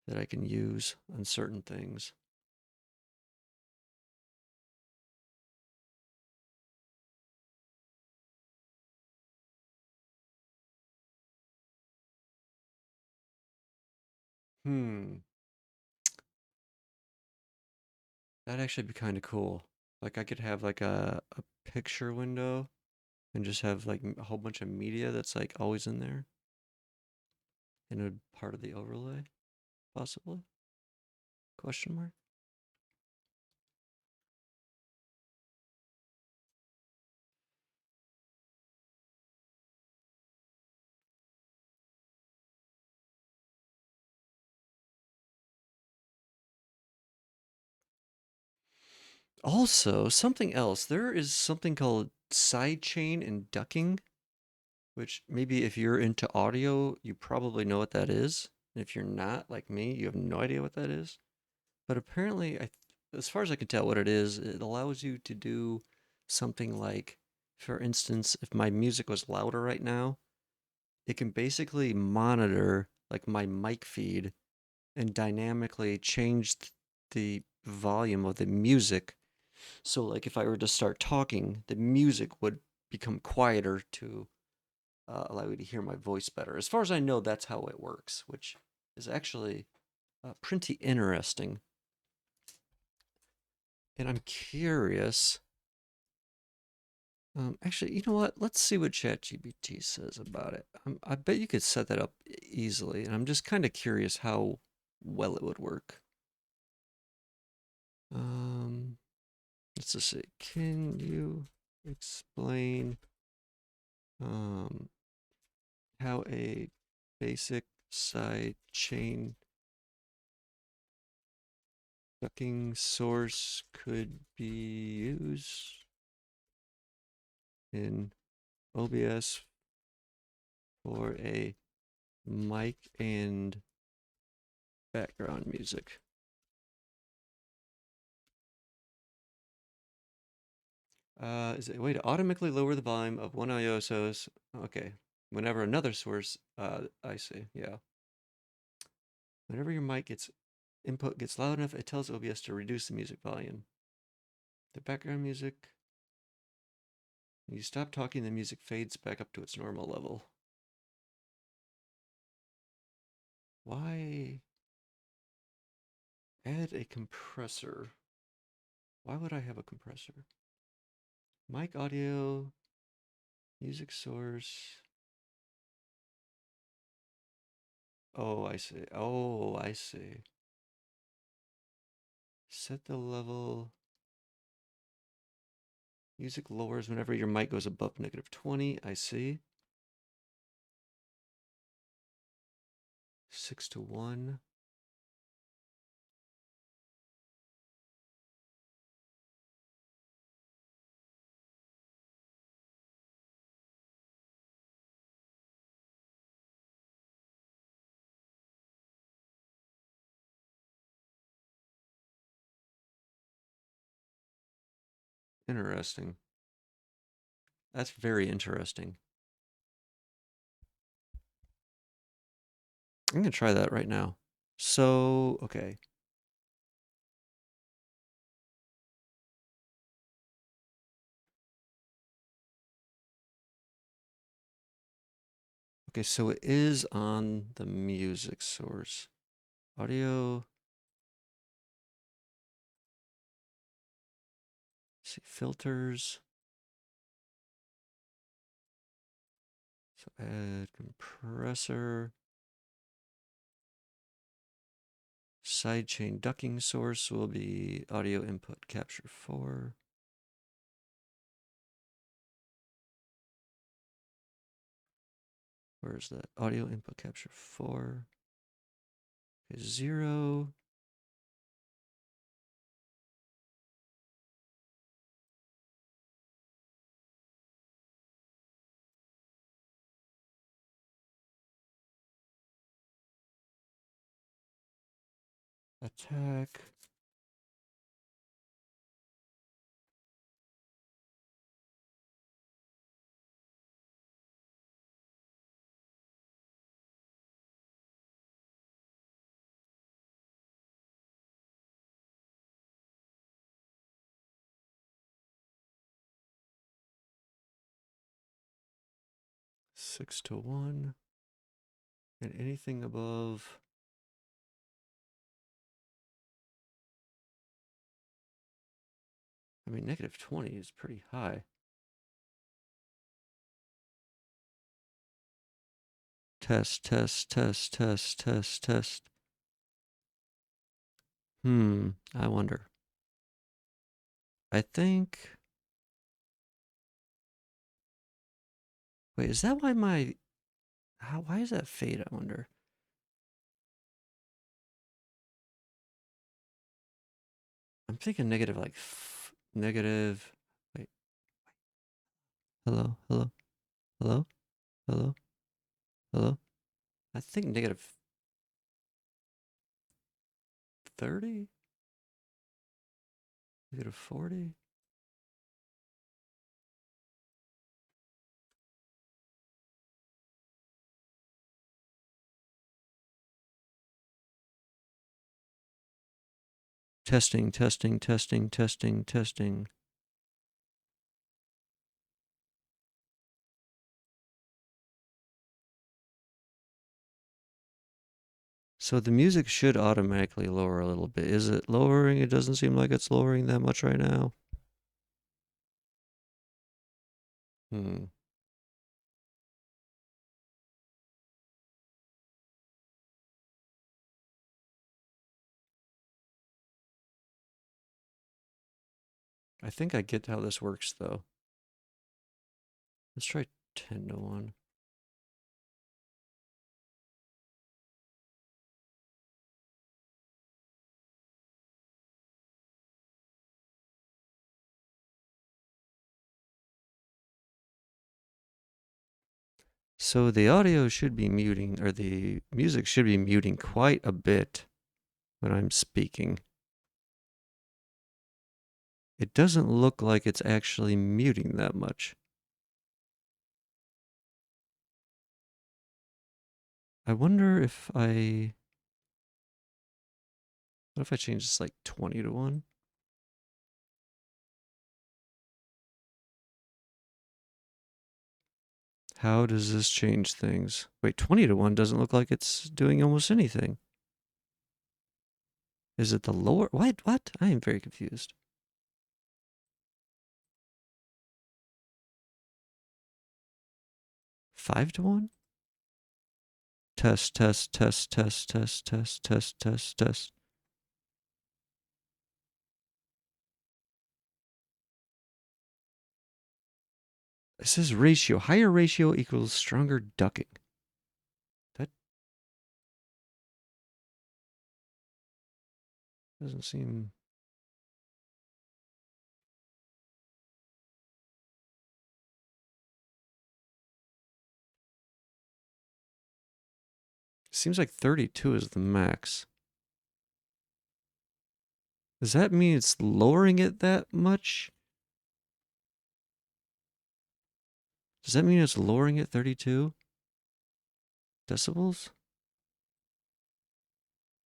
that I can use on certain things. Hmm, that'd actually be kind of cool. Like I could have like a picture window and just have like a whole bunch of media that's like always in there and a part of the overlay, possibly? Question mark. Also, something else. There is something called sidechain and ducking, which maybe if you're into audio, you probably know what that is. And if you're not, like me, you have no idea what that is. But apparently, as far as I can tell, what it is, it allows you to do something like, for instance, if my music was louder right now, it can basically monitor like my mic feed and dynamically change the volume of the music. So, like, if I were to start talking, the music would become quieter to allow you to hear my voice better. As far as I know, that's how it works, which is actually pretty interesting. And I'm curious. Actually, you know what? Let's see what ChatGPT says about it. I bet you could set that up easily, and I'm just kind of curious how well it would work. Um, let's just see. Can you explain um, how a basic side chain ducking source could be used in OBS for a mic and background music? Is it a way to automatically lower the volume of one audio source? Okay. Whenever another source, I see. Yeah. Whenever your mic gets input gets loud enough, it tells OBS to reduce the music volume. The background music. When you stop talking, the music fades back up to its normal level. Why add a compressor? Why would I have a compressor? Mic audio, music source. Oh, I see. Oh, I see. Set the level. Music lowers whenever your mic goes above -20. I see. 6 to 1. Interesting. That's very interesting. I'm gonna try that right now. So, okay. Okay, so it is on the music source. Audio. See, filters. So add compressor. Sidechain ducking source will be audio input capture 4. Where's that? Audio input capture 4. Okay, 0. Attack. Six to 1. And anything above. I mean, -20 is pretty high. Test, test, test, test, test, test. I wonder. I think. Wait, is that why why is that fade? I wonder. I'm thinking negative, like, negative. Wait. Hello, hello, hello, hello, hello. I think -30, -40. Testing, testing, testing, testing, testing. So the music should automatically lower a little bit. Is it lowering? It doesn't seem like it's lowering that much right now. I think I get how this works, though. Let's try 10 to 1. So the audio should be muting, or the music should be muting quite a bit when I'm speaking. It doesn't look like it's actually muting that much. I wonder if what if I change this like 20 to 1? How does this change things? Wait, 20 to 1 doesn't look like it's doing almost anything. Is it the lower? What? I am very confused. 5 to 1? Test, test, test, test, test, test, test, test, test. It says ratio. Higher ratio equals stronger ducking. That doesn't seem... Seems like 32 is the max. Does that mean it's lowering it that much? Does that mean it's lowering it 32 decibels?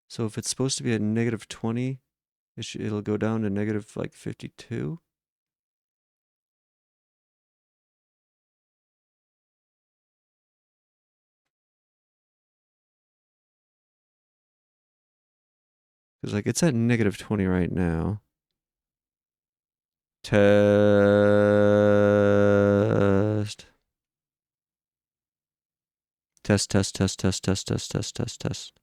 So if it's supposed to be at negative 20, it'll go down to negative like 52? Because like it's at negative 20 right now. Test. Test, test, test, test, test, test, test, test, test.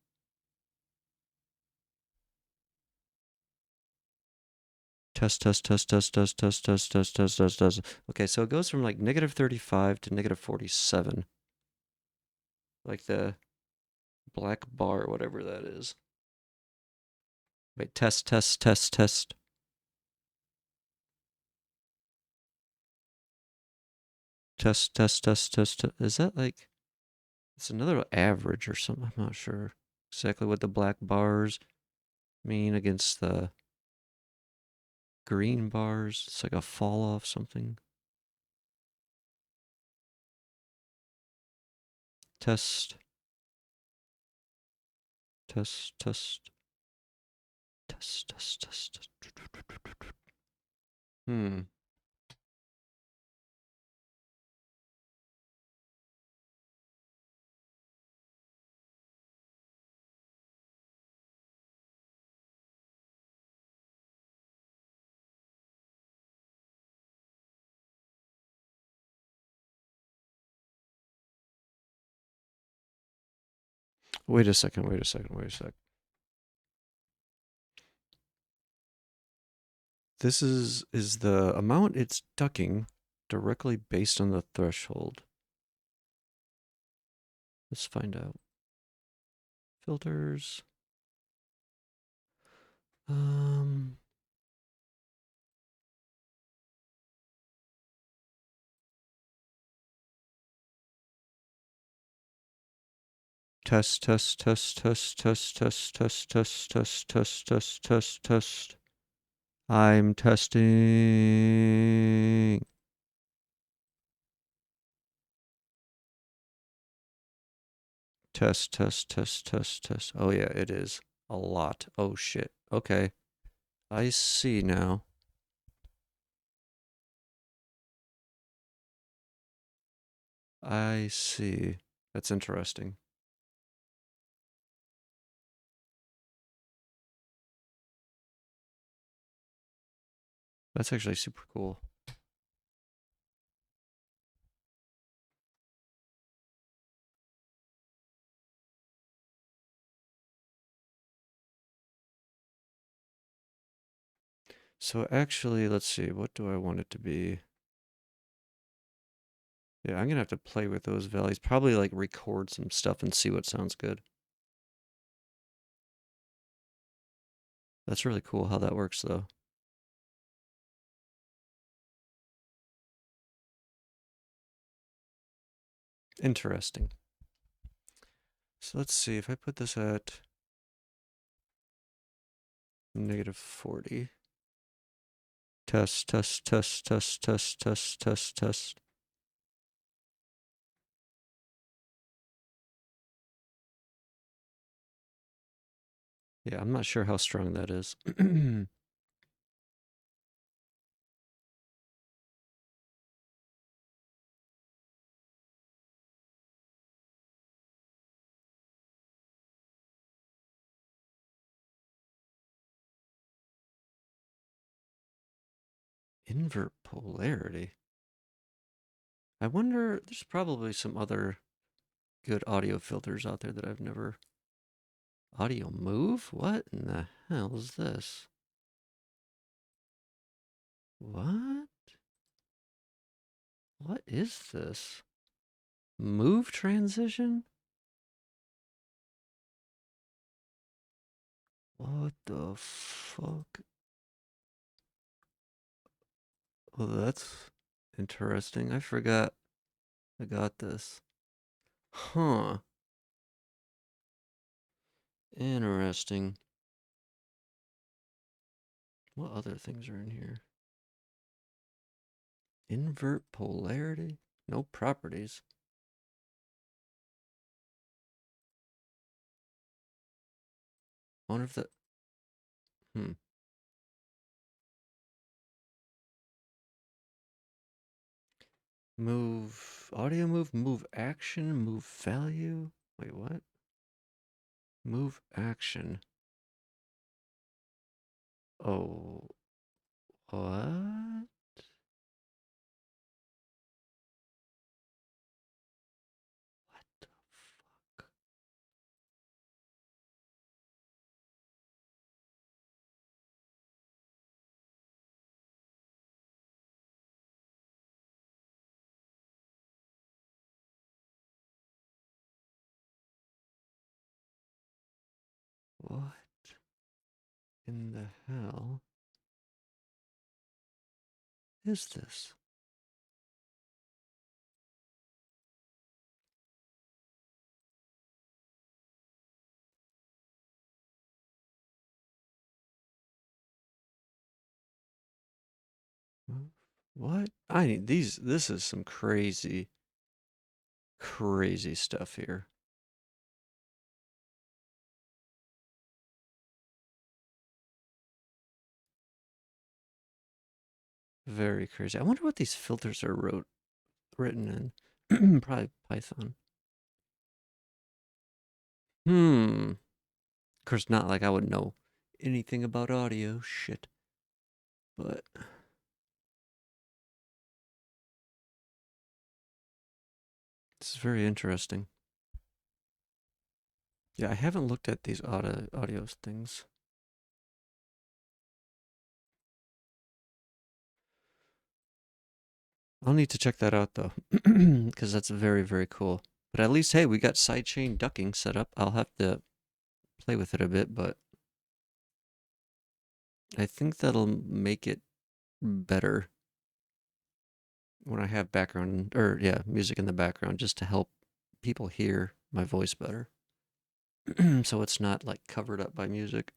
Test, test, test, test, test, test, test, test, test, test, test. Okay, so it goes from like negative 35 to negative 47. Like the black bar, whatever that is. Wait, test, test, test, test. Test, test, test, test. Is that like... It's another average or something. I'm not sure exactly what the black bars mean against the green bars. It's like a fall off something. Test. Test, test. Test, test, test. Hmm. Wait a second, wait a second, wait a sec. This is the amount it's ducking directly based on the threshold. Let's find out. Filters. Test, test, test, test, test, test, test, test, test, test, test, test, test. I'm testing. Test, test, test, test, test. Oh yeah, it is. A lot. Oh shit. Okay. I see now. I see. That's interesting. That's actually super cool. So actually, let's see. What do I want it to be? Yeah, I'm gonna have to play with those values. Probably like record some stuff and see what sounds good. That's really cool how that works though. Interesting. So let's see if I put this at negative 40. Test, test, test, test, test, test, test, test. Yeah, I'm not sure how strong that is. Invert polarity. I wonder, there's probably some other good audio filters out there that I've never. Audio move? What in the hell is this? What? What is this? Move transition? What the fuck? Well, that's interesting. I forgot I got this. Huh. Interesting. What other things are in here? Invert polarity? No properties. I wonder if that. Hmm. Move. Audio move. Move action. Move value. Wait, what? Move action. Oh. What? What the fuck? What in the hell is this? What? I need these. This is some crazy, crazy stuff here. Very crazy. I wonder what these filters are written in. Probably Python. Of course, not like I would know anything about audio. Shit. But it's very interesting. Yeah, I haven't looked at these audio things. I'll need to check that out though, because that's very, very cool. But at least, hey, we got sidechain ducking set up. I'll have to play with it a bit, but I think that'll make it better when I have background or yeah, music in the background just to help people hear my voice better. So it's not like covered up by music.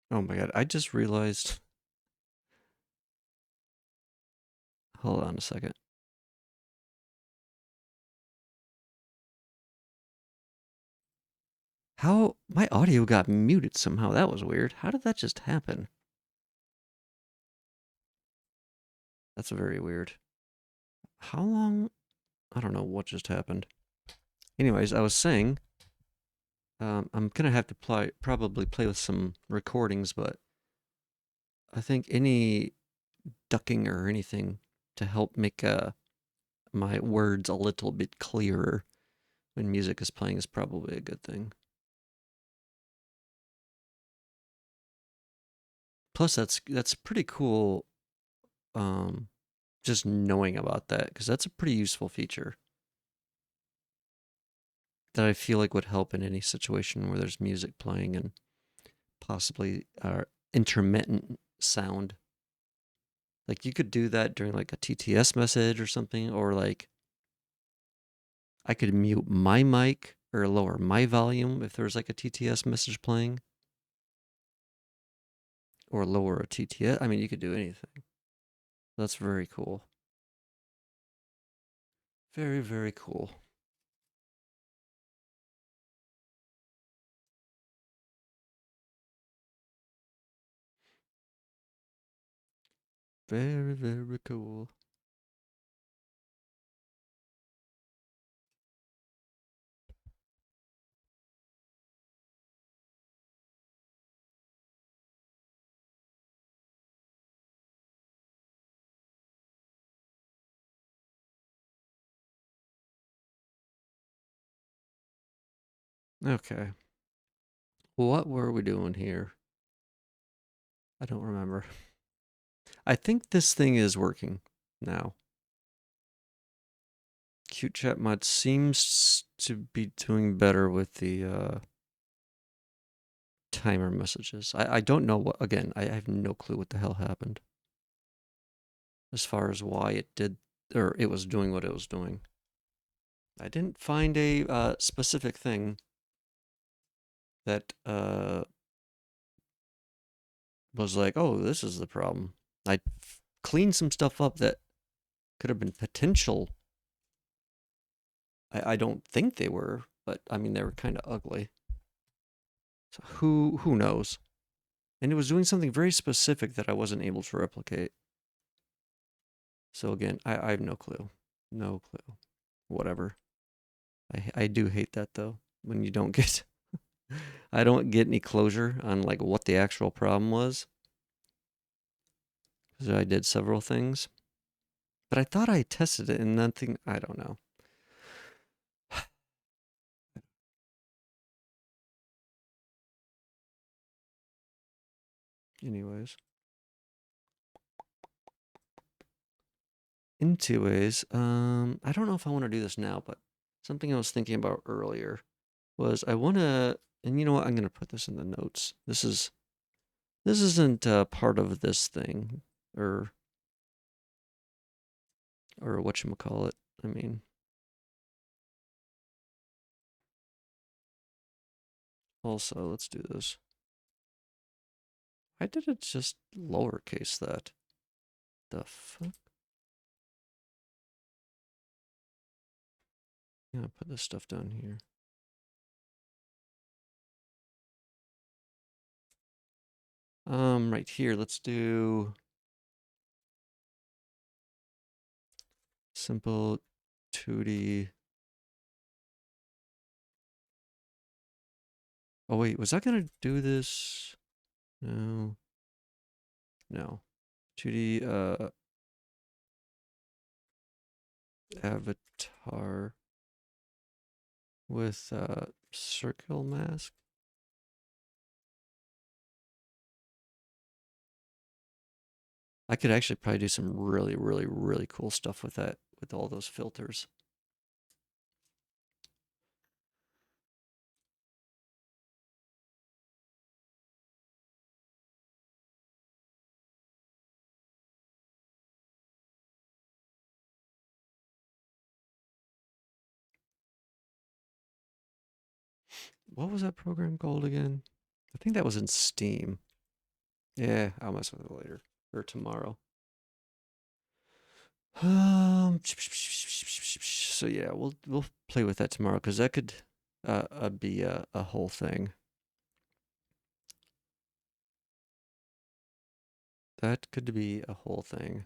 Oh my god, I just realized. Hold on a second. How my audio got muted somehow. That was weird. How did that just happen? That's very weird. How long? I don't know what just happened. Anyways, I was saying, I'm gonna have to probably play with some recordings, but I think any ducking or anything to help make my words a little bit clearer when music is playing is probably a good thing. Plus, that's pretty cool. Um, just knowing about that because that's a pretty useful feature that I feel like would help in any situation where there's music playing and possibly intermittent sound. Like you could do that during like a TTS message or something, or like I could mute my mic or lower my volume if there's like a TTS message playing, or lower a TTS. I mean, you could do anything. That's very cool. Very, very cool. Very, very cool. Okay. What were we doing here? I don't remember. I think this thing is working now. Cute chat mod seems to be doing better with the timer messages. I don't know what, again, I have no clue what the hell happened as far as why it did, or it was doing what it was doing. I didn't find a specific thing that was like, oh, this is the problem. I cleaned some stuff up that could have been potential. I don't think they were, but I mean, they were kind of ugly. So who knows? And it was doing something very specific that I wasn't able to replicate. So again, I have no clue. No clue. Whatever. I do hate that though. When you don't get I don't get any closure on like what the actual problem was. Because I did several things. But I thought I tested it and nothing, I don't know. Anyways. I don't know if I want to do this now, but something I was thinking about earlier was I want to, and you know what, I'm going to put this in the notes. This isn't part of this thing, or whatchamacallit. I mean, also, let's do this. Why did it just lowercase that? The fuck? I'm gonna put this stuff down here. Right here, let's do simple 2D. Oh wait, was I gonna do this? No. No. 2D avatar with circle mask. I could actually probably do some really, really, really cool stuff with that, with all those filters. What was that program called again? I think that was in Steam. Yeah, I'll mess with it later or tomorrow. So yeah, we'll play with that tomorrow because that could be a whole thing. That could be a whole thing.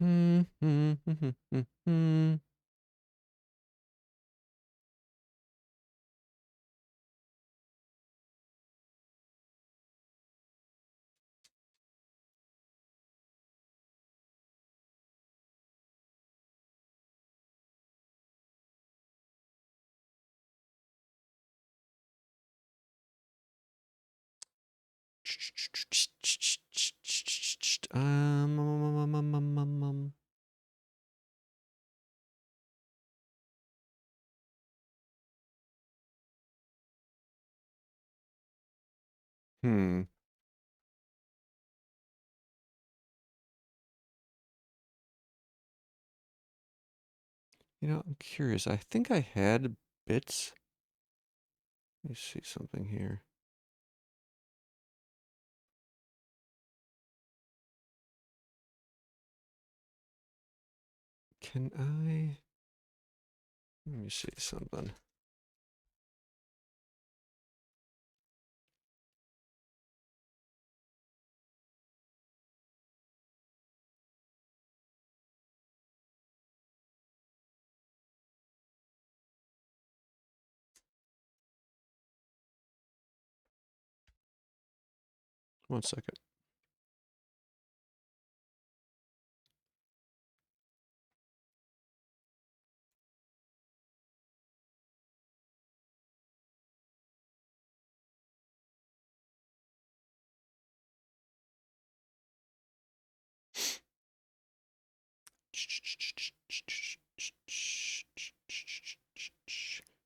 Um, hmm. You know, I'm curious. I think I had bits. Let me see something here. Can I? Let me see something. 1 second.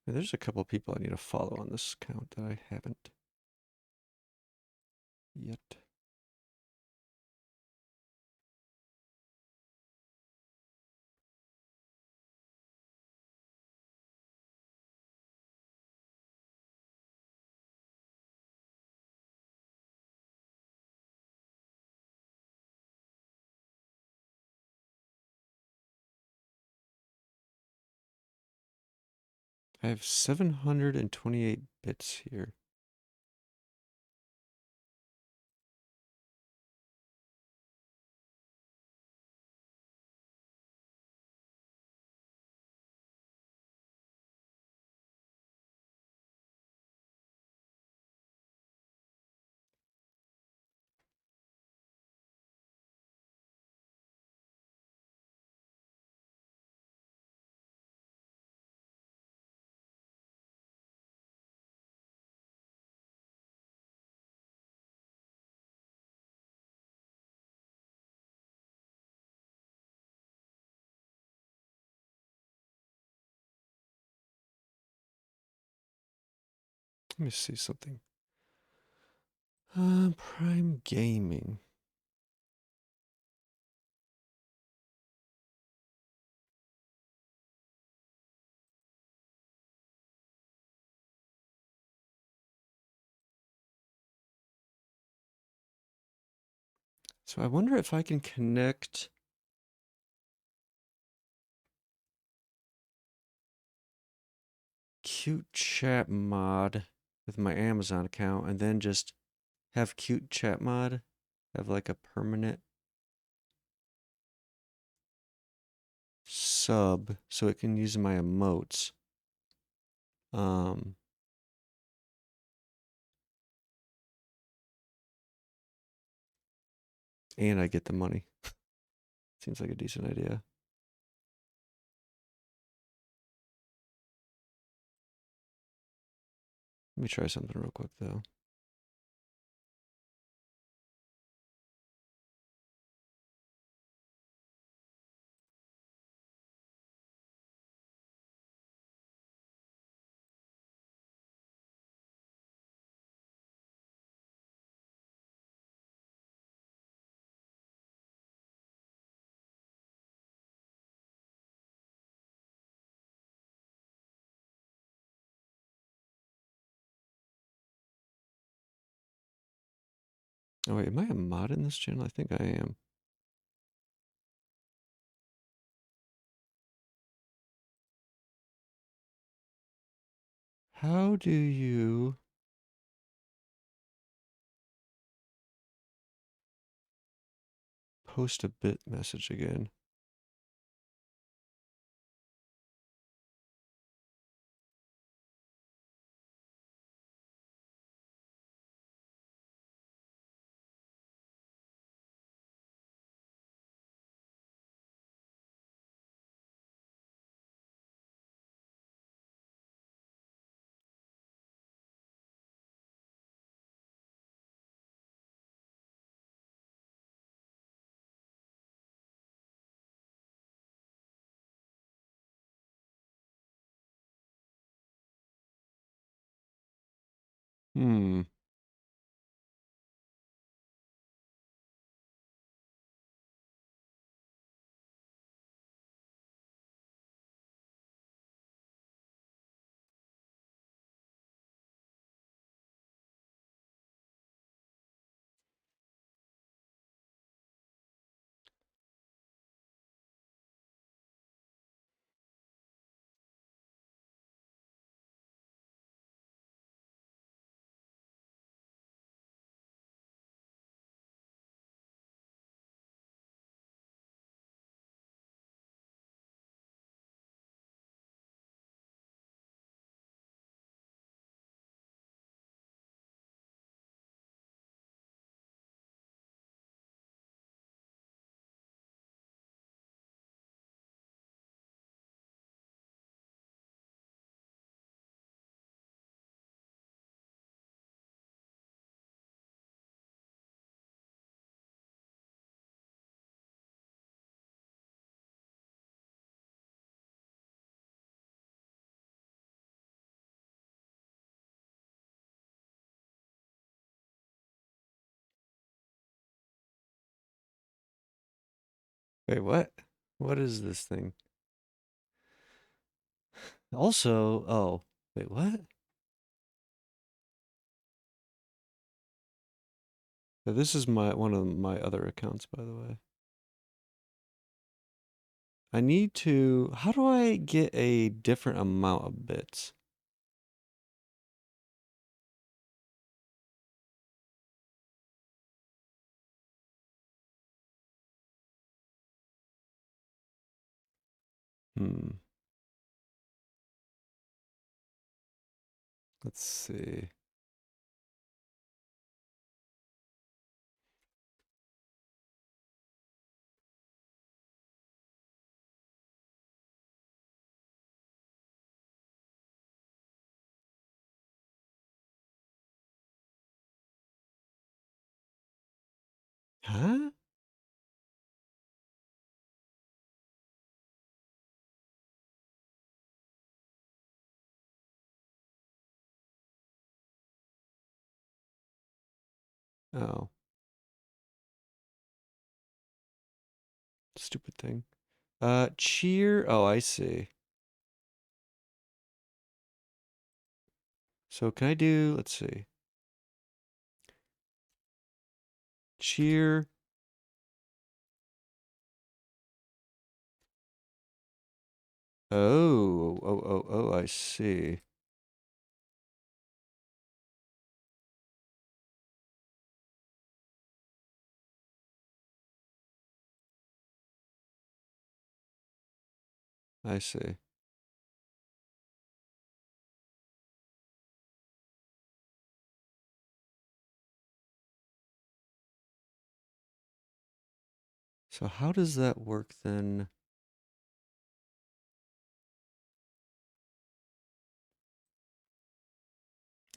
There's a couple people I need to follow on this account that I haven't yet. I have 728 bits here. Let me see something. Prime Gaming. So I wonder if I can connect Cute Chat Mod with my Amazon account and then just have Cute Chat Mod have like a permanent sub so it can use my emotes. And I get the money. Seems like a decent idea. Let me try something real quick though. Oh wait, am I a mod in this channel? I think I am. How do you post a bit message again? Hmm. Wait, what? What is this thing? Also, oh, wait, what? This is one of my other accounts, by the way. I need to, how do I get a different amount of bits? Hmm. Let's see. Huh? Oh, stupid thing. Cheer. Oh, I see. So can I do, let's see. Cheer. Oh, I see. I see. So how does that work then?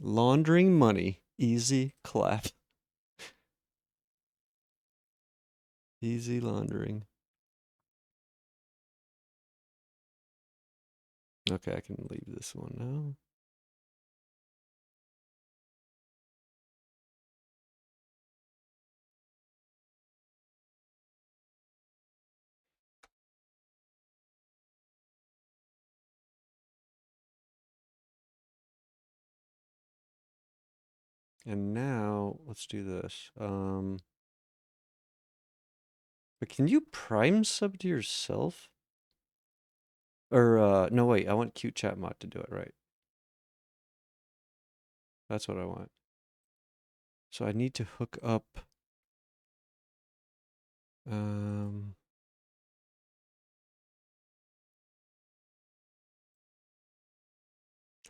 Laundering money. Easy clap. Easy laundering. Okay, I can leave this one now. And now let's do this. But can you prime sub to yourself? Or no wait, I want cute chat mod to do it right. That's what I want. So I need to hook up um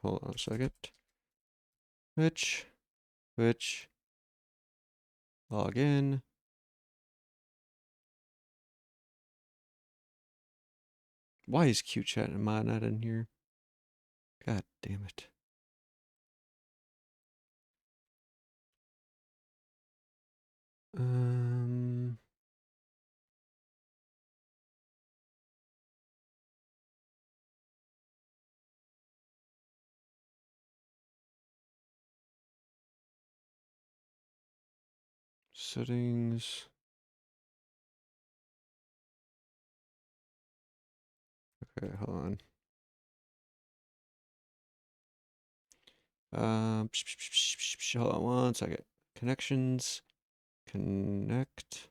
hold on a second. Which log in. Why is cute chat mod not in here? God damn it. Um Settings. Okay, hold on. Hold on one second. Connections. Connect.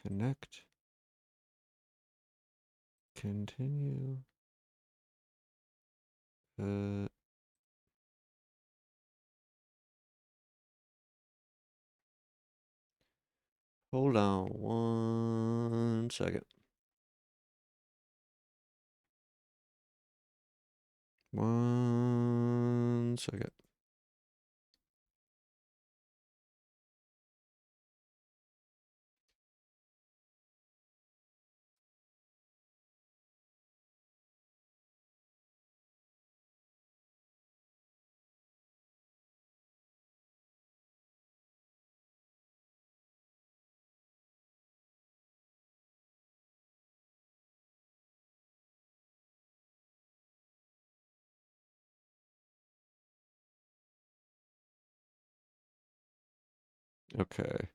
Connect. Continue. Hold on one second. One second. Okay.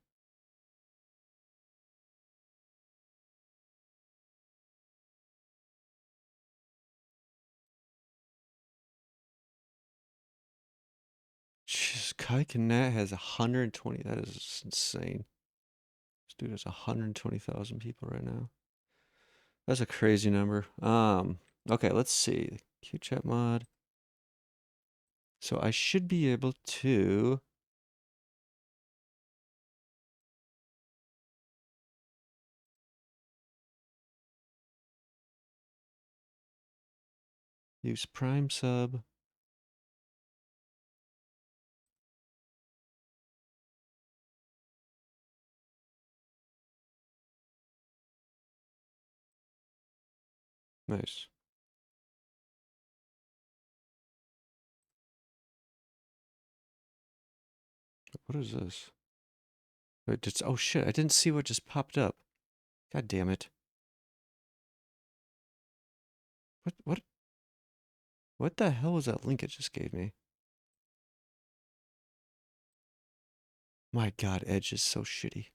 Jeez, Kike and Nat has 120. That is insane. This dude has 120,000 people right now. That's a crazy number. Okay, let's see. QChat mod. So I should be able to use Prime Sub. Nice. What is this? Wait, just, oh shit, I didn't see what just popped up. God damn it. What the hell was that link it just gave me? My god, Edge is so shitty.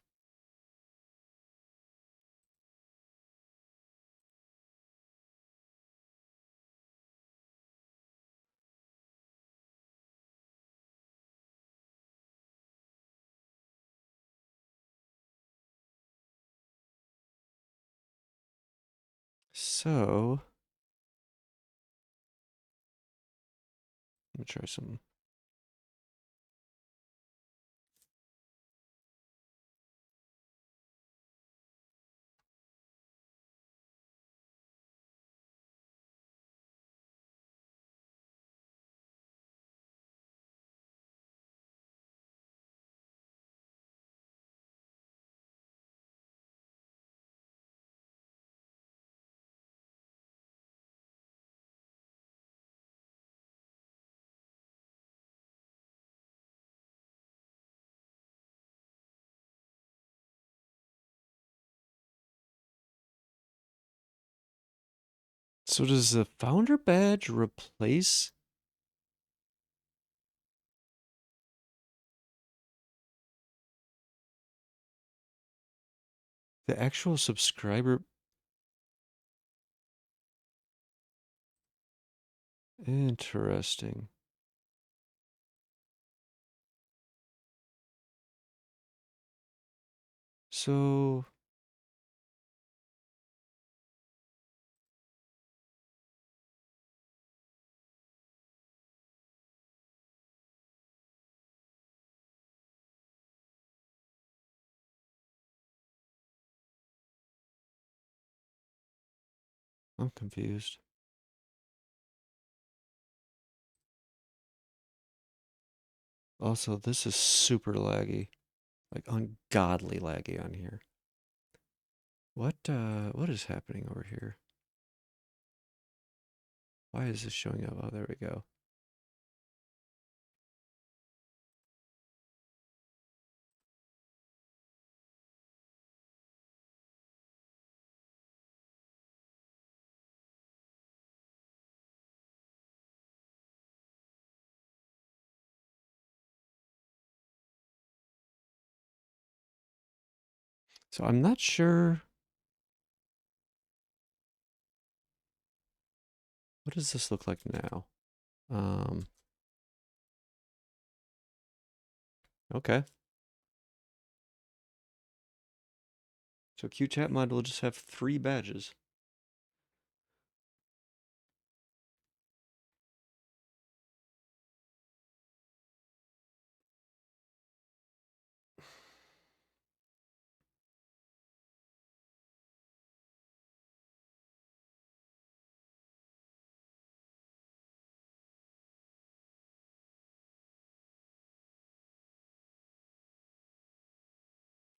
So, let me try some. So does the founder badge replace the actual subscriber? Interesting. So, I'm confused. Also, this is super laggy. Like ungodly laggy on here. What is happening over here? Why is this showing up? Oh, there we go. So I'm not sure. What does this look like now? Okay. So QChat mod will just have 3 badges.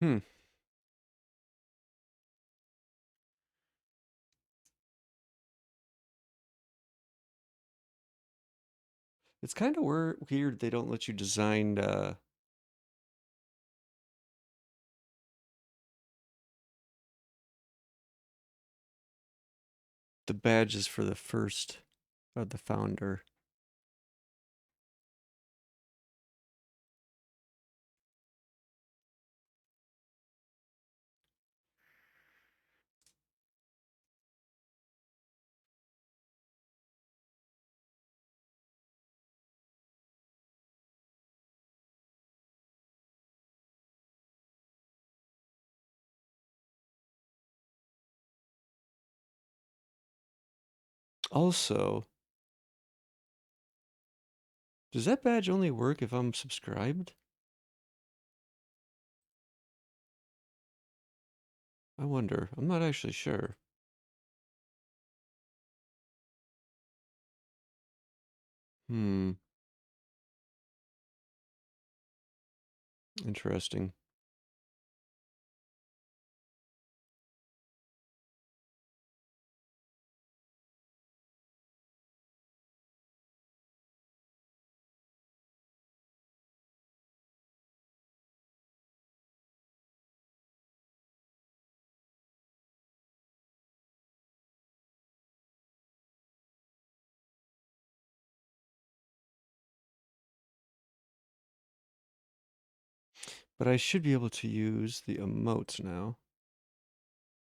Hmm. It's kind of weird they don't let you design the badges for the first of the founder. Also, does that badge only work if I'm subscribed? I wonder. I'm not actually sure. Hmm. Interesting. But I should be able to use the emotes now,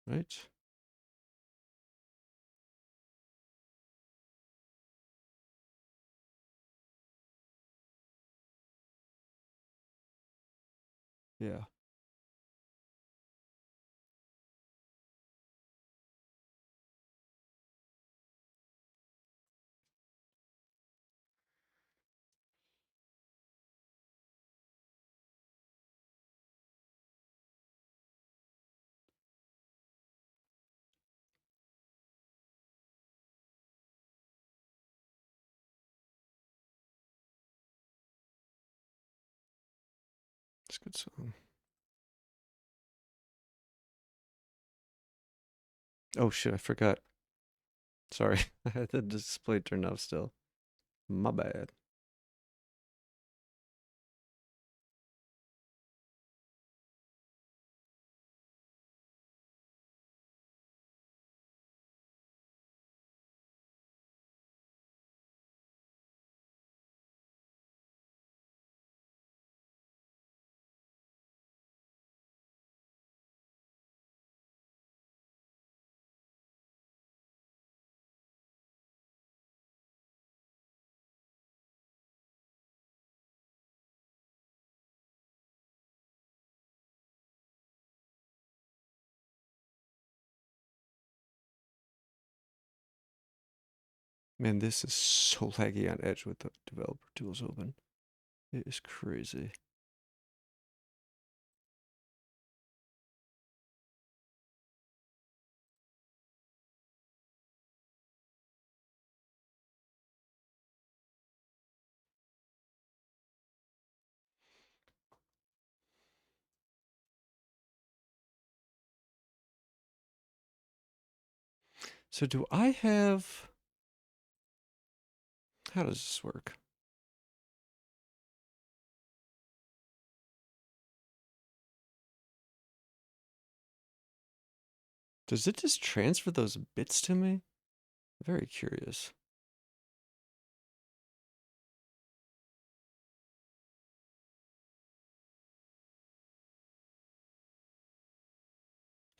right? Yeah. It's a good song. Oh shit, I forgot. Sorry. I had the display turned off still. My bad. Man, this is so laggy on Edge with the developer tools open. It is crazy. So do I have... How does this work? Does it just transfer those bits to me? Very curious.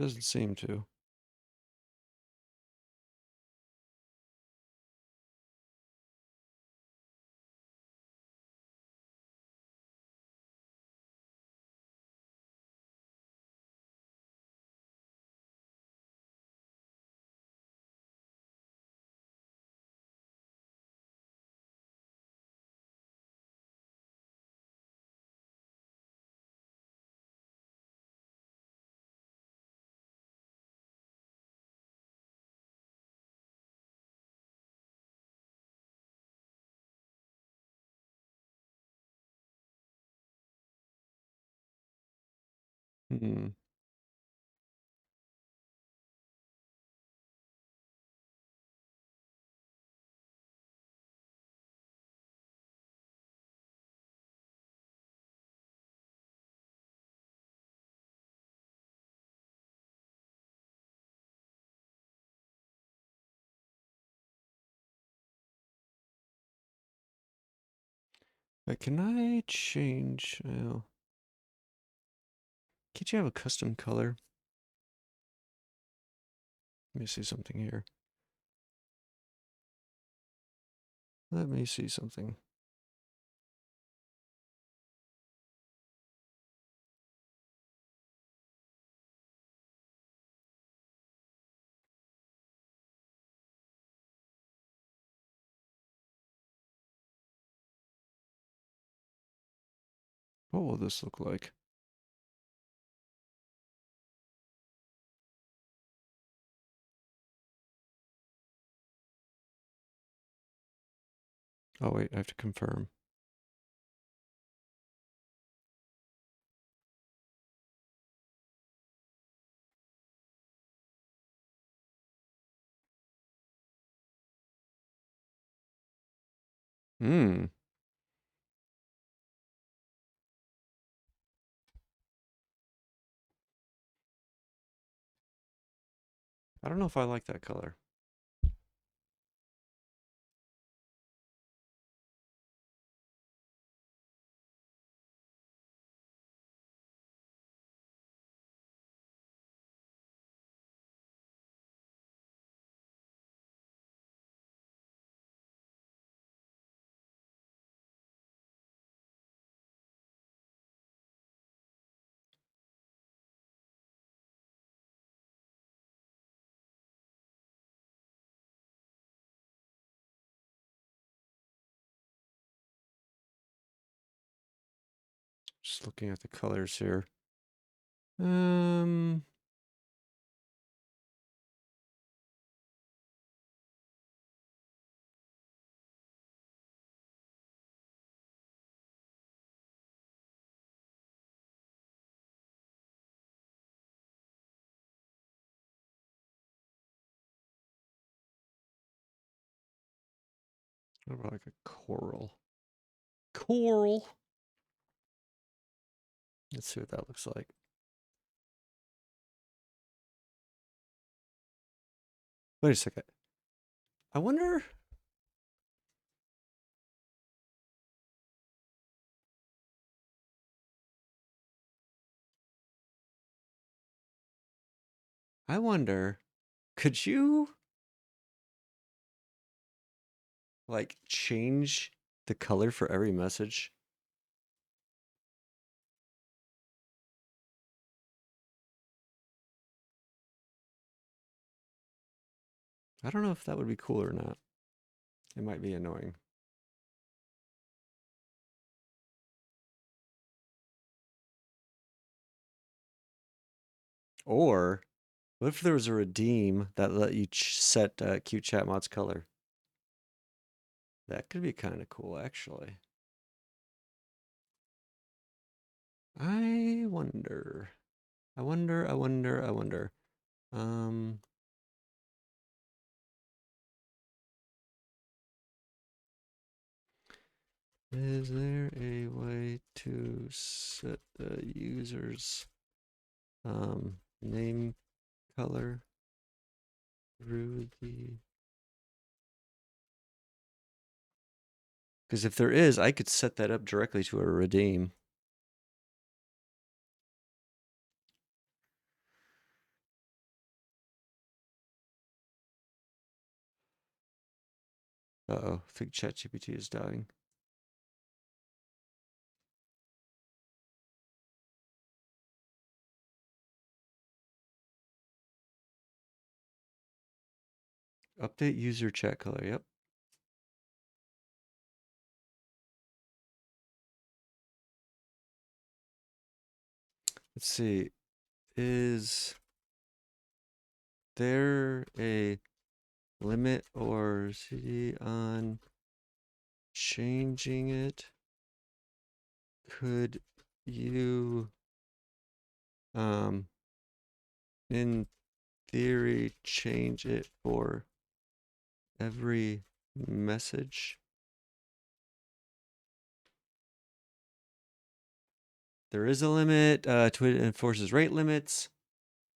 Doesn't seem to. Hmm. Can I change... can't you have a custom color? Let me see something here. Let me see something. What will this look like? Oh wait, I have to confirm. Hmm. I don't know if I like that color. Just looking at the colors here. Um, what about like a coral? Coral. Let's see what that looks like. Wait a second. I wonder. I wonder. Could you like change the color for every message? I don't know if that would be cool or not. It might be annoying. Or what if there was a redeem that let you set cute chat mod's color? That could be kind of cool, actually. I wonder. I wonder. I wonder. I wonder. Um, is there a way to set the user's name color through the? Because if there is, I could set that up directly to a redeem. Uh-oh, I think ChatGPT is dying. Update user chat color. Yep. Let's see. Is there a limit or CD on changing it? Could you, in theory, change it for every message? There is a limit. Twitter enforces rate limits.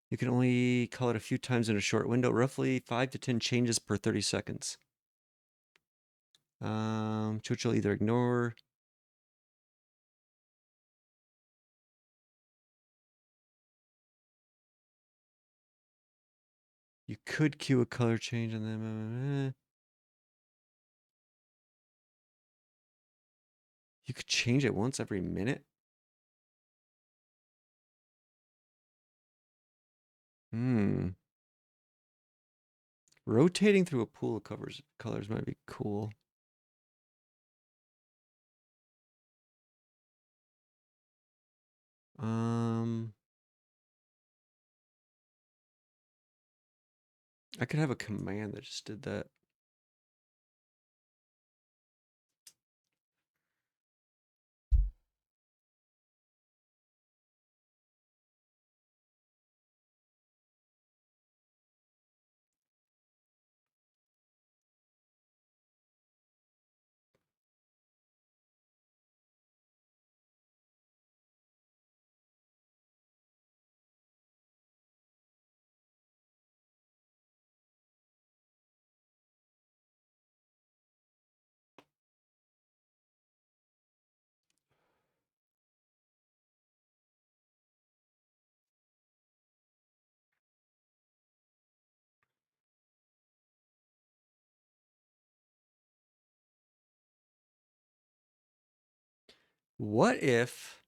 You can only call it a few times in a short window, roughly 5 to 10 changes per 30 seconds. Twitch will either ignore. You could queue a color change on them. You could change it once every minute. Rotating through a pool of colors might be cool. Um, I could have a command that just did that. What if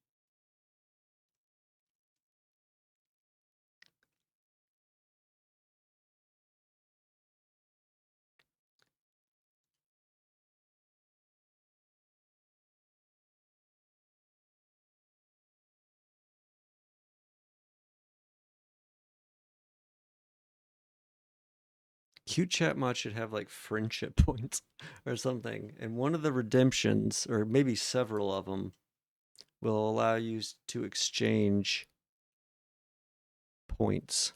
cute chat mod should have like friendship points or something, and one of the redemptions, or maybe several of them, will allow you to exchange points,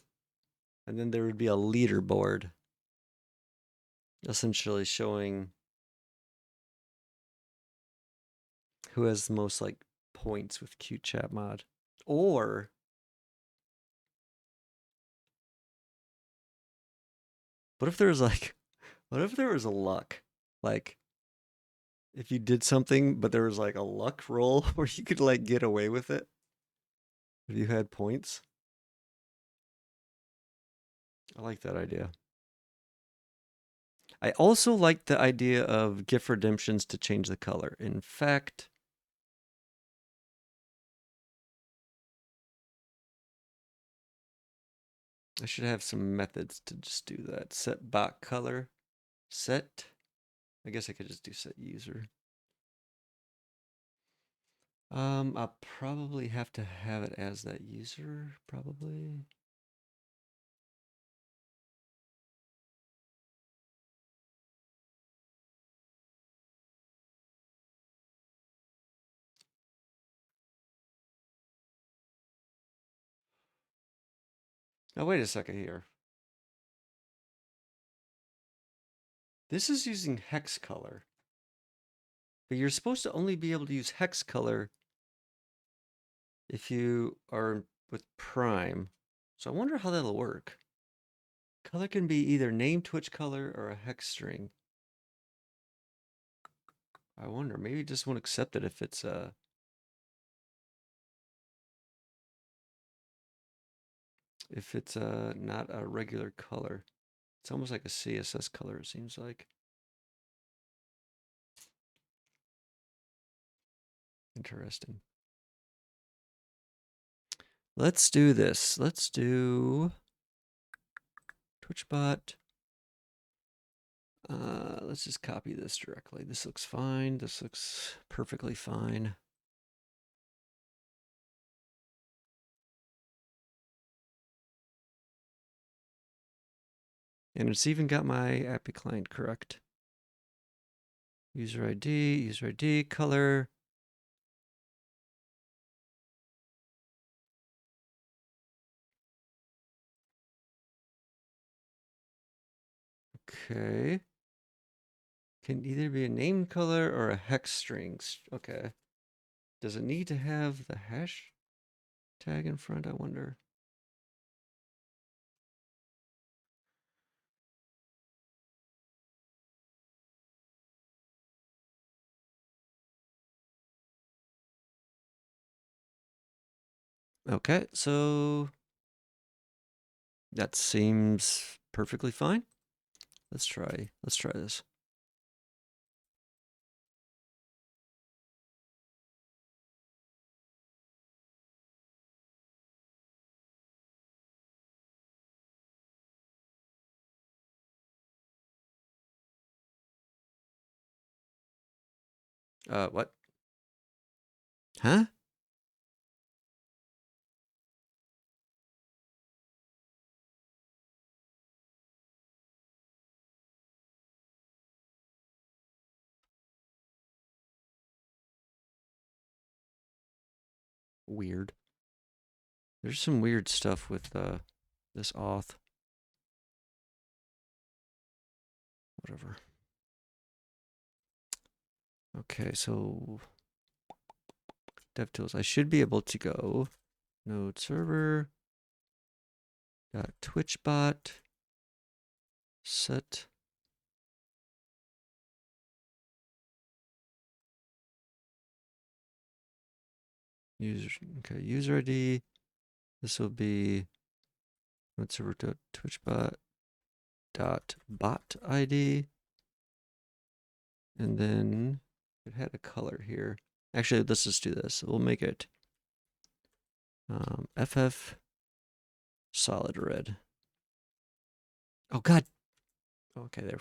and then there would be a leaderboard, essentially showing who has the most like points with cute chat mod. Or what if there was like, what if there was a luck, like if you did something but there was like a luck roll where you could like get away with it if you had points. I like that idea. I also like the idea of gift redemptions to change the color. In fact, I should have some methods to just do that. Set bot color. Set. I guess I could just do set user. I'll probably have to have it as that user, probably. Now, wait a second here. This is using hex color, but you're supposed to only be able to use hex color if you are with Prime. So I wonder how that'll work. Color can be either name Twitch color or a hex string. I wonder, maybe it just won't accept it if it's not a regular color. It's almost like a CSS color, it seems like. Interesting. Let's do this. Let's do TwitchBot. Let's just copy this directly. This looks fine. This looks perfectly fine. And it's even got my API client correct. User ID, color. Okay. Can either be a named color or a hex string. Okay. Does it need to have the hash tag in front, I wonder? Okay, so that seems perfectly fine. Let's try this. What? Huh? weird. There's some weird stuff with this auth. Whatever. Okay, so DevTools. I should be able to go node server dot twitchbot set user. Okay, user ID. This will be node server dot twitchbot dot bot ID, and then it had a color here. Actually, let's just do this. We'll make it FF solid red. Oh God. Okay, there.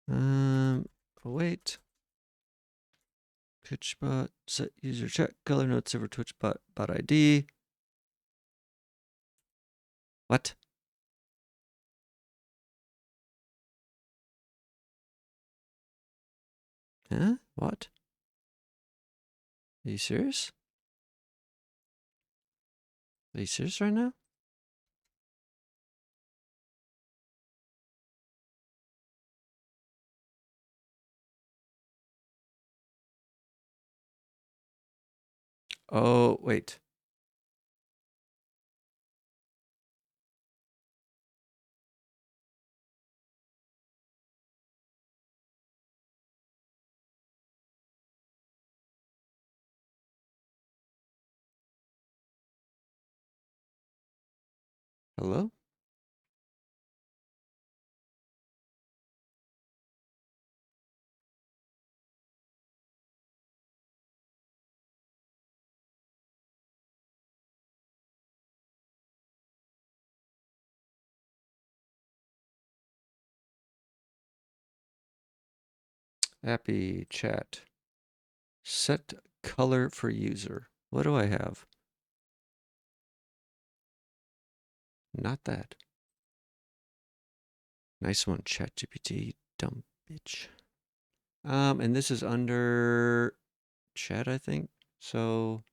Oh wait. Twitchbot set user check color node server twitchbot bot ID. What? Huh? What? Are you serious? Are you serious right now? Oh, wait. Hello? Happy chat. Set color for user. What do I have? Not that. Nice one, ChatGPT, dumb bitch. And this is under chat, I think. So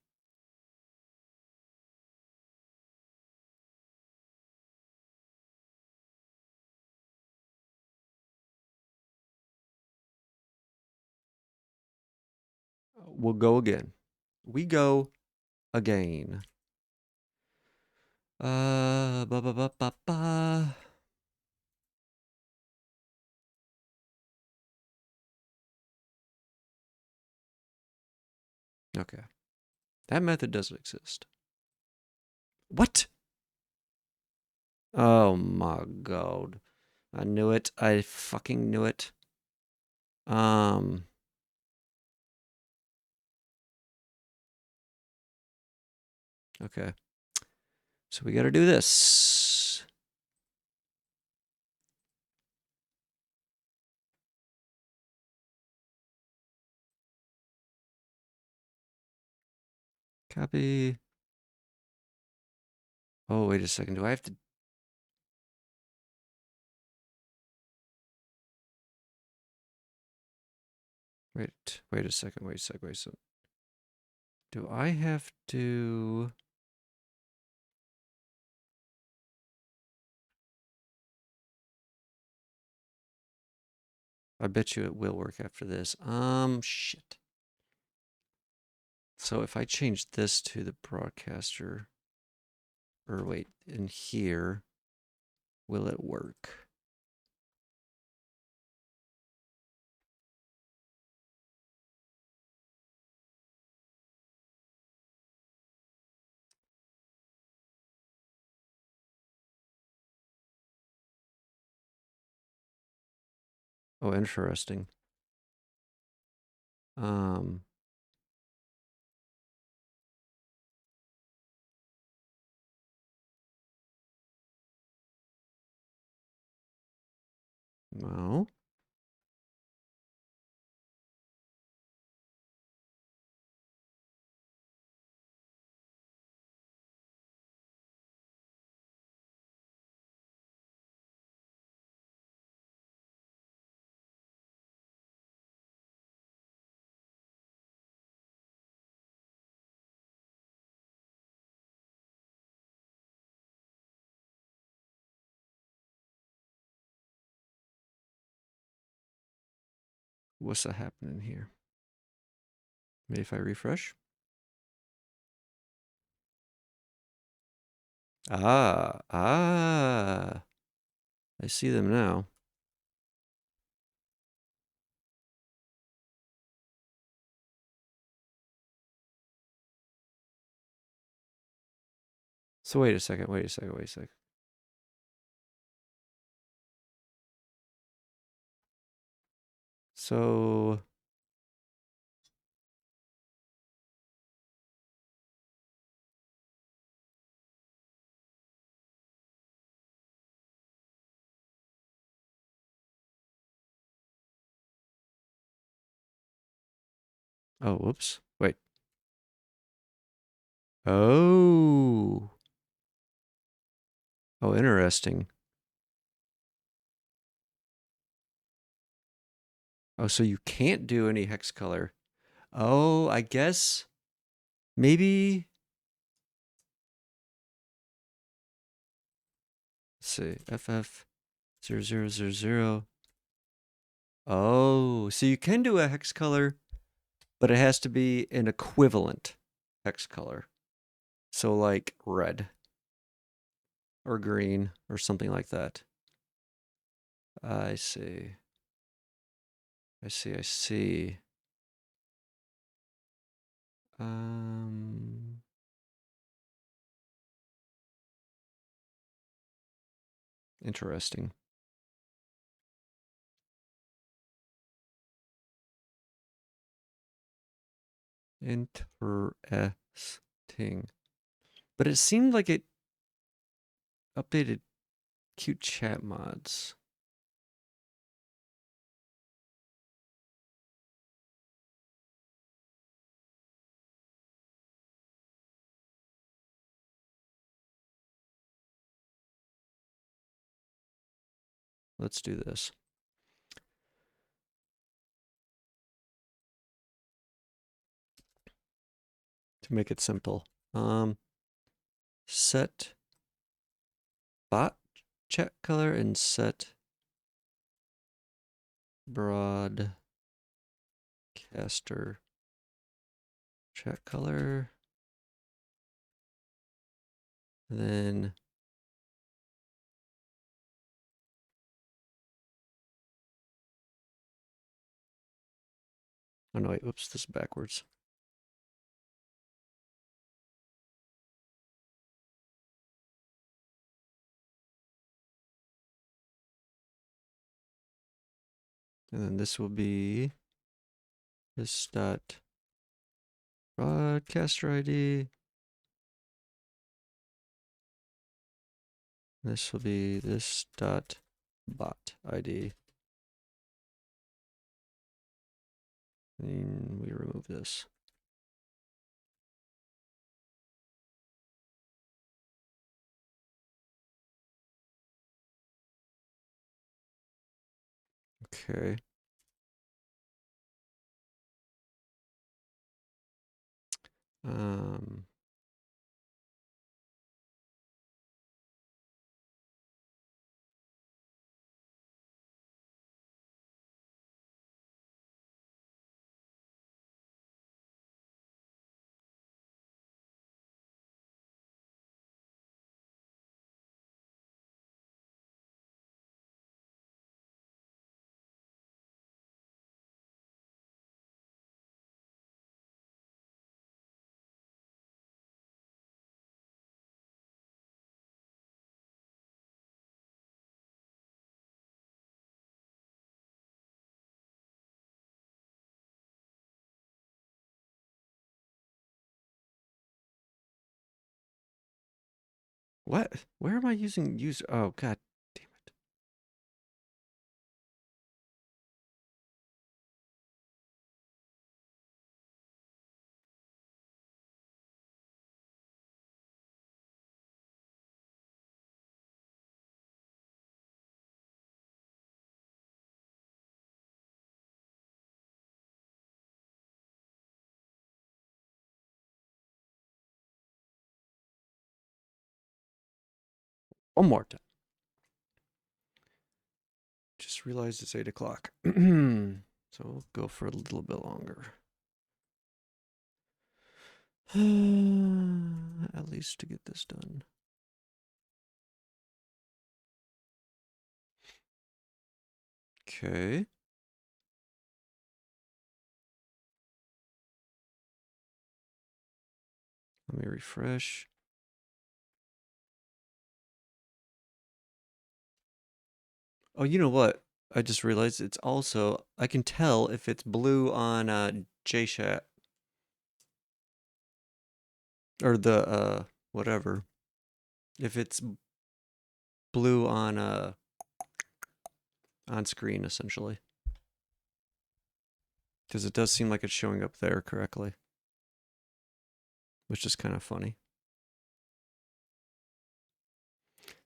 we'll go again. We go again. Ba ba ba ba ba. Okay. That method doesn't exist. What? Oh my god. I knew it. I fucking knew it. Okay. So we gotta do this. Copy. Oh, wait a second. Do I have to? Wait a second. Wait a second. Do I have to? I bet you it will work after this. Shit. So if I change this to the broadcaster, or wait, in here, will it work? Oh, interesting. No. What's that happening here? Maybe if I refresh. Ah. I see them now. So wait a second. So oh, whoops. Wait. Oh. Oh, interesting. Oh, so you can't do any hex color. Oh, I guess maybe. Let's see. FF0000. Oh, so you can do a hex color, but it has to be an equivalent hex color. So like red or green or something like that. I see. I see. Um, Interesting. Interesting. But it seemed like it updated cute chat mods. Let's do this. To make it simple. Set bot chat color and set broadcaster chat color. And then oh no, wait, oops, this is backwards. And then this will be this dot broadcaster ID. This will be this dot bot ID. And we remove this. Okay. Um, what? Where am I using user? Oh, god damn it. One more time. Just realized it's 8 o'clock. So we'll go for a little bit longer. At least to get this done. Okay. Let me refresh. Oh, you know what? I just realized it's also, I can tell if it's blue on JChat or the whatever. If it's blue on screen essentially. Because it does seem like it's showing up there correctly. Which is kind of funny.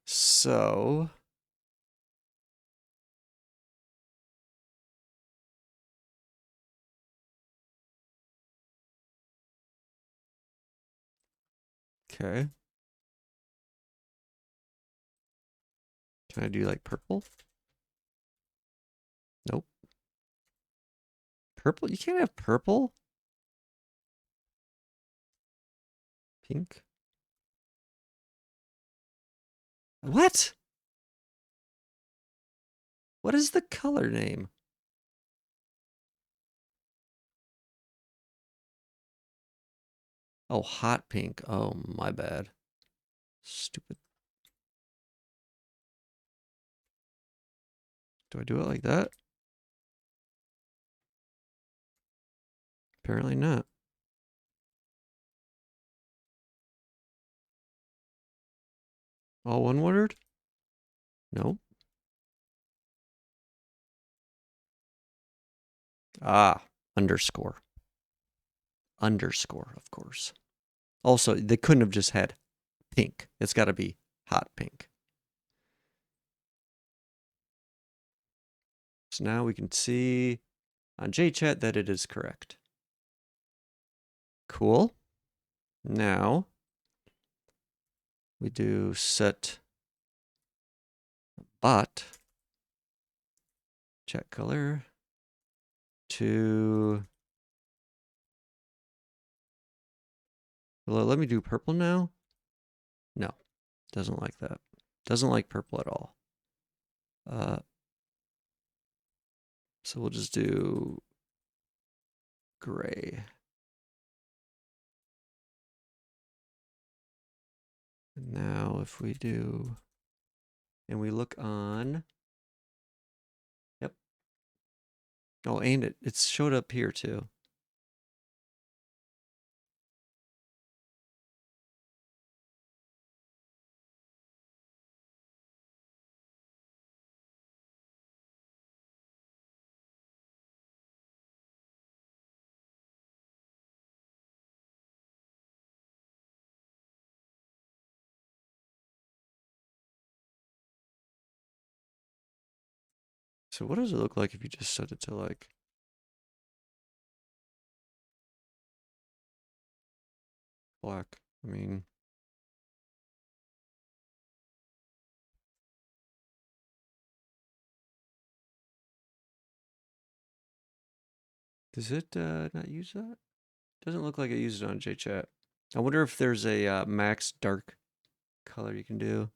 So okay. Can I do like purple? Nope. Purple? You can't have purple? Pink? What? What is the color name? Oh, hot pink. Oh, my bad. Stupid. Do I do it like that? Apparently not. All one word? No. Ah, underscore. Underscore, of course. Also, they couldn't have just had pink. It's got to be hot pink. So now we can see on JChat that it is correct. Cool. Now we do set bot chat color to, well, let me do purple now. No, doesn't like that. Doesn't like purple at all. So we'll just do gray. And now if we do, and we look on, yep. Oh, and it's showed up here too. So what does it look like if you just set it to like black? I mean, does it not use that? Doesn't look like it uses it on JChat. I wonder if there's a max dark color you can do.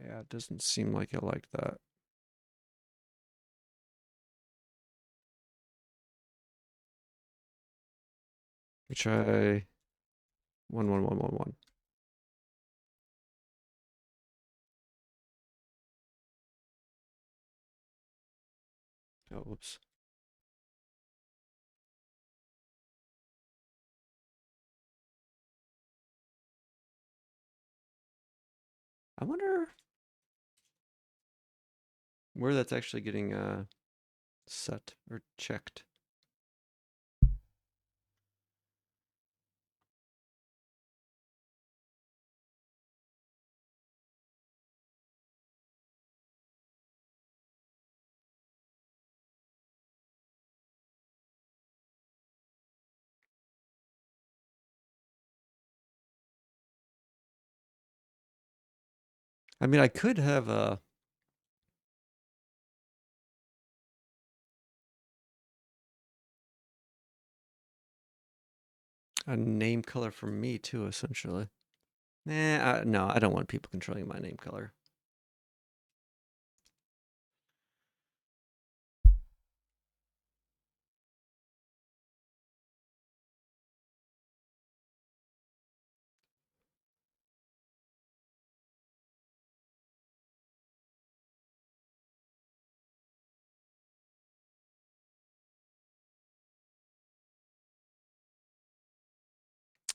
Yeah, it doesn't seem like it liked that. We try 11111. Oh, whoops. I wonder where that's actually getting set or checked. I mean, I could have a name color for me too, essentially. Nah, no, I don't want people controlling my name color.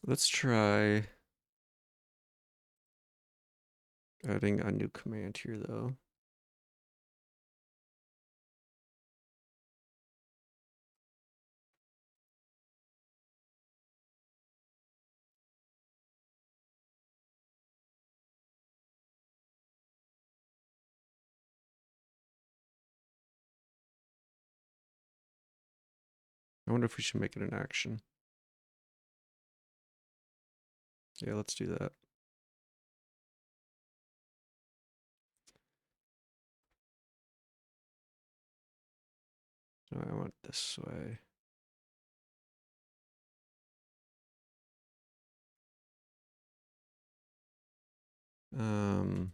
Let's try adding a new command here, though. I wonder if we should make it an action. Yeah, let's do that. So I want this way. Um,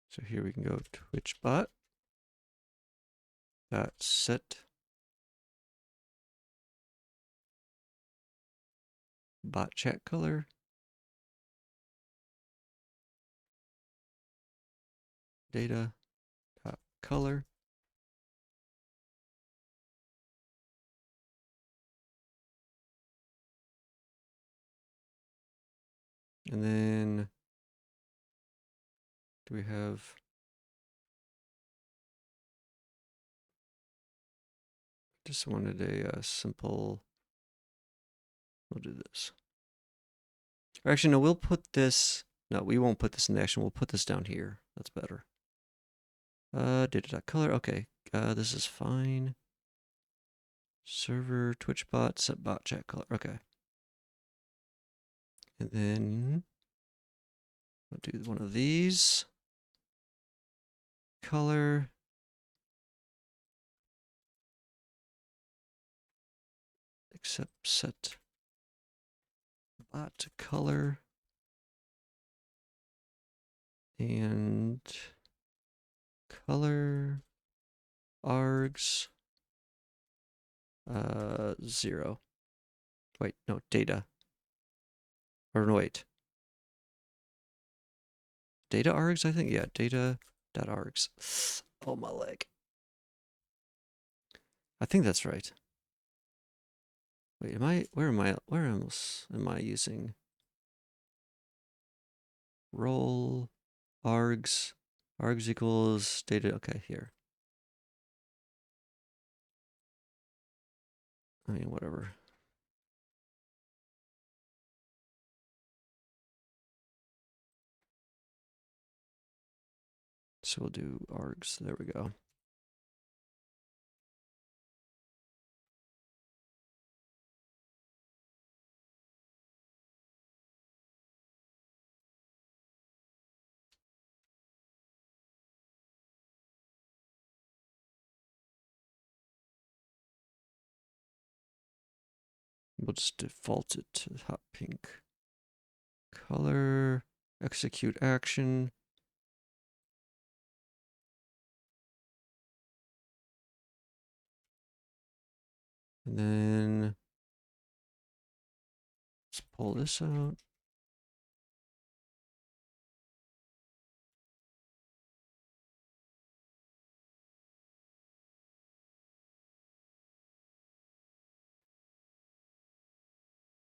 so here we can go Twitch bot. Set bot chat color. Data color. And then do we have just wanted a simple, we'll do this. Or actually, no, we'll put this, no, we won't put this in the action. We'll put this down here. That's better. Data.color, okay. This is fine. Server, Twitch bot, set bot chat color, okay. And then I'll do one of these. Color. Except set bot color. And color args 0. Wait, no, data. Or no, wait. Data args, I think? Yeah, data.args. Oh, my leg. I think that's right. Wait, where else am I using? Roll args equals data, okay, here. I mean, whatever. So we'll do args, there we go. We'll just default it to hot pink. Color, execute action. And then let's pull this out.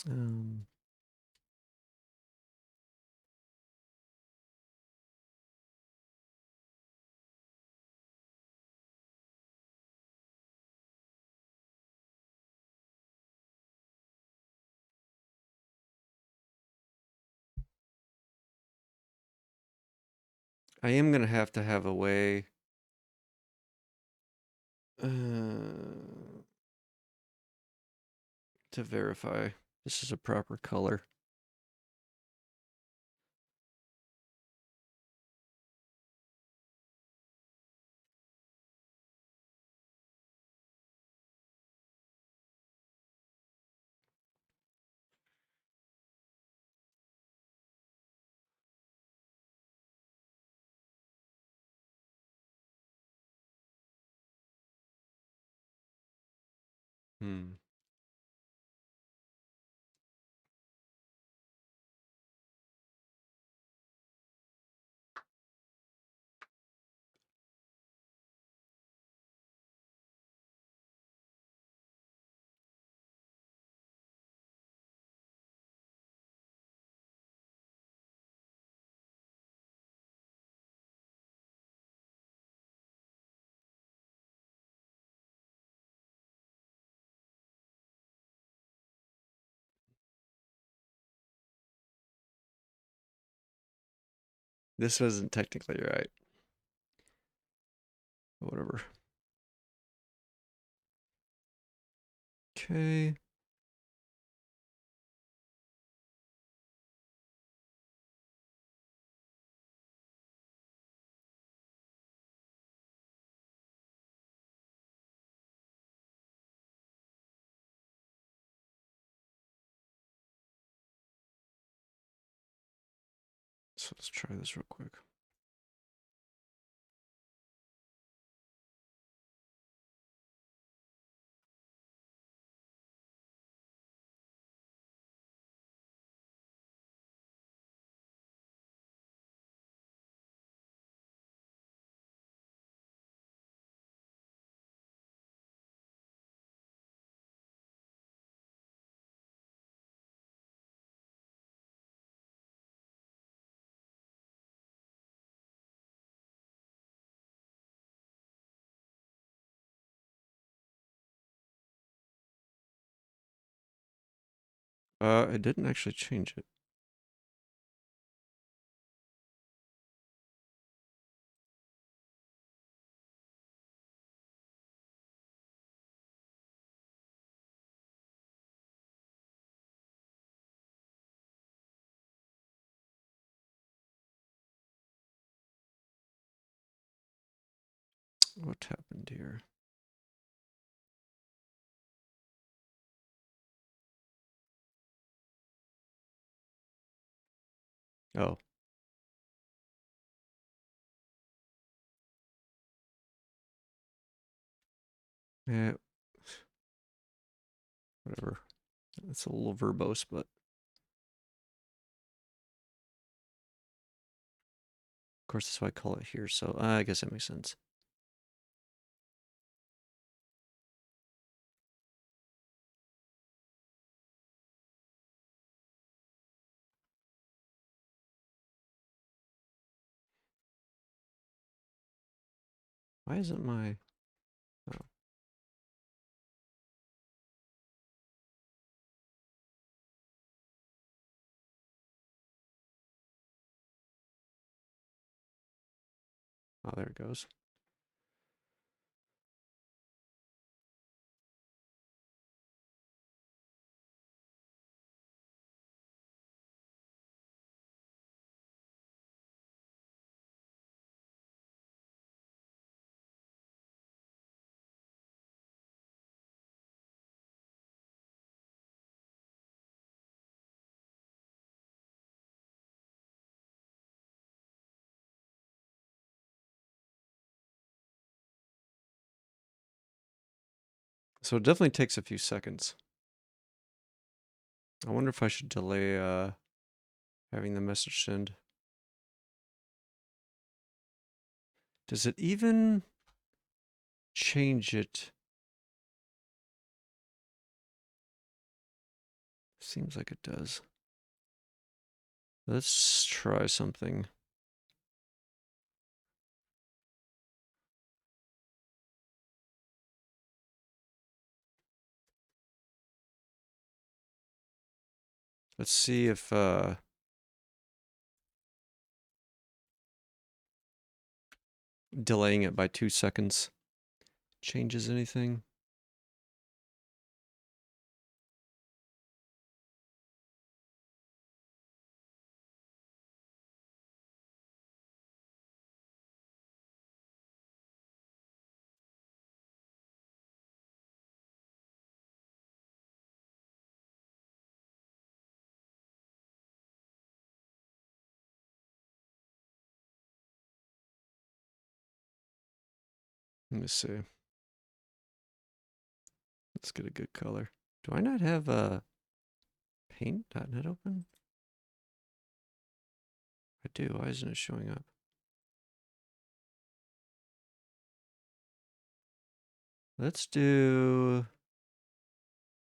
Um, I am going to have a way To verify this is a proper color. Hmm. This wasn't technically right. Whatever. Okay. So let's try this real quick. I didn't actually change it. What happened here? Oh. Yeah. Whatever. It's a little verbose, but of course that's why I call it here. So I guess that makes sense. Why isn't my... Oh. Oh, there it goes. So it definitely takes a few seconds. I wonder if I should delay having the message send. Does it even change it? Seems like it does. Let's try something. Let's see if delaying it by 2 seconds changes anything. Let me see. Let's get a good color. Do I not have paint.net open? I do. Why isn't it showing up? Let's do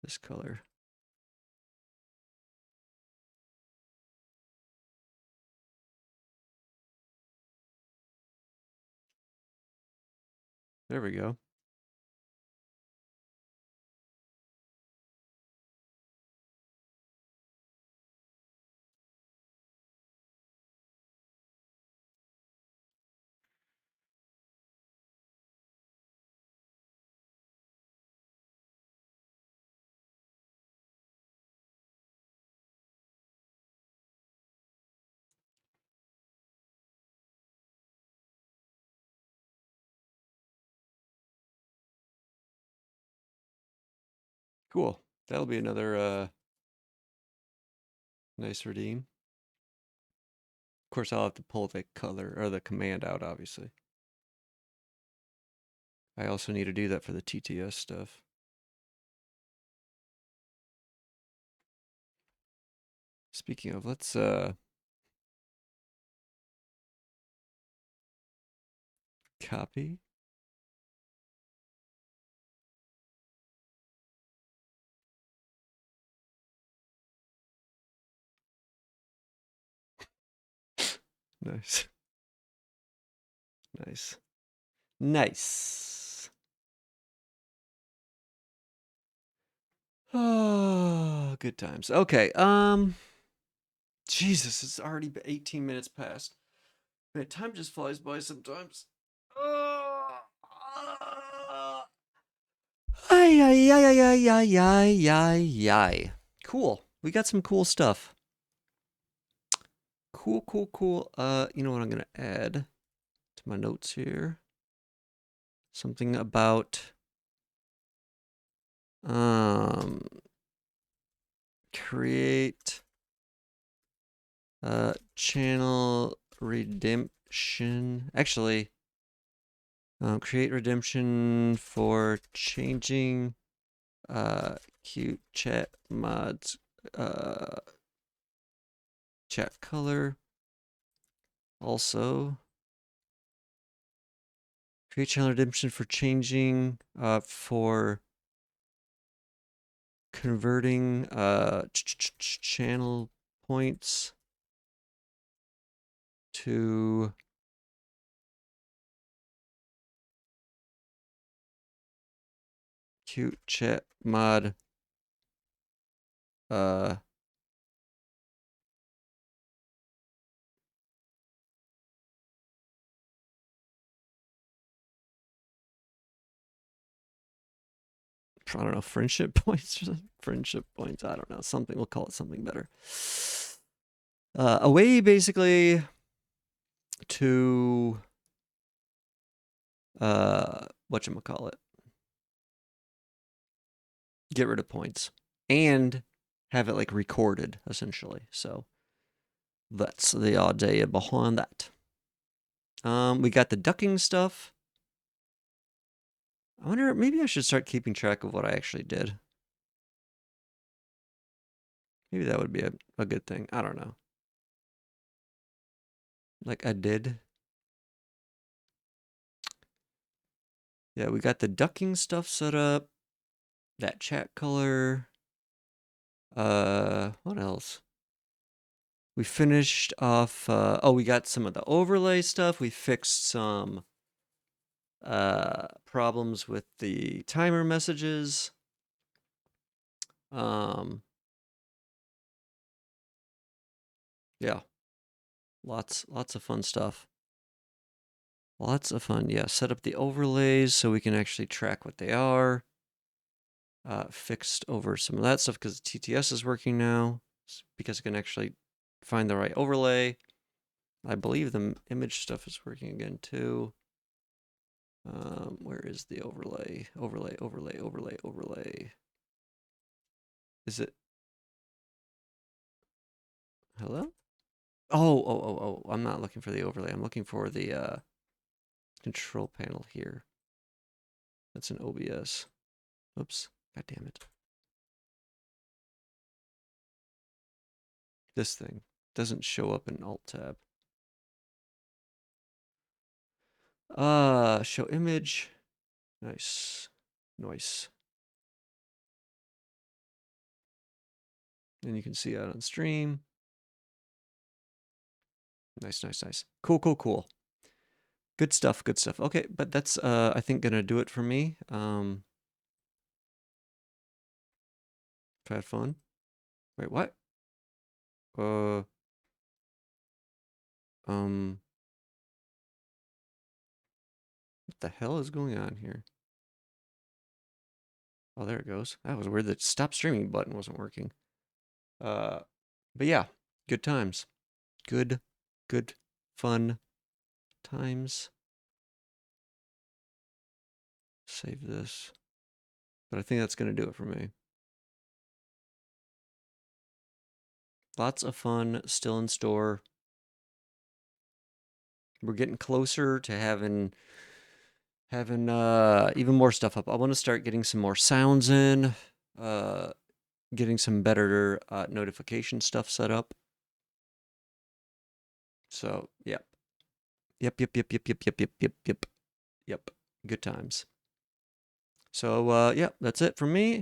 this color. There we go. Cool. That'll be another nice redeem. Of course, I'll have to pull the color or the command out, obviously. I also need to do that for the TTS stuff. Speaking of, let's copy. Nice. Nice. Nice. Oh, good times. Okay. Jesus, it's already 18 minutes past. Man, time just flies by sometimes. Ay, ay, ay, ay, ay, ay, ay, ay, ay. Cool. We got some cool stuff. Cool, cool, cool. You know what I'm gonna add to my notes here? Something about create channel redemption. Actually, create redemption for changing cute chat mods chat color. Also, create channel redemption for changing for converting channel points to cute chat mod I don't know, friendship points or something? Friendship points, I don't know, something, we'll call it something better. A way basically to whatchamacallit, get rid of points and have it like recorded essentially. So that's the idea behind that. We got the ducking stuff. I wonder, maybe I should start keeping track of what I actually did. Maybe that would be a good thing. I don't know. Like I did. Yeah, we got the ducking stuff set up. That chat color. What else? We finished off, oh, we got some of the overlay stuff. We fixed some problems with the timer messages. Yeah, lots of fun stuff. Lots of fun. Yeah, set up the overlays so we can actually track what they are. Fixed over some of that stuff because TTS is working now, because it can actually find the right overlay. I believe the image stuff is working again too. Where is the overlay? Overlay. Is it? Hello? Oh. I'm not looking for the overlay. I'm looking for the control panel here. That's an OBS. Oops. God damn it. This thing doesn't show up in Alt tab. Show image. Nice. And you can see that on stream. Nice. Cool. Good stuff. Okay, but that's I think gonna do it for me. Had fun. Wait, what? Uh what the hell is going on here? Oh, there it goes. That was weird. The stop streaming button wasn't working. But yeah, good times. Good fun times. Save this. But I think that's gonna do it for me. Lots of fun still in store. We're getting closer to having even more stuff up. I want to start getting some more sounds in, getting some better notification stuff set up. So, yep. Good times. So, yeah, that's it from me.